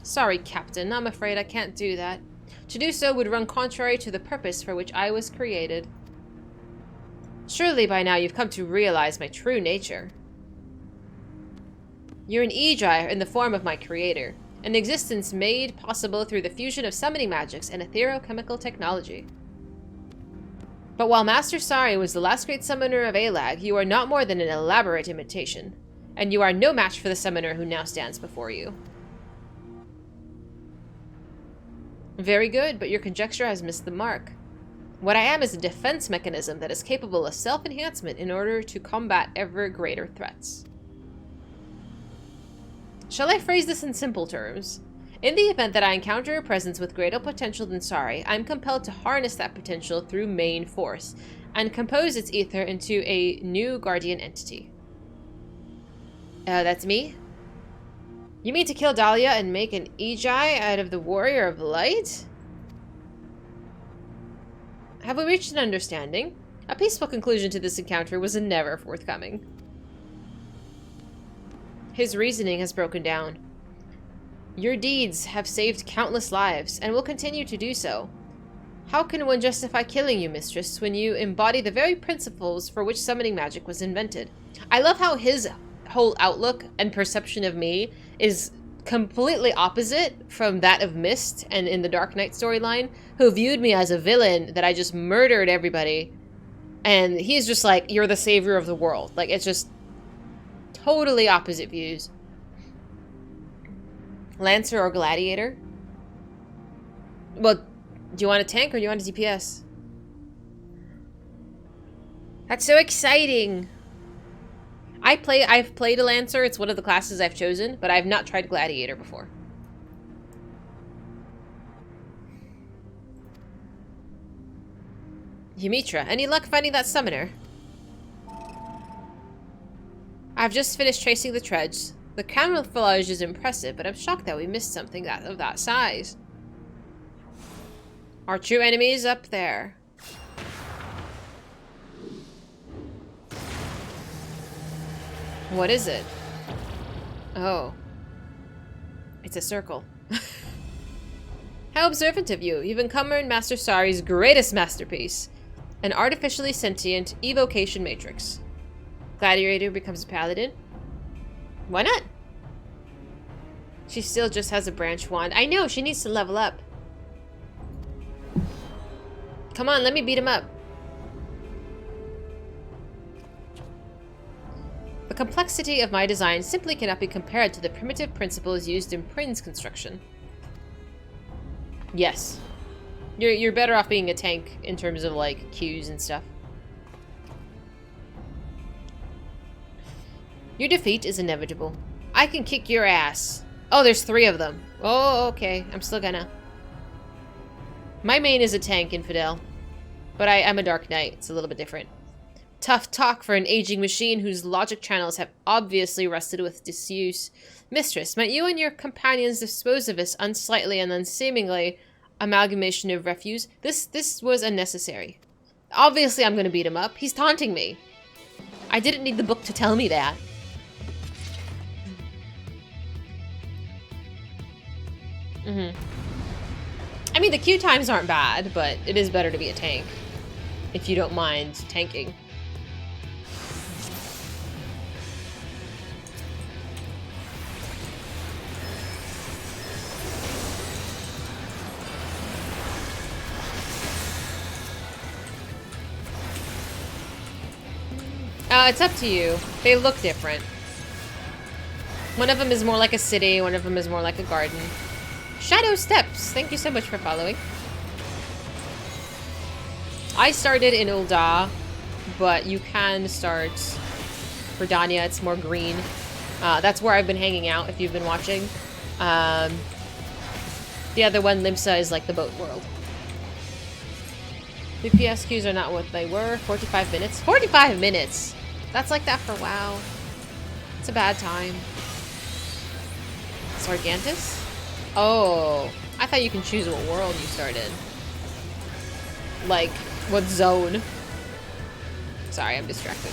Sorry, Captain. I'm afraid I can't do that. To do so would run contrary to the purpose for which I was created. Surely by now you've come to realize my true nature. You're an Ejai in the form of my creator, an existence made possible through the fusion of summoning magics and etherochemical technology. But while Master Sari was the last great summoner of Alag, you are not more than an elaborate imitation, and you are no match for the summoner who now stands before you. Very good, but your conjecture has missed the mark. What I am is a defense mechanism that is capable of self-enhancement in order to combat ever greater threats. Shall I phrase this in simple terms? In the event that I encounter a presence with greater potential than Sari, I am compelled to harness that potential through main force, and compose its ether into a new guardian entity. That's me? You mean to kill Dahlia and make an Ejai out of the Warrior of Light? Have we reached an understanding? A peaceful conclusion to this encounter was never forthcoming. His reasoning has broken down. Your deeds have saved countless lives, and will continue to do so. How can one justify killing you, mistress, when you embody the very principles for which summoning magic was invented? I love how his whole outlook and perception of me is completely opposite from that of Mist and in the Dark Knight storyline, who viewed me as a villain that I just murdered everybody. And he's just like, you're the savior of the world. Like, it's just totally opposite views. Lancer or Gladiator? Well, do you want a tank or do you want a DPS? That's so exciting! I've played a Lancer, it's one of the classes I've chosen, but I've not tried Gladiator before. Yumitra, any luck finding that summoner? I've just finished tracing the treads. The camouflage is impressive, but I'm shocked that we missed something of that size. Our true enemy is up there. What is it? Oh. It's a circle. How observant of you. You've uncovered Master Sari's greatest masterpiece. An artificially sentient evocation matrix. Gladiator becomes a paladin. Why not? She still just has a branch wand. I know, she needs to level up. Come on, let me beat him up. The complexity of my design simply cannot be compared to the primitive principles used in Prin's construction. Yes. You're better off being a tank in terms of, like, Qs and stuff. Your defeat is inevitable. I can kick your ass. Oh, there's 3 of them. Oh, okay. I'm still gonna. My main is a tank, Infidel. But I'm a Dark Knight. It's a little bit different. Tough talk for an aging machine whose logic channels have obviously rusted with disuse. Mistress, might you and your companions dispose of this unsightly and unseemingly amalgamation of refuse? This was unnecessary. Obviously, I'm gonna beat him up. He's taunting me. I didn't need the book to tell me that. I mean, the queue times aren't bad, but it is better to be a tank. If you don't mind tanking. It's up to you. They look different. One of them is more like a city, one of them is more like a garden. Shadow Steps, thank you so much for following. I started in Ul'dah, but you can start Verdania, it's more green. That's where I've been hanging out if you've been watching. The other one, Limsa, is like the boat world. DPS queues are not what they were. 45 minutes. 45 minutes! That's like that for WoW. It's a bad time. Sargantus? Oh, I thought you can choose what world you start in. Like, what zone. Sorry, I'm distracted.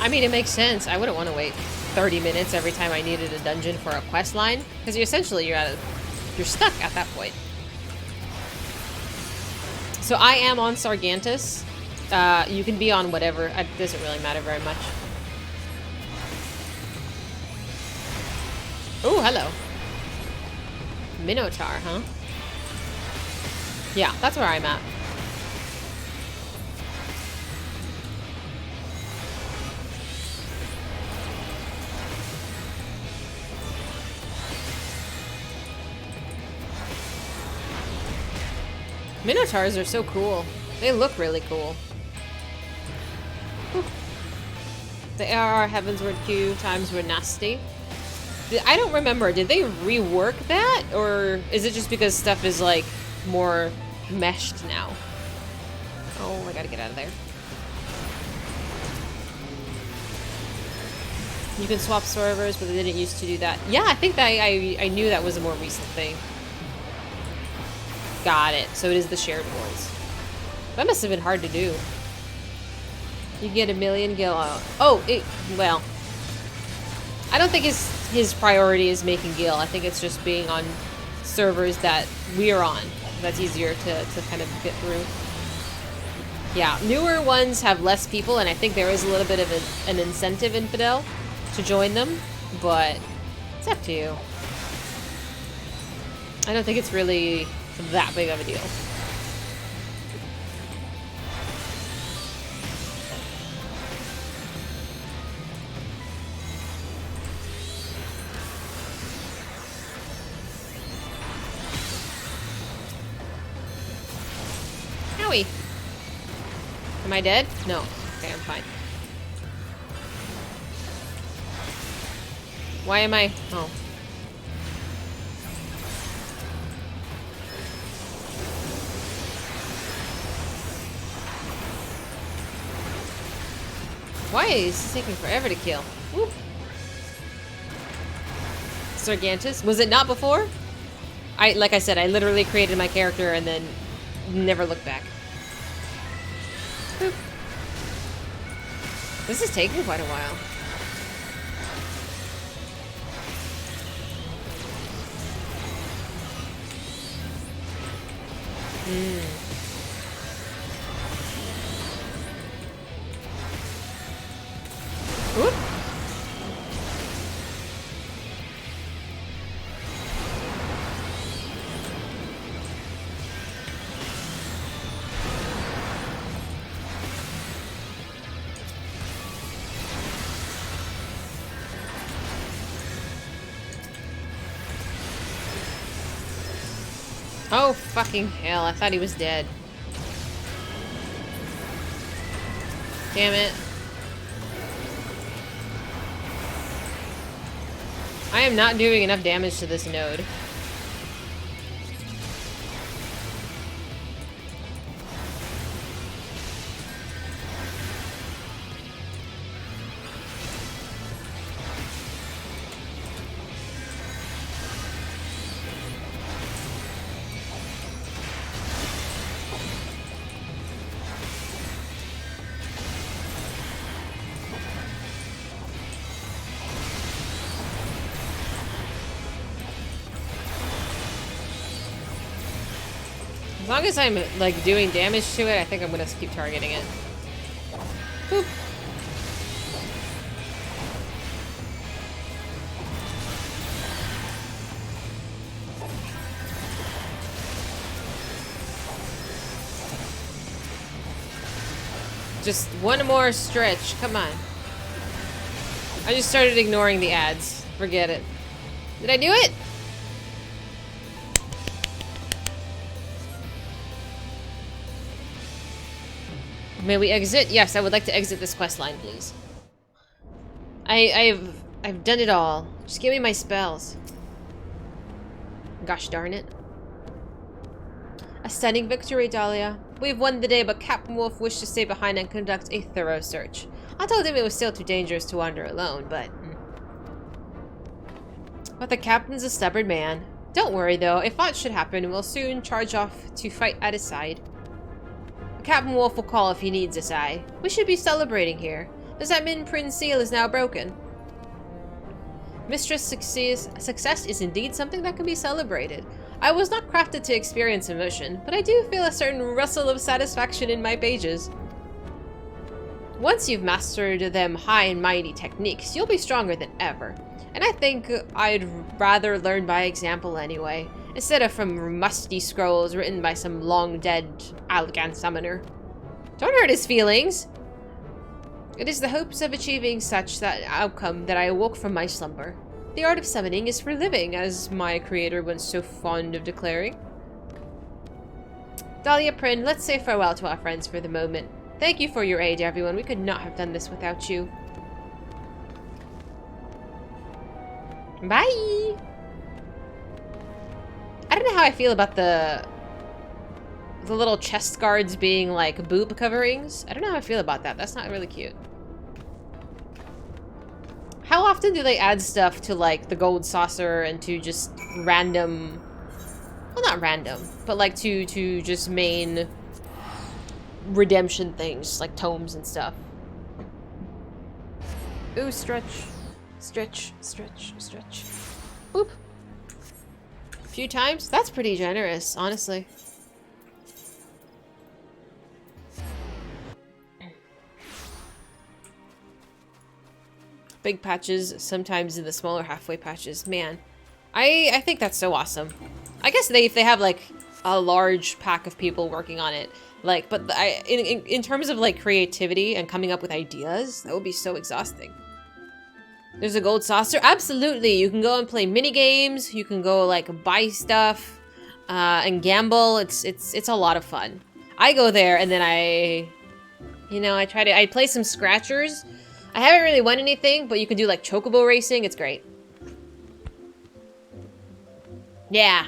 I mean, it makes sense. I wouldn't want to wait 30 minutes every time I needed a dungeon for a quest line, because you're stuck at that point. So I am on Sargantus. You can be on whatever. It doesn't really matter very much. Oh, hello. Minotaur, huh? Yeah, that's where I'm at. Minotaurs are so cool. They look really cool. Whew. The ARR Heavensward queue times were nasty. I don't remember. Did they rework that? Or is it just because stuff is, like, more meshed now? Oh, I gotta get out of there. You can swap servers, but they didn't used to do that. Yeah, I think that I knew that was a more recent thing. Got it. So it is the shared worlds. That must have been hard to do. You get 1 million gil out. Oh, well. I don't think his priority is making gil. I think it's just being on servers that we're on. That's easier to kind of get through. Yeah, newer ones have less people, and I think there is a little bit of an incentive in Fidel to join them, but it's up to you. I don't think it's really that big of a deal. Howie. Am I dead? No. Okay, I'm fine. Why am I... Oh. Why is this taking forever to kill? Woo. Sargantus? Was it not before? Like I said, I literally created my character and then never looked back. Boop. This is taking quite a while. Whoop. Oh, fucking hell. I thought he was dead. Damn it. I am not doing enough damage to this node. As long as I'm, like, doing damage to it, I think I'm gonna keep targeting it. Boop. Just one more stretch. Come on. I just started ignoring the ads. Forget it. Did I do it? May we exit? Yes, I would like to exit this quest line, please. I've done it all. Just give me my spells. Gosh darn it. A stunning victory, Dahlia. We've won the day, but Captain Wolf wished to stay behind and conduct a thorough search. I told him it was still too dangerous to wander alone, but... But the captain's a stubborn man. Don't worry, though. If aught should happen, we'll soon charge off to fight at his side. Captain Wolf will call if he needs us, aye. We should be celebrating here. Does that mean Prince Seal is now broken? Mistress' success is indeed something that can be celebrated. I was not crafted to experience emotion, but I do feel a certain rustle of satisfaction in my pages. Once you've mastered them high and mighty techniques, you'll be stronger than ever. And I think I'd rather learn by example anyway, instead of from musty scrolls written by some long-dead Algan summoner. Don't hurt his feelings! It is the hopes of achieving such that outcome that I awoke from my slumber. The art of summoning is for living, as my creator was so fond of declaring. Dahlia Prin, let's say farewell to our friends for the moment. Thank you for your aid, everyone. We could not have done this without you. Bye! I don't know how I feel about the little chest guards being like boob coverings. I don't know how I feel about that. That's not really cute. How often do they add stuff to like the gold saucer and to just random, well, not random, but like to just main redemption things like tomes and stuff? Ooh, stretch, stretch, stretch, stretch. Boop. A few times? That's pretty generous, honestly. Big patches, sometimes in the smaller halfway patches. Man, I think that's so awesome. I guess if they have like a large pack of people working on it, like, but in terms of like creativity and coming up with ideas, that would be so exhausting. There's a gold saucer. Absolutely, you can go and play mini games. You can go like buy stuff and gamble. It's a lot of fun. I go there and then I play some scratchers. I haven't really won anything, but you can do like chocobo racing. It's great. Yeah.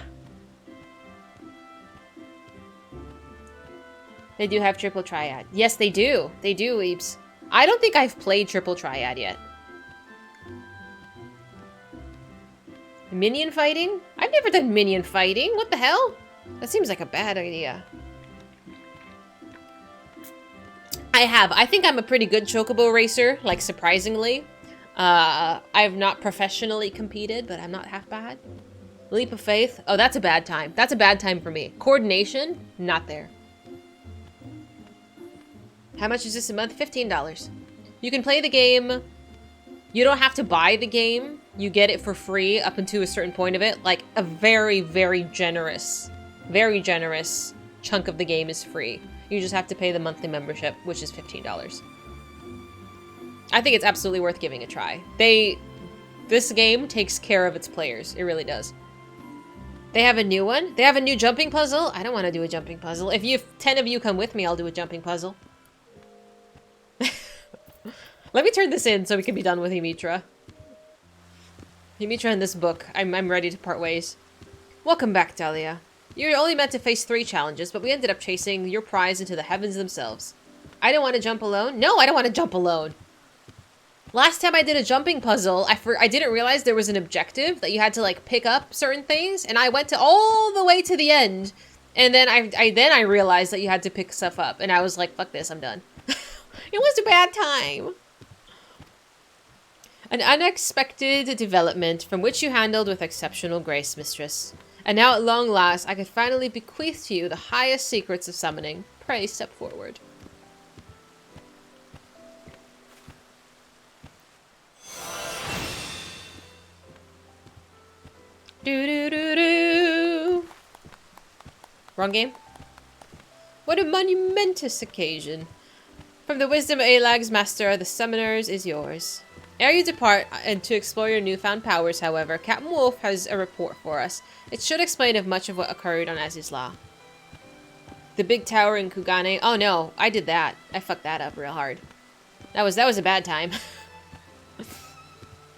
They do have triple triad. Yes, they do. They do, Weeps. I don't think I've played triple triad yet. Minion fighting? I've never done minion fighting. What the hell? That seems like a bad idea. I have. I think I'm a pretty good chocobo racer, like surprisingly. I've not professionally competed, but I'm not half bad. Leap of faith. Oh, that's a bad time. That's a bad time for me. Coordination, not there. How much is this a month? $15. You can play the game. You don't have to buy the game. You get it for free up until a certain point of it. Like a very, very generous chunk of the game is free. You just have to pay the monthly membership, which is $15. I think it's absolutely worth giving a try. This game takes care of its players. It really does. They have a new one. They have a new jumping puzzle. I don't want to do a jumping puzzle. If 10 of you come with me, I'll do a jumping puzzle. Let me turn this in so we can be done with Himitra. Himitra and this book. I'm ready to part ways. Welcome back, Dahlia. You're only meant to face 3 challenges, but we ended up chasing your prize into the heavens themselves. I don't want to jump alone. No, I don't want to jump alone. Last time I did a jumping puzzle, I didn't realize there was an objective that you had to like pick up certain things, and I went all the way to the end, and then I realized that you had to pick stuff up, and I was like, fuck this, I'm done. It was a bad time. An unexpected development from which you handled with exceptional grace, mistress. And now at long last, I can finally bequeath to you the highest secrets of summoning. Pray step forward. Do-do-do-do. Wrong game? What a monumentous occasion. From the wisdom of Alag's master, the summoners is yours. Ere you depart and to explore your newfound powers, however, Captain Wolf has a report for us. It should explain of much of what occurred on Azizla. The big tower in Kugane. Oh no, I did that. I fucked that up real hard. That was a bad time.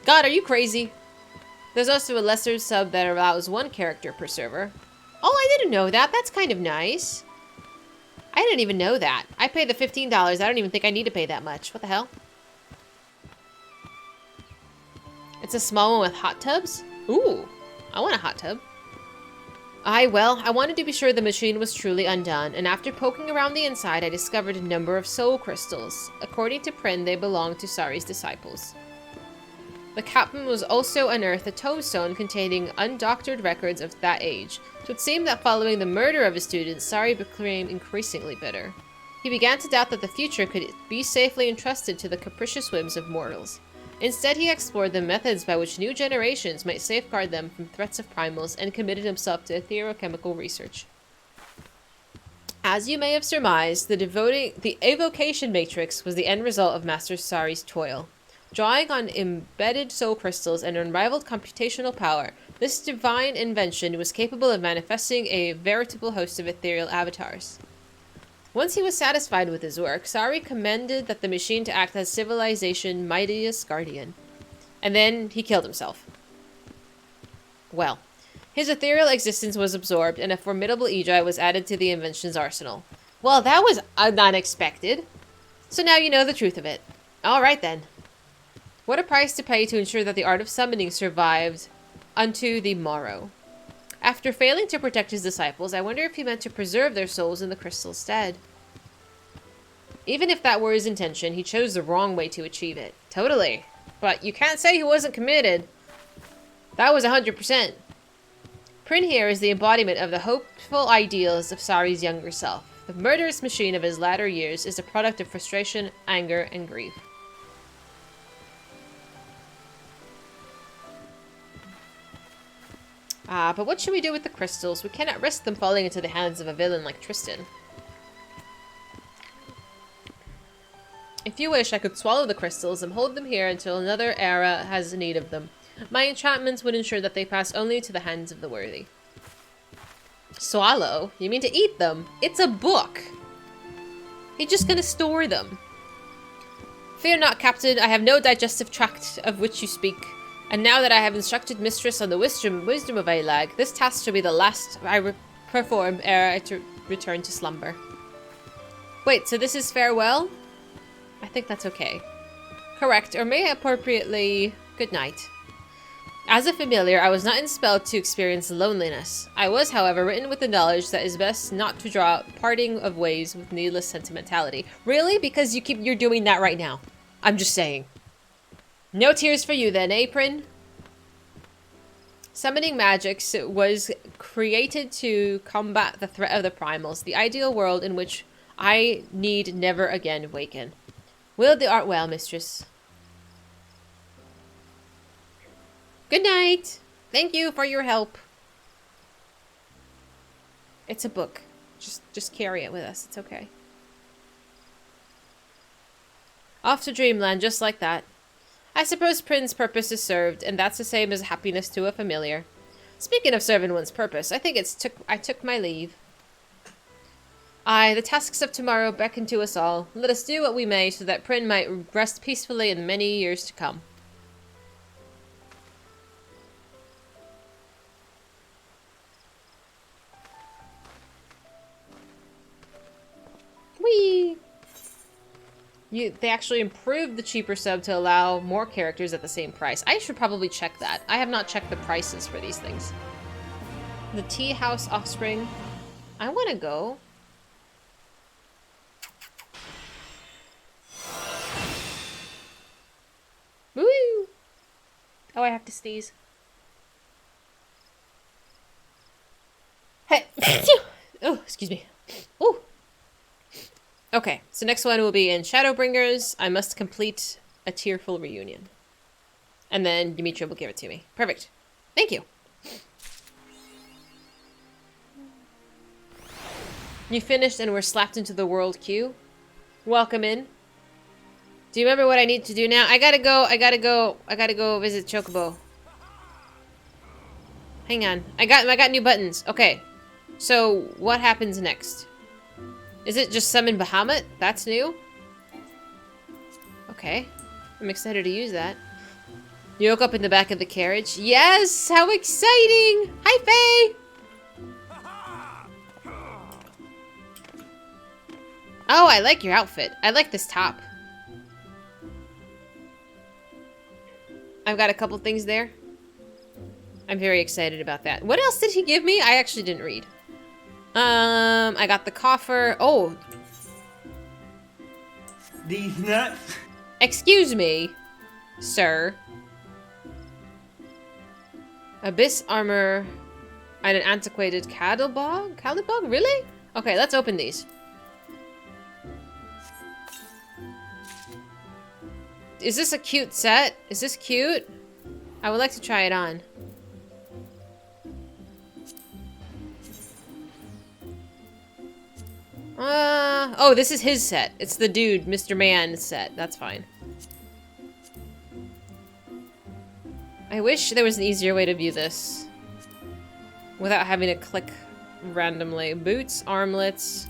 God, are you crazy? There's also a lesser sub that allows 1 character per server. Oh, I didn't know that. That's kind of nice. I didn't even know that. I paid the $15. I don't even think I need to pay that much. What the hell? It's a small one with hot tubs? Ooh, I want a hot tub. I wanted to be sure the machine was truly undone, and after poking around the inside, I discovered a number of soul crystals. According to Prin, they belonged to Sari's disciples. The captain was also unearthed a tombstone containing undoctored records of that age. So it seemed that following the murder of his students, Sari became increasingly bitter. He began to doubt that the future could be safely entrusted to the capricious whims of mortals. Instead, he explored the methods by which new generations might safeguard them from threats of primals and committed himself to etherochemical research. As you may have surmised, the evocation matrix was the end result of Master Sari's toil. Drawing on embedded soul crystals and unrivaled computational power, this divine invention was capable of manifesting a veritable host of ethereal avatars. Once he was satisfied with his work, Sari commended that the machine to act as civilization mightiest guardian. And then he killed himself. Well, his ethereal existence was absorbed, and a formidable Ejai was added to the invention's arsenal. Well, that was unexpected. So now you know the truth of it. Alright then. What a price to pay to ensure that the art of summoning survived unto the morrow. After failing to protect his disciples, I wonder if he meant to preserve their souls in the crystal's stead. Even if that were his intention, he chose the wrong way to achieve it. Totally. But you can't say he wasn't committed. That was 100%. Prin here is the embodiment of the hopeful ideals of Sari's younger self. The murderous machine of his latter years is a product of frustration, anger, and grief. But what should we do with the crystals? We cannot risk them falling into the hands of a villain like Tristan. If you wish, I could swallow the crystals and hold them here until another era has need of them. My enchantments would ensure that they pass only to the hands of the worthy. Swallow? You mean to eat them? It's a book! You're just gonna store them. Fear not, Captain. I have no digestive tract of which you speak. And now that I have instructed Mistress on the wisdom of Alag, this task shall be the last I perform ere I return to slumber. Wait, so this is farewell? I think that's okay. Correct, or may I appropriately... Good night. As a familiar, I was not inspelled to experience loneliness. I was, however, written with the knowledge that it is best not to draw parting of ways with needless sentimentality. Really? Because you're doing that right now. I'm just saying. No tears for you then, Prin? Summoning magics was created to combat the threat of the primals, the ideal world in which I need never again awaken. Wield the art well, mistress. Good night. Thank you for your help. It's a book. Just carry it with us. It's okay. Off to dreamland, just like that. I suppose Prin's purpose is served, and that's the same as happiness to a familiar. Speaking of serving one's purpose, I think I took my leave. Aye, the tasks of tomorrow beckon to us all. Let us do what we may so that Prin might rest peacefully in many years to come. Whee! They actually improved the cheaper sub to allow more characters at the same price. I should probably check that. I have not checked the prices for these things. The Tea House Offspring. I want to go. Woo! Oh, I have to sneeze. Hey! Oh, excuse me. Ooh! Okay, so next one will be in Shadowbringers. I must complete a tearful reunion. And then Dimitri will give it to me. Perfect. Thank you. You finished and were slapped into the world queue. Welcome in. Do you remember what I need to do now? I gotta go visit Chocobo. Hang on. I got new buttons. Okay. So, what happens next? Is it just summon Bahamut? That's new? Okay. I'm excited to use that. You woke up in the back of the carriage? Yes! How exciting! Hi, Faye! Oh, I like your outfit. I like this top. I've got a couple things there. I'm very excited about that. What else did he give me? I actually didn't read. I got the coffer. Oh. These nuts. Excuse me, sir. Abyss armor and an antiquated Cadilbog? Cadilbog? Really? Okay, let's open these. Is this a cute set? Is this cute? I would like to try it on. Oh, this is his set. It's the dude, Mr. Man set. That's fine. I wish there was an easier way to view this. Without having to click randomly. Boots, armlets.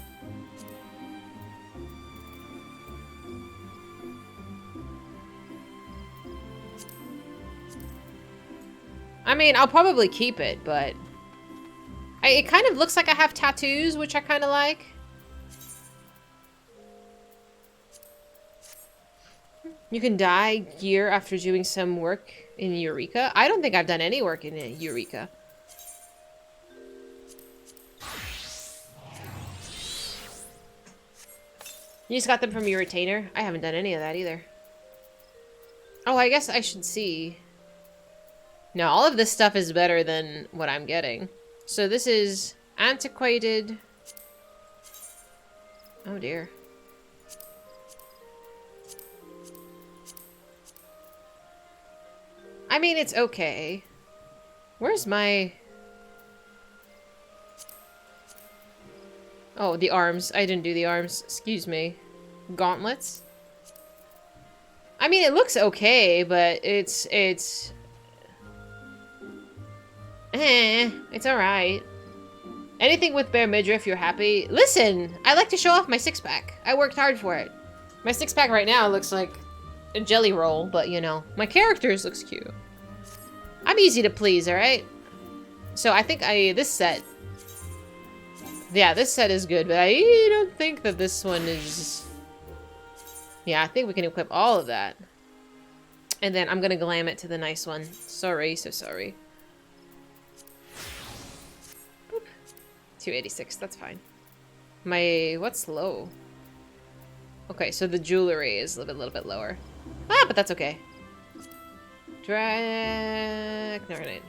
I mean, I'll probably keep it, but... it kind of looks like I have tattoos, which I kind of like. You can dye gear after doing some work in Eureka. I don't think I've done any work in Eureka. You just got them from your retainer? I haven't done any of that either. Oh, I guess I should see. No, all of this stuff is better than what I'm getting. So this is antiquated. Oh dear. I mean, it's okay. Where's my... Oh, the arms. I didn't do the arms. Excuse me. Gauntlets? I mean, it looks okay, but it's alright. Anything with bare midriff, you're happy? Listen! I like to show off my six-pack. I worked hard for it. My six-pack right now looks like a jelly roll, but you know, my characters looks cute. I'm easy to please, alright? So I think this set... Yeah, this set is good, but I don't think that this one is... Yeah, I think we can equip all of that. And then I'm gonna glam it to the nice one. Sorry, so sorry. Boop. 286, that's fine. What's low? Okay, so the jewelry is a little bit lower. Ah, but that's okay. Drag... No, right.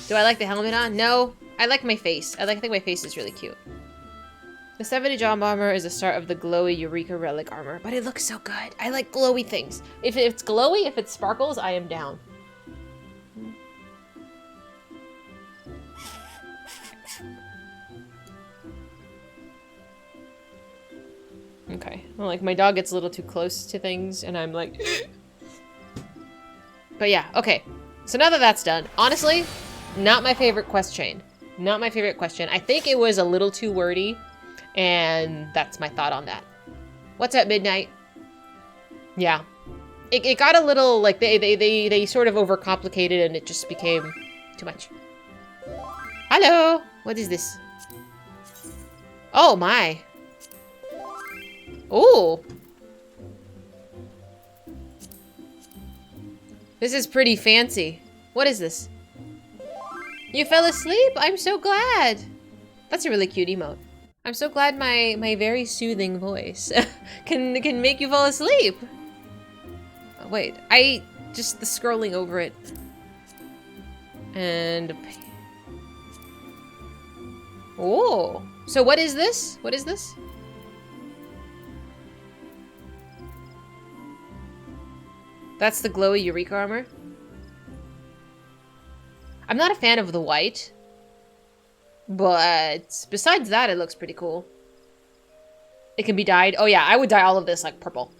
Do I like the helmet on? No. I like my face. I think my face is really cute. The 70 Jom armor is the start of the glowy Eureka relic armor, but it looks so good. I like glowy things. If it's glowy, if it sparkles, I am down. Okay. Well, like, my dog gets a little too close to things, and I'm like... But yeah, okay. So now that that's done, honestly, not my favorite quest chain. Not my favorite question. I think it was a little too wordy, and that's my thought on that. What's at midnight? Yeah. It got a little, like, they sort of overcomplicated, and it just became too much. Hello! What is this? Oh, my. Oh! This is pretty fancy. What is this? You fell asleep? I'm so glad. That's a really cute emote. I'm so glad my very soothing voice can make you fall asleep. Oh, wait, just the scrolling over it. And... Oh, so what is this? What is this? That's the glowy Eureka armor. I'm not a fan of the white, but besides that, it looks pretty cool. It can be dyed. Oh yeah, I would dye all of this like purple.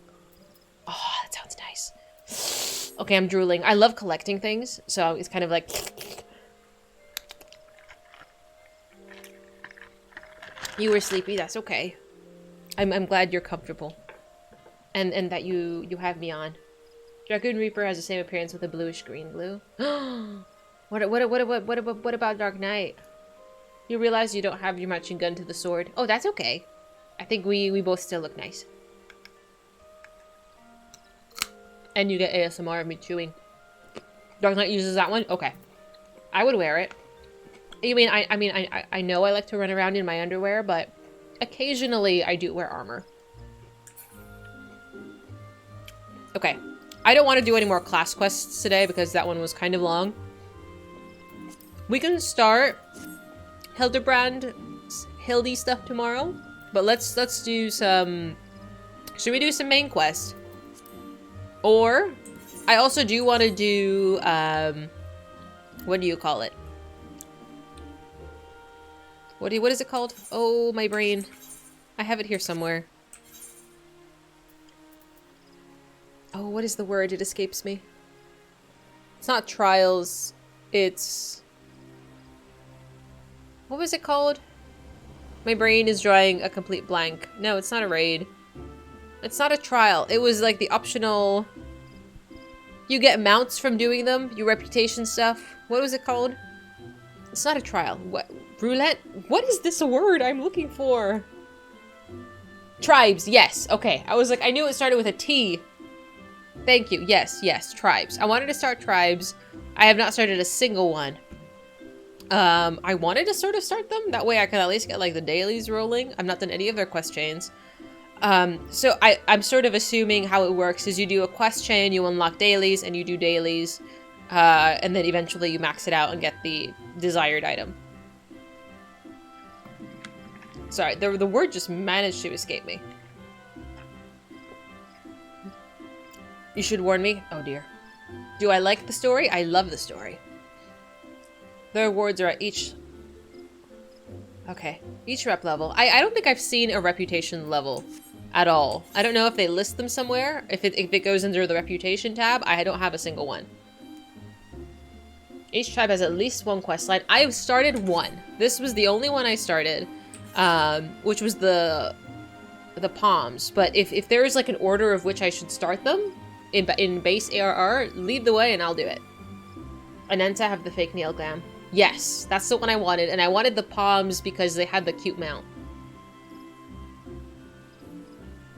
Oh, that sounds nice. Okay, I'm drooling. I love collecting things, so it's kind of like... You were sleepy, that's okay. I'm glad you're comfortable. And that you have me on. Dragoon Reaper has the same appearance with a bluish green blue. What about Dark Knight? You realize you don't have your matching gun to the sword. Oh, that's okay. I think we both still look nice. And you get ASMR of me chewing. Dark Knight uses that one? Okay. I would wear it. You mean, I know I like to run around in my underwear, but occasionally I do wear armor. Okay. I don't want to do any more class quests today because that one was kind of long. We can start Hildebrand's Hildy stuff tomorrow, but let's do some... Should we do some main quest? Or, I also do want to do, what do you call it? What is it called? Oh, my brain. I have it here somewhere. Oh, what is the word? It escapes me. It's not trials. It's... What was it called? My brain is drawing a complete blank. No, it's not a raid. It's not a trial. It was like the optional... You get mounts from doing them. Your reputation stuff. What was it called? It's not a trial. What? Roulette? What is this word I'm looking for? Tribes. Yes. Okay. I was like, I knew it started with a T. Thank you. Yes. Yes. Tribes. I wanted to start tribes. I have not started a single one. I wanted to sort of start them. That way I could at least get like the dailies rolling. I've not done any of their quest chains. So I'm sort of assuming how it works is you do a quest chain, you unlock dailies, and you do dailies, and then eventually you max it out and get the desired item. Sorry, the word just managed to escape me. You should warn me. Oh dear. Do I like the story? I love the story. The rewards are at each... Okay. Each rep level. I don't think I've seen a reputation level at all. I don't know if they list them somewhere. If it goes under the reputation tab, I don't have a single one. Each tribe has at least one quest line. I have started one. This was the only one I started, which was the palms. But if there is like an order of which I should start them in base ARR, lead the way and I'll do it. Anenta have the fake nail glam. Yes, that's the one I wanted, and I wanted the palms because they had the cute mount.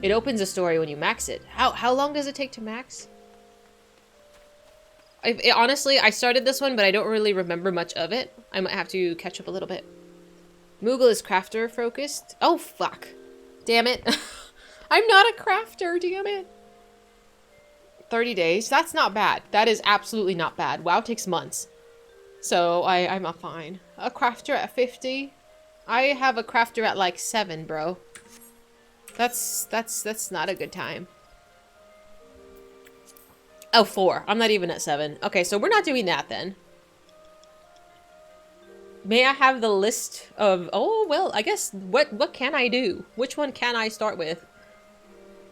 It opens a story when you max it. How long does it take to max? Honestly, I started this one, but I don't really remember much of it. I might have to catch up a little bit. Moogle is crafter focused. Oh, fuck. Damn it. I'm not a crafter, damn it. 30 days. That's not bad. That is absolutely not bad. WoW takes months. So I'm not fine. A crafter at 50. I have a crafter at like 7, bro. That's not a good time. Oh, 4. I'm not even at 7. Okay, so we're not doing that then. May I have the list of... Oh, well, I guess... What can I do? Which one can I start with?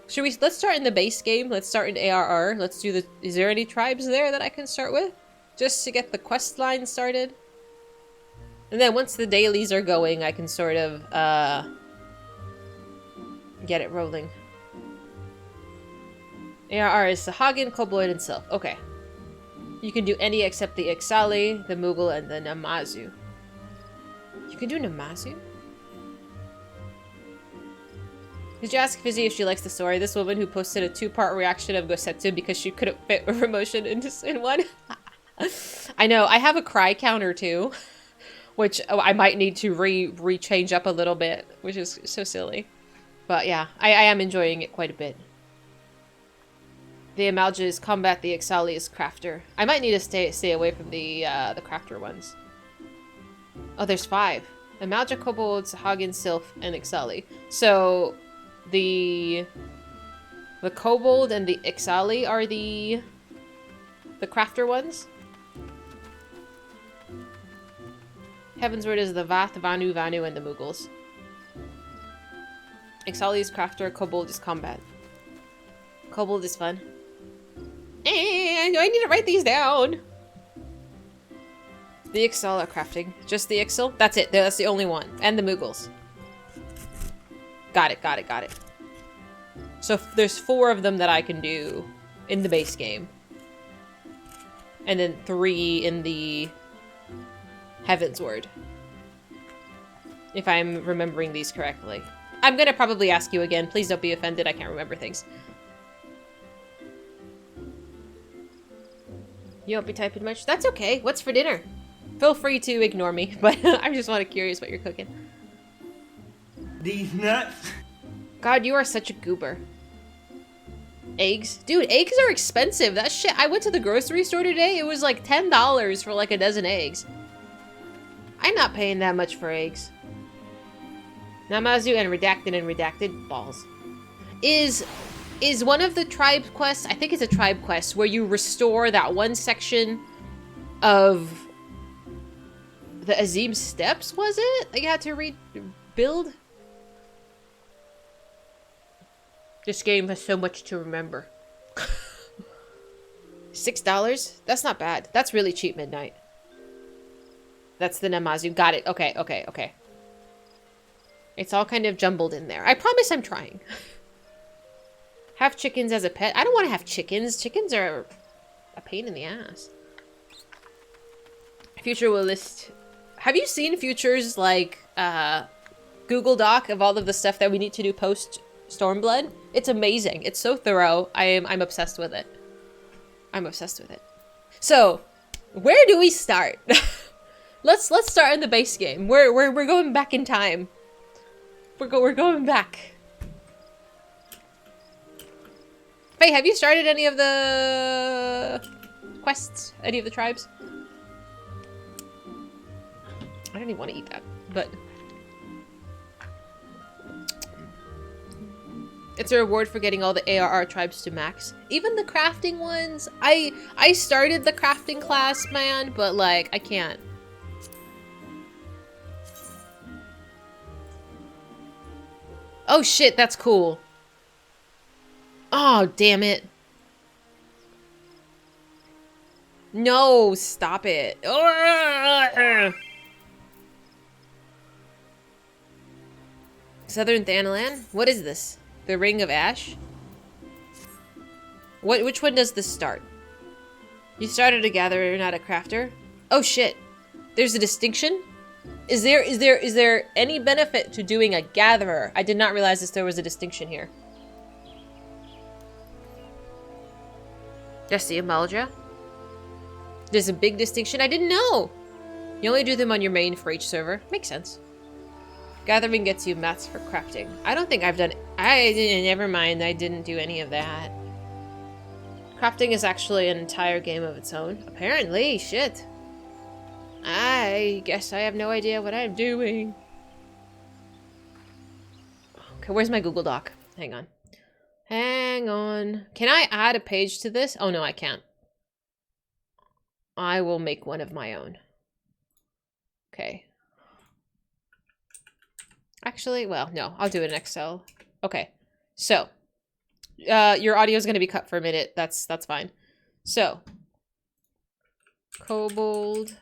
Should we... Let's start in the base game. Let's start in ARR. Let's do the... Is there any tribes there that I can start with? Just to get the quest line started. And then once the dailies are going, I can sort of, get it rolling. ARR is Sahagin, Kobold, and Sylph. Okay. You can do any except the Ixali, the Moogle, and the Namazu. You can do Namazu? Did you ask Fizy if she likes the story? This woman who posted a 2-part reaction of Gosetsu because she couldn't fit her emotion in one. I know, I have a cry counter too, which I might need to re-change up a little bit, which is so silly. But yeah, I am enjoying it quite a bit. The Amalja is combat, the Ixali is crafter. I might need to stay away from the crafter ones. Oh, there's 5. Amalja, Kobold, Sahagin, Sylph, and Ixali. So, the Kobold and the Ixali are the crafter ones. Heavensward is the Vath, Vanu, and the Moogles. Ixali is crafter, Kobold is combat. Kobold is fun. And I need to write these down. The Ixal are crafting. Just the Ixal? That's it. That's the only one. And the Moogles. Got it, got it, got it. So there's 4 of them that I can do in the base game. And then 3 in the Heavensward. If I'm remembering these correctly. I'm gonna probably ask you again. Please don't be offended. I can't remember things. You won't be typing much? That's okay. What's for dinner? Feel free to ignore me, but I'm just curious what you're cooking. These nuts. God, you are such a goober. Eggs? Dude, eggs are expensive. That shit. I went to the grocery store today. It was like $10 for like a dozen eggs. I'm not paying that much for eggs. Namazu and redacted balls. Is one of the tribe quests, I think it's a tribe quest, where you restore that one section of the Azim Steppes, was it? That you had to rebuild? This game has so much to remember. $6? That's not bad. That's really cheap, Midnight. That's the Namazu. Got it. Okay, okay, okay. It's all kind of jumbled in there. I promise I'm trying. Have chickens as a pet? I don't want to have chickens. Chickens are a pain in the ass. Future will list... Have you seen Future's, like, Google Doc of all of the stuff that we need to do post Stormblood? It's amazing. It's so thorough. I'm obsessed with it. I'm obsessed with it. So, where do we start? Let's start in the base game. We're going back in time. We're going back. Faye, have you started any of the quests? Any of the tribes? I don't even want to eat that, but it's a reward for getting all the ARR tribes to max. Even the crafting ones. I started the crafting class, man, but like I can't. Oh shit, that's cool. Oh, damn it. No, stop it. Southern Thanalan? What is this? The Ring of Ash? Which one does this start? You started a gatherer, not a crafter? Oh shit. There's a distinction? Is there any benefit to doing a gatherer? I did not realize that there was a distinction here. That's the Amalja. There's a big distinction? I didn't know! You only do them on your main for each server. Makes sense. Gathering gets you mats for crafting. I don't think I've done... never mind, I didn't do any of that. Crafting is actually an entire game of its own. Apparently, shit. I guess I have no idea what I'm doing. Okay, where's my Google Doc? Hang on. Hang on. Can I add a page to this? Oh no, I can't. I will make one of my own. Okay. Actually, well, no, I'll do it in Excel. Okay, so your audio is going to be cut for a minute. That's fine. So, Kobold.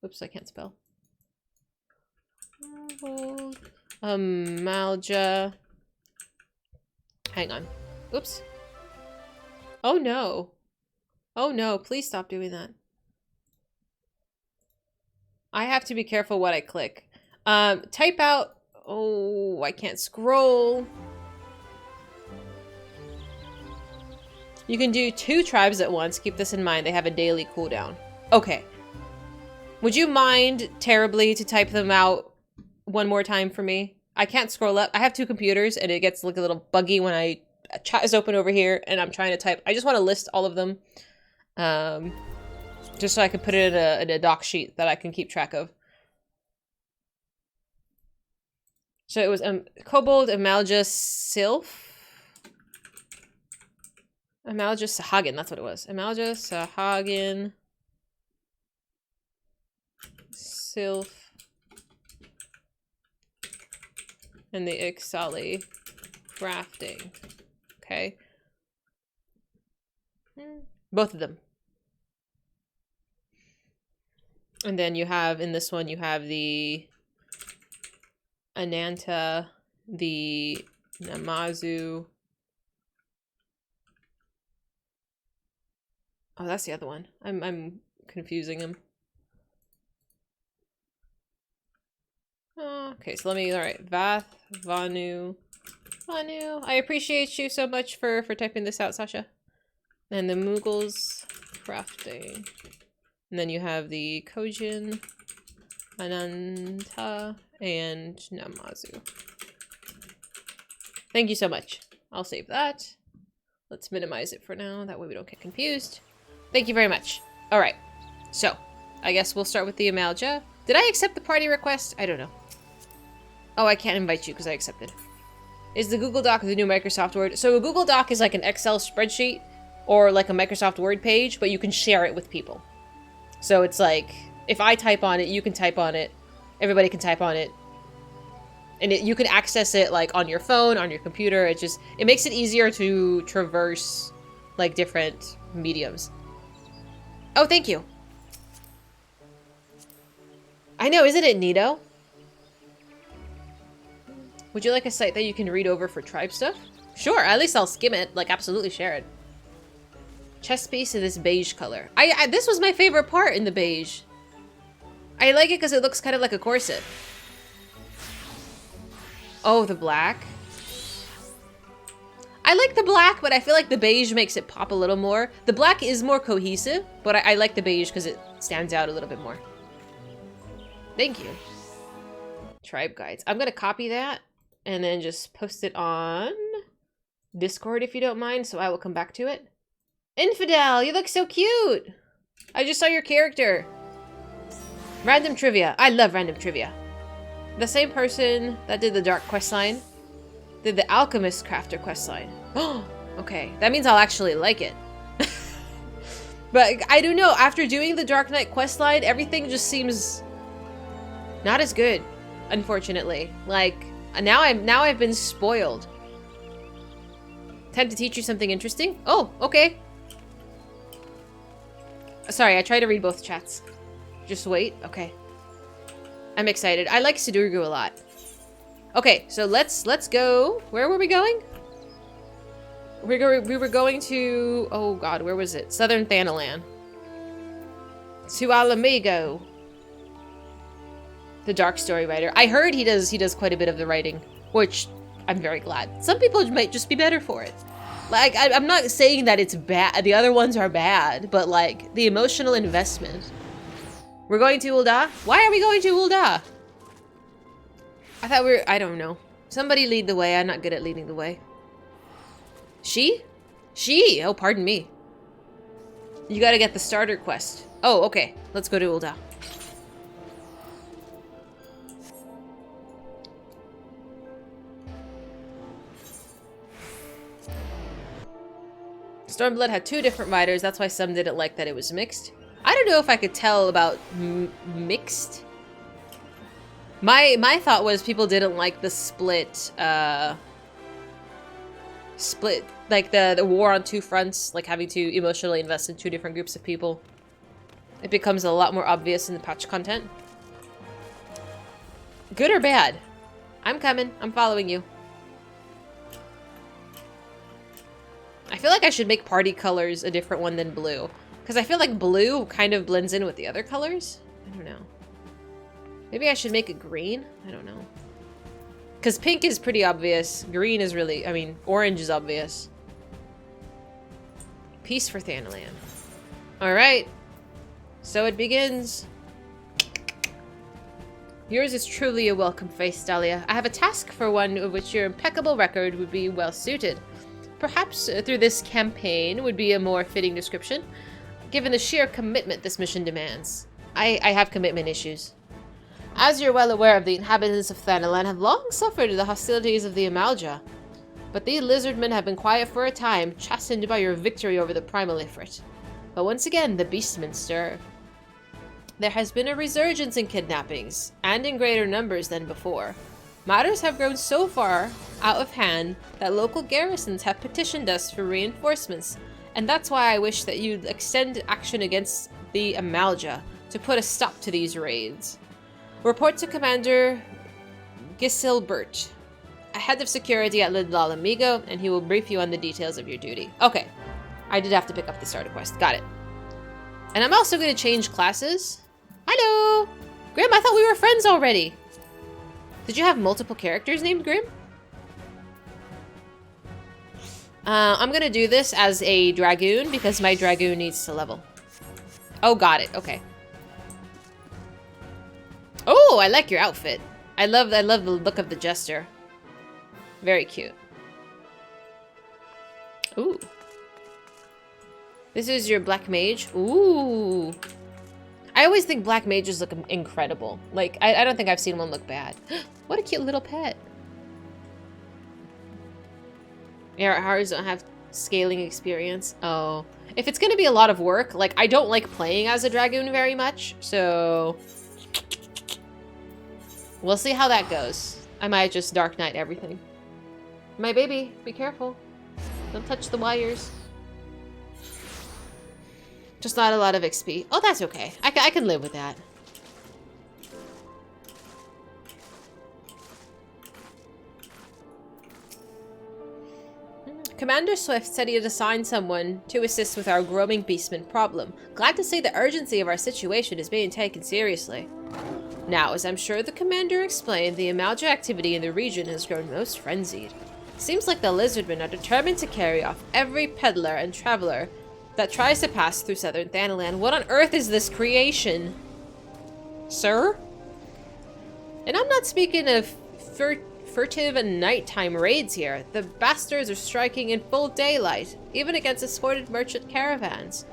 Oops, I can't spell. Kobold. Malja. Hang on. Oops. Oh no. Oh no, please stop doing that. I have to be careful what I click. Type out... Oh, I can't scroll. You can do 2 tribes at once. Keep this in mind. They have a daily cooldown. Okay. Would you mind terribly to type them out one more time for me? I can't scroll up. I have 2 computers and it gets like a little buggy when chat is open over here and I'm trying to type. I just want to list all of them. Just so I can put it in a doc sheet that I can keep track of. So it was Kobold, Amalja, Sylph. Amalja Sahagin, that's what it was. Amalja Sahagin. Sylph. And the Ixali crafting. Okay. Both of them. And then you have, in this one, you have the Ananta, the Namazu. Oh, that's the other one. I'm confusing them. Oh, okay, so let me, alright. Vath, Vanu. Vanu. I appreciate you so much for typing this out, Sasha. And the Mughals crafting. And then you have the Kojin, Ananta, and Namazu. Thank you so much. I'll save that. Let's minimize it for now. That way we don't get confused. Thank you very much. All right. So, I guess we'll start with the Amalja. Did I accept the party request? I don't know. Oh, I can't invite you because I accepted. Is the Google Doc the new Microsoft Word? So a Google Doc is like an Excel spreadsheet or like a Microsoft Word page, but you can share it with people. So it's like, if I type on it, you can type on it. Everybody can type on it. And you can access it like on your phone, on your computer. It makes it easier to traverse like different mediums. Oh, thank you. I know, isn't it neato? Would you like a site that you can read over for tribe stuff? Sure, at least I'll skim it. Like, absolutely share it. Chest piece in this beige color. This was my favorite part in the beige. I like it because it looks kind of like a corset. Oh, the black. I like the black, but I feel like the beige makes it pop a little more. The black is more cohesive, but I like the beige because it stands out a little bit more. Thank you. Tribe guides. I'm going to copy that and then just post it on Discord if you don't mind, so I will come back to it. Infidel, you look so cute! I just saw your character. Random trivia. I love random trivia. The same person that did the Dark questline did the Alchemist Crafter questline. Oh, okay. That means I'll actually like it. But I don't know. After doing the Dark Knight questline, everything just seems not as good, unfortunately. Like, now I've been spoiled. Time to teach you something interesting? Oh, okay. Sorry, I tried to read both chats. Just wait. Okay. I'm excited. I like Sidurgu a lot. Okay, so let's go. Where were we going? We were going to, oh god, where was it? Southern Thanalan. To Alamigo. The Dark Story writer. I heard he does quite a bit of the writing, which I'm very glad. Some people might just be better for it. Like, I'm not saying that it's bad. The other ones are bad, but like the emotional investment. We're going to Ul'dah? Why are we going to Ul'dah? I thought I don't know. Somebody lead the way. I'm not good at leading the way. She? She! Oh, pardon me. You gotta get the starter quest. Oh, okay. Let's go to Ul'dah. Stormblood had 2 different writers. That's why some didn't like that it was mixed. I don't know if I could tell about mixed. My thought was people didn't like the split, like the war on 2 fronts, like having to emotionally invest in 2 different groups of people. It becomes a lot more obvious in the patch content. Good or bad? I'm coming. I'm following you. I feel like I should make party colors a different one than blue. Because I feel like blue kind of blends in with the other colors. I don't know. Maybe I should make it green? I don't know. Because pink is pretty obvious. Green is really... I mean, orange is obvious. Peace for Thanalan. Alright. So it begins. Yours is truly a welcome face, Dahlia. I have a task for one of which your impeccable record would be well suited. Perhaps through this campaign would be a more fitting description, given the sheer commitment this mission demands. I have commitment issues. As you're well aware of, the inhabitants of Thanalan have long suffered the hostilities of the Amalja, but the lizardmen have been quiet for a time, chastened by your victory over the Primal Ifrit. But once again, the beastmen stir. There has been a resurgence in kidnappings, and in greater numbers than before. Matters have grown so far out of hand that local garrisons have petitioned us for reinforcements, And that's why I wish that you'd extend action against the Amalja to put a stop to these raids. Report to Commander Gisilbert, head of security at Little Amigo, and he will brief you on the details of your duty. Okay. I did have to pick up the starter quest. Got it. And I'm also going to change classes. Hello! Grim, I thought we were friends already. Did you have multiple characters named Grim? I'm going to do this as a Dragoon because my Dragoon needs to level. Oh, got it. Okay. Oh, I like your outfit. I love the look of the Jester. Very cute. Ooh. This is your Black Mage. Ooh. I always think Black Mages look incredible. Like, I don't think I've seen one look bad. What a cute little pet. Yeah, ours don't have scaling experience. Oh. If it's going to be a lot of work, like, I don't like playing as a Dragoon very much, so... We'll see how that goes. I might just Dark Knight everything. My baby, be careful. Don't touch the wires. Just not a lot of XP. Oh, that's okay. I can live with that. Commander Swift said he had assigned someone to assist with our growing beastman problem. Glad to say the urgency of our situation is being taken seriously. Now, as I'm sure the commander explained, the Amalja activity in the region has grown most frenzied. Seems like the lizardmen are determined to carry off every peddler and traveler that tries to pass through southern Thanalan. What on earth is this creation? Sir? And I'm not speaking of furtive and nighttime raids here. The bastards are striking in full daylight, even against escorted merchant caravans.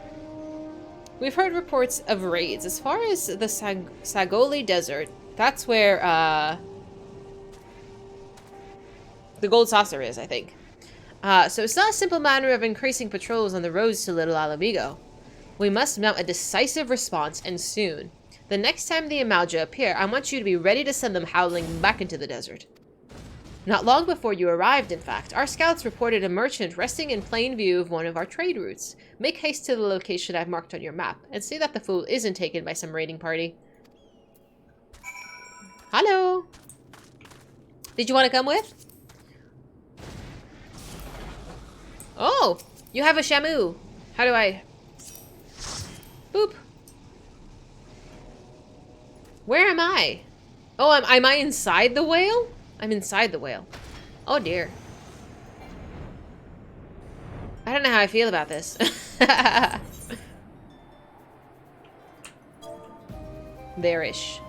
We've heard reports of raids as far as the Sagoli Desert. That's where, the Gold Saucer is, I think. So it's not a simple matter of increasing patrols on the roads to Little Alamigo. We must mount a decisive response, and soon. The next time the Amalja appear, I want you to be ready to send them howling back into the desert. Not long before you arrived, in fact, our scouts reported a merchant resting in plain view of one of our trade routes. Make haste to the location I've marked on your map, and see that the fool isn't taken by some raiding party. Hello! Did you want to come with? Oh! You have a Shamu! How do I... Boop! Where am I? Oh, am I inside the whale? I'm inside the whale. Oh dear. I don't know how I feel about this. There-ish.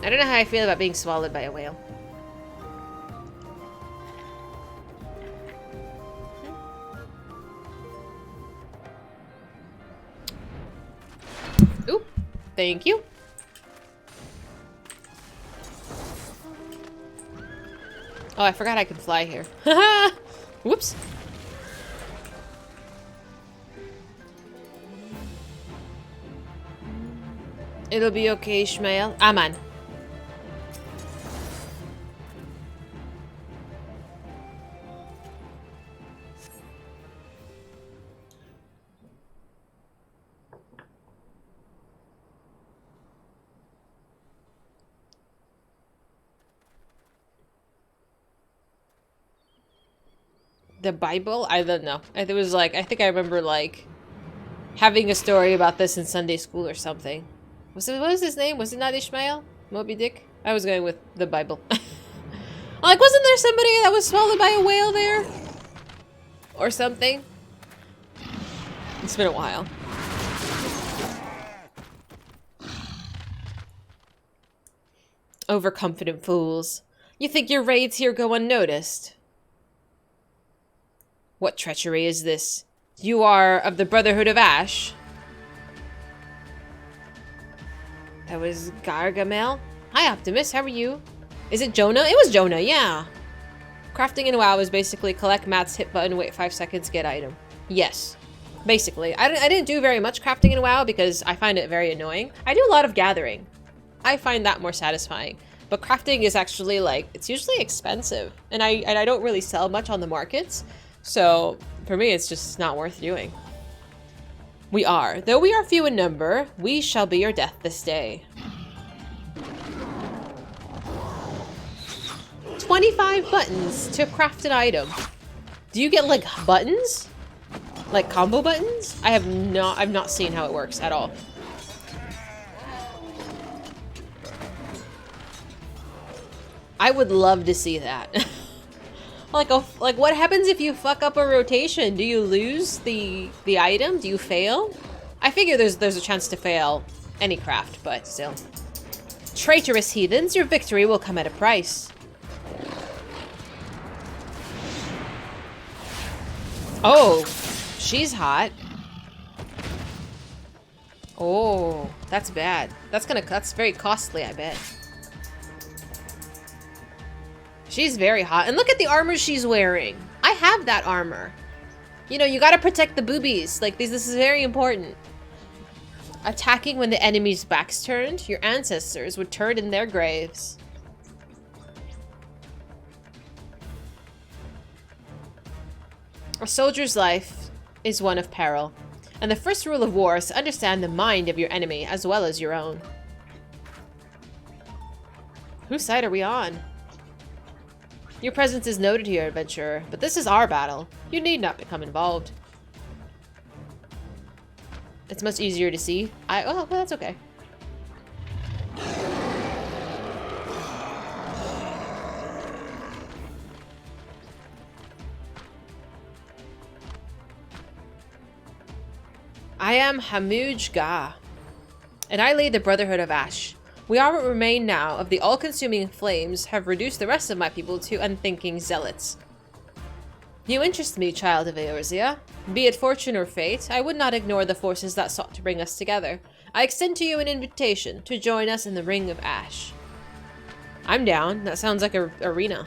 I don't know how I feel about being swallowed by a whale. Oop. Thank you. Oh, I forgot I could fly here. Whoops. It'll be okay, Ishmael. Aman. The Bible? I don't know. It was like, I think I remember like having a story about this in Sunday school or something. What was his name? Was it not Ishmael? Moby Dick? I was going with the Bible. Like, wasn't there somebody that was swallowed by a whale there? Or something? It's been a while. Overconfident fools. You think your raids here go unnoticed? What treachery is this? You are of the Brotherhood of Ash? That was Gargamel? Hi, Optimus. How are you? Is it Jonah? It was Jonah, yeah. Crafting in WoW is basically collect mats, hit button, wait 5 seconds, get item. Yes. Basically. I didn't do very much crafting in WoW because I find it very annoying. I do a lot of gathering. I find that more satisfying. But crafting is actually like, it's usually expensive. And I don't really sell much on the markets. So for me, it's just not worth doing. We are. Though we are few in number, we shall be your death this day. 25 buttons to craft an item. Do you get like buttons? Like combo buttons? I've not seen how it works at all. I would love to see that. like what happens if you fuck up a rotation? Do you lose the item? Do you fail? I figure there's a chance to fail any craft, but still. Traitorous heathens, your victory will come at a price. Oh, she's hot. Oh, that's bad. That's very costly, I bet. She's very hot. And look at the armor she's wearing. I have that armor. You know, you gotta protect the boobies. Like, this is very important. Attacking when the enemy's back's turned, your ancestors would turn in their graves. A soldier's life is one of peril, and the first rule of war is to understand the mind of your enemy as well as your own. Whose side are we on? Your presence is noted here, adventurer, but this is our battle. You need not become involved. It's much easier to see. Oh, well, that's okay. I am Hamuj Ga, and I lead the Brotherhood of Ash. We are what remain now of the all-consuming flames have reduced the rest of my people to unthinking zealots. You interest me, child of Eorzea. Be it fortune or fate, I would not ignore the forces that sought to bring us together. I extend to you an invitation to join us in the Ring of Ash. I'm down. That sounds like a arena.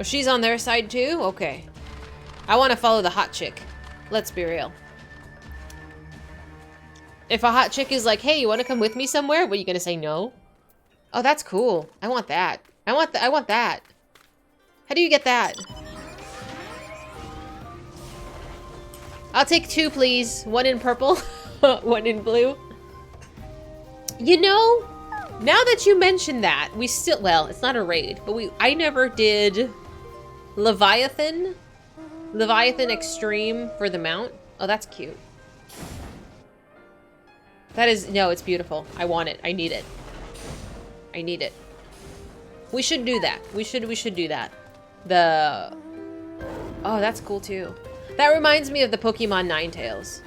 Oh, she's on their side too? Okay. I want to follow the hot chick. Let's be real. If a hot chick is like, hey, you want to come with me somewhere? What, are you gonna say no? Oh, that's cool. I want that. I want that. How do you get that? I'll take 2, please. 1 in purple, 1 in blue. You know, now that you mention that, we still, well, it's not a raid, but I never did Leviathan Extreme for the mount. Oh, that's cute. That is, no, it's beautiful. I want it. I need it. I need it. We should do that. We should do that. Oh, that's cool too. That reminds me of the Pokemon Ninetales.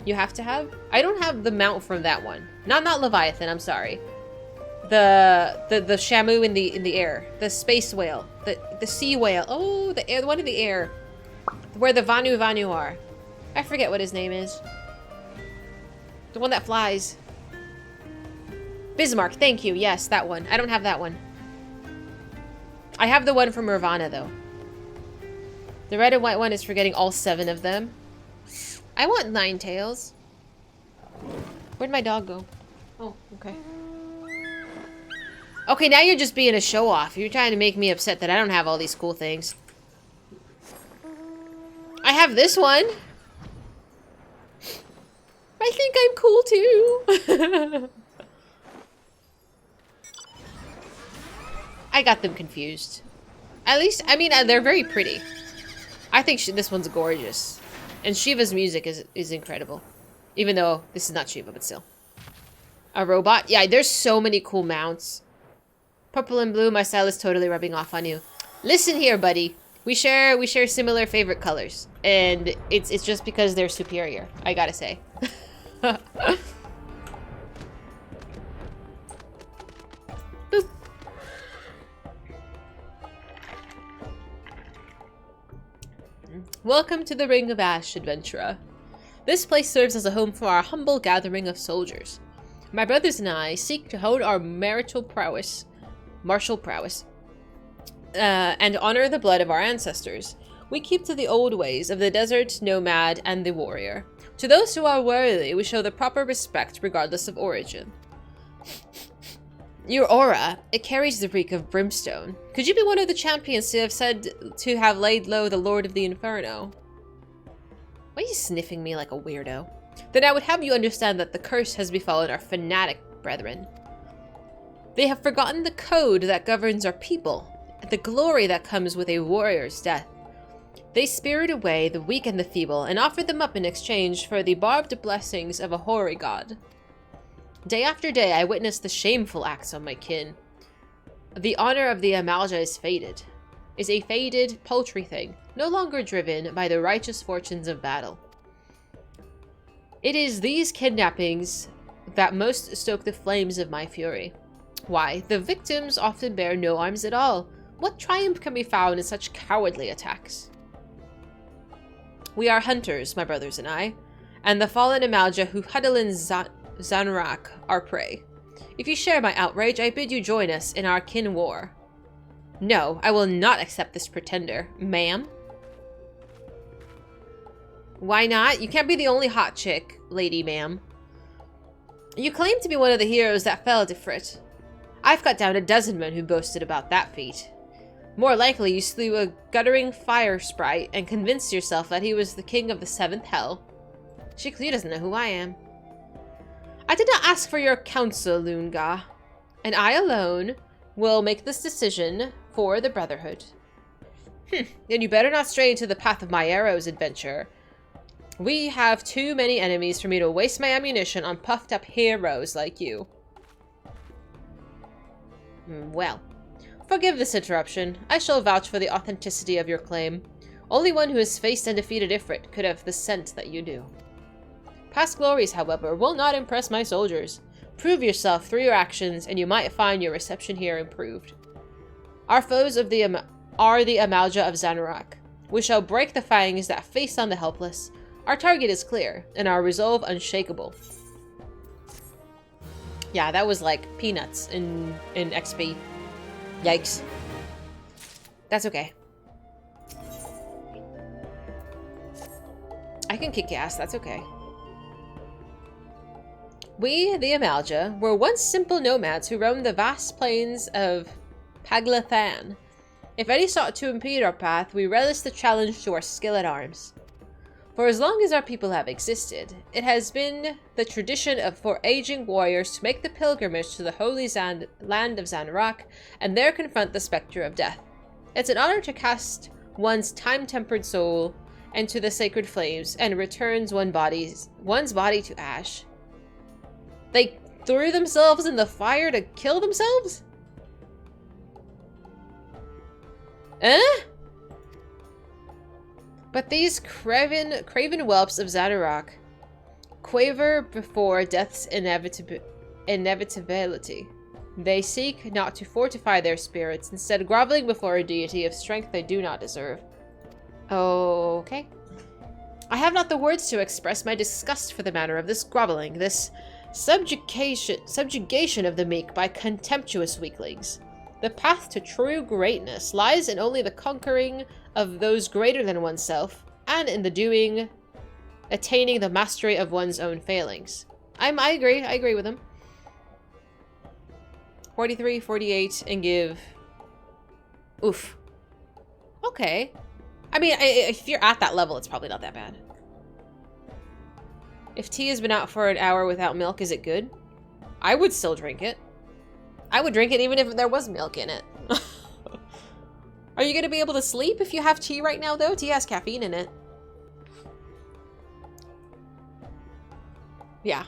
You have to have? I don't have the mount from that one. Not Leviathan, I'm sorry. The Shamu in the air. The space whale. The sea whale. Oh, the one in the air. Where the Vanu are. I forget what his name is. The one that flies. Bismarck, thank you. Yes, that one. I don't have that one. I have the one from Nirvana, though. The red and white one is for getting all 7 of them. I want Ninetales. Where'd my dog go? Oh, okay. Okay, now you're just being a show-off. You're trying to make me upset that I don't have all these cool things. I have this one. I think I'm cool too. I got them confused. At least, I mean, they're very pretty. I think this one's gorgeous. And Shiva's music is incredible. Even though this is not Shiva, but still. A robot? Yeah, there's so many cool mounts. Purple and blue, my style is totally rubbing off on you. Listen here, buddy. We share similar favorite colors. And it's just because they're superior, I gotta say. Boop. Welcome to the Ring of Ash, adventurer. This place serves as a home for our humble gathering of soldiers. My brothers and I seek to hone our martial prowess, and honor the blood of our ancestors. We keep to the old ways of the desert, nomad, and the warrior. To those who are worthy, we show the proper respect regardless of origin. Your aura, it carries the reek of brimstone. Could you be one of the champions to have said to have laid low the Lord of the Inferno? Why are you sniffing me like a weirdo? Then I would have you understand that the curse has befallen our fanatic brethren. They have forgotten the code that governs our people, and the glory that comes with a warrior's death. They spirited away the weak and the feeble, and offered them up in exchange for the barbed blessings of a hoary god. Day after day, I witnessed the shameful acts of my kin. The honor of the Amalja is a faded, paltry thing, no longer driven by the righteous fortunes of battle. It is these kidnappings that most stoke the flames of my fury. Why, the victims often bear no arms at all. What triumph can be found in such cowardly attacks? We are hunters, my brothers and I, and the fallen Amalja who huddle in Zanrak our prey. If you share my outrage, I bid you join us in our kin war. No, I will not accept this pretender, ma'am. Why not? You can't be the only hot chick, lady ma'am. You claim to be one of the heroes that fell to Frit. I've cut down a dozen men who boasted about that feat. More likely you slew a guttering fire sprite and convinced yourself that he was the king of the 7th hell. She clearly doesn't know who I am. I did not ask for your counsel, Lunga, and I alone will make this decision for the Brotherhood. Then you better not stray into the path of my arrows, adventurer. We have too many enemies for me to waste my ammunition on puffed-up heroes like you. Well, forgive this interruption. I shall vouch for the authenticity of your claim. Only one who has faced and defeated Ifrit could have the scent that you do. Past glories, however, will not impress my soldiers. Prove yourself through your actions, and you might find your reception here improved. Our foes are the Amalja of Zanrak. We shall break the fangs that face on the helpless. Our target is clear, and our resolve unshakable. Yeah, that was like peanuts in XP. Yikes. That's okay. I can kick ass, that's okay. We, the Amalja, were once simple nomads who roamed the vast plains of Paglathan. If any sought to impede our path, we relished the challenge to our skill at arms. For as long as our people have existed, it has been the tradition for aging warriors to make the pilgrimage to the holy land of Zanrak and there confront the specter of death. It's an honor to cast one's time-tempered soul into the sacred flames and returns one's body to ash. They threw themselves in the fire to kill themselves? But these craven whelps of Zanrak quaver before death's inevitability. They seek not to fortify their spirits, instead groveling before a deity of strength they do not deserve. Okay. I have not the words to express my disgust for the manner of this groveling, this subjugation of the meek by contemptuous weaklings. The path to true greatness lies in only the conquering of those greater than oneself, and in the doing, attaining the mastery of one's own failings. I agree with him. 43, 48, and give... Oof. Okay. I mean, if you're at that level, it's probably not that bad. If tea has been out for an hour without milk, is it good? I would still drink it. I would drink it even if there was milk in it. Are you going to be able to sleep if you have tea right now, though? Tea has caffeine in it. Yeah.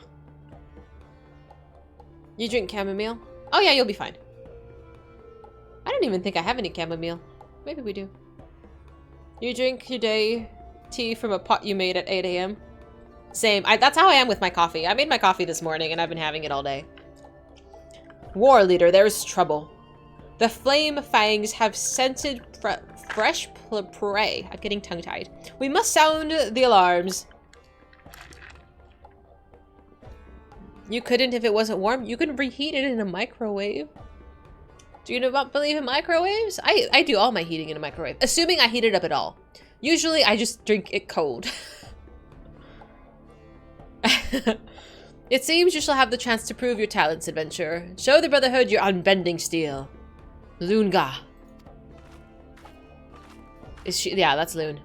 You drink chamomile? Oh yeah, you'll be fine. I don't even think I have any chamomile. Maybe we do. You drink your day tea from a pot you made at 8 a.m.? Same. That's how I am with my coffee. I made my coffee this morning and I've been having it all day. War leader, there's trouble. The flame fangs have scented fresh prey. I'm getting tongue-tied. We must sound the alarms. You couldn't if it wasn't warm. You can reheat it in a microwave. Do you not believe in microwaves? I do all my heating in a microwave, assuming I heat it up at all. Usually I just drink it cold. It seems you shall have the chance to prove your talents, adventurer. Show the Brotherhood your unbending steel. Lunga. Is she? Yeah, that's Loon.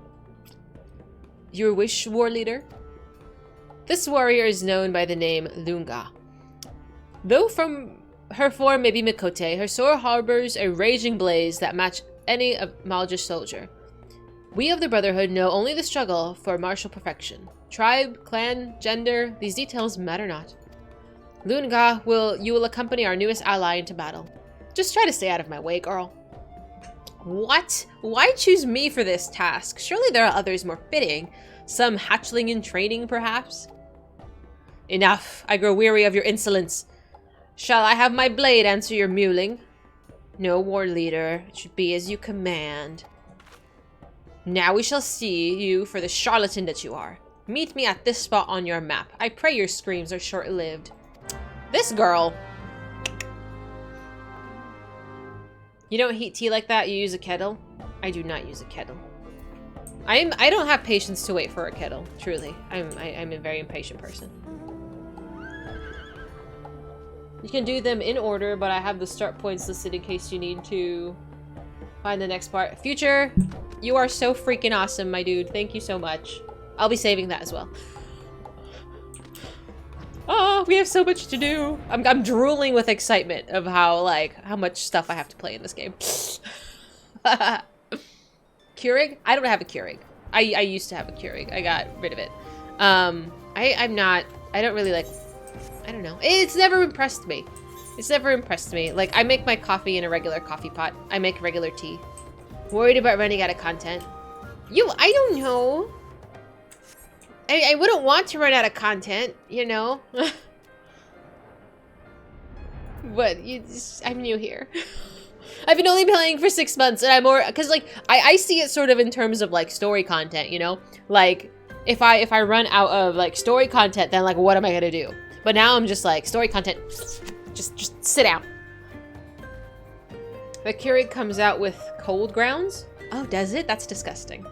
Your wish, war leader? This warrior is known by the name Lunga. Though from her form may be Mikote, her sword harbors a raging blaze that match any of Malja's soldier. We of the Brotherhood know only the struggle for martial perfection. Tribe, clan, gender, these details matter not. Lunga, you will accompany our newest ally into battle. Just try to stay out of my way, girl. What? Why choose me for this task? Surely there are others more fitting. Some hatchling in training, perhaps? Enough. I grow weary of your insolence. Shall I have my blade answer your mewling? No, war leader. It should be as you command. Now we shall see you for the charlatan that you are. Meet me at this spot on your map. I pray your screams are short-lived. This girl. You don't heat tea like that, you use a kettle? I do not use a kettle. I don't have patience to wait for a kettle, truly. I'm a very impatient person. You can do them in order, but I have the start points listed in case you need to find the next part. Future, you are so freaking awesome, my dude. Thank you so much. I'll be saving that as well. Oh, we have so much to do. I'm drooling with excitement of how much stuff I have to play in this game. Keurig? I don't have a Keurig. I used to have a Keurig. I got rid of it. I don't really like, I don't know. It's never impressed me. It's never impressed me. Like, I make my coffee in a regular coffee pot. I make regular tea. Worried about running out of content. I don't know. I wouldn't want to run out of content, you know? But I'm new here. I've been only playing for 6 months, and I'm more, because like I see it sort of in terms of like story content, you know? Like if I run out of like story content, then like what am I gonna do? But now I'm just like story content, just sit down. The Keurig comes out with cold grounds. Oh, does it? That's disgusting.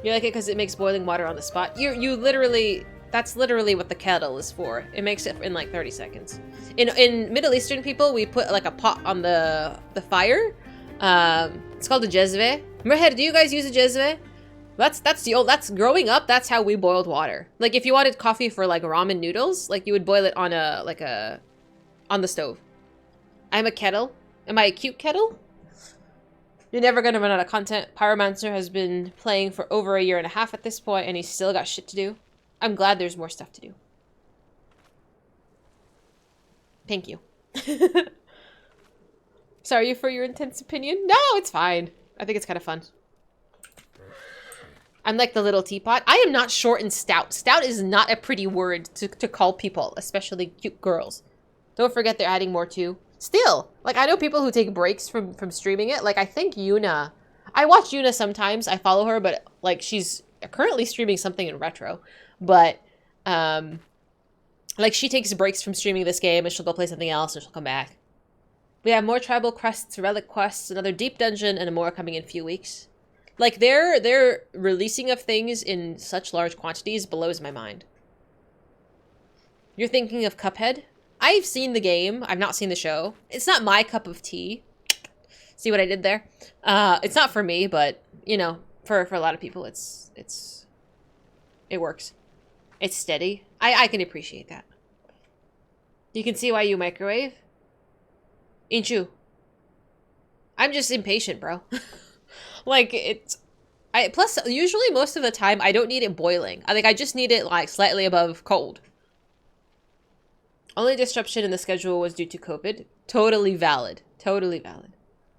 You like it because it makes boiling water on the spot? You literally, that's literally what the kettle is for. It makes it in like 30 seconds. In Middle Eastern people, we put like a pot on the fire. It's called a jezve. Merhead, do you guys use a jezve? That's growing up, that's how we boiled water. Like if you wanted coffee for like ramen noodles, like you would boil it on on the stove. I'm a kettle. Am I a cute kettle? You're never gonna run out of content. Pyromancer has been playing for over 1.5 years at this point, and he's still got shit to do. I'm glad there's more stuff to do. Thank you. Sorry for your intense opinion. No, it's fine. I think it's kind of fun. I'm like the little teapot. I am not short and stout. Stout is not a pretty word to call people, especially cute girls. Don't forget they're adding more too. Still, like I know people who take breaks from streaming it. Like I think Yuna, I watch Yuna sometimes. I follow her, but like she's currently streaming something in retro. But like she takes breaks from streaming this game and she'll go play something else and she'll come back. We have more tribal quests, relic quests, another deep dungeon, and more coming in a few weeks. Like their releasing of things in such large quantities blows my mind. You're thinking of Cuphead? I've seen the game. I've not seen the show. It's not my cup of tea. See what I did there? It's not for me, but you know, for a lot of people, it works. It's steady. I can appreciate that. You can see why you microwave. Ain't you? I'm just impatient, bro. Like plus usually most of the time I don't need it boiling. I just need it like slightly above cold. Only disruption in the schedule was due to COVID. Totally valid. Totally valid.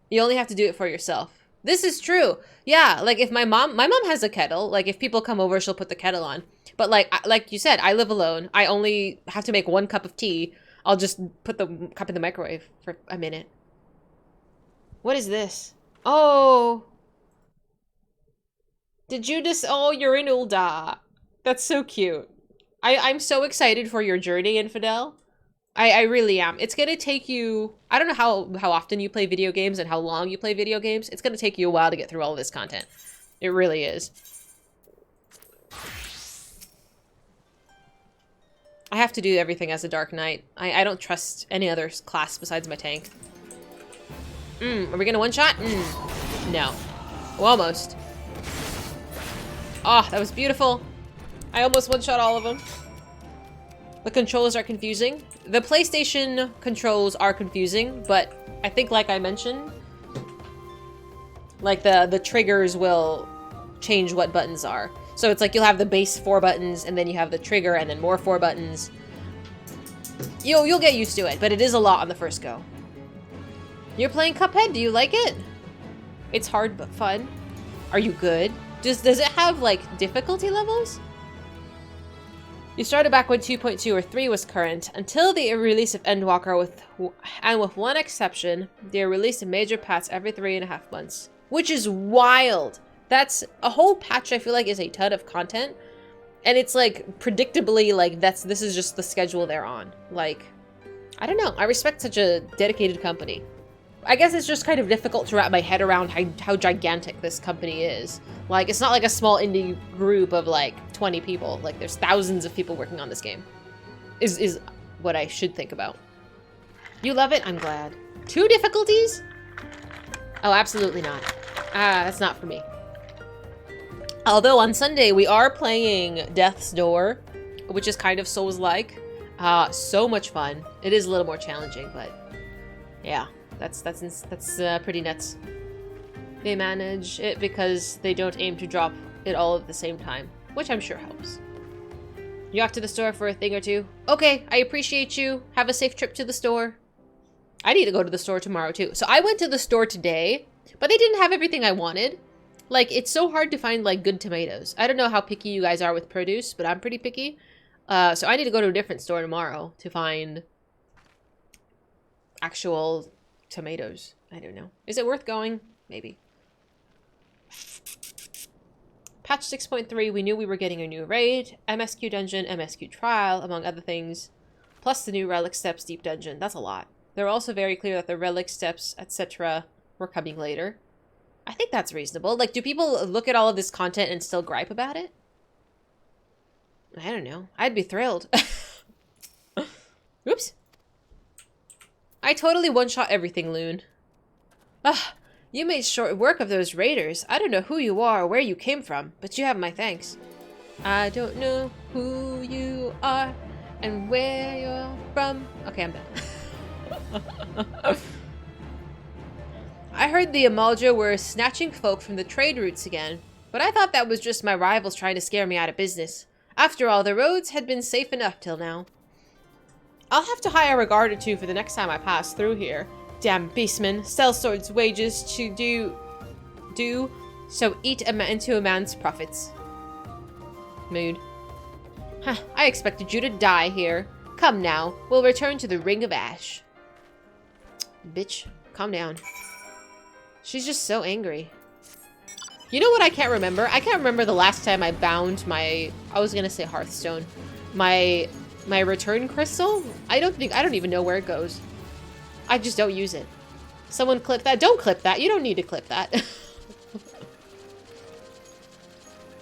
You only have to do it for yourself. This is true. Yeah, like if my mom has a kettle. Like if people come over, she'll put the kettle on. But like you said, I live alone. I only have to make 1 cup of tea. I'll just put the cup in the microwave for a minute. What is this? Oh. Did you just... Oh, you're in Ulda. That's so cute. I'm so excited for your journey, Infidel. I really am. It's gonna take you... I don't know how often you play video games and how long you play video games. It's gonna take you a while to get through all of this content. It really is. I have to do everything as a Dark Knight. I don't trust any other class besides my tank. Are we gonna one-shot? No. Oh, almost. Oh, that was beautiful. I almost one-shot all of them. The controls are confusing. The PlayStation controls are confusing, but I think, like I mentioned, like the triggers will change what buttons are. So it's like you'll have the base 4 buttons, and then you have the trigger, and then more 4 buttons. You'll get used to it, but it is a lot on the first go. You're playing Cuphead? Do you like it? It's hard but fun. Are you good? Does it have, like, difficulty levels? You started back when 2.2 or 3 was current, until the release of Endwalker, and with one exception, they released a major patch every 3.5 months. Which is wild! That's a whole patch. I feel like is a ton of content, and it's like predictably like this is just the schedule they're on. Like, I don't know. I respect such a dedicated company. I guess it's just kind of difficult to wrap my head around how gigantic this company is. Like, it's not like a small indie group of like 20 people. Like, there's thousands of people working on this game. Is what I should think about. You love it? I'm glad. 2 difficulties? Oh, absolutely not. That's not for me. Although on Sunday we are playing Death's Door, which is kind of Souls-like. So much fun. It is a little more challenging, but yeah, that's pretty nuts. They manage it because they don't aim to drop it all at the same time, which I'm sure helps. You off to the store for a thing or two? Okay, I appreciate you. Have a safe trip to the store. I need to go to the store tomorrow too. So I went to the store today, but they didn't have everything I wanted. Like, it's so hard to find, like, good tomatoes. I don't know how picky you guys are with produce, but I'm pretty picky. So I need to go to a different store tomorrow to find actual tomatoes. I don't know. Is it worth going? Maybe. Patch 6.3, we knew we were getting a new raid, MSQ dungeon, MSQ trial, among other things. Plus the new relic steps deep dungeon. That's a lot. They're also very clear that the relic steps, etc. were coming later. I think that's reasonable. Like, do people look at all of this content and still gripe about it? I don't know. I'd be thrilled. Oops. I totally one-shot everything, Loon. Ah, you made short work of those raiders. I don't know who you are or where you came from, but you have my thanks. I don't know who you are and where you're from. Okay, I'm done. I heard the Amalja were snatching folk from the trade routes again, but I thought that was just my rivals trying to scare me out of business. After all, the roads had been safe enough till now. I'll have to hire a guard or two for the next time I pass through here. Damn beastmen, sell swords wages to do, so eat into a man's profits. Mood. Huh, I expected you to die here. Come now, we'll return to the Ring of Ash. Bitch, calm down. She's just so angry. You know what I can't remember? I can't remember the last time I bound my... I was gonna say Hearthstone. My return crystal? I don't even know where it goes. I just don't use it. Someone clip that. Don't clip that. You don't need to clip that.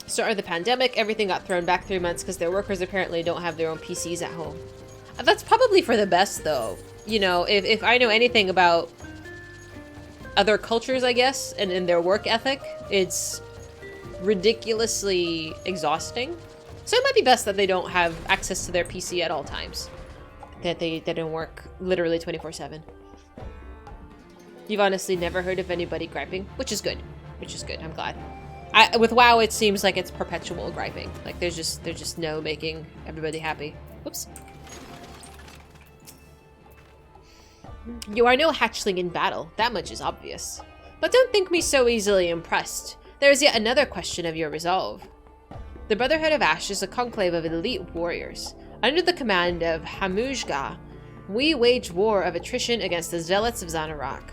Start of the pandemic, everything got thrown back 3 months because their workers apparently don't have their own PCs at home. That's probably for the best, though. You know, if I know anything about other cultures, I guess, and in their work ethic, it's ridiculously exhausting. So it might be best that they don't have access to their PC at all times. That they don't work literally 24/7. You've honestly never heard of anybody griping, which is good. Which is good. I'm glad. With WoW, it seems like it's perpetual griping. Like there's just no making everybody happy. Whoops. You are no hatchling in battle, that much is obvious. But don't think me so easily impressed. There is yet another question of your resolve. The Brotherhood of Ash is a conclave of elite warriors. Under the command of Hamujga, we wage war of attrition against the zealots of Xanarak.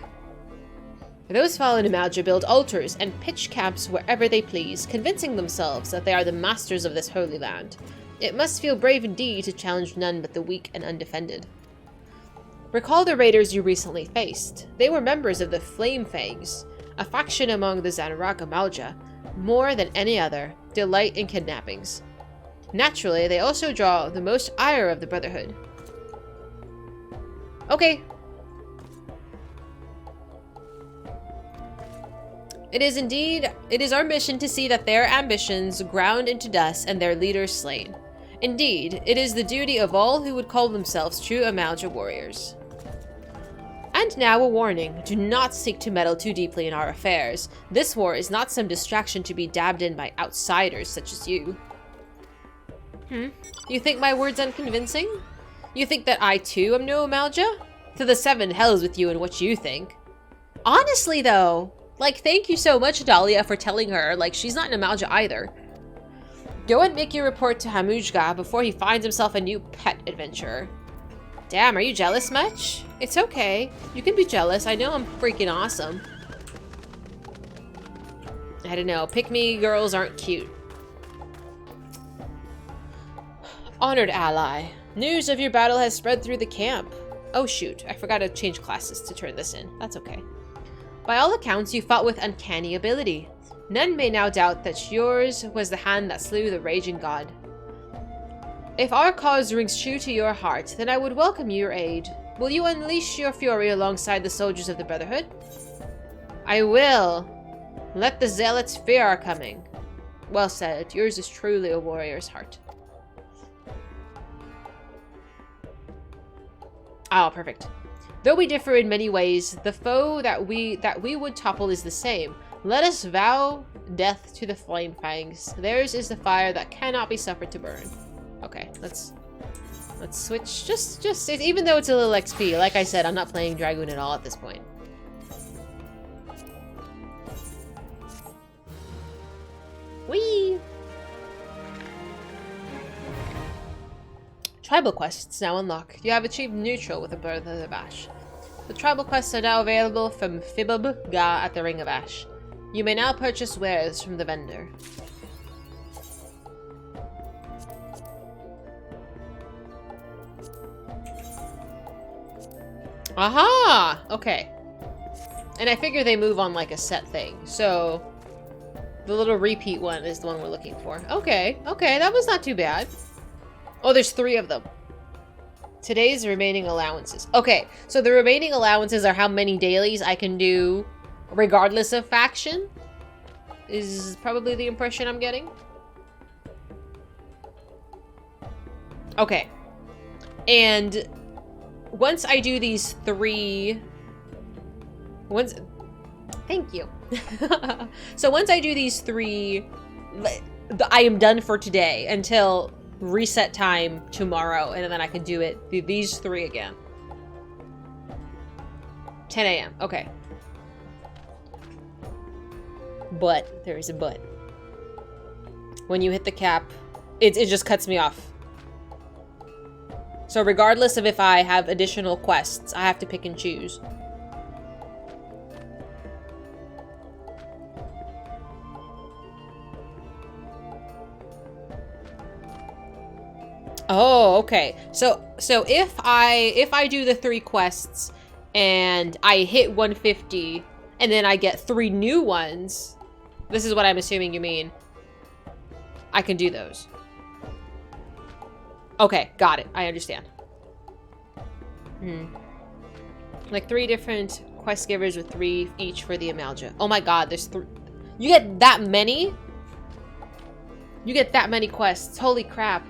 Those fallen Amalja build altars and pitch camps wherever they please, convincing themselves that they are the masters of this holy land. It must feel brave indeed to challenge none but the weak and undefended. Recall the raiders you recently faced. They were members of the Flame Fangs, a faction among the Xanarak Amalja, more than any other, delight in kidnappings. Naturally, they also draw the most ire of the Brotherhood. Okay. It is our mission to see that their ambitions ground into dust and their leaders slain. Indeed, it is the duty of all who would call themselves true Amalja warriors. And now a warning, do not seek to meddle too deeply in our affairs. This war is not some distraction to be dabbed in by outsiders such as you. You think my words unconvincing? You think that I too am no Amalja? To the seven hells with you and what you think. Honestly though, like, thank you so much, Dahlia, for telling her, like, she's not an Amalja either. Go and make your report to Hamujga before he finds himself a new pet adventurer. Damn, are you jealous much? It's okay. You can be jealous. I know I'm freaking awesome. I don't know. Pick-me girls aren't cute. Honored ally. News of your battle has spread through the camp. Oh shoot, I forgot to change classes to turn this in. That's okay. By all accounts, you fought with uncanny ability. None may now doubt that yours was the hand that slew the raging god. If our cause rings true to your heart, then I would welcome your aid. Will you unleash your fury alongside the soldiers of the Brotherhood? I will. Let the zealots fear our coming. Well said. Yours is truly a warrior's heart. Oh, perfect. Though we differ in many ways, the foe that we would topple is the same. Let us vow death to the flame fangs. Theirs is the fire that cannot be suffered to burn. Okay, let's switch. Just even though it's a little XP, like I said, I'm not playing Dragoon at all at this point. Whee! Tribal quests now unlocked. You have achieved neutral with the Birth of Ash. The tribal quests are now available from Fibub Ga at the Ring of Ash. You may now purchase wares from the vendor. Aha! Okay. And I figure they move on like a set thing. So the little repeat one is the one we're looking for. Okay, okay, that was not too bad. Oh, there's 3 of them. Today's remaining allowances. Okay, so the remaining allowances are how many dailies I can do regardless of faction, is probably the impression I'm getting. Okay. And once I do these 3... Thank you. So once I do these 3, I am done for today until reset time tomorrow, and then I can do these 3 again. 10 a.m. Okay. But there is a but. When you hit the cap, it just cuts me off. So regardless of if I have additional quests, I have to pick and choose. Oh, okay. So if I do the 3 quests and I hit 150 and then I get 3 new ones, this is what I'm assuming you mean, I can do those. Okay, got it. I understand. Like 3 different quest givers with 3 each for the Amalja. Oh my god, there's 3. You get that many? You get that many quests. Holy crap.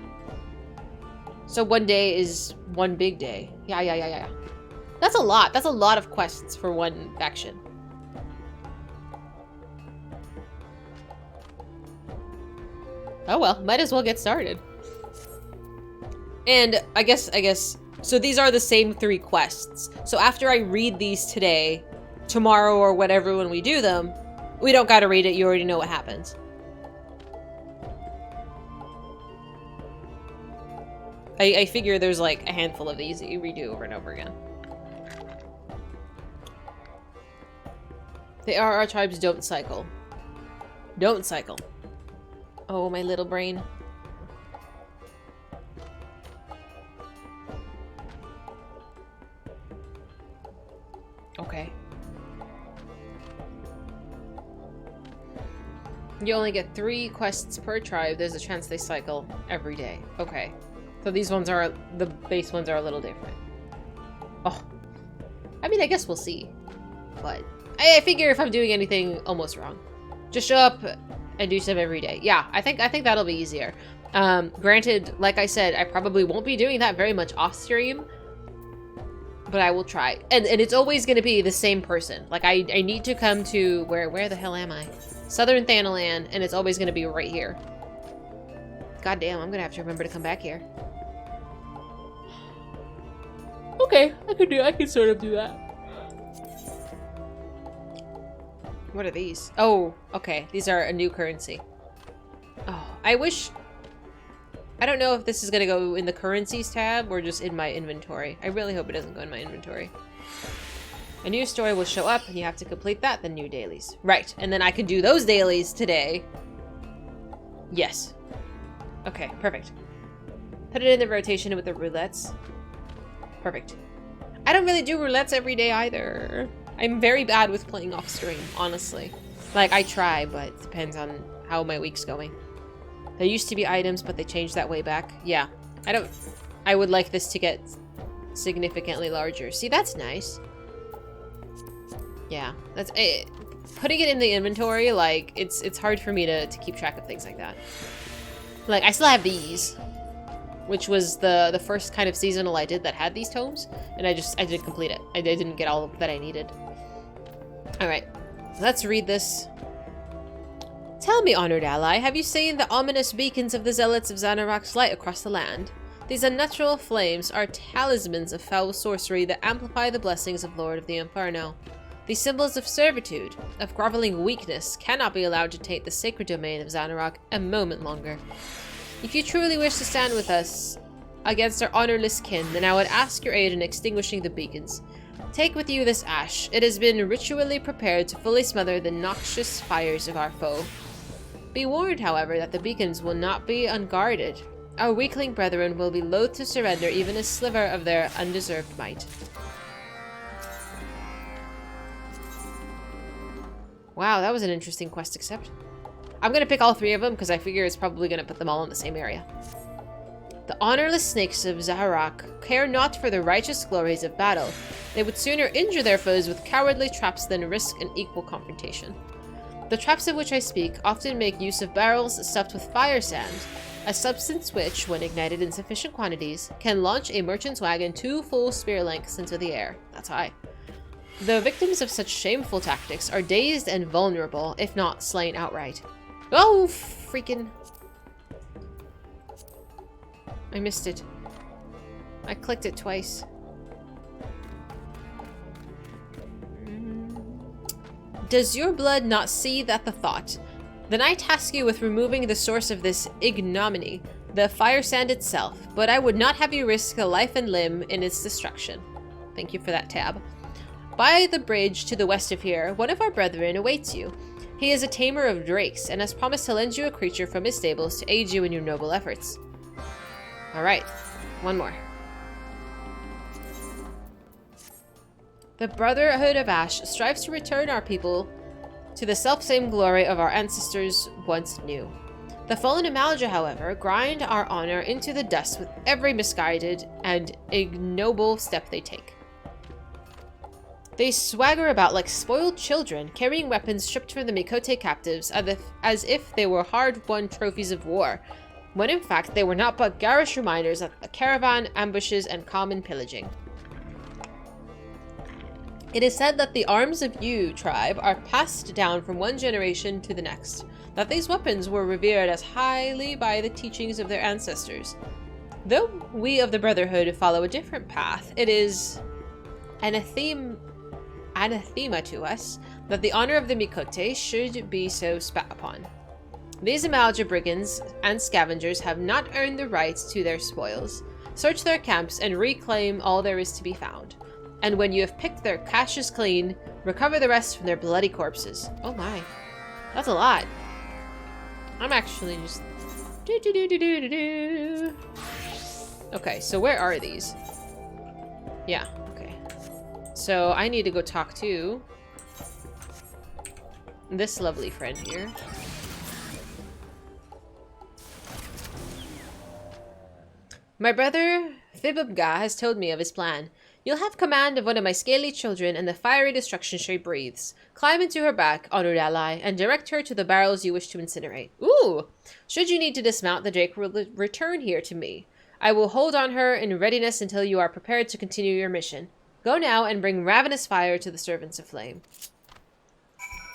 So one day is one big day. Yeah. That's a lot. That's a lot of quests for one faction. Oh well, might as well get started. And I guess, so these are the same 3 quests. So after I read these today, tomorrow or whatever when we do them, we don't gotta read it, you already know what happens. I figure there's like a handful of these that you redo over and over again. The RR tribes don't cycle. Don't cycle. Oh, my little brain. Okay. You only get 3 quests per tribe. There's a chance they cycle every day. Okay. So these ones are, the base ones are a little different. Oh. I mean, I guess we'll see. But I figure if I'm doing anything almost wrong, just show up and do stuff every day. Yeah, I think that'll be easier. Granted, like I said, I probably won't be doing that very much off stream, but I will try. And it's always going to be the same person. Like, I need to come to, where the hell am I? Southern Thanalan, and it's always going to be right here. God damn, I'm going to have to remember to come back here. Okay, I can sort of do that. What are these? Oh, okay. These are a new currency. Oh, I wish... I don't know if this is going to go in the currencies tab or just in my inventory. I really hope it doesn't go in my inventory. A new story will show up and you have to complete that, the new dailies. Right, and then I can do those dailies today. Yes. Okay, perfect. Put it in the rotation with the roulettes. Perfect. I don't really do roulettes every day either. I'm very bad with playing off stream, honestly. Like, I try, but it depends on how my week's going. There used to be items, but they changed that way back. Yeah. I would like this to get significantly larger. See, that's nice. Yeah. That's it. Putting it in the inventory, like, it's hard for me to keep track of things like that. Like, I still have these, which was the first kind of seasonal I did that had these tomes, and I didn't complete it. I didn't get all that I needed. Alright, let's read this. Tell me, honored ally, have you seen the ominous beacons of the zealots of Xanarok's light across the land? These unnatural flames are talismans of foul sorcery that amplify the blessings of Lord of the Inferno. These symbols of servitude, of groveling weakness, cannot be allowed to taint the sacred domain of Xanarok a moment longer. If you truly wish to stand with us against our honorless kin, then I would ask your aid in extinguishing the beacons. Take with you this ash. It has been ritually prepared to fully smother the noxious fires of our foe. Be warned, however, that the beacons will not be unguarded. Our weakling brethren will be loath to surrender even a sliver of their undeserved might. Wow, that was an interesting quest accept. I'm gonna pick all 3 of them because I figure it's probably gonna put them all in the same area. The honorless snakes of Xanarok care not for the righteous glories of battle. They would sooner injure their foes with cowardly traps than risk an equal confrontation. The traps of which I speak often make use of barrels stuffed with fire sand, a substance which, when ignited in sufficient quantities, can launch a merchant's wagon 2 full spear lengths into the air. That's high. The victims of such shameful tactics are dazed and vulnerable, if not slain outright. Oh, freaking... I missed it. I clicked it twice. Does your blood not seethe at the thought? Then I task you with removing the source of this ignominy, the fire sand itself, but I would not have you risk a life and limb in its destruction. Thank you for that tab. By the bridge to the west of here, one of our brethren awaits you. He is a tamer of drakes, and has promised to lend you a creature from his stables to aid you in your noble efforts. Alright, one more. The Brotherhood of Ash strives to return our people to the self-same glory of our ancestors once knew. The fallen Amalja, however, grind our honor into the dust with every misguided and ignoble step they take. They swagger about like spoiled children, carrying weapons stripped from the Mikote captives as if they were hard-won trophies of war, when in fact they were not but garish reminders of caravan ambushes and common pillaging. It is said that the arms of Yu tribe are passed down from one generation to the next, that these weapons were revered as highly by the teachings of their ancestors. Though we of the Brotherhood follow a different path, it is anathema to us that the honor of the Mikote should be so spat upon. These Amalja brigands and scavengers have not earned the right to their spoils. Search their camps and reclaim all there is to be found. And when you have picked their caches clean, recover the rest from their bloody corpses. Oh my. That's a lot. I'm actually just... Okay, so where are these? Yeah, okay. So I need to go talk to this lovely friend here. My brother Fibubga has told me of his plan. You'll have command of one of my scaly children and the fiery destruction she breathes. Climb into her back, honored ally, and direct her to the barrels you wish to incinerate. Ooh! Should you need to dismount, the Drake will return here to me. I will hold on her in readiness until you are prepared to continue your mission. Go now and bring ravenous fire to the servants of flame.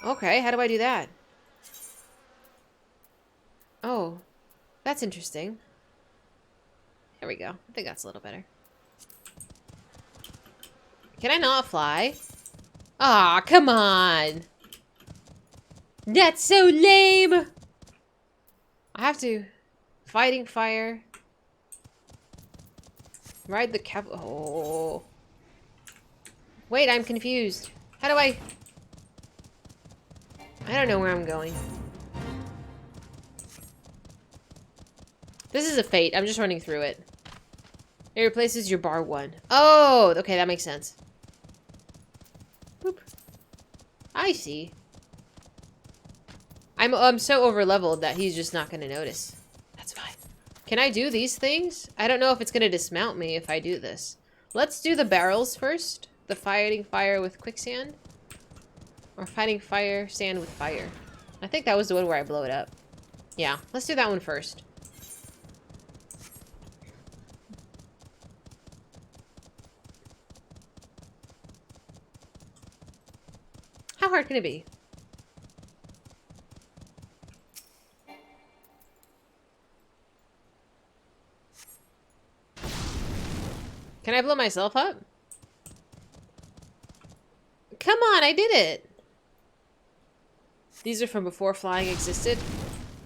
Okay, how do I do that? Oh, that's interesting. There we go. I think that's a little better. Can I not fly? Aw, come on. That's so lame. I have to. Fighting fire. Ride the cap. Oh. Wait, I'm confused. How do I don't know where I'm going. This is a fate. I'm just running through it. It replaces your bar 1. Oh, okay, that makes sense. Boop. I see. I'm so over leveled that he's just not gonna notice. That's fine. Can I do these things? I don't know if it's gonna dismount me if I do this. Let's do the barrels first. The fighting fire with quicksand. Or fighting fire, sand with fire. I think that was the one where I blow it up. Yeah, let's do that one first. How hard can it be? Can I blow myself up? Come on, I did it! These are from before flying existed.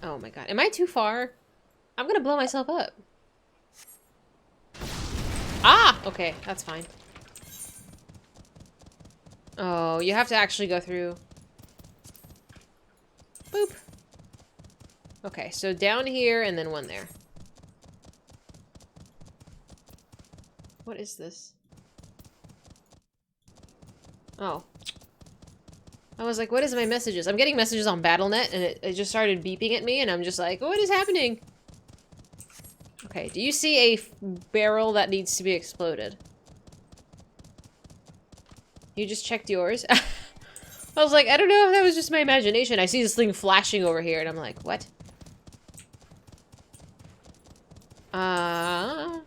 Oh my god. Am I too far? I'm gonna blow myself up. Ah! Okay, that's fine. Oh, you have to actually go through. Boop. Okay, so down here and then one there. What is this? Oh. I was like, what is my messages? I'm getting messages on BattleNet and it just started beeping at me and I'm just like, what is happening? Okay, do you see a barrel that needs to be exploded? You just checked yours? I was like, I don't know if that was just my imagination. I see this thing flashing over here and I'm like, what? Am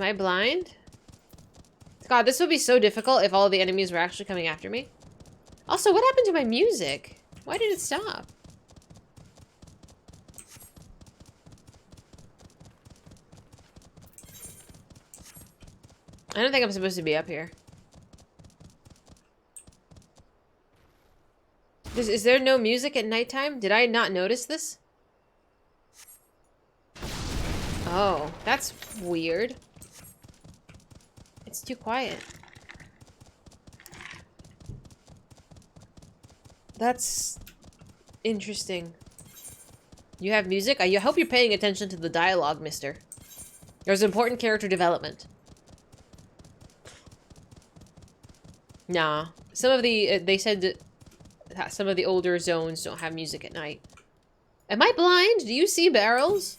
I blind? God, this would be so difficult if all the enemies were actually coming after me. Also, what happened to my music? Why did it stop? I don't think I'm supposed to be up here. Is there no music at nighttime? Did I not notice this? Oh, that's weird. It's too quiet. That's interesting. You have music? I hope you're paying attention to the dialogue, mister. There's important character development. Nah. Some of the, they said that some of the older zones don't have music at night. Am I blind? Do you see barrels?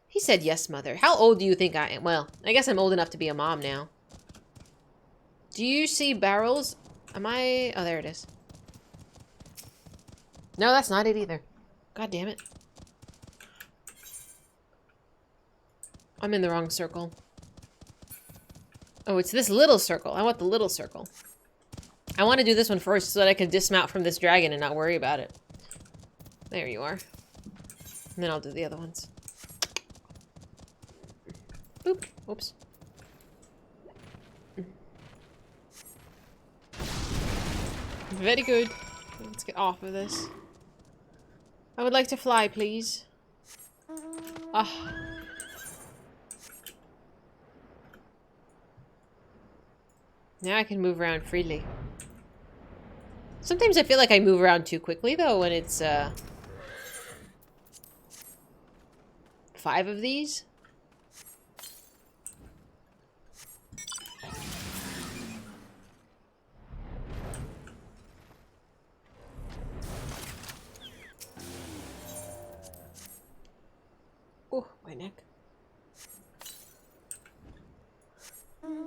He said yes, mother. How old do you think I am? Well, I guess I'm old enough to be a mom now. Do you see barrels? Am I... Oh, there it is. No, that's not it either. God damn it. I'm in the wrong circle. Oh, it's this little circle. I want the little circle. I want to do this one first so that I can dismount from this dragon and not worry about it. There you are. And then I'll do the other ones. Boop. Oops. Very good. Let's get off of this. I would like to fly, please. Ah. Now I can move around freely. Sometimes I feel like I move around too quickly, though, when it's, 5 of these. Oh, my neck.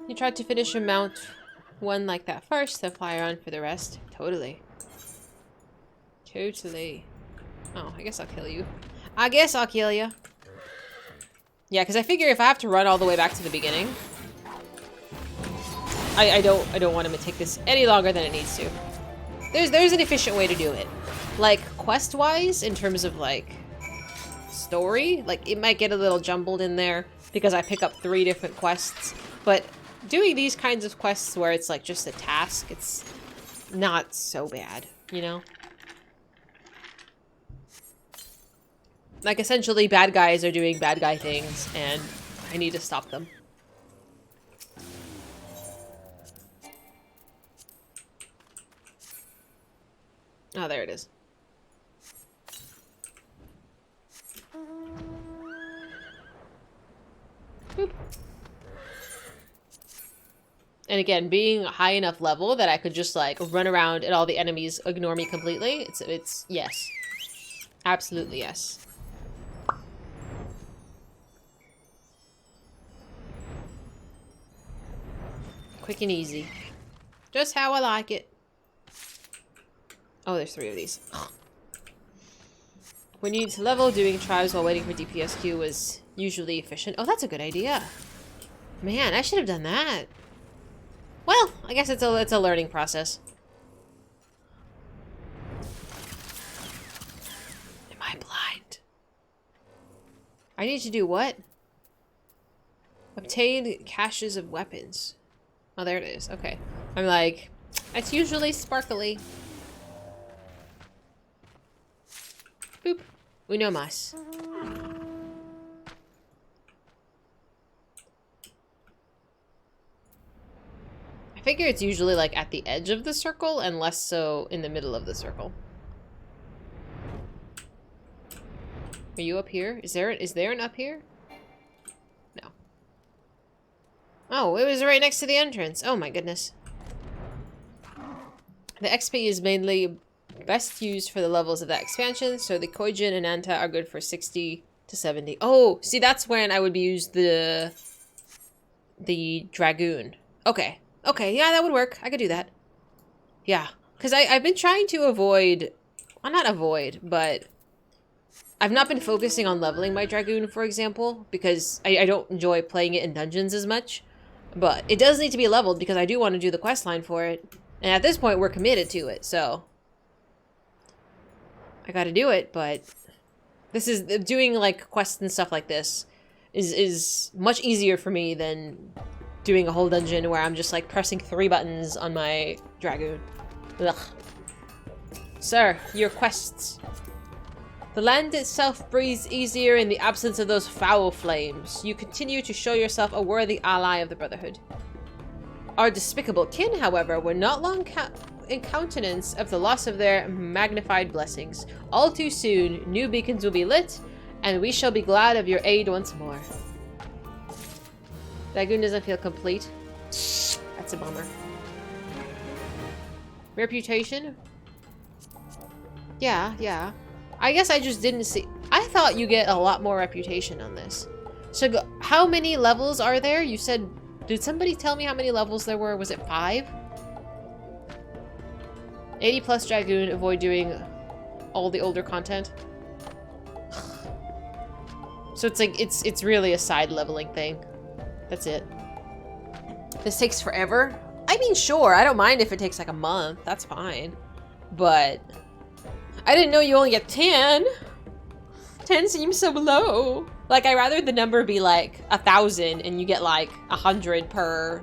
You tried to finish a mount one like that first, then fly around for the rest. Totally. Totally. Oh, I guess I'll kill you. I guess I'll kill you. Yeah, because I figure if I have to run all the way back to the beginning, I don't want him to take this any longer than it needs to. There's an efficient way to do it. Like, quest-wise, in terms of, like, story, like, it might get a little jumbled in there because I pick up 3 different quests, but doing these kinds of quests where it's, like, just a task, it's not so bad, you know? Like, essentially, bad guys are doing bad guy things, and I need to stop them. Oh, there it is. Boop. And again, being high enough level that I could just, like, run around and all the enemies ignore me completely, it's yes. Absolutely yes. Quick and easy. Just how I like it. Oh, there's 3 of these. When you need to level, doing tribes while waiting for DPSQ was usually efficient. Oh, that's a good idea. Man, I should have done that. Well, I guess it's a learning process. Am I blind? I need to do what? Obtain caches of weapons. Oh, there it is. Okay. I'm like, it's usually sparkly. Boop. Uno mas. I figure it's usually like at the edge of the circle and less so in the middle of the circle. Are you up here? Is there an up here? No. Oh, it was right next to the entrance. Oh my goodness. The XP is mainly best used for the levels of that expansion, so the Koijin and Anta are good for 60 to 70. Oh, see, that's when I would use the Dragoon. Okay. Okay, yeah, that would work. I could do that. Yeah, because I've been trying to avoid... Well, not avoid, but... I've not been focusing on leveling my Dragoon, for example, because I don't enjoy playing it in dungeons as much. But it does need to be leveled because I do want to do the questline for it. And at this point, we're committed to it, so... I gotta do it, but... This is... Doing, like, quests and stuff like this is much easier for me than doing a whole dungeon where I'm just, like, pressing 3 buttons on my Dragoon. Ugh. Sir, your quests. The land itself breathes easier in the absence of those foul flames. You continue to show yourself a worthy ally of the Brotherhood. Our despicable kin, however, were not long in countenance of the loss of their magnified blessings. All too soon, new beacons will be lit, and we shall be glad of your aid once more. Dragoon doesn't feel complete. That's a bummer. Reputation? Yeah. I guess I just didn't see... I thought you get a lot more reputation on this. So how many levels are there? You said... Did somebody tell me how many levels there were? Was it 5? 80 plus Dragoon. Avoid doing all the older content. So it's like... It's really a side leveling thing. That's it. This takes forever? I mean, sure. I don't mind if it takes like a month. That's fine. But... I didn't know you only get 10. 10 seems so low. Like, I'd rather the number be like 1,000 and you get like 100 per...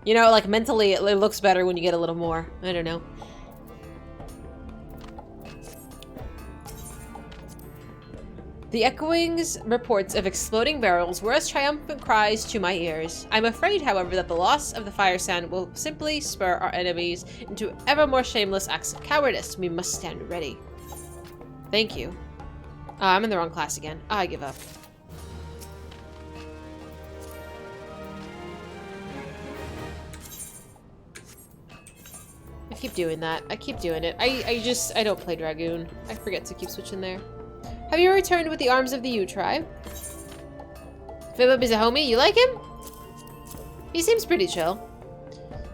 You know, like mentally it looks better when you get a little more. I don't know. The echoings reports of exploding barrels were as triumphant cries to my ears. I'm afraid, however, that the loss of the fire sand will simply spur our enemies into ever more shameless acts of cowardice. We must stand ready. Thank you. I'm in the wrong class again. I give up. I keep doing that. I keep doing it. I don't play Dragoon. I forget to keep switching there. Have you returned with the arms of the U tribe? Philip is a homie. You like him? He seems pretty chill.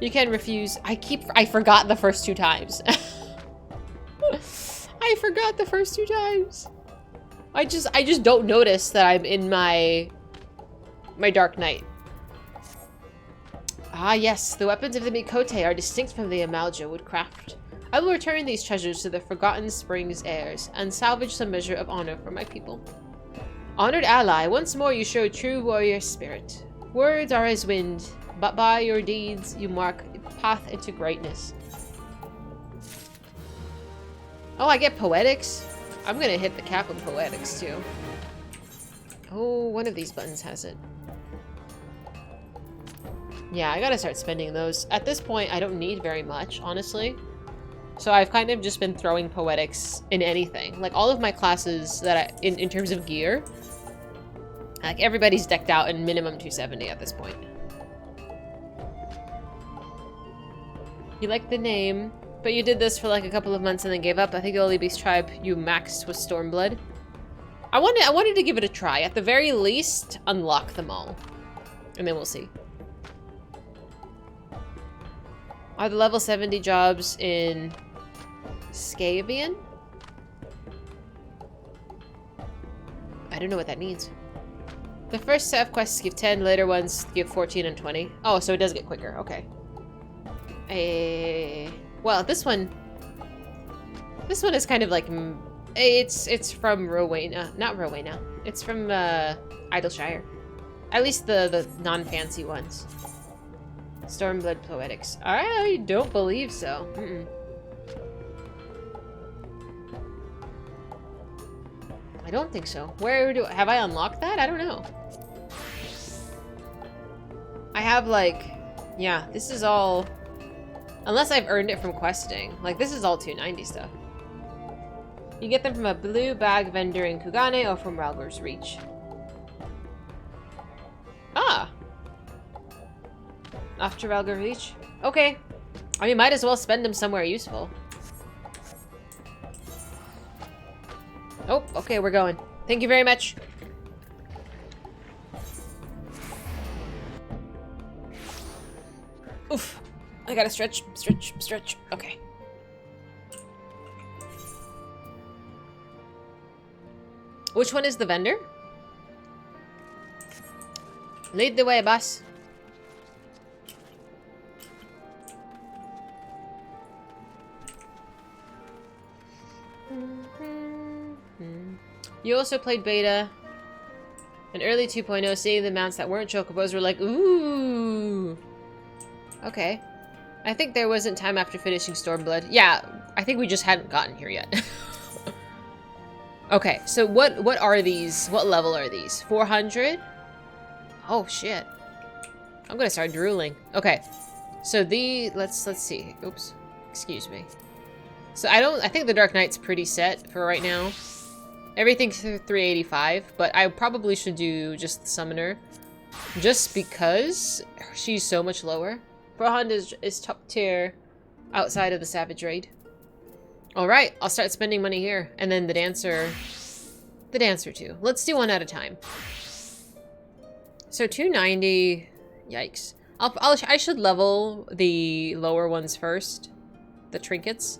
You can refuse. I forgot the first 2 times. I forgot the first 2 times. I just don't notice that I'm in my Dark Knight. Ah yes, the weapons of the Mikote are distinct from the Amalja woodcraft. I will return these treasures to the Forgotten Springs heirs and salvage some measure of honor for my people. Honored ally, once more you show true warrior spirit. Words are as wind, but by your deeds you mark a path into greatness. Oh, I get poetics? I'm gonna hit the cap on poetics too. Oh, one of these buttons has it. Yeah, I gotta start spending those. At this point, I don't need very much, honestly. So I've kind of just been throwing poetics in anything. Like, all of my classes that in terms of gear, like, everybody's decked out in minimum 270 at this point. You like the name, but you did this for like a couple of months and then gave up. I think the only beast tribe you maxed was Stormblood. I wanted to give it a try. At the very least, unlock them all. And then we'll see. Are the level 70 jobs in Skavian? I don't know what that means. The first set of quests give 10, later ones give 14 and 20. Oh, so it does get quicker. Okay. Well, this one is kind of like, it's from Rowena. Not Rowena. It's from Idleshire. At least the non-fancy ones. Stormblood Poetics. I don't believe so. I don't think so. Have I unlocked that? I don't know. I have like, yeah, this is all, unless I've earned it from questing. Like, this is all 290 stuff. You get them from a blue bag vendor in Kugane or from Ralgor's Reach. Ah! After Ralgor Reach? Okay. I mean, might as well spend them somewhere useful. Oh, okay, we're going. Thank you very much. Oof. I gotta stretch, stretch, stretch. Okay. Which one is the vendor? Lead the way, boss. You also played beta. An early 2.0, seeing the mounts that weren't chocobos were like, ooh. Okay. I think there wasn't time after finishing Stormblood. Yeah, I think we just hadn't gotten here yet. Okay, so what are these? What level are these? 400? Oh shit. I'm gonna start drooling. Okay. So let's see. Oops. Excuse me. So I think the Dark Knight's pretty set for right now. Everything's 385, but I probably should do just the Summoner. Just because she's so much lower. Brohand is top tier outside of the Savage Raid. Alright, I'll start spending money here. And then the Dancer too. Let's do one at a time. So 290, yikes. I should level the lower ones first. The trinkets.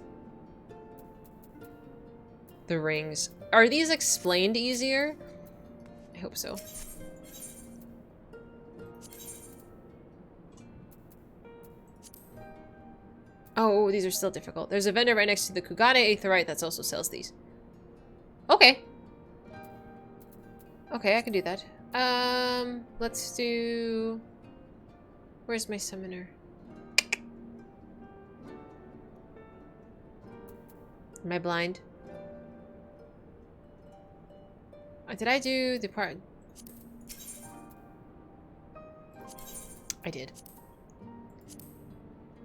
The rings. Are these explained easier? I hope so. Oh, these are still difficult. There's a vendor right next to the Kugane Aetherite that also sells these. Okay. Okay, I can do that. Let's do... Where's my summoner? Am I blind? Did I do the part? I did.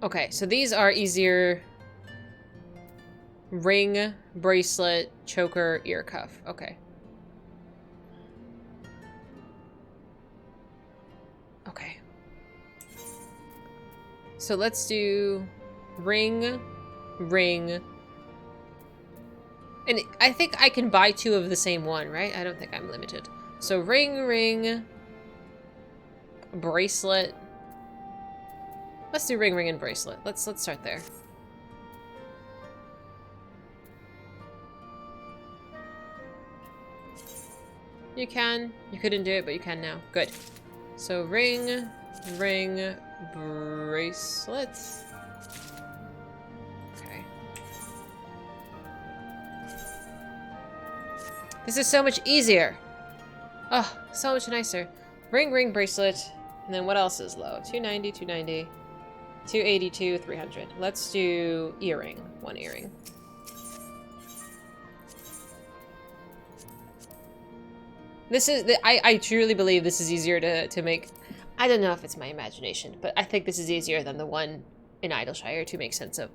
Okay, so these are easier. Ring, bracelet, choker, ear cuff. Okay. Okay. So let's do ring, ring. And I think I can buy 2 of the same one, right? I don't think I'm limited. So ring, ring, bracelet, Let's do ring, ring, and bracelet. Let's start there. You can. You couldn't do it, but you can now. Good. So ring, ring, bracelet. Okay. This is so much easier. Oh, so much nicer. Ring, ring, bracelet. And then what else is low? 290, 290, 282, 300. Let's do earring. One earring. This is, I truly believe this is easier to make. I don't know if it's my imagination, but I think this is easier than the one in Idleshire to make sense of.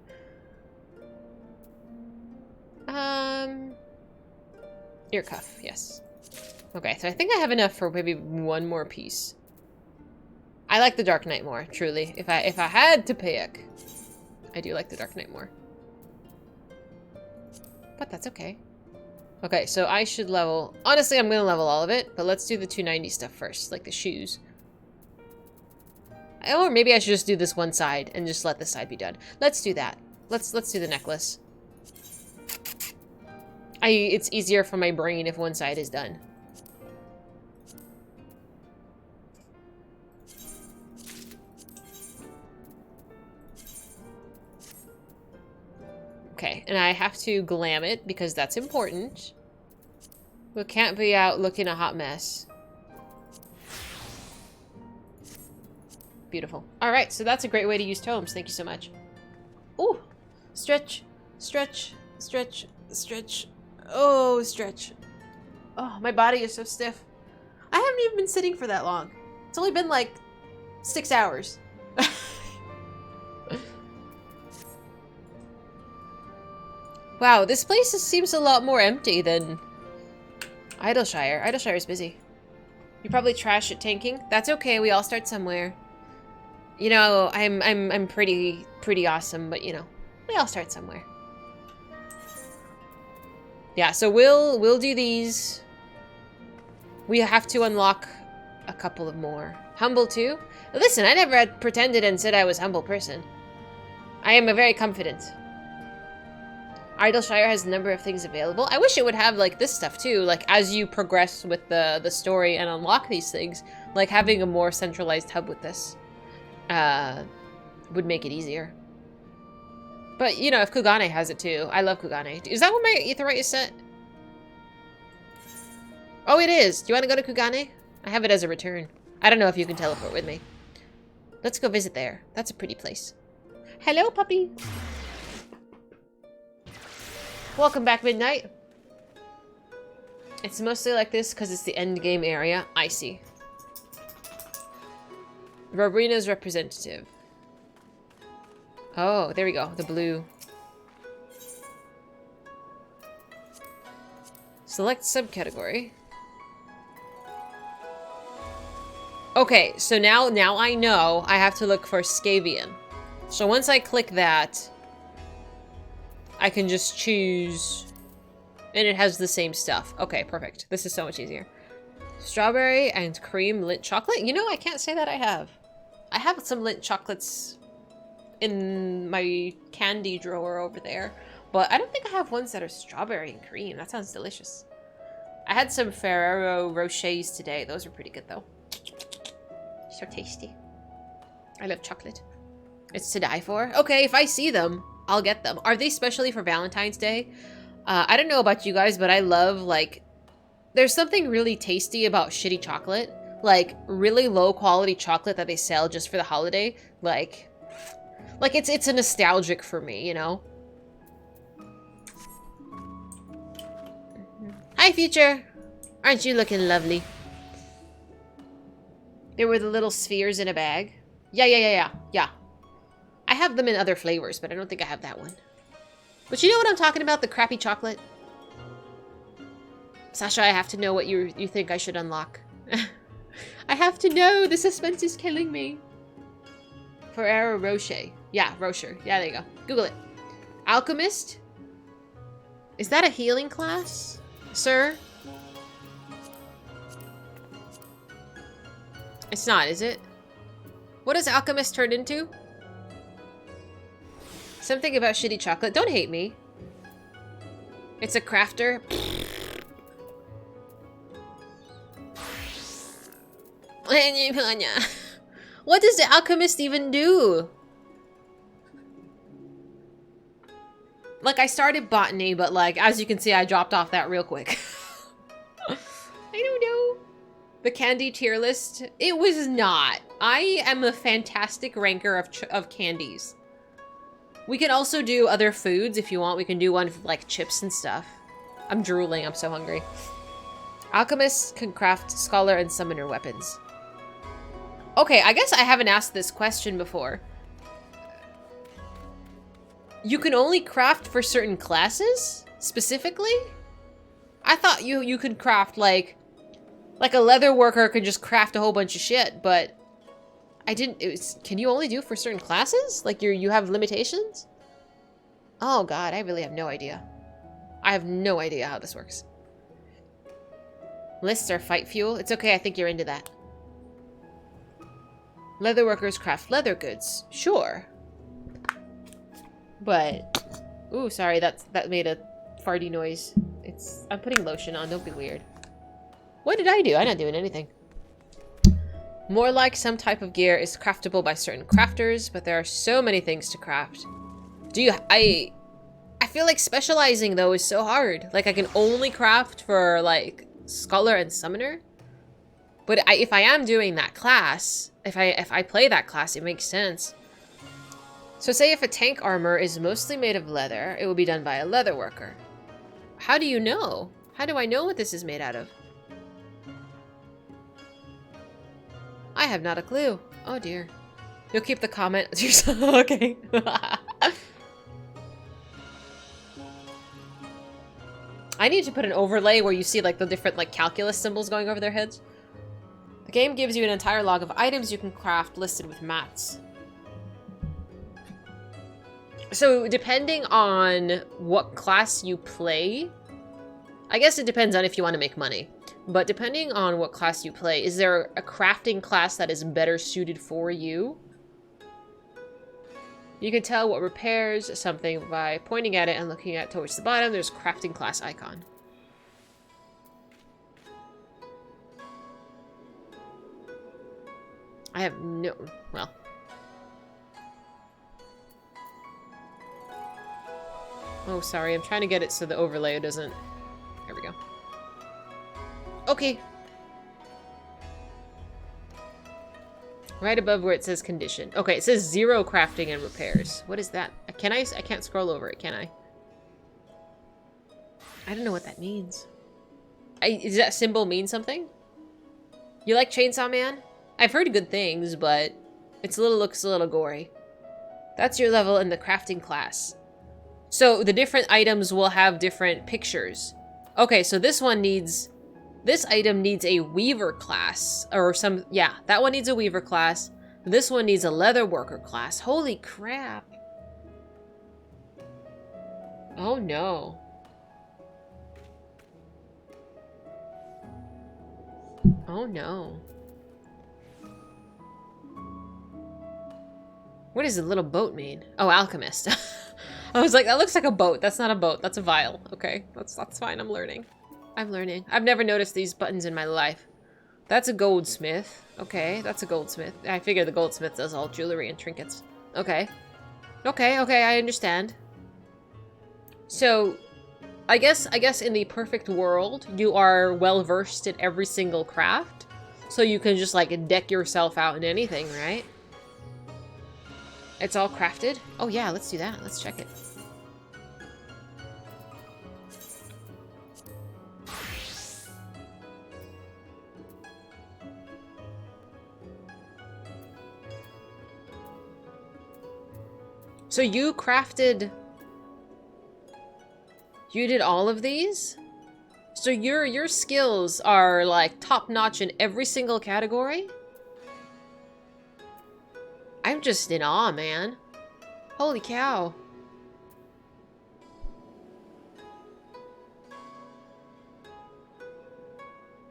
Ear cuff, yes. Okay, so I think I have enough for maybe one more piece. I like the Dark Knight more, truly. If I had to pick, I do like the Dark Knight more. But that's okay. Okay, so I should level... Honestly, I'm gonna level all of it, but let's do the 290 stuff first, like the shoes. Or maybe I should just do this one side and just let this side be done. Let's do that. Let's do the necklace. It's easier for my brain if one side is done. Okay, and I have to glam it because that's important. We can't be out looking a hot mess. Beautiful. Alright, so that's a great way to use tomes. Thank you so much. Ooh! Stretch, stretch, stretch, stretch. Oh, stretch. Oh, my body is so stiff. I haven't even been sitting for that long. It's only been like 6 hours. Wow, this place seems a lot more empty than Idleshire. Idleshire is busy. You probably trash at tanking. That's okay. We all start somewhere. You know, I'm pretty awesome, but you know, we all start somewhere. Yeah, so we'll do these. We have to unlock a couple of more. Humble too? Listen, I never had pretended and said I was a humble person. I am a very confident. Idleshire has a number of things available. I wish it would have like this stuff too, like as you progress with the story and unlock these things, like having a more centralized hub with this would make it easier. But you know, if Kugane has it too, I love Kugane. Is that what my Aetheryte is set? Oh, it is. Do you want to go to Kugane? I have it as a return. I don't know if you can teleport with me. Let's go visit there. That's a pretty place. Hello, puppy. Welcome back, Midnight. It's mostly like this because it's the end game area. I see. Robrina's representative. Oh, there we go. The blue. Select subcategory. Okay, so now I know I have to look for Scavian. So once I click that, I can just choose, and it has the same stuff. Okay, perfect. This is so much easier. Strawberry and cream Lindt chocolate. You know, I can't say that I have. I have some Lindt chocolates in my candy drawer over there, but I don't think I have ones that are strawberry and cream. That sounds delicious. I had some Ferrero Rochers today. Those are pretty good though. So tasty. I love chocolate. It's to die for. Okay, if I see them, I'll get them. Are they specially for Valentine's Day? I don't know about you guys, but I love, like, there's something really tasty about shitty chocolate. Like, really low quality chocolate that they sell just for the holiday. Like it's a nostalgic for me, you know? Hi, Future! Aren't you looking lovely? There were the little spheres in a bag. Yeah. I have them in other flavors, but I don't think I have that one. But you know what I'm talking about? The crappy chocolate? Sasha, I have to know what you think I should unlock. I have to know! The suspense is killing me. Ferrero Rocher. Yeah, Rocher. Yeah, there you go. Google it. Alchemist? Is that a healing class, sir? It's not, is it? What does Alchemist turn into? Something about shitty chocolate. Don't hate me. It's a crafter. What does the alchemist even do? Like, I started botany, but like, as you can see, I dropped off that real quick. I don't know. The candy tier list? It was not. I am a fantastic ranker of candies. We can also do other foods if you want. We can do one with like chips and stuff. I'm drooling. I'm so hungry. Alchemists can craft scholar and summoner weapons. Okay, I guess I haven't asked this question before. You can only craft for certain classes? Specifically? I thought you could craft like a leather worker could just craft a whole bunch of shit, but I didn't. Can you only do for certain classes? Like you have limitations? Oh god, I really have no idea. I have no idea how this works. Lists are fight fuel. It's okay, I think you're into that. Leather workers craft leather goods. Sure. But ooh, sorry, that made a farty noise. I'm putting lotion on, don't be weird. What did I do? I'm not doing anything. More like some type of gear is craftable by certain crafters, but there are so many things to craft. I feel like specializing though is so hard. Like I can only craft for like scholar and summoner. But if I am doing that class, if I play that class, it makes sense. So say if a tank armor is mostly made of leather, it will be done by a leather worker. How do you know? How do I know what this is made out of? I have not a clue. Oh dear. You'll keep the comment to yourself. Okay. I need to put an overlay where you see like the different like calculus symbols going over their heads. The game gives you an entire log of items you can craft listed with maths. So depending on what class you play, I guess it depends on if you want to make money. But depending on what class you play, is there a crafting class that is better suited for you? You can tell what repairs something by pointing at it and looking at towards the bottom. There's crafting class icon. I have no... well... oh, sorry. I'm trying to get it so the overlay doesn't... there we go. Okay. Right above where it says condition. Okay, it says 0 crafting and repairs. What is that? Can I can't scroll over it, can I? I don't know what that means. Does that symbol mean something? You like Chainsaw Man? I've heard good things, but looks a little gory. That's your level in the crafting class. So the different items will have different pictures. Okay, so this item needs a weaver class, or some, yeah, that one needs a weaver class. This one needs a leather worker class. Holy crap. Oh no. Oh no. What does the little boat mean? Oh, alchemist. I was like, that looks like a boat. That's not a boat. That's a vial. Okay, that's fine. I'm learning. I'm learning. I've never noticed these buttons in my life. That's a goldsmith. Okay, that's a goldsmith. I figure the goldsmith does all jewelry and trinkets. Okay. Okay, I understand. So, I guess in the perfect world, you are well versed in every single craft. So you can just like deck yourself out in anything, right? It's all crafted? Oh yeah, let's do that. Let's check it. So you crafted... you did all of these? So your skills are like top-notch in every single category? I'm just in awe, man. Holy cow.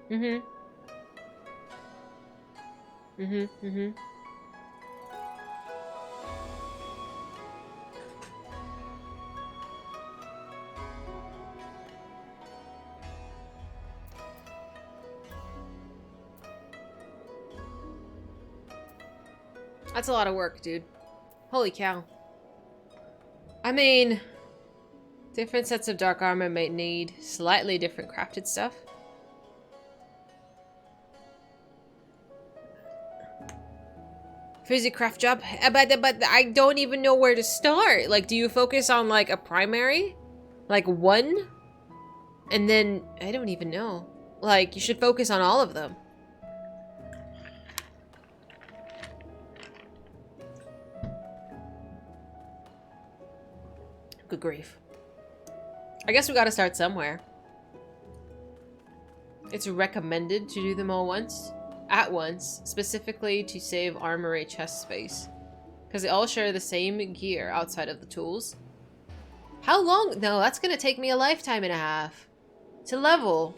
Mm-hmm. That's a lot of work, dude. Holy cow. I mean, different sets of dark armor might need slightly different crafted stuff. Fizy craft job, but I don't even know where to start. Like, do you focus on like a primary? Like one? And then, I don't even know. Like, you should focus on all of them. Good grief. I guess we gotta start somewhere. It's recommended to do them all at once, specifically to save armory chest space. Because they all share the same gear outside of the tools. How long? No, that's gonna take me a lifetime and a half to level.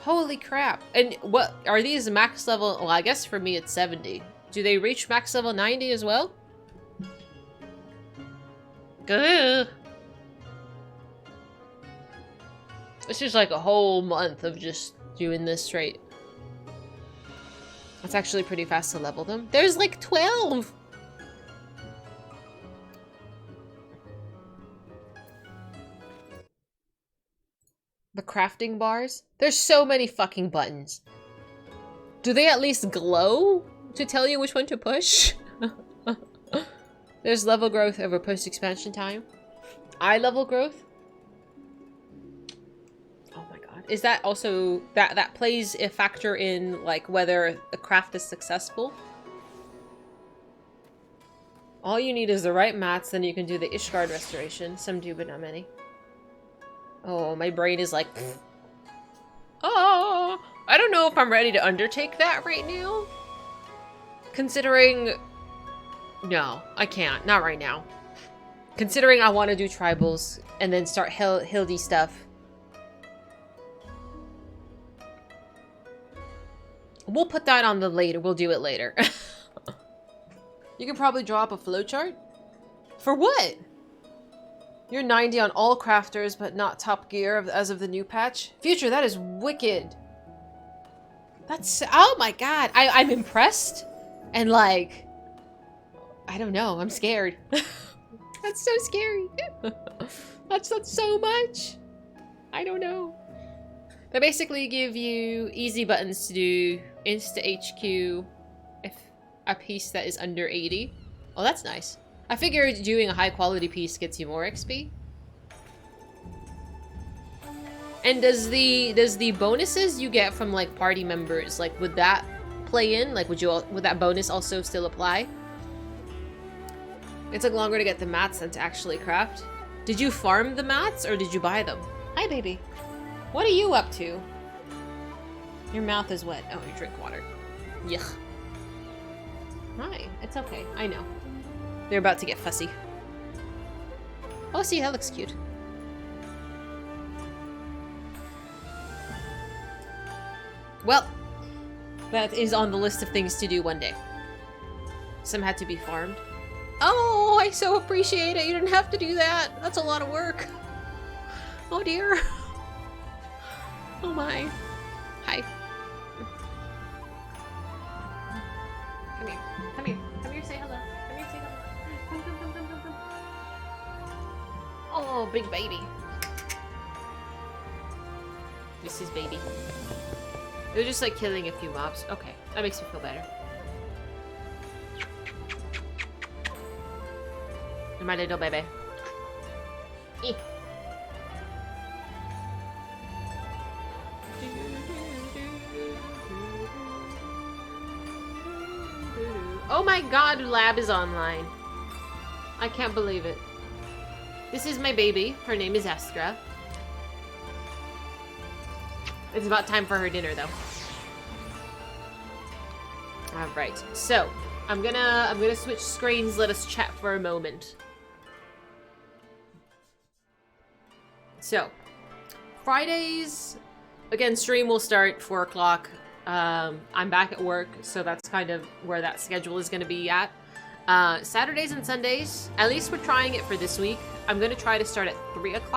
Holy crap. And what are these max level? Well, I guess for me it's 70. Do they reach max level 90 as well? Ugh. This is like a whole month of just doing this straight. That's actually pretty fast to level them. There's like 12! The crafting bars? There's so many fucking buttons. Do they at least glow to tell you which one to push? There's level growth over post-expansion time. Eye level growth? Oh my god. Is that also... That plays a factor in, like, whether a craft is successful? All you need is the right mats, then you can do the Ishgard restoration. Some do, but not many. Oh, my brain is like... Oh! I don't know if I'm ready to undertake that right now. Considering... No, I can't. Not right now. Considering I want to do tribals and then start Hildy stuff. We'll put that on the later. We'll do it later. You can probably draw up a flowchart. For what? You're 90 on all crafters, but not top gear as of the new patch. Future, that is wicked. That's... Oh my god. I'm impressed. And like... I don't know. I'm scared. That's so scary. That's not so much. I don't know. They basically give you easy buttons to do Insta HQ if a piece that is under 80. Oh, that's nice. I figured doing a high quality piece gets you more XP. And does the bonuses you get from like party members, like would that play in? Like would that bonus also still apply? It took longer to get the mats than to actually craft. Did you farm the mats or did you buy them? Hi, baby. What are you up to? Your mouth is wet. Oh, you drink water. Yuck. Hi. It's okay. I know. They're about to get fussy. Oh, see, that looks cute. Well, that is on the list of things to do one day. Some had to be farmed. Oh, I so appreciate it. You didn't have to do that. That's a lot of work. Oh dear. Oh my. Hi. Come here. Come here. Come here, say hello. Come here, say hello. Come. Oh, big baby. This is baby. It was just like killing a few mobs. Okay, that makes me feel better. My little baby. Eh. Oh my god, Lab is online. I can't believe it. This is my baby. Her name is Astra. It's about time for her dinner, though. Alright, so I'm gonna switch screens. Let us chat for a moment. So, Fridays, again, stream will start 4 o'clock. I'm back at work, so that's kind of where that schedule is going to be at. Saturdays and Sundays, at least we're trying it for this week. I'm going to try to start at 3 o'clock.